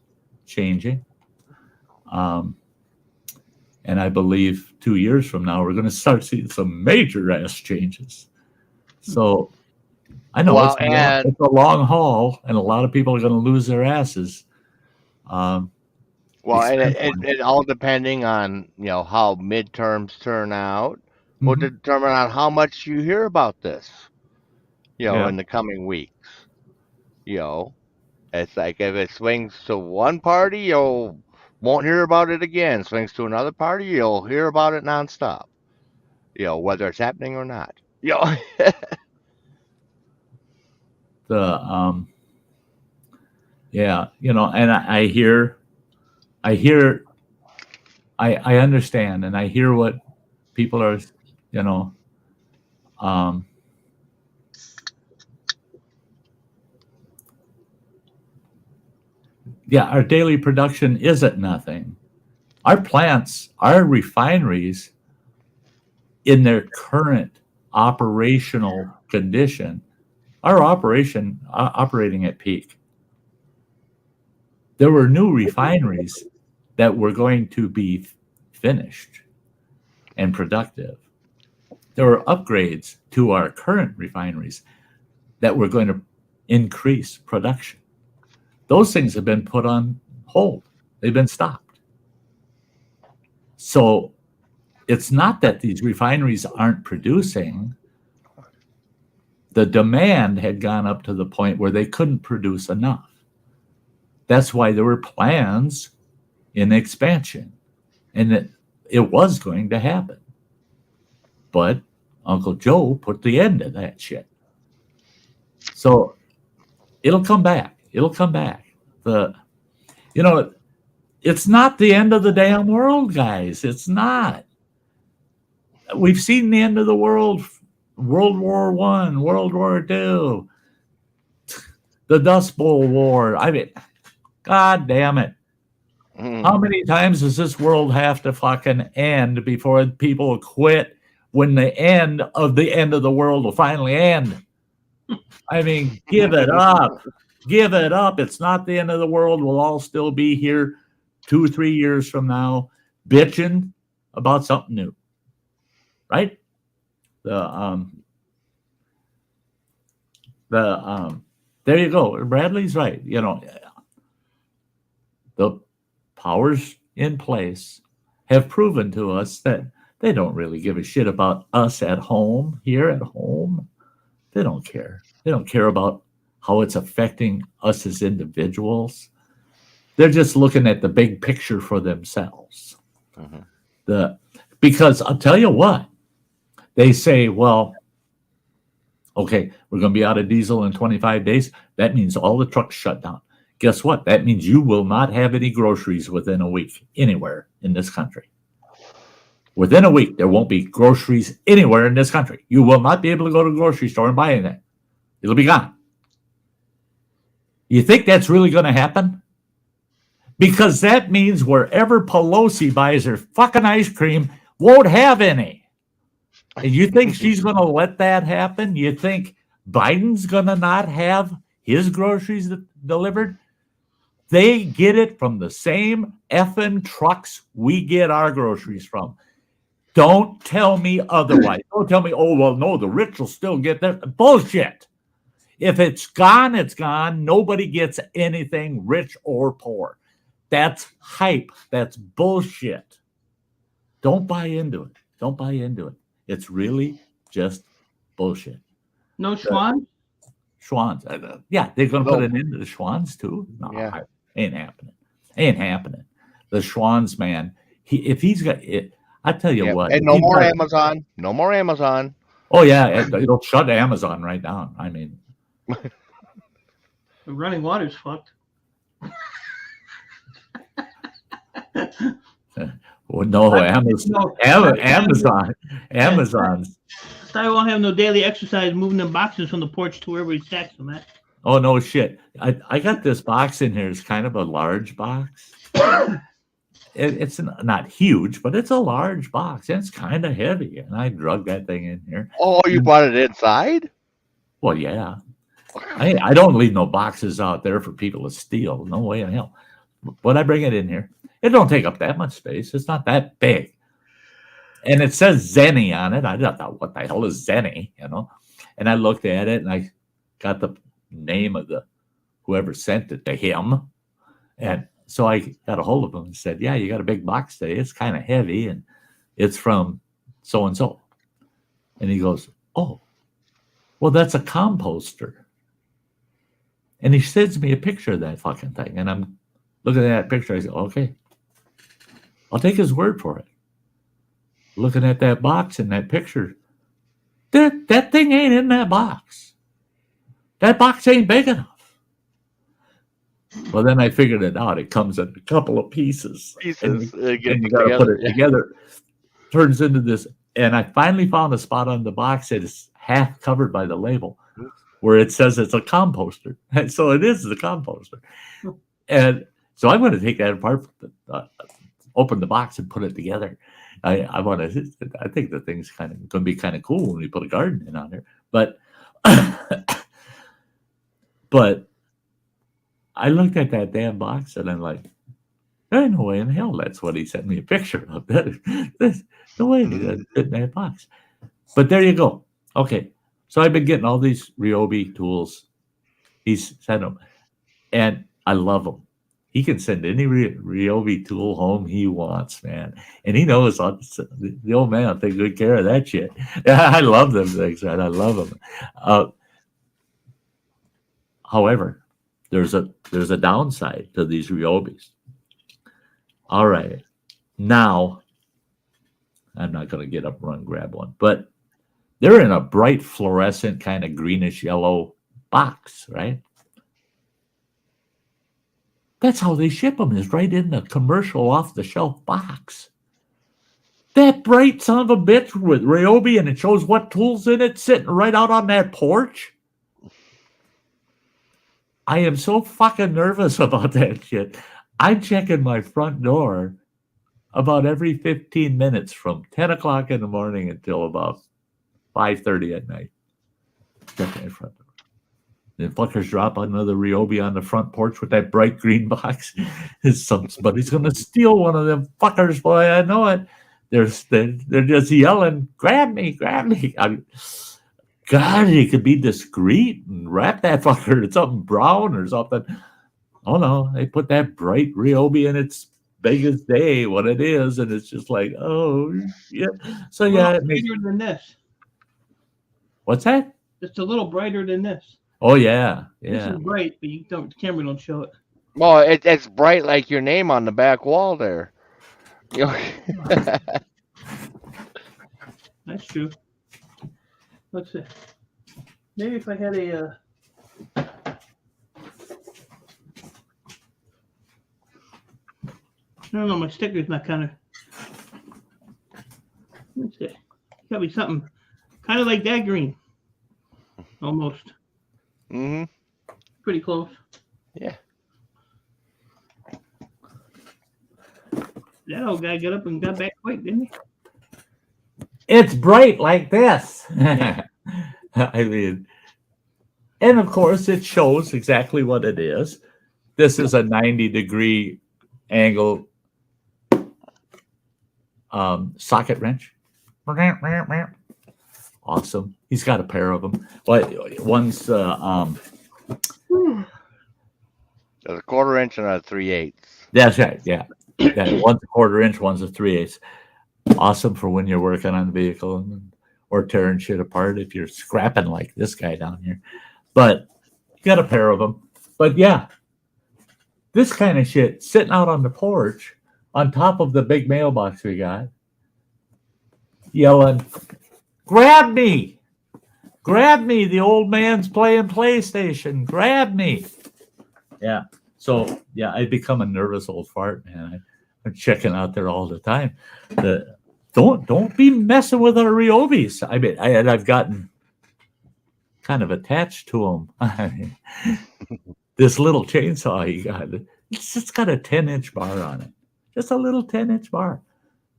changing. And I believe 2 years from now, we're going to start seeing some major ass changes. So I know it's a long haul, and a lot of people are going to lose their asses. Well, and it all depending on, you know, how midterms turn out will determine on how much you hear about this, you know, in the coming weeks. You know, it's like if it swings to one party, you'll won't hear about it again. Swings to another party, you'll hear about it nonstop. You know, whether it's happening or not. You know. You know, and I understand, and I hear what people are, you know, our daily production isn't nothing. Our plants, our refineries, in their current operational condition, are operating at peak. There were new refineries that were going to be finished and productive. There were upgrades to our current refineries. that were going to increase production. Those things have been put on hold. They've been stopped. So it's not that these refineries aren't producing. The demand had gone up to the point where they couldn't produce enough. That's why there were plans in expansion, and it was going to happen. But Uncle Joe put the end to that shit. So it'll come back. It'll come back. It's not the end of the damn world, guys. It's not. We've seen the end of the world. World War I, World War II, the Dust Bowl War. I mean, God damn it. How many times does this world have to fucking end before people quit when the end of the world will finally end? I mean, give it up. Give it up. It's not the end of the world. We'll all still be here 2 or 3 years from now bitching about something new. Right? There you go. Bradley's right. The powers in place have proven to us that they don't really give a shit about us at home, here at home. They don't care. They don't care about how it's affecting us as individuals. They're just looking at the big picture for themselves. Because I'll tell you what, they say, well, okay, we're going to be out of diesel in 25 days. That means all the trucks shut down. Guess what? That means you will not have any groceries within a week anywhere in this country. Within a week, there won't be groceries anywhere in this country. You will not be able to go to the grocery store and buy anything. It'll be gone. You think that's really going to happen? Because that means wherever Pelosi buys her fucking ice cream won't have any. And you think she's going to let that happen? You think Biden's going to not have his groceries delivered? They get it from the same effing trucks we get our groceries from. Don't tell me otherwise. Don't tell me, oh, well, no, the rich will still get their bullshit. If it's gone, it's gone. Nobody gets anything, rich or poor. That's hype. That's bullshit. Don't buy into it. Don't buy into it. It's really just bullshit. No Schwans? Schwans. Yeah, they're going to put an end to the Schwans too. No, Yeah. Ain't happening. Ain't happening. The Schwans, man. If he's got it, I tell you what. And no more Amazon. No more Amazon. Oh yeah, it'll shut Amazon right down. I mean, The running water's fucked. well, no, Amazon's. Sty won't have no daily exercise moving them boxes from the porch to wherever he stacks them at. Oh no shit! I got this box in here. It's kind of a large box. It's not huge, but it's a large box and it's kind of heavy. And I drug that thing in here. Oh, you brought it inside? Well, yeah. I don't leave no boxes out there for people to steal. No way in hell. But I bring it in here. It don't take up that much space. It's not that big. And it says Zenny on it. I don't know what the hell is Zenny, And I looked at it and I got the name of whoever sent it to him. And so I got a hold of him and said, yeah, you got a big box today. It's kind of heavy and it's from so-and-so. And he goes, oh, well, that's a composter. And he sends me a picture of that fucking thing. And I'm looking at that picture. I said, okay, I'll take his word for it. Looking at that box and that picture, that thing ain't in that box. That box ain't big enough. Well, then I figured it out. It comes in a couple of pieces. And you got to put it together. Turns into this. And I finally found a spot on the box that is half covered by the label where it says it's a composter. And so it is the composter. And so I'm going to take that apart, open the box and put it together. I think the thing's kind of going to be kind of cool when we put a garden in on there. But I looked at that damn box and I'm like, there ain't no way in hell that's what he sent me a picture of. There's no way that fit in that box. But there you go. Okay. So I've been getting all these Ryobi tools. He's sent them, and I love them. He can send any Ryobi tool home he wants, man. And he knows the old man will take good care of that shit. I love them things, man. I love them. However, there's a downside to these Ryobis. All right. Now, I'm not going to get up and run grab one, but they're in a bright fluorescent kind of greenish yellow box, right? That's how they ship them, is right in the commercial off-the-shelf box. That bright son of a bitch with Ryobi, and it shows what tools in it, sitting right out on that porch. I am so fucking nervous about that shit. I'm checking my front door about every 15 minutes from 10 o'clock in the morning until about 5:30 at night. Checking my front door. Then fuckers drop another Ryobi on the front porch with that bright green box. Somebody's going to steal one of them fuckers, boy. I know it. They're just yelling, grab me, grab me. God, you could be discreet and wrap that fucker in something brown or something. Oh, no. They put that bright Ryobi in its biggest day, what it is, and it's just like, oh, yeah. So, yeah. It makes... brighter than this. What's that? It's a little brighter than this. Oh, yeah. This is bright, but the camera don't show it. Well, it's bright like your name on the back wall there. That's true. Let's see. Maybe if I had a... I don't know, my sticker's not kind of... Let's see. Got to be something kind of like that green. Almost. Mm-hmm. Pretty close. Yeah. That old guy got up and got back quick, didn't he? It's bright like this. I mean, and of course it shows exactly what it is. This is a 90-degree angle socket wrench. Awesome. He's got a pair of them. One's a 1/4 inch and a 3/8. That's right. Yeah. One's a 1/4 inch, one's a 3/8. Awesome for when you're working on the vehicle or tearing shit apart if you're scrapping like this guy down here. But you got a pair of them. But yeah, this kind of shit sitting out on the porch on top of the big mailbox we got, yelling, grab me, the old man's playing PlayStation, grab me. Yeah. So yeah, I become a nervous old fart, man. I'm checking out there all the time. Don't be messing with our Ryobis. I mean, I've gotten kind of attached to them. I mean, this little chainsaw he got, it's got a 10-inch bar on it, just a little 10-inch bar,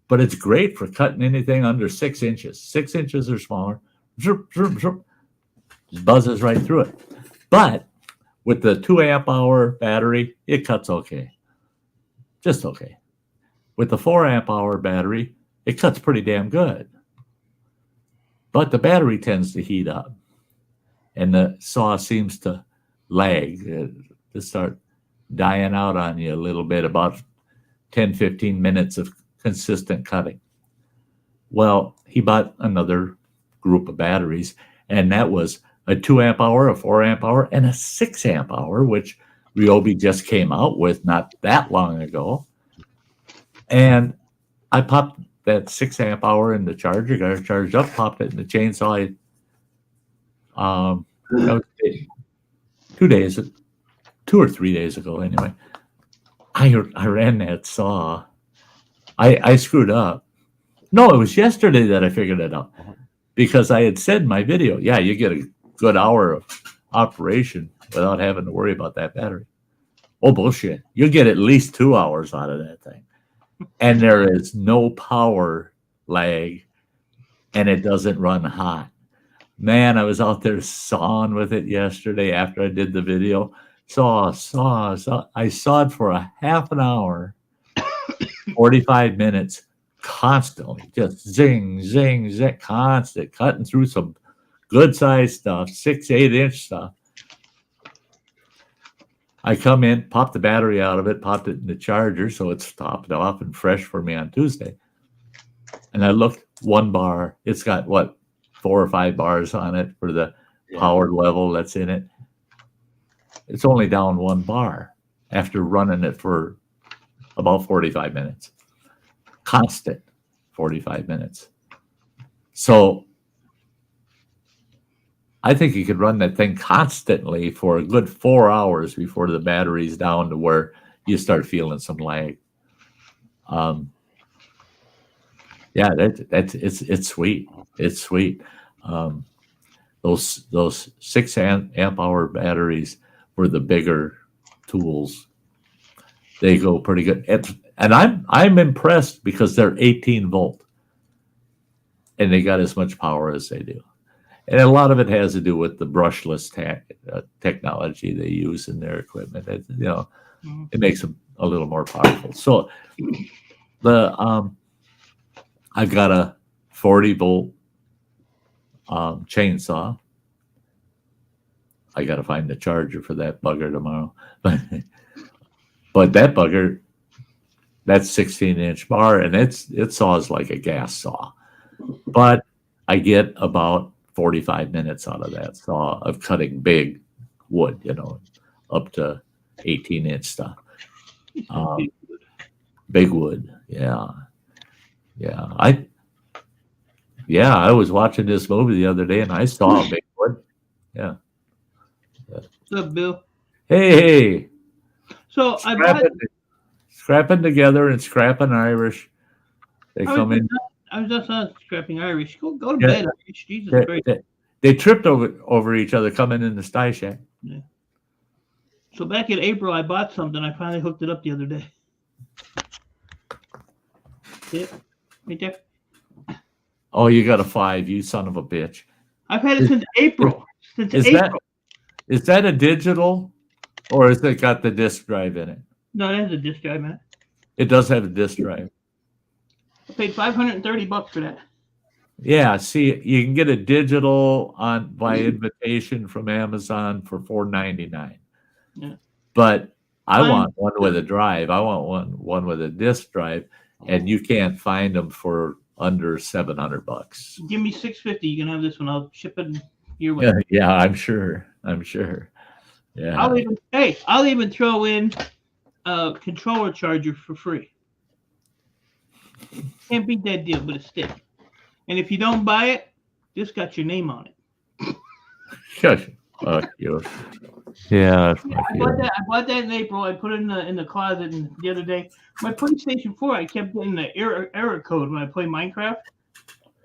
but it's great for cutting anything under 6 inches. 6 inches or smaller, zip, zip, zip, just buzzes right through it. But with the 2 amp hour battery, it cuts okay, just okay. With the 4 amp hour battery, it cuts pretty damn good. But the battery tends to heat up, and the saw seems to lag, to start dying out on you a little bit, about 10, 15 minutes of consistent cutting. Well, he bought another group of batteries, and that was a 2 amp hour, a 4 amp hour, and a 6 amp hour, which Ryobi just came out with not that long ago. And I popped that 6 amp hour in the charger, got it charged up, popped it in the chainsaw. That was 2 or 3 days ago anyway. I ran that saw. I screwed up. No, it was yesterday that I figured it out, because I had said in my video, yeah, you get a good hour of operation without having to worry about that battery. Oh, bullshit. You get at least 2 hours out of that thing. And there is no power lag, and it doesn't run hot. Man, I was out there sawing with it yesterday after I did the video. Saw. I sawed for a half an hour, 45 minutes, constantly, just zing, zing, zing, constant, cutting through some good size stuff, 6-8 inch stuff. I come in, pop the battery out of it, popped it in the charger so it's topped off and fresh for me on Tuesday. And I looked, 1 bar. It's got what, 4 or 5 bars on it for the power level that's in it. It's only down 1 bar after running it for about 45 minutes. Constant 45 minutes. So I think you could run that thing constantly for a good 4 hours before the battery's down to where you start feeling some lag. Yeah, it's sweet. It's sweet. Those 6 amp hour batteries were the bigger tools. They go pretty good. And I'm impressed because they're 18 volt and they got as much power as they do. And a lot of it has to do with the brushless technology they use in their equipment. It makes them a little more powerful. So I've got a 40 volt chainsaw. I got to find the charger for that bugger tomorrow. But that bugger, that's 16-inch bar, and it saws like a gas saw. But I get about 45 minutes out of that saw of cutting big wood, up to 18-inch stuff. Big wood, yeah. I was watching this movie the other day, and I saw a big wood. Yeah. What's up, Bill? Hey. So scrapping together and scrapping Irish. They come in. I was just not scrapping Irish. Go to bed, Irish. Jesus Christ. They tripped over each other coming in the Sty Shack. Yeah. So back in April, I bought something. I finally hooked it up the other day. Yeah, right there. Oh, you got a 5, you son of a bitch. I've had it since April. Is that a digital, or has it got the disk drive in it? No, it has a disk drive, man. It does have a disk drive. I paid $530 for that. Yeah, see, you can get a digital by invitation from Amazon for $4.99. Yeah. But I want one with a drive. I want one with a disk drive, and you can't find them for under $700. Give me $650. You can have this one. I'll ship it your way. Yeah, I'm sure. Yeah. I'll even throw in a controller charger for free. Can't beat that deal, but a stick. And if you don't buy it, this got your name on it. Fuck you. Yeah. I bought that in April. I put it in the closet, and the other day, my PlayStation 4, I kept getting the error code when I play Minecraft.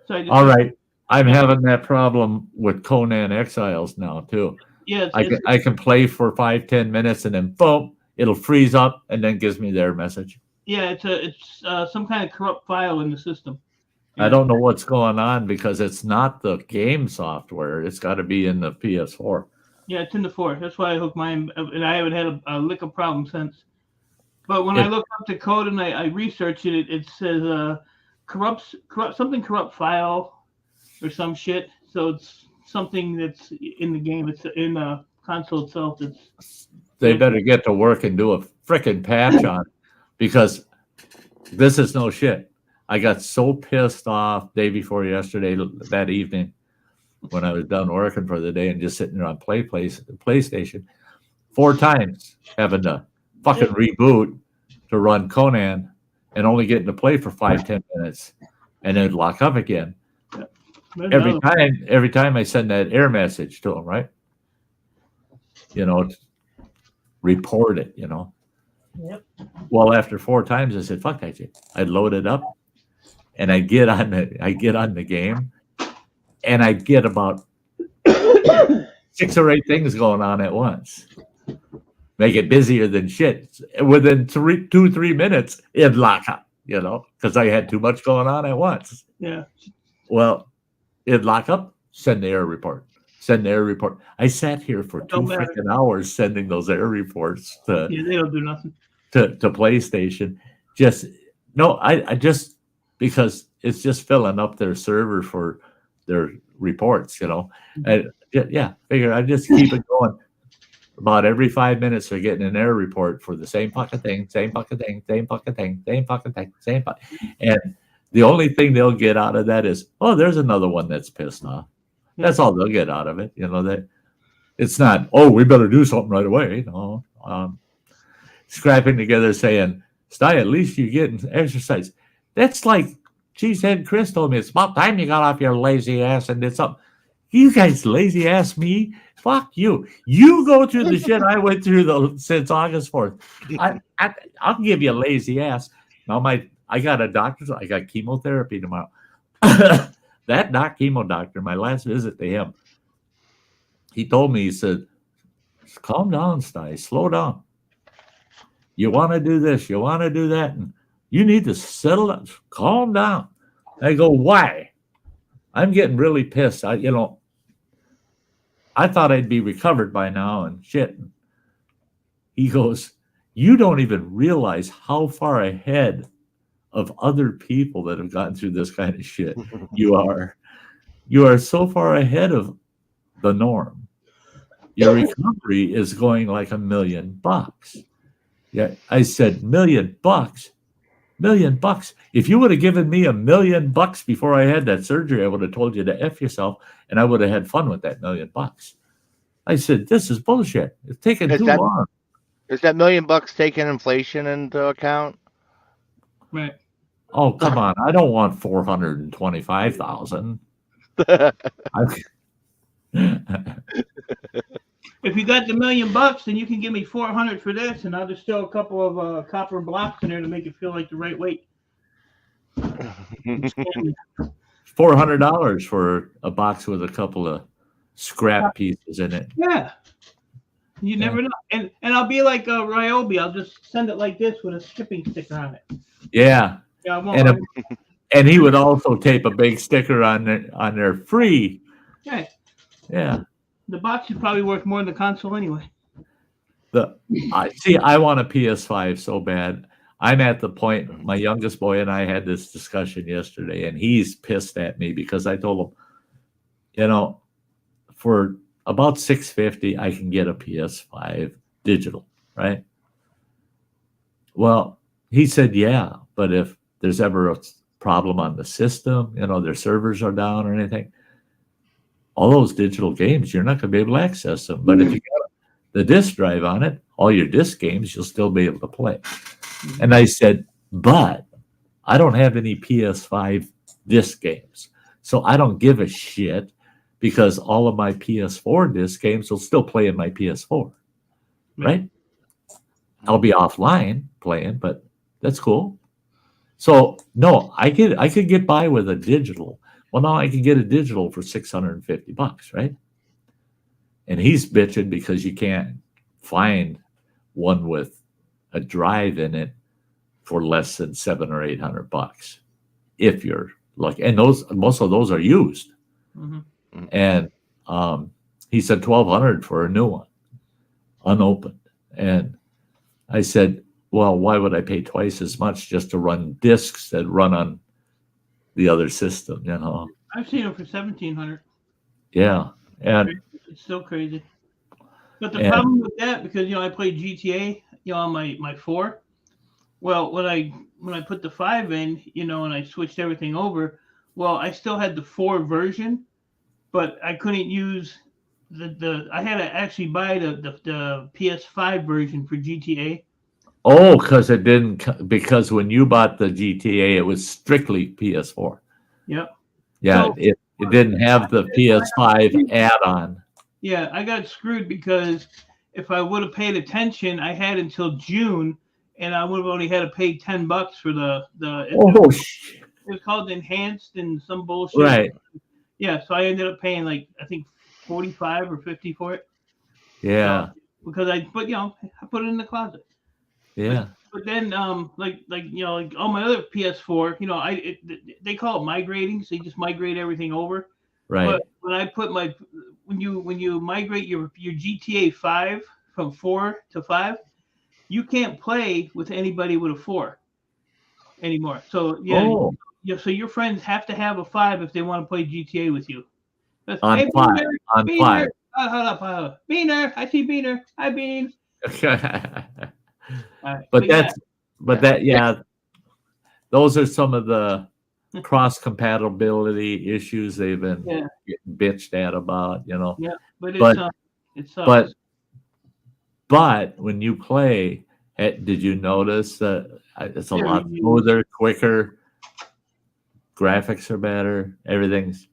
So all right. I'm having that problem with Conan Exiles now too. Yeah, I can play for 5-10 minutes and then boom, it'll freeze up and then gives me the error message. Yeah, it's some kind of corrupt file in the system. I don't know what's going on because it's not the game software. It's got to be in the PS4. Yeah, it's in the 4. That's why I hooked mine, and I haven't had a lick of problem since. But when I look up the code and I research it, it says corrupt file or some shit. So it's something that's in the game. It's in the console itself. They better get to work and do a frickin' patch on it because this is no shit. I got so pissed off day before yesterday, that evening, when I was done working for the day and just sitting there on PlayStation, 4 times having to fucking reboot to run Conan and only getting to play for 5-10 minutes and then lock up again. Every time I send that error message to him, right? Report it, Yep. Well, after 4 times, I said, "Fuck that shit." I'd load it up, and I get on the game, and I get about 6 or 8 things going on at once. Make it busier than shit. Within 2-3 minutes, it'd lock up, because I had too much going on at once. Yeah. Well, it'd lock up, send the error report. I sat here for 2 freaking hours sending those error reports to they don't do nothing. To PlayStation. I just because it's just filling up their server for their reports, And yeah, figure I just keep it going. About every 5 minutes, they're getting an error report for the same fucking thing, same fucking thing, same fucking thing, same fucking thing, same fucking. And the only thing they'll get out of that is, oh, there's another one that's pissed off. That's all they'll get out of it. That it's not, oh, we better do something right away. No, scrapping together saying, Sty, at least you're getting exercise. That's like, geez, Ed Chris told me, it's about time you got off your lazy ass and did something. You guys lazy ass me? Fuck you. You go through the shit I went through since August 4th. I'll give you a lazy ass. Now I got a doctor. I got chemotherapy tomorrow. That chemo doctor, my last visit to him, he told me, he said, calm down, Sty, slow down. You want to do this, you want to do that, and you need to settle down, calm down. I go, why? I'm getting really pissed. I thought I'd be recovered by now and shit. He goes, you don't even realize how far ahead of other people that have gotten through this kind of shit you are. You are so far ahead of the norm. Your recovery is going like $1 million. Yeah, I said, $1 million? $1 million. If you would have given me $1 million before I had that surgery, I would have told you to F yourself, and I would have had fun with that $1 million. I said, this is bullshit. It's taking too long. Is that $1 million taking inflation into account? Right. Oh, come on. I don't want 425,000. If you got the $1 million, then you can give me 400 for this, and I'll just throw a couple of copper blocks in there to make it feel like the right weight. $400 for a box with a couple of scrap pieces in it. Yeah. You never know. And I'll be like Ryobi. I'll just send it like this with a shipping sticker on it. Yeah. Yeah, and he would also tape a big sticker on their free. Yeah. Yeah. The box is probably worth more than the console anyway. I want a PS5 so bad. I'm at the point, my youngest boy and I had this discussion yesterday, and he's pissed at me because I told him, for about $650, I can get a PS5 digital, right? Well, he said, yeah, but if there's ever a problem on the system, their servers are down or anything, all those digital games, you're not going to be able to access them. But if you got the disk drive on it, all your disk games, you'll still be able to play. And I said, but I don't have any PS5 disc games. So I don't give a shit because all of my PS4 disc games will still play in my PS4. Right? I'll be offline playing, but that's cool. So no, I could get by with a digital. Well, now I can get a digital for $650, right? And he's bitching because you can't find one with a drive in it for less than $700 or $800 if you're lucky. And most of those are used. Mm-hmm. And he said $1,200 for a new one, unopened. And I said, well, why would I pay twice as much just to run discs that run on the other system? I've seen them for $1,700. Yeah, and it's still crazy. But the problem with that, because I played GTA, on my 4. Well, when I put the 5 in, and I switched everything over, well, I still had the 4 version, but I couldn't use I had to actually buy the PS5 version for GTA. Oh, because when you bought the GTA, it was strictly PS4. Yep. Yeah, so, it didn't have the PS5 add-on. Yeah, I got screwed because if I would have paid attention, I had until June, and I would have only had to pay $10 for the. It was called enhanced and some bullshit. Right. Yeah, so I ended up paying I think $45 or $50 for it. Yeah. Because I put it in the closet. Yeah. But then like all my other PS4, they call it migrating, so you just migrate everything over. Right. But when I put when you migrate your GTA 5 from 4 to 5, you can't play with anybody with a 4 anymore. So So your friends have to have a 5 if they want to play GTA with you. That's, On hey, 5. Beaner, On Beaner. 5. Hold up. Beaner, I see Beaner. Hi, Bean. Those are some of the cross compatibility issues they've been getting bitched at about, Yeah, but it sucks. But when you play, did you notice that it's a lot smoother, quicker, graphics are better, everything's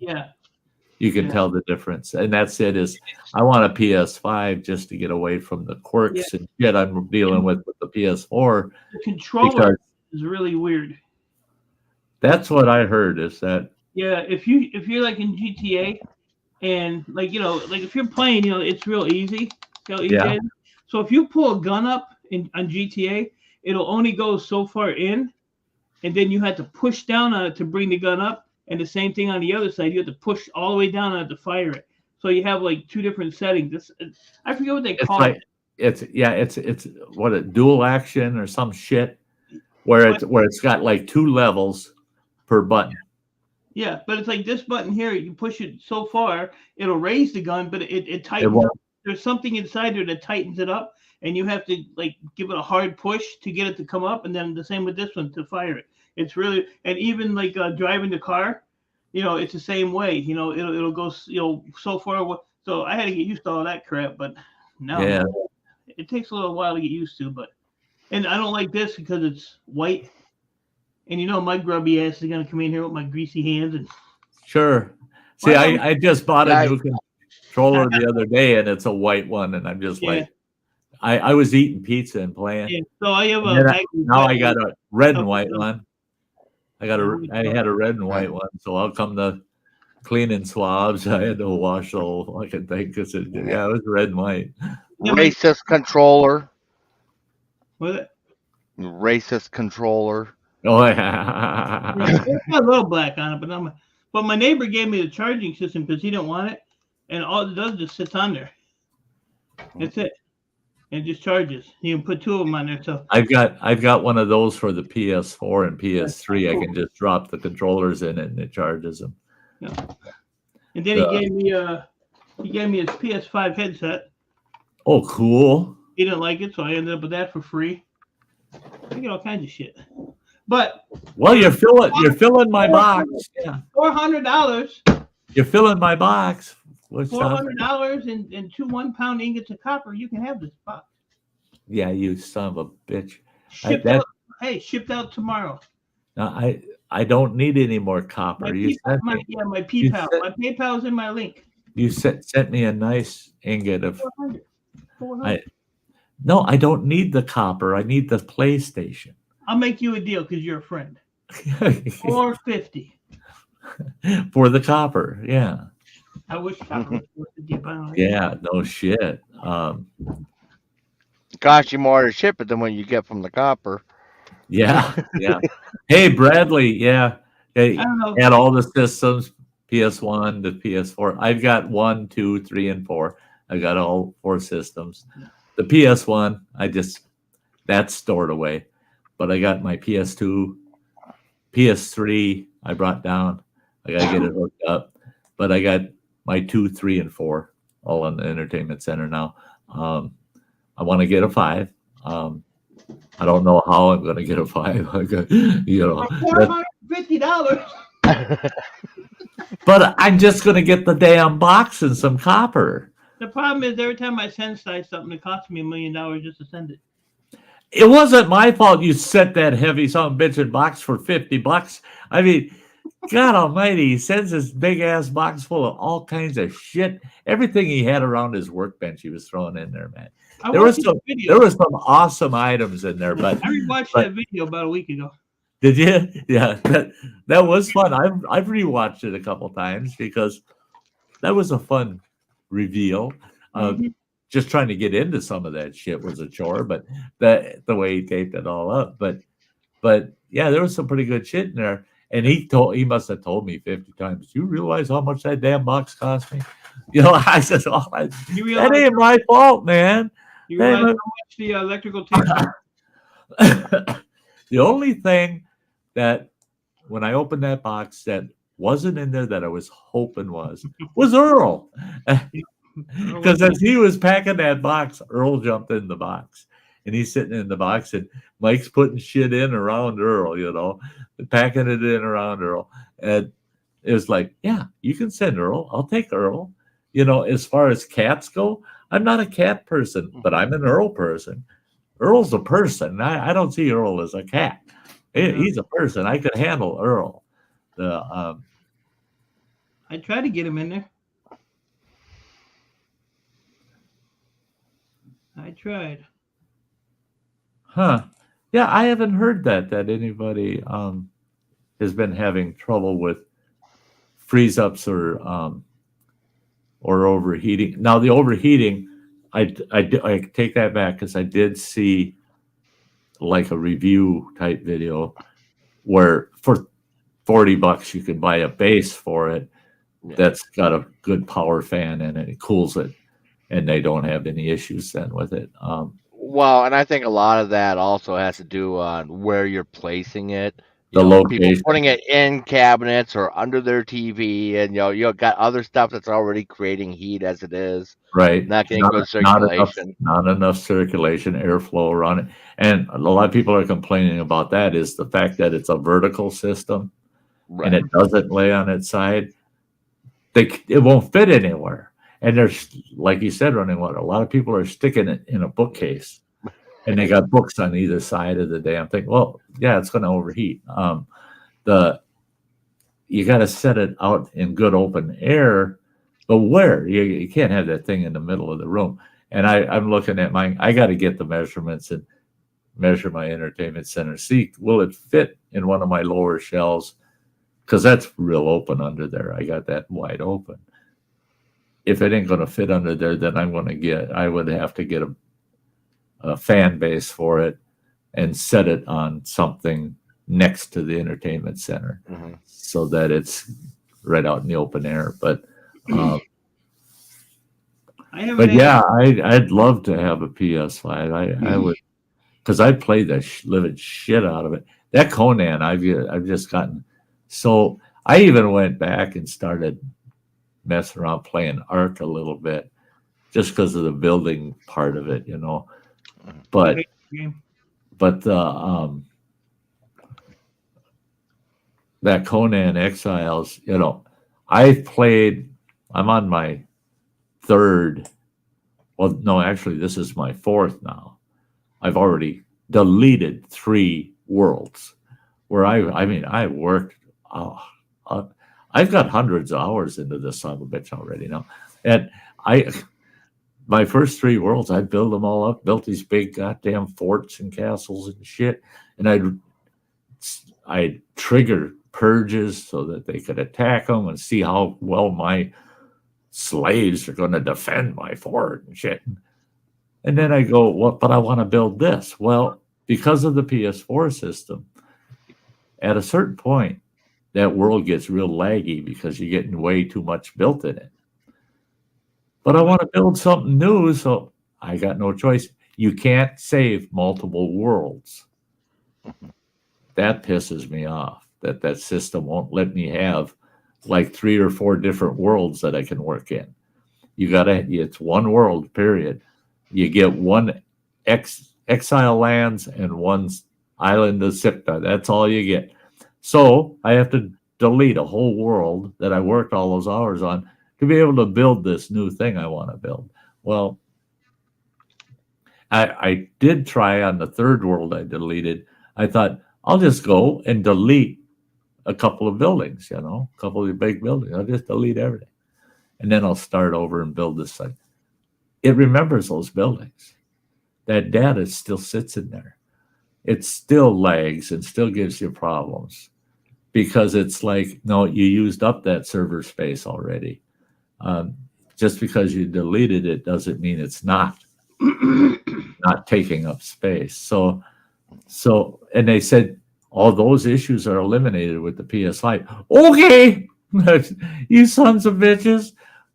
you can tell the difference. And that's it. Is I want a PS5 just to get away from the quirks and shit I'm dealing with the PS4. The controller is really weird. That's what I heard. Is that if you're like in GTA and like if you're playing, it's real easy. Yeah. So if you pull a gun up on GTA, it'll only go so far in, and then you have to push down on it to bring the gun up. And the same thing on the other side, you have to push all the way down on it to fire it. So you have like 2 different settings. I forget what they call it. It's what a dual action or some shit where it's got like 2 levels per button. Yeah, but it's like this button here. You push it so far, it'll raise the gun, but it tightens up. There's something inside there that tightens it up, and you have to like give it a hard push to get it to come up, and then the same with this one to fire it. It's really, and even like driving the car, it's the same way. It'll go, so far. So I had to get used to all that crap, but now it takes a little while to get used to. And I don't like this because it's white, and my grubby ass is gonna come in here with my greasy hands and. Sure. See, I just bought a new controller the other day, and it's a white one, and I'm just like, I was eating pizza and playing. Yeah, so I have I got a red and white one. I had a red and white one, so I'll come to cleaning swabs. I had to wash the whole fucking thing because it was red and white. Racist controller. What? Racist controller. Oh yeah. It's got a little black on it, but my neighbor gave me the charging system because he didn't want it, and all it does is sits on there. That's it. It just charges. You can put 2 of them on there. So I've got one of those for the PS4 and PS3. I can just drop the controllers in it and it charges them. Yeah. And then he gave me his PS5 headset. Oh, cool. He didn't like it, so I ended up with that for free. I get all kinds of shit. But you're filling my box. Yeah. $400. You're filling my box. $400 and 2 1-pound ingots of copper. You can have this box. Yeah, you son of a bitch. Shipped out tomorrow. No, I don't need any more copper. My PayPal. My PayPal's in my link. You sent me a nice ingot of. 400. No, I don't need the copper. I need the PlayStation. I'll make you a deal because you're a friend. $450 for the copper. Yeah. I wish copper was worth the deal. Yeah, no shit. Cost you more to ship it than what you get from the copper. Yeah. Hey, Bradley. Yeah. Hey, had all the systems, PS1 to PS4. I've got 1, 2, 3, and 4. I got all 4 systems. The PS1, that's stored away. But I got my PS2, PS3. I brought down. I gotta get it hooked up. But I got my 2, 3, and 4 all in the entertainment center now. I want to get a 5. I don't know how I'm going to get a 5. $450. But I'm just going to get the damn box and some copper. The problem is every time I send Sty something, it costs me $1 million just to send it. It wasn't my fault you sent that heavy son bitchin' box for $50. I mean, God almighty, he sends this big ass box full of all kinds of shit. Everything he had around his workbench, he was throwing in there, man. There was some awesome items in there, but I rewatched that video about a week ago. Did you? Yeah, that was fun. I've rewatched it a couple times because that was a fun reveal. Just trying to get into some of that shit was a chore, but the way he taped it all up. But yeah, there was some pretty good shit in there. And he must have told me 50 times, "You realize how much that damn box cost me?" I said, that ain't my fault, man. You realize how much the electrical tape? The only thing that when I opened that box that wasn't in there that I was hoping was Earl. Because as he was packing that box, Earl jumped in the box. And he's sitting in the box, and Mike's putting shit in around Earl, packing it in around Earl. And it was like, yeah, you can send Earl. I'll take Earl. As far as cats go, I'm not a cat person, but I'm an Earl person. Earl's a person. I don't see Earl as a cat. He's a person. I could handle Earl. I tried to get him in there. I tried. Huh. Yeah, I haven't heard that anybody has been having trouble with freeze ups or overheating. Now the overheating, I take that back because I did see like a review type video where for $40 you could buy a base for it that's got a good power fan in it. It cools it, and they don't have any issues then with it. Well, and I think a lot of that also has to do on where you're placing it. The People location. putting it in cabinets or under their TV, and you got other stuff that's already creating heat as it is. Right. Not getting good circulation. Not enough circulation, airflow around it. And a lot of people are complaining about that is the fact that it's a vertical system and it doesn't lay on its side. It won't fit anywhere. And there's, like you said, running water. A lot of people are sticking it in a bookcase, and they got books on either side of the damn thing. Well, yeah, it's going to overheat. You got to set it out in good open air, but where? You can't have that thing in the middle of the room. And I'm looking at mine. I got to get the measurements and measure my entertainment center. See, will it fit in one of my lower shelves? Because that's real open under there. I got that wide open. If it ain't going to fit under there, then I would have to get a fan base for it and set it on something next to the entertainment center so that it's right out in the open air. But I'd love to have a PS5. I would, because I played the living shit out of it. That Conan, I've just gotten so. I even went back and started messing around playing Ark a little bit, just because of the building part of it, But that Conan Exiles, I'm on my third. Well, no, actually, this is my fourth now. I've already deleted 3 worlds where I worked. I've got hundreds of hours into this son of a bitch already now. And my first 3 worlds, I built them all up, built these big goddamn forts and castles and shit. And I'd trigger purges so that they could attack them and see how well my slaves are going to defend my fort and shit. And then I go, well, but I want to build this. Well, because of the PS4 system, at a certain point, that world gets real laggy because you're getting way too much built in it. But I want to build something new, so I got no choice. You can't save multiple worlds. That pisses me off, that system won't let me have like 3 or 4 different worlds that I can work in. It's one world, period. You get 1 exile lands and 1 island of Sipta. That's all you get. So I have to delete a whole world that I worked all those hours on to be able to build this new thing I want to build. Well, I did try on the 3rd world I deleted. I thought, I'll just go and delete a couple of buildings, a couple of the big buildings. I'll just delete everything. And then I'll start over and build this thing. It remembers those buildings. That data still sits in there. It still lags and still gives you problems. Because it's like, no, you used up that server space already. Just because you deleted it doesn't mean it's not taking up space. So, and they said all those issues are eliminated with the PS5. Okay, you sons of bitches.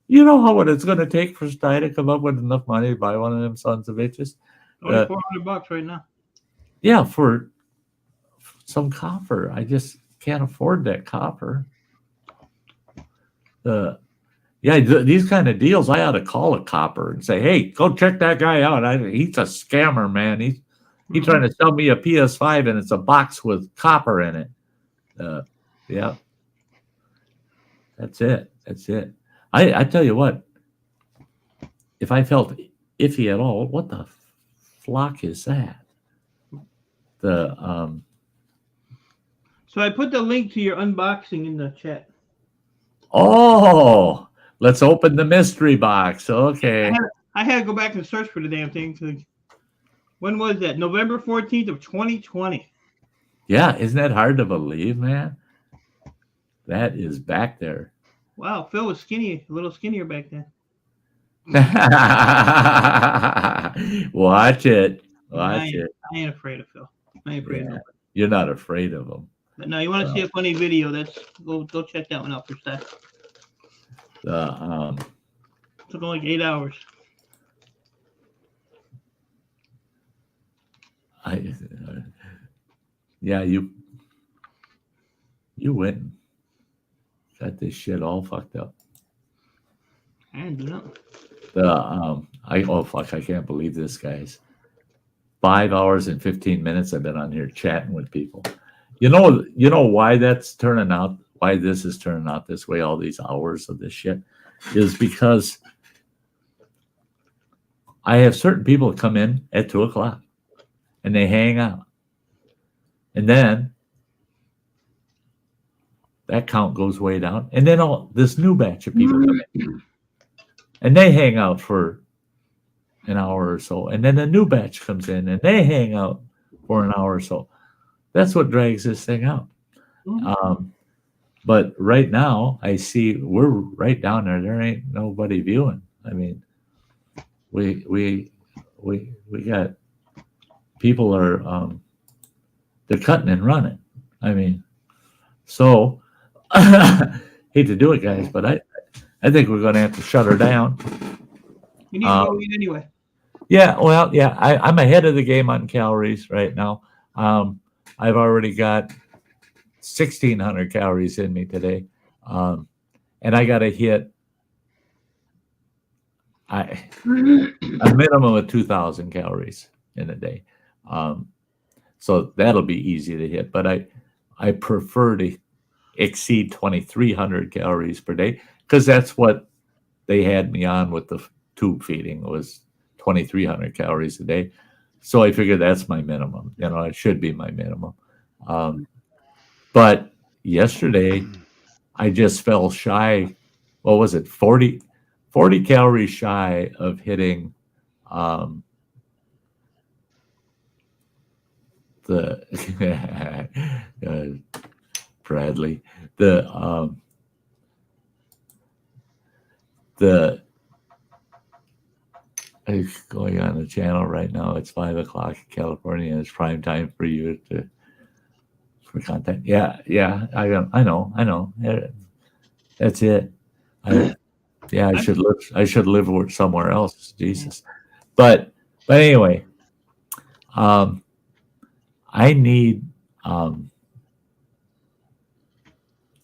You know what it's going to take for Sty to come up with enough money to buy one of them sons of bitches? $400 right now. Yeah, for some copper. can't afford that copper. These kind of deals, I ought to call a copper and say, hey, go check that guy out. He's a scammer, man. He's trying to sell me a PS5 and it's a box with copper in it. Yeah. That's it. I tell you what, if I felt iffy at all, what the flock is that? So I put the link to your unboxing in the chat. Oh, let's open the mystery box. Okay. I had to go back and search for the damn thing. When was that? November 14th of 2020. Yeah, isn't that hard to believe, man? That is back there. Wow, Phil was skinny, a little skinnier back then. Watch it. I ain't afraid of Phil. I ain't afraid of him. You're not afraid of him. But no, you want to see a funny video? Go check that one out for Sty. Took only like 8 hours. You went and got this shit all fucked up. I didn't do nothing. I can't believe this, guys. 5 hours and 15 minutes I've been on here chatting with people. You know why that's turning out, why this is turning out this way, all these hours of this shit, is because I have certain people come in at 2 o'clock and they hang out. And then that count goes way down. And then this new batch of people come in. And they hang out for an hour or so. And then a new batch comes in and they hang out for an hour or so. That's what drags this thing out. But right now, I see we're right down there. There ain't nobody viewing. I mean, we got people are they're cutting and running. I mean, so hate to do it, guys, but I think we're going to have to shut her down. You need to go eat anyway. Yeah, well, yeah, I'm ahead of the game on calories right now. I've already got 1,600 calories in me today, and I got to hit a minimum of 2,000 calories in a day. So that'll be easy to hit, but I prefer to exceed 2,300 calories per day because that's what they had me on with the tube feeding was 2,300 calories a day. So I figured that's my minimum. It should be my minimum. But yesterday I just fell shy. What was it? 40 calories shy of hitting Bradley, it's going on the channel right now. It's 5 o'clock in California, and it's prime time for you for content. Yeah. I know. That's it. I should live somewhere else. Jesus. But anyway, I need.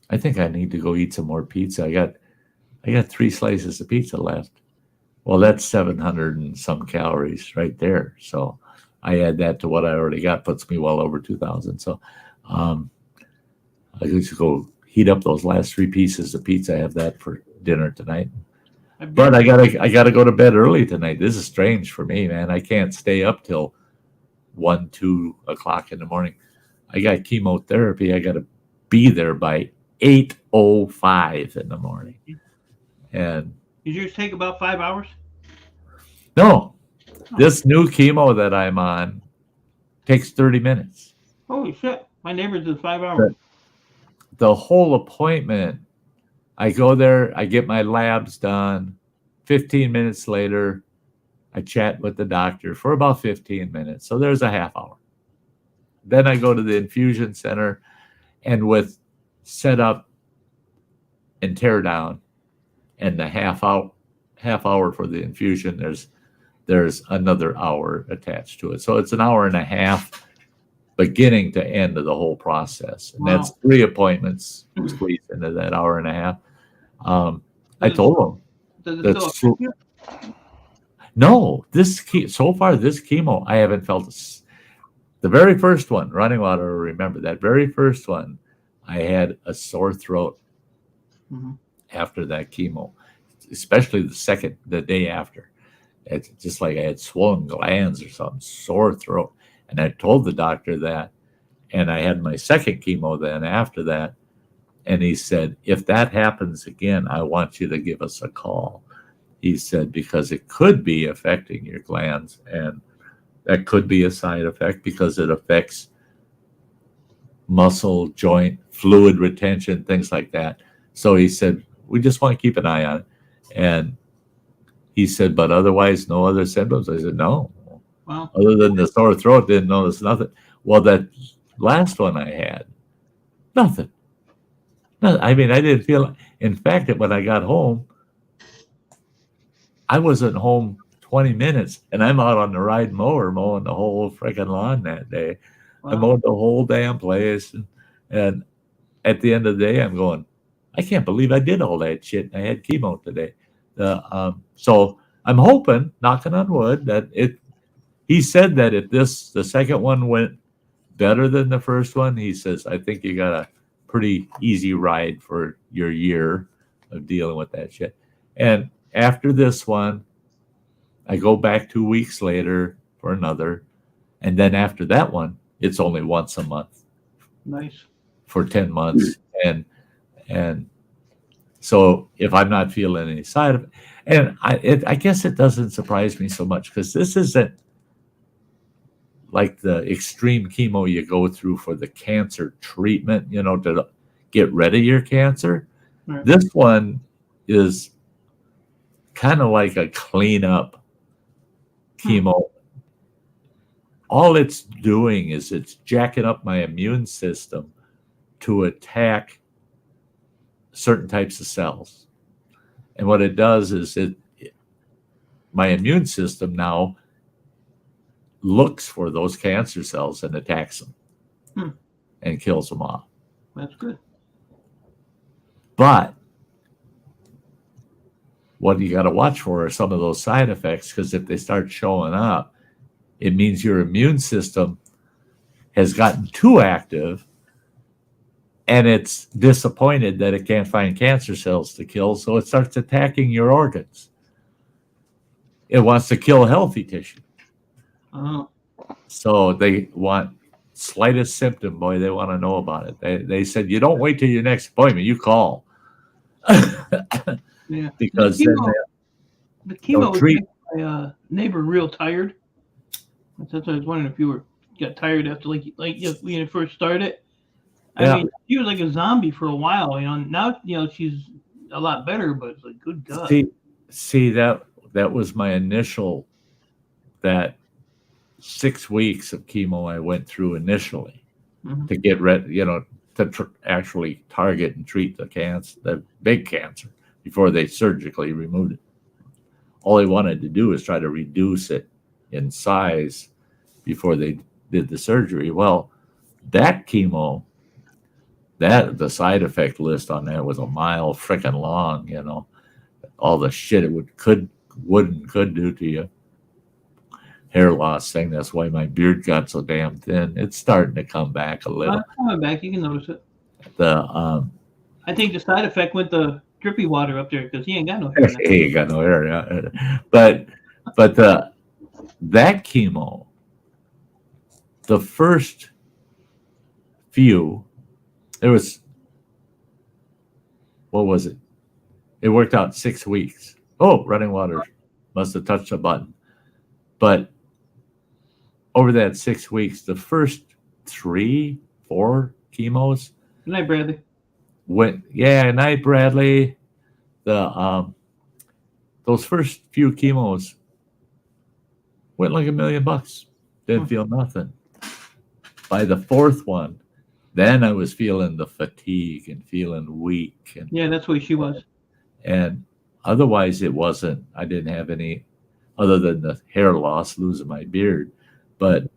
I think I need to go eat some more pizza. I got 3 slices of pizza left. Well, that's 700 and some calories right there. So I add that to what I already got, puts me well over 2,000. So I just go heat up those last 3 pieces of pizza. I have that for dinner tonight. But I gotta go to bed early tonight. This is strange for me, man. I can't stay up till 1, 2 o'clock in the morning. I got chemotherapy. I got to be there by 8:05 in the morning. And did yours take about 5 hours? No, this new chemo that I'm on takes 30 minutes. Holy shit! My neighbor's did 5 hours. The whole appointment, I go there, I get my labs done. 15 minutes later, I chat with the doctor for about 15 minutes. So there's a half hour. Then I go to the infusion center, and with setup and tear down, and the half hour for the infusion, there's another hour attached to it. So it's an hour and a half beginning to end of the whole process. And that's 3 appointments squeezed into that hour and a half. I told them. No, so far this chemo, I haven't felt the very first one, running water, remember that very first one, I had a sore throat after that chemo, especially the day after. It's just like I had swollen glands or something, sore throat. And I told the doctor that, and I had my second chemo then after that. And he said, if that happens again, I want you to give us a call. He said, because it could be affecting your glands, and that could be a side effect because it affects muscle, joint, fluid retention, things like that. So he said, we just want to keep an eye on it. And he said, but otherwise, no other symptoms. I said, no. Wow. Other than the sore throat, didn't notice nothing. Well, that last one I had, nothing. I mean, I didn't feel. In fact, when I got home, I wasn't home 20 minutes, and I'm out on the ride mower mowing the whole freaking lawn that day. Wow. I mowed the whole damn place, and at the end of the day, I'm going, I can't believe I did all that shit. I had chemo today. So I'm hoping, knocking on wood, that he said that if the second one went better than the first one, he says, I think you got a pretty easy ride for your year of dealing with that shit. And after this one, I go back 2 weeks later for another. And then after that one, it's only once a month. Nice. For 10 months. And so if I'm not feeling any side of it, and I guess it doesn't surprise me so much because this isn't like the extreme chemo you go through for the cancer treatment, to get rid of your cancer. Right. This one is kind of like a cleanup chemo. All it's doing is it's jacking up my immune system to attack certain types of cells. And what it does is my immune system now looks for those cancer cells and attacks them and kills them off. That's good. But what you got to watch for are some of those side effects, because if they start showing up, it means your immune system has gotten too active and it's disappointed that it can't find cancer cells to kill, so it starts attacking your organs. It wants to kill healthy tissue. So they want slightest symptom, boy, they want to know about it. They said, you don't wait till your next appointment, you call. Yeah. Because the chemo was making my neighbor real tired. That's what I was wondering if you got tired after when you first started. I mean, she was like a zombie for a while. Now she's a lot better, but it's like, good God. See that was my initial, that 6 weeks of chemo I went through initially to get rid, to actually target and treat the cancer, the big cancer, before they surgically removed it. All they wanted to do is try to reduce it in size before they did the surgery. Well, that chemo, the side effect list on that was a mile freaking long, all the shit it could do to you. Hair loss thing, that's why my beard got so damn thin. It's starting to come back a little. It's coming back, you can notice it. I think the side effect went the drippy water up there because he ain't got no hair. He ain't got no hair, yeah. But that chemo, the first few, what was it? It worked out 6 weeks. Oh, running water must have touched a button. But over that 6 weeks, the first 3, 4 chemos. Good night, Bradley. Night, Bradley. Those first few chemos went like $1 million. Didn't feel nothing. By the 4th one, then I was feeling the fatigue and feeling weak. Yeah, that's what she was. And otherwise, it wasn't. I didn't have any, other than the hair loss, losing my beard. But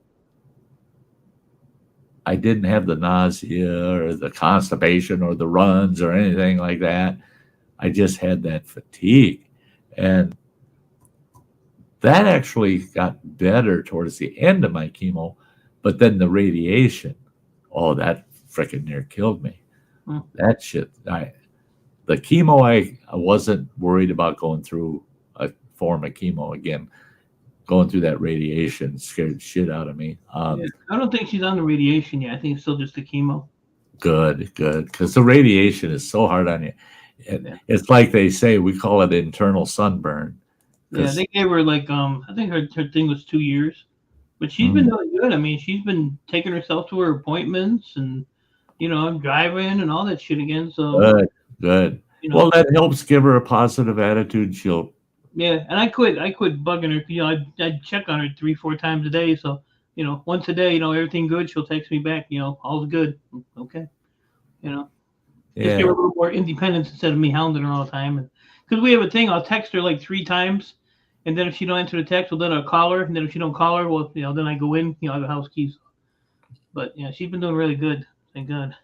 I didn't have the nausea or the constipation or the runs or anything like that. I just had that fatigue. And that actually got better towards the end of my chemo. But then the radiation, oh, that freaking near killed me. Hmm. That shit. The chemo, I wasn't worried about going through a form of chemo again. Going through that radiation scared the shit out of me. Yeah. I don't think she's on the radiation yet. I think it's still just the chemo. Good. Because the radiation is so hard on you. It's like they say, we call it internal sunburn. Yeah, they gave her like I think her thing was 2 years, but she's been doing good. I mean, she's been taking herself to her appointments and driving and all that shit again. So good. Well, that helps give her a positive attitude. She'll. Yeah, and I quit bugging her. I'd check on her 3-4 times a day. So once a day, everything good. She'll text me back. All's good. Okay. Just give her a little more independence instead of me hounding her all the time. Because we have a thing, I'll text her like 3 times, and then if she don't answer the text, well, then I'll call her, and then if she don't call her, well, then I go in. I have the house keys. But she's been doing really good. Thank God.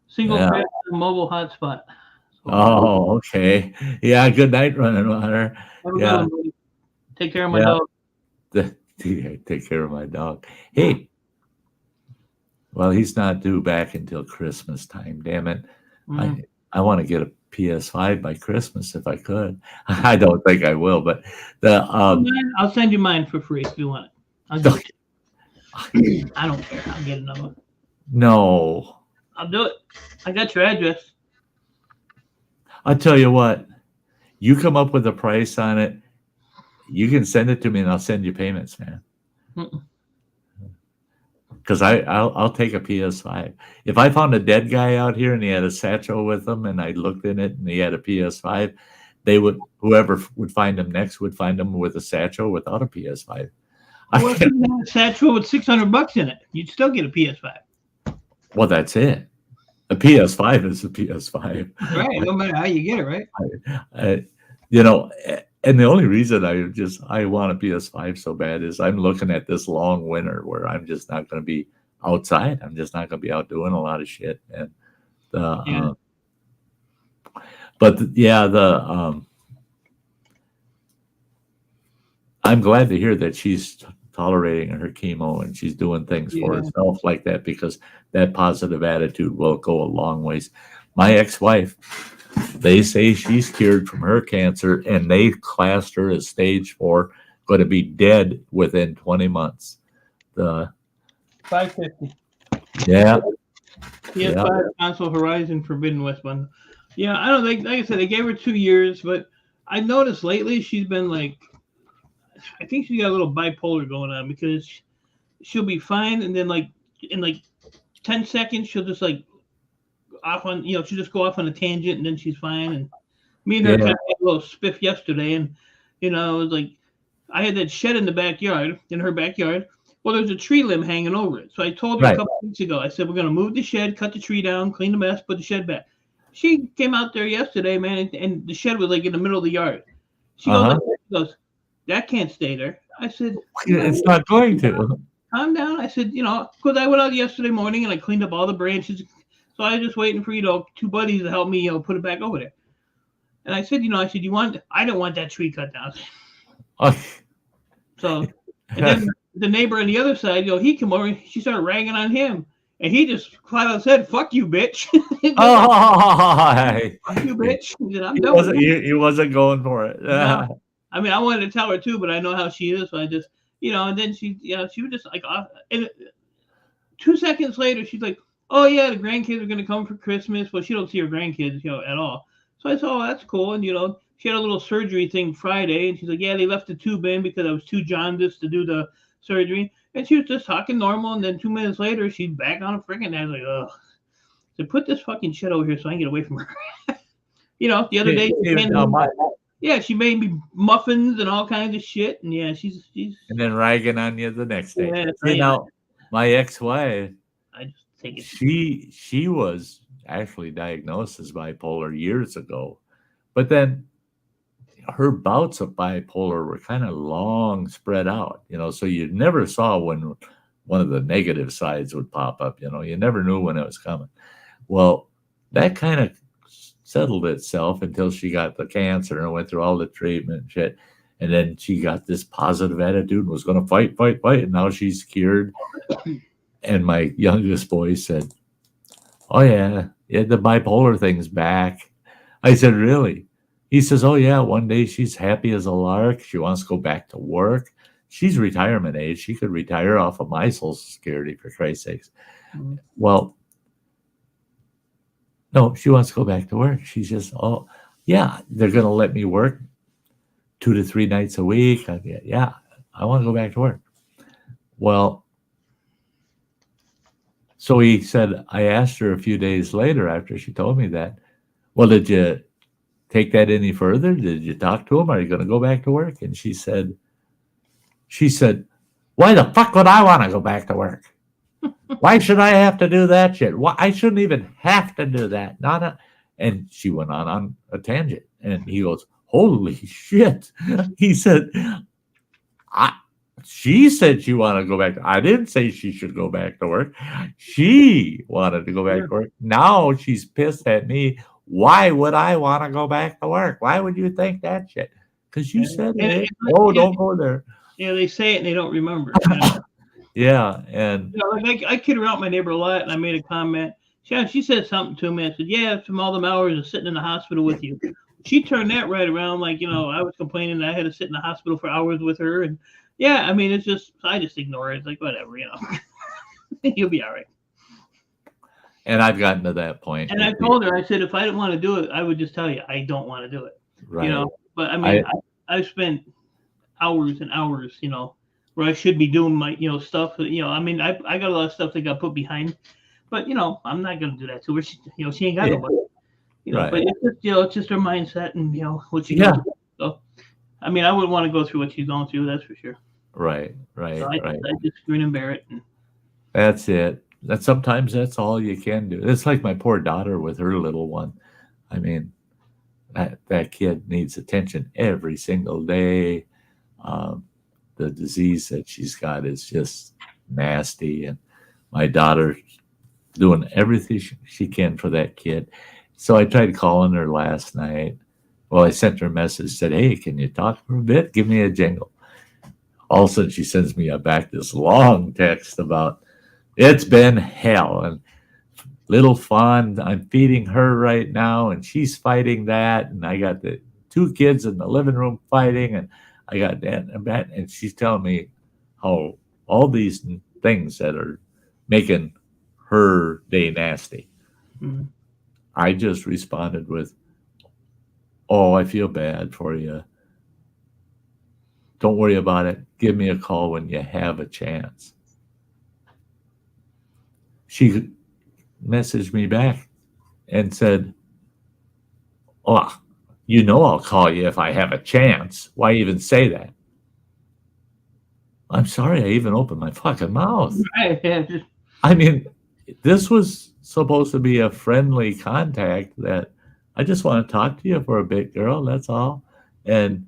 Single crash mobile hotspot. So, oh, okay. Yeah, good night running on her. Yeah. Take care of my dog. Take care of my dog. Hey. Well, he's not due back until Christmas time. Damn it. I want to get a PS5 by Christmas if I could. I don't think I will, but I'll send you mine for free if you want it. I'll do it. I don't care. I'll get another one. No. I'll do it. I got your address. I'll tell you what. You come up with a price on it. You can send it to me, and I'll send you payments, man. Because I'll take a PS5. If I found a dead guy out here and he had a satchel with him, and I looked in it and he had a PS5, whoever would find him next would find him with a satchel without a PS5. Well, if you had a satchel with $600 in it, you'd still get a PS5. Well, that's it. A PS5 is a PS5. Right. No matter how you get it, right? And the only reason I want a PS5 so bad is I'm looking at this long winter where I'm just not going to be outside. I'm just not going to be out doing a lot of shit. And I'm glad to hear that she's tolerating her chemo and she's doing things for herself like that, because that positive attitude will go a long ways. My ex-wife, they say she's cured from her cancer, and they classed her as stage 4, going to be dead within 20 months. The 550. Yeah. PS5 console Horizon Forbidden West one. Yeah, I don't think, like I said, they gave her 2 years, but I noticed lately she's been like, I think she's got a little bipolar going on, because she'll be fine, and then like in like 10 seconds she'll just like off on, she'll just go off on a tangent, and then she's fine. And me and her had a little spiff yesterday, and it was like I had that shed in her backyard. Well, there's a tree limb hanging over it. So I told her a couple weeks ago, I said, we're going to move the shed, cut the tree down, clean the mess, put the shed back. She came out there yesterday, man, and the shed was like in the middle of the yard. She goes, that can't stay there. I said, it's not going to. Calm down. I said, because I went out yesterday morning and I cleaned up all the branches. So I was just waiting for, 2 buddies to help me, put it back over there. And I said, I don't want that tree cut down. So, and then the neighbor on the other side, he came over, she started ragging on him. And he just flat out said, fuck you, bitch. Fuck you, bitch. Said, I'm done. He wasn't going for it. No. I mean, I wanted to tell her too, but I know how she is. So I just, and then she was just like, and 2 seconds later, she's like, oh yeah, the grandkids are going to come for Christmas. Well, she don't see her grandkids, at all. So I said, oh, that's cool. And, she had a little surgery thing Friday. And she's like, yeah, they left the tube in because I was too jaundiced to do the surgery. And she was just talking normal. And then 2 minutes later, she's back on a freaking. I was like, ugh. So put this fucking shit over here so I can get away from her. The other day, she made me muffins and all kinds of shit. And she's and then ragging on you the next day. Yeah, my ex-wife, I just take it. She was actually diagnosed as bipolar years ago, but then her bouts of bipolar were kind of long spread out, so you never saw when one of the negative sides would pop up. You never knew when it was coming. Well, that kind of settled itself until she got the cancer and went through all the treatment and shit. And then she got this positive attitude and was going to fight. And now she's cured. And my youngest boy said, "Oh, yeah, the bipolar thing's back." I said, "Really?" He says, "Oh, yeah, one day she's happy as a lark. She wants to go back to work. She's retirement age. She could retire off of my Social Security, for Christ's sakes." Mm-hmm. Well, no, she wants to go back to work. She's just, "Oh, yeah, they're going to let me work 2 to 3 nights a week. Yeah, I want to go back to work." Well, so he said, I asked her a few days later after she told me that, "Well, did you take that any further? Did you talk to him? Are you going to go back to work?" And she said, "Why the fuck would I want to go back to work? Why should I have to do that shit? Why, I shouldn't even have to do that." And she went on a tangent. And he goes, "Holy shit." He said, she said she wanted to go back. I didn't say she should go back to work. She wanted to go back to work. Now she's pissed at me. Why would I want to go back to work? Why would you think that shit? Because you said it. Oh, don't go there. Yeah, they say it and they don't remember. Yeah, and like I kid around my neighbor a lot, and I made a comment. She said something to me. I said, "Yeah, from all them hours of sitting in the hospital with you." She turned that right around. Like, I was complaining that I had to sit in the hospital for hours with her, and yeah, I mean, it's just I just ignore it. It's like whatever, you'll be all right. And I've gotten to that point. And I told her, I said, if I didn't want to do it, I would just tell you I don't want to do it. Right. But I mean, I've spent hours and hours, where I should be doing my, stuff. I mean, I got a lot of stuff that got put behind, but I'm not gonna do that to her. She ain't got nobody. Right. But it's just, it's just her mindset and what she goes through. So, I mean, I wouldn't want to go through what she's going through. That's for sure. Right. So I just grin and bear it. That's it. Sometimes that's all you can do. It's like my poor daughter with her little one. I mean, that kid needs attention every single day. The disease that she's got is just nasty, and my daughter doing everything she can for that kid. So I tried calling her last night. Well, I sent her a message, said, "Hey, can you talk for a bit? Give me a jingle." All of a sudden, she sends me back this long text about, "It's been hell and little fun. I'm feeding her right now, and she's fighting that. And I got the 2 kids in the living room fighting, and I got that and that." And she's telling me how all these things that are making her day nasty. Mm-hmm. I just responded with, "Oh, I feel bad for you. Don't worry about it. Give me a call when you have a chance." She messaged me back and said, "Oh, I'll call you if I have a chance. Why even say that?" I'm sorry I even opened my fucking mouth. I mean, this was supposed to be a friendly contact that I just want to talk to you for a bit, girl. That's all. And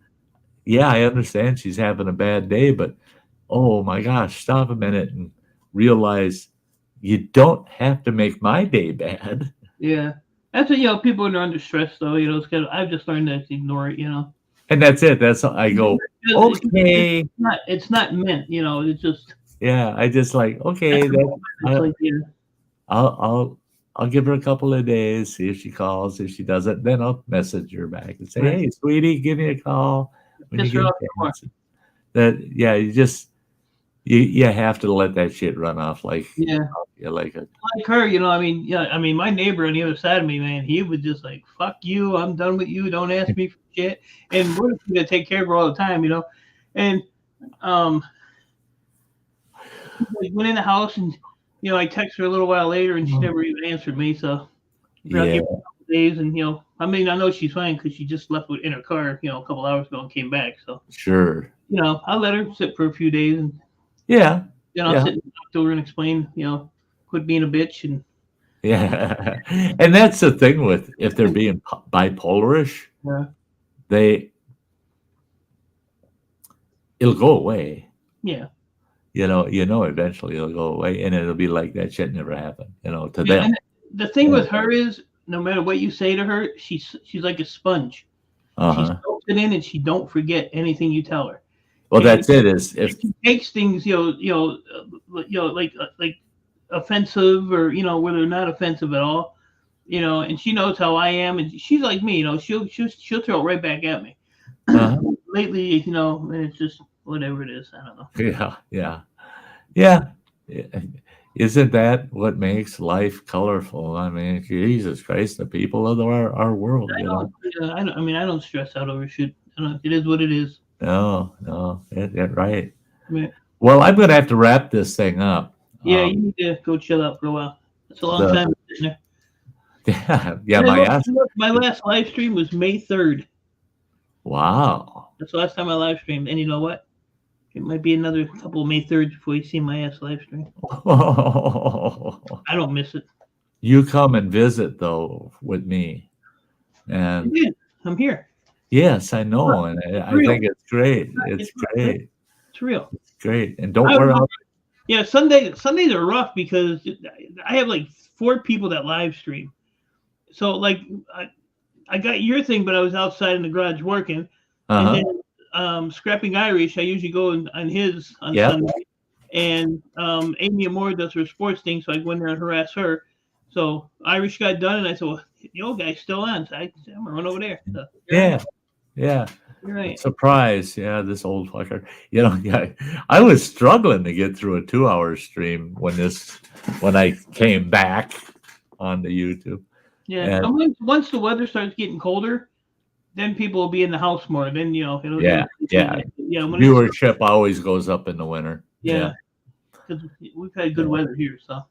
yeah, I understand she's having a bad day, but oh my gosh, stop a minute and realize you don't have to make my day bad. Yeah. That's what, people when they're under stress, though, it's kind of, I've just learned to ignore it, And that's it. That's how I go, okay. It's not meant, it's just. Yeah, I just like, okay. I'll give her a couple of days, see if she calls. If she doesn't, then I'll message her back and say, "Hey, sweetie, give me a call when you get a chance." You have to let that shit run off like like her, I mean, my neighbor on the other side of me, man, he was just like, "Fuck you, I'm done with you, don't ask me for shit." And we're gonna take care of her all the time, And went in the house and I texted her a little while later and she never even answered me. So give her a couple days and I mean, I know she's fine because she just left in her car, a couple hours ago and came back. So sure, I'll let her sit for a few days and I'll sit and talk to her and explain, quit being a bitch and and that's the thing with if they're being bipolarish, it'll go away. Yeah. eventually it'll go away, and it'll be like that shit never happened, to Yeah, them. and the thing with her is, no matter what you say to her, she's like a sponge. She Uh-huh. soaks it in, and she don't forget anything you tell her. Well, And that's it. Is if she takes things, like offensive, or where they're not offensive at all. And she knows how I am, and she's like me. She'll throw it right back at me. uh Lately, and it's just whatever it is. I don't know. yeah. Isn't that what makes life colorful? I mean, Jesus Christ, the people of our world, I don't stress out over shit. It is what it is. No, right. Yeah, Well, I'm going to have to wrap this thing up. you need to go chill out for a while. It's a long The- time sitting there. Yeah, And my look, ass. my last live stream was May 3rd. Wow. That's the last time I live streamed. And you know what? It might be another couple of May 3rds before you see my ass live stream. I don't miss it. You come and visit though with me, and Yeah, I'm here. yes, I know, and I think it's great. It's great. It's real. It's great, and don't worry. Yeah, Sundays are rough because I have like 4 people that live stream. So like I got your thing, but I was outside in the garage working, Uh-huh. and then Scrapping Irish, I usually go on his on Yep. Sunday, and Amy Amore does her sports thing, so I go in there and harass her. So Irish got done, and I said, "Well, the old guy's still on, so I'm gonna run over there." So, Yeah. you're right. Surprise. Yeah, this old fucker. I was struggling to get through a 2-hour stream when I came back onto YouTube. Yeah, and once the weather starts getting colder, then people will be in the house more. Then it'll Yeah. When Viewership always goes up in the winter. because we've had good weather here. So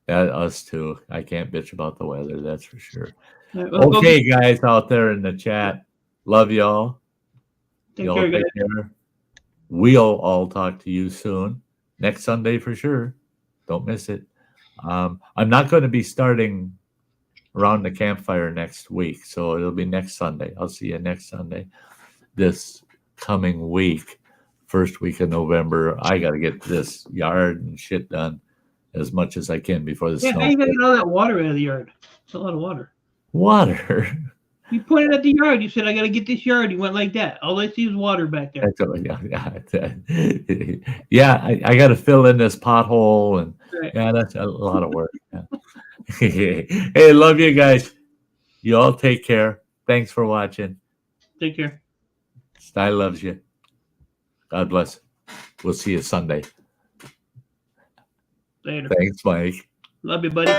Yeah, us too. I can't bitch about the weather, that's for sure. All right, well, Okay, guys out there in the chat, love y'all. take Y'all care, guys. take care. We'll all talk to you soon. Next Sunday for sure. Don't miss it. I'm not going to be starting around the campfire next week, so it'll be next Sunday. I'll see you next Sunday. This coming week, first week of November, I got to get this yard and shit done as much as I can before the Yeah, snow. how you gonna get all that water out of the yard? It's a lot of water. Water. You pointed at the yard. You said, "I got to get this yard." You went like that. All I see is water back there. Yeah. I got to fill in this pothole, and Right. yeah, that's a lot of work. Yeah. Hey, love you guys. You all take care. Thanks for watching. Take care. Sty loves you. God bless. We'll see you Sunday. Later. Thanks, Mike. Love you, buddy.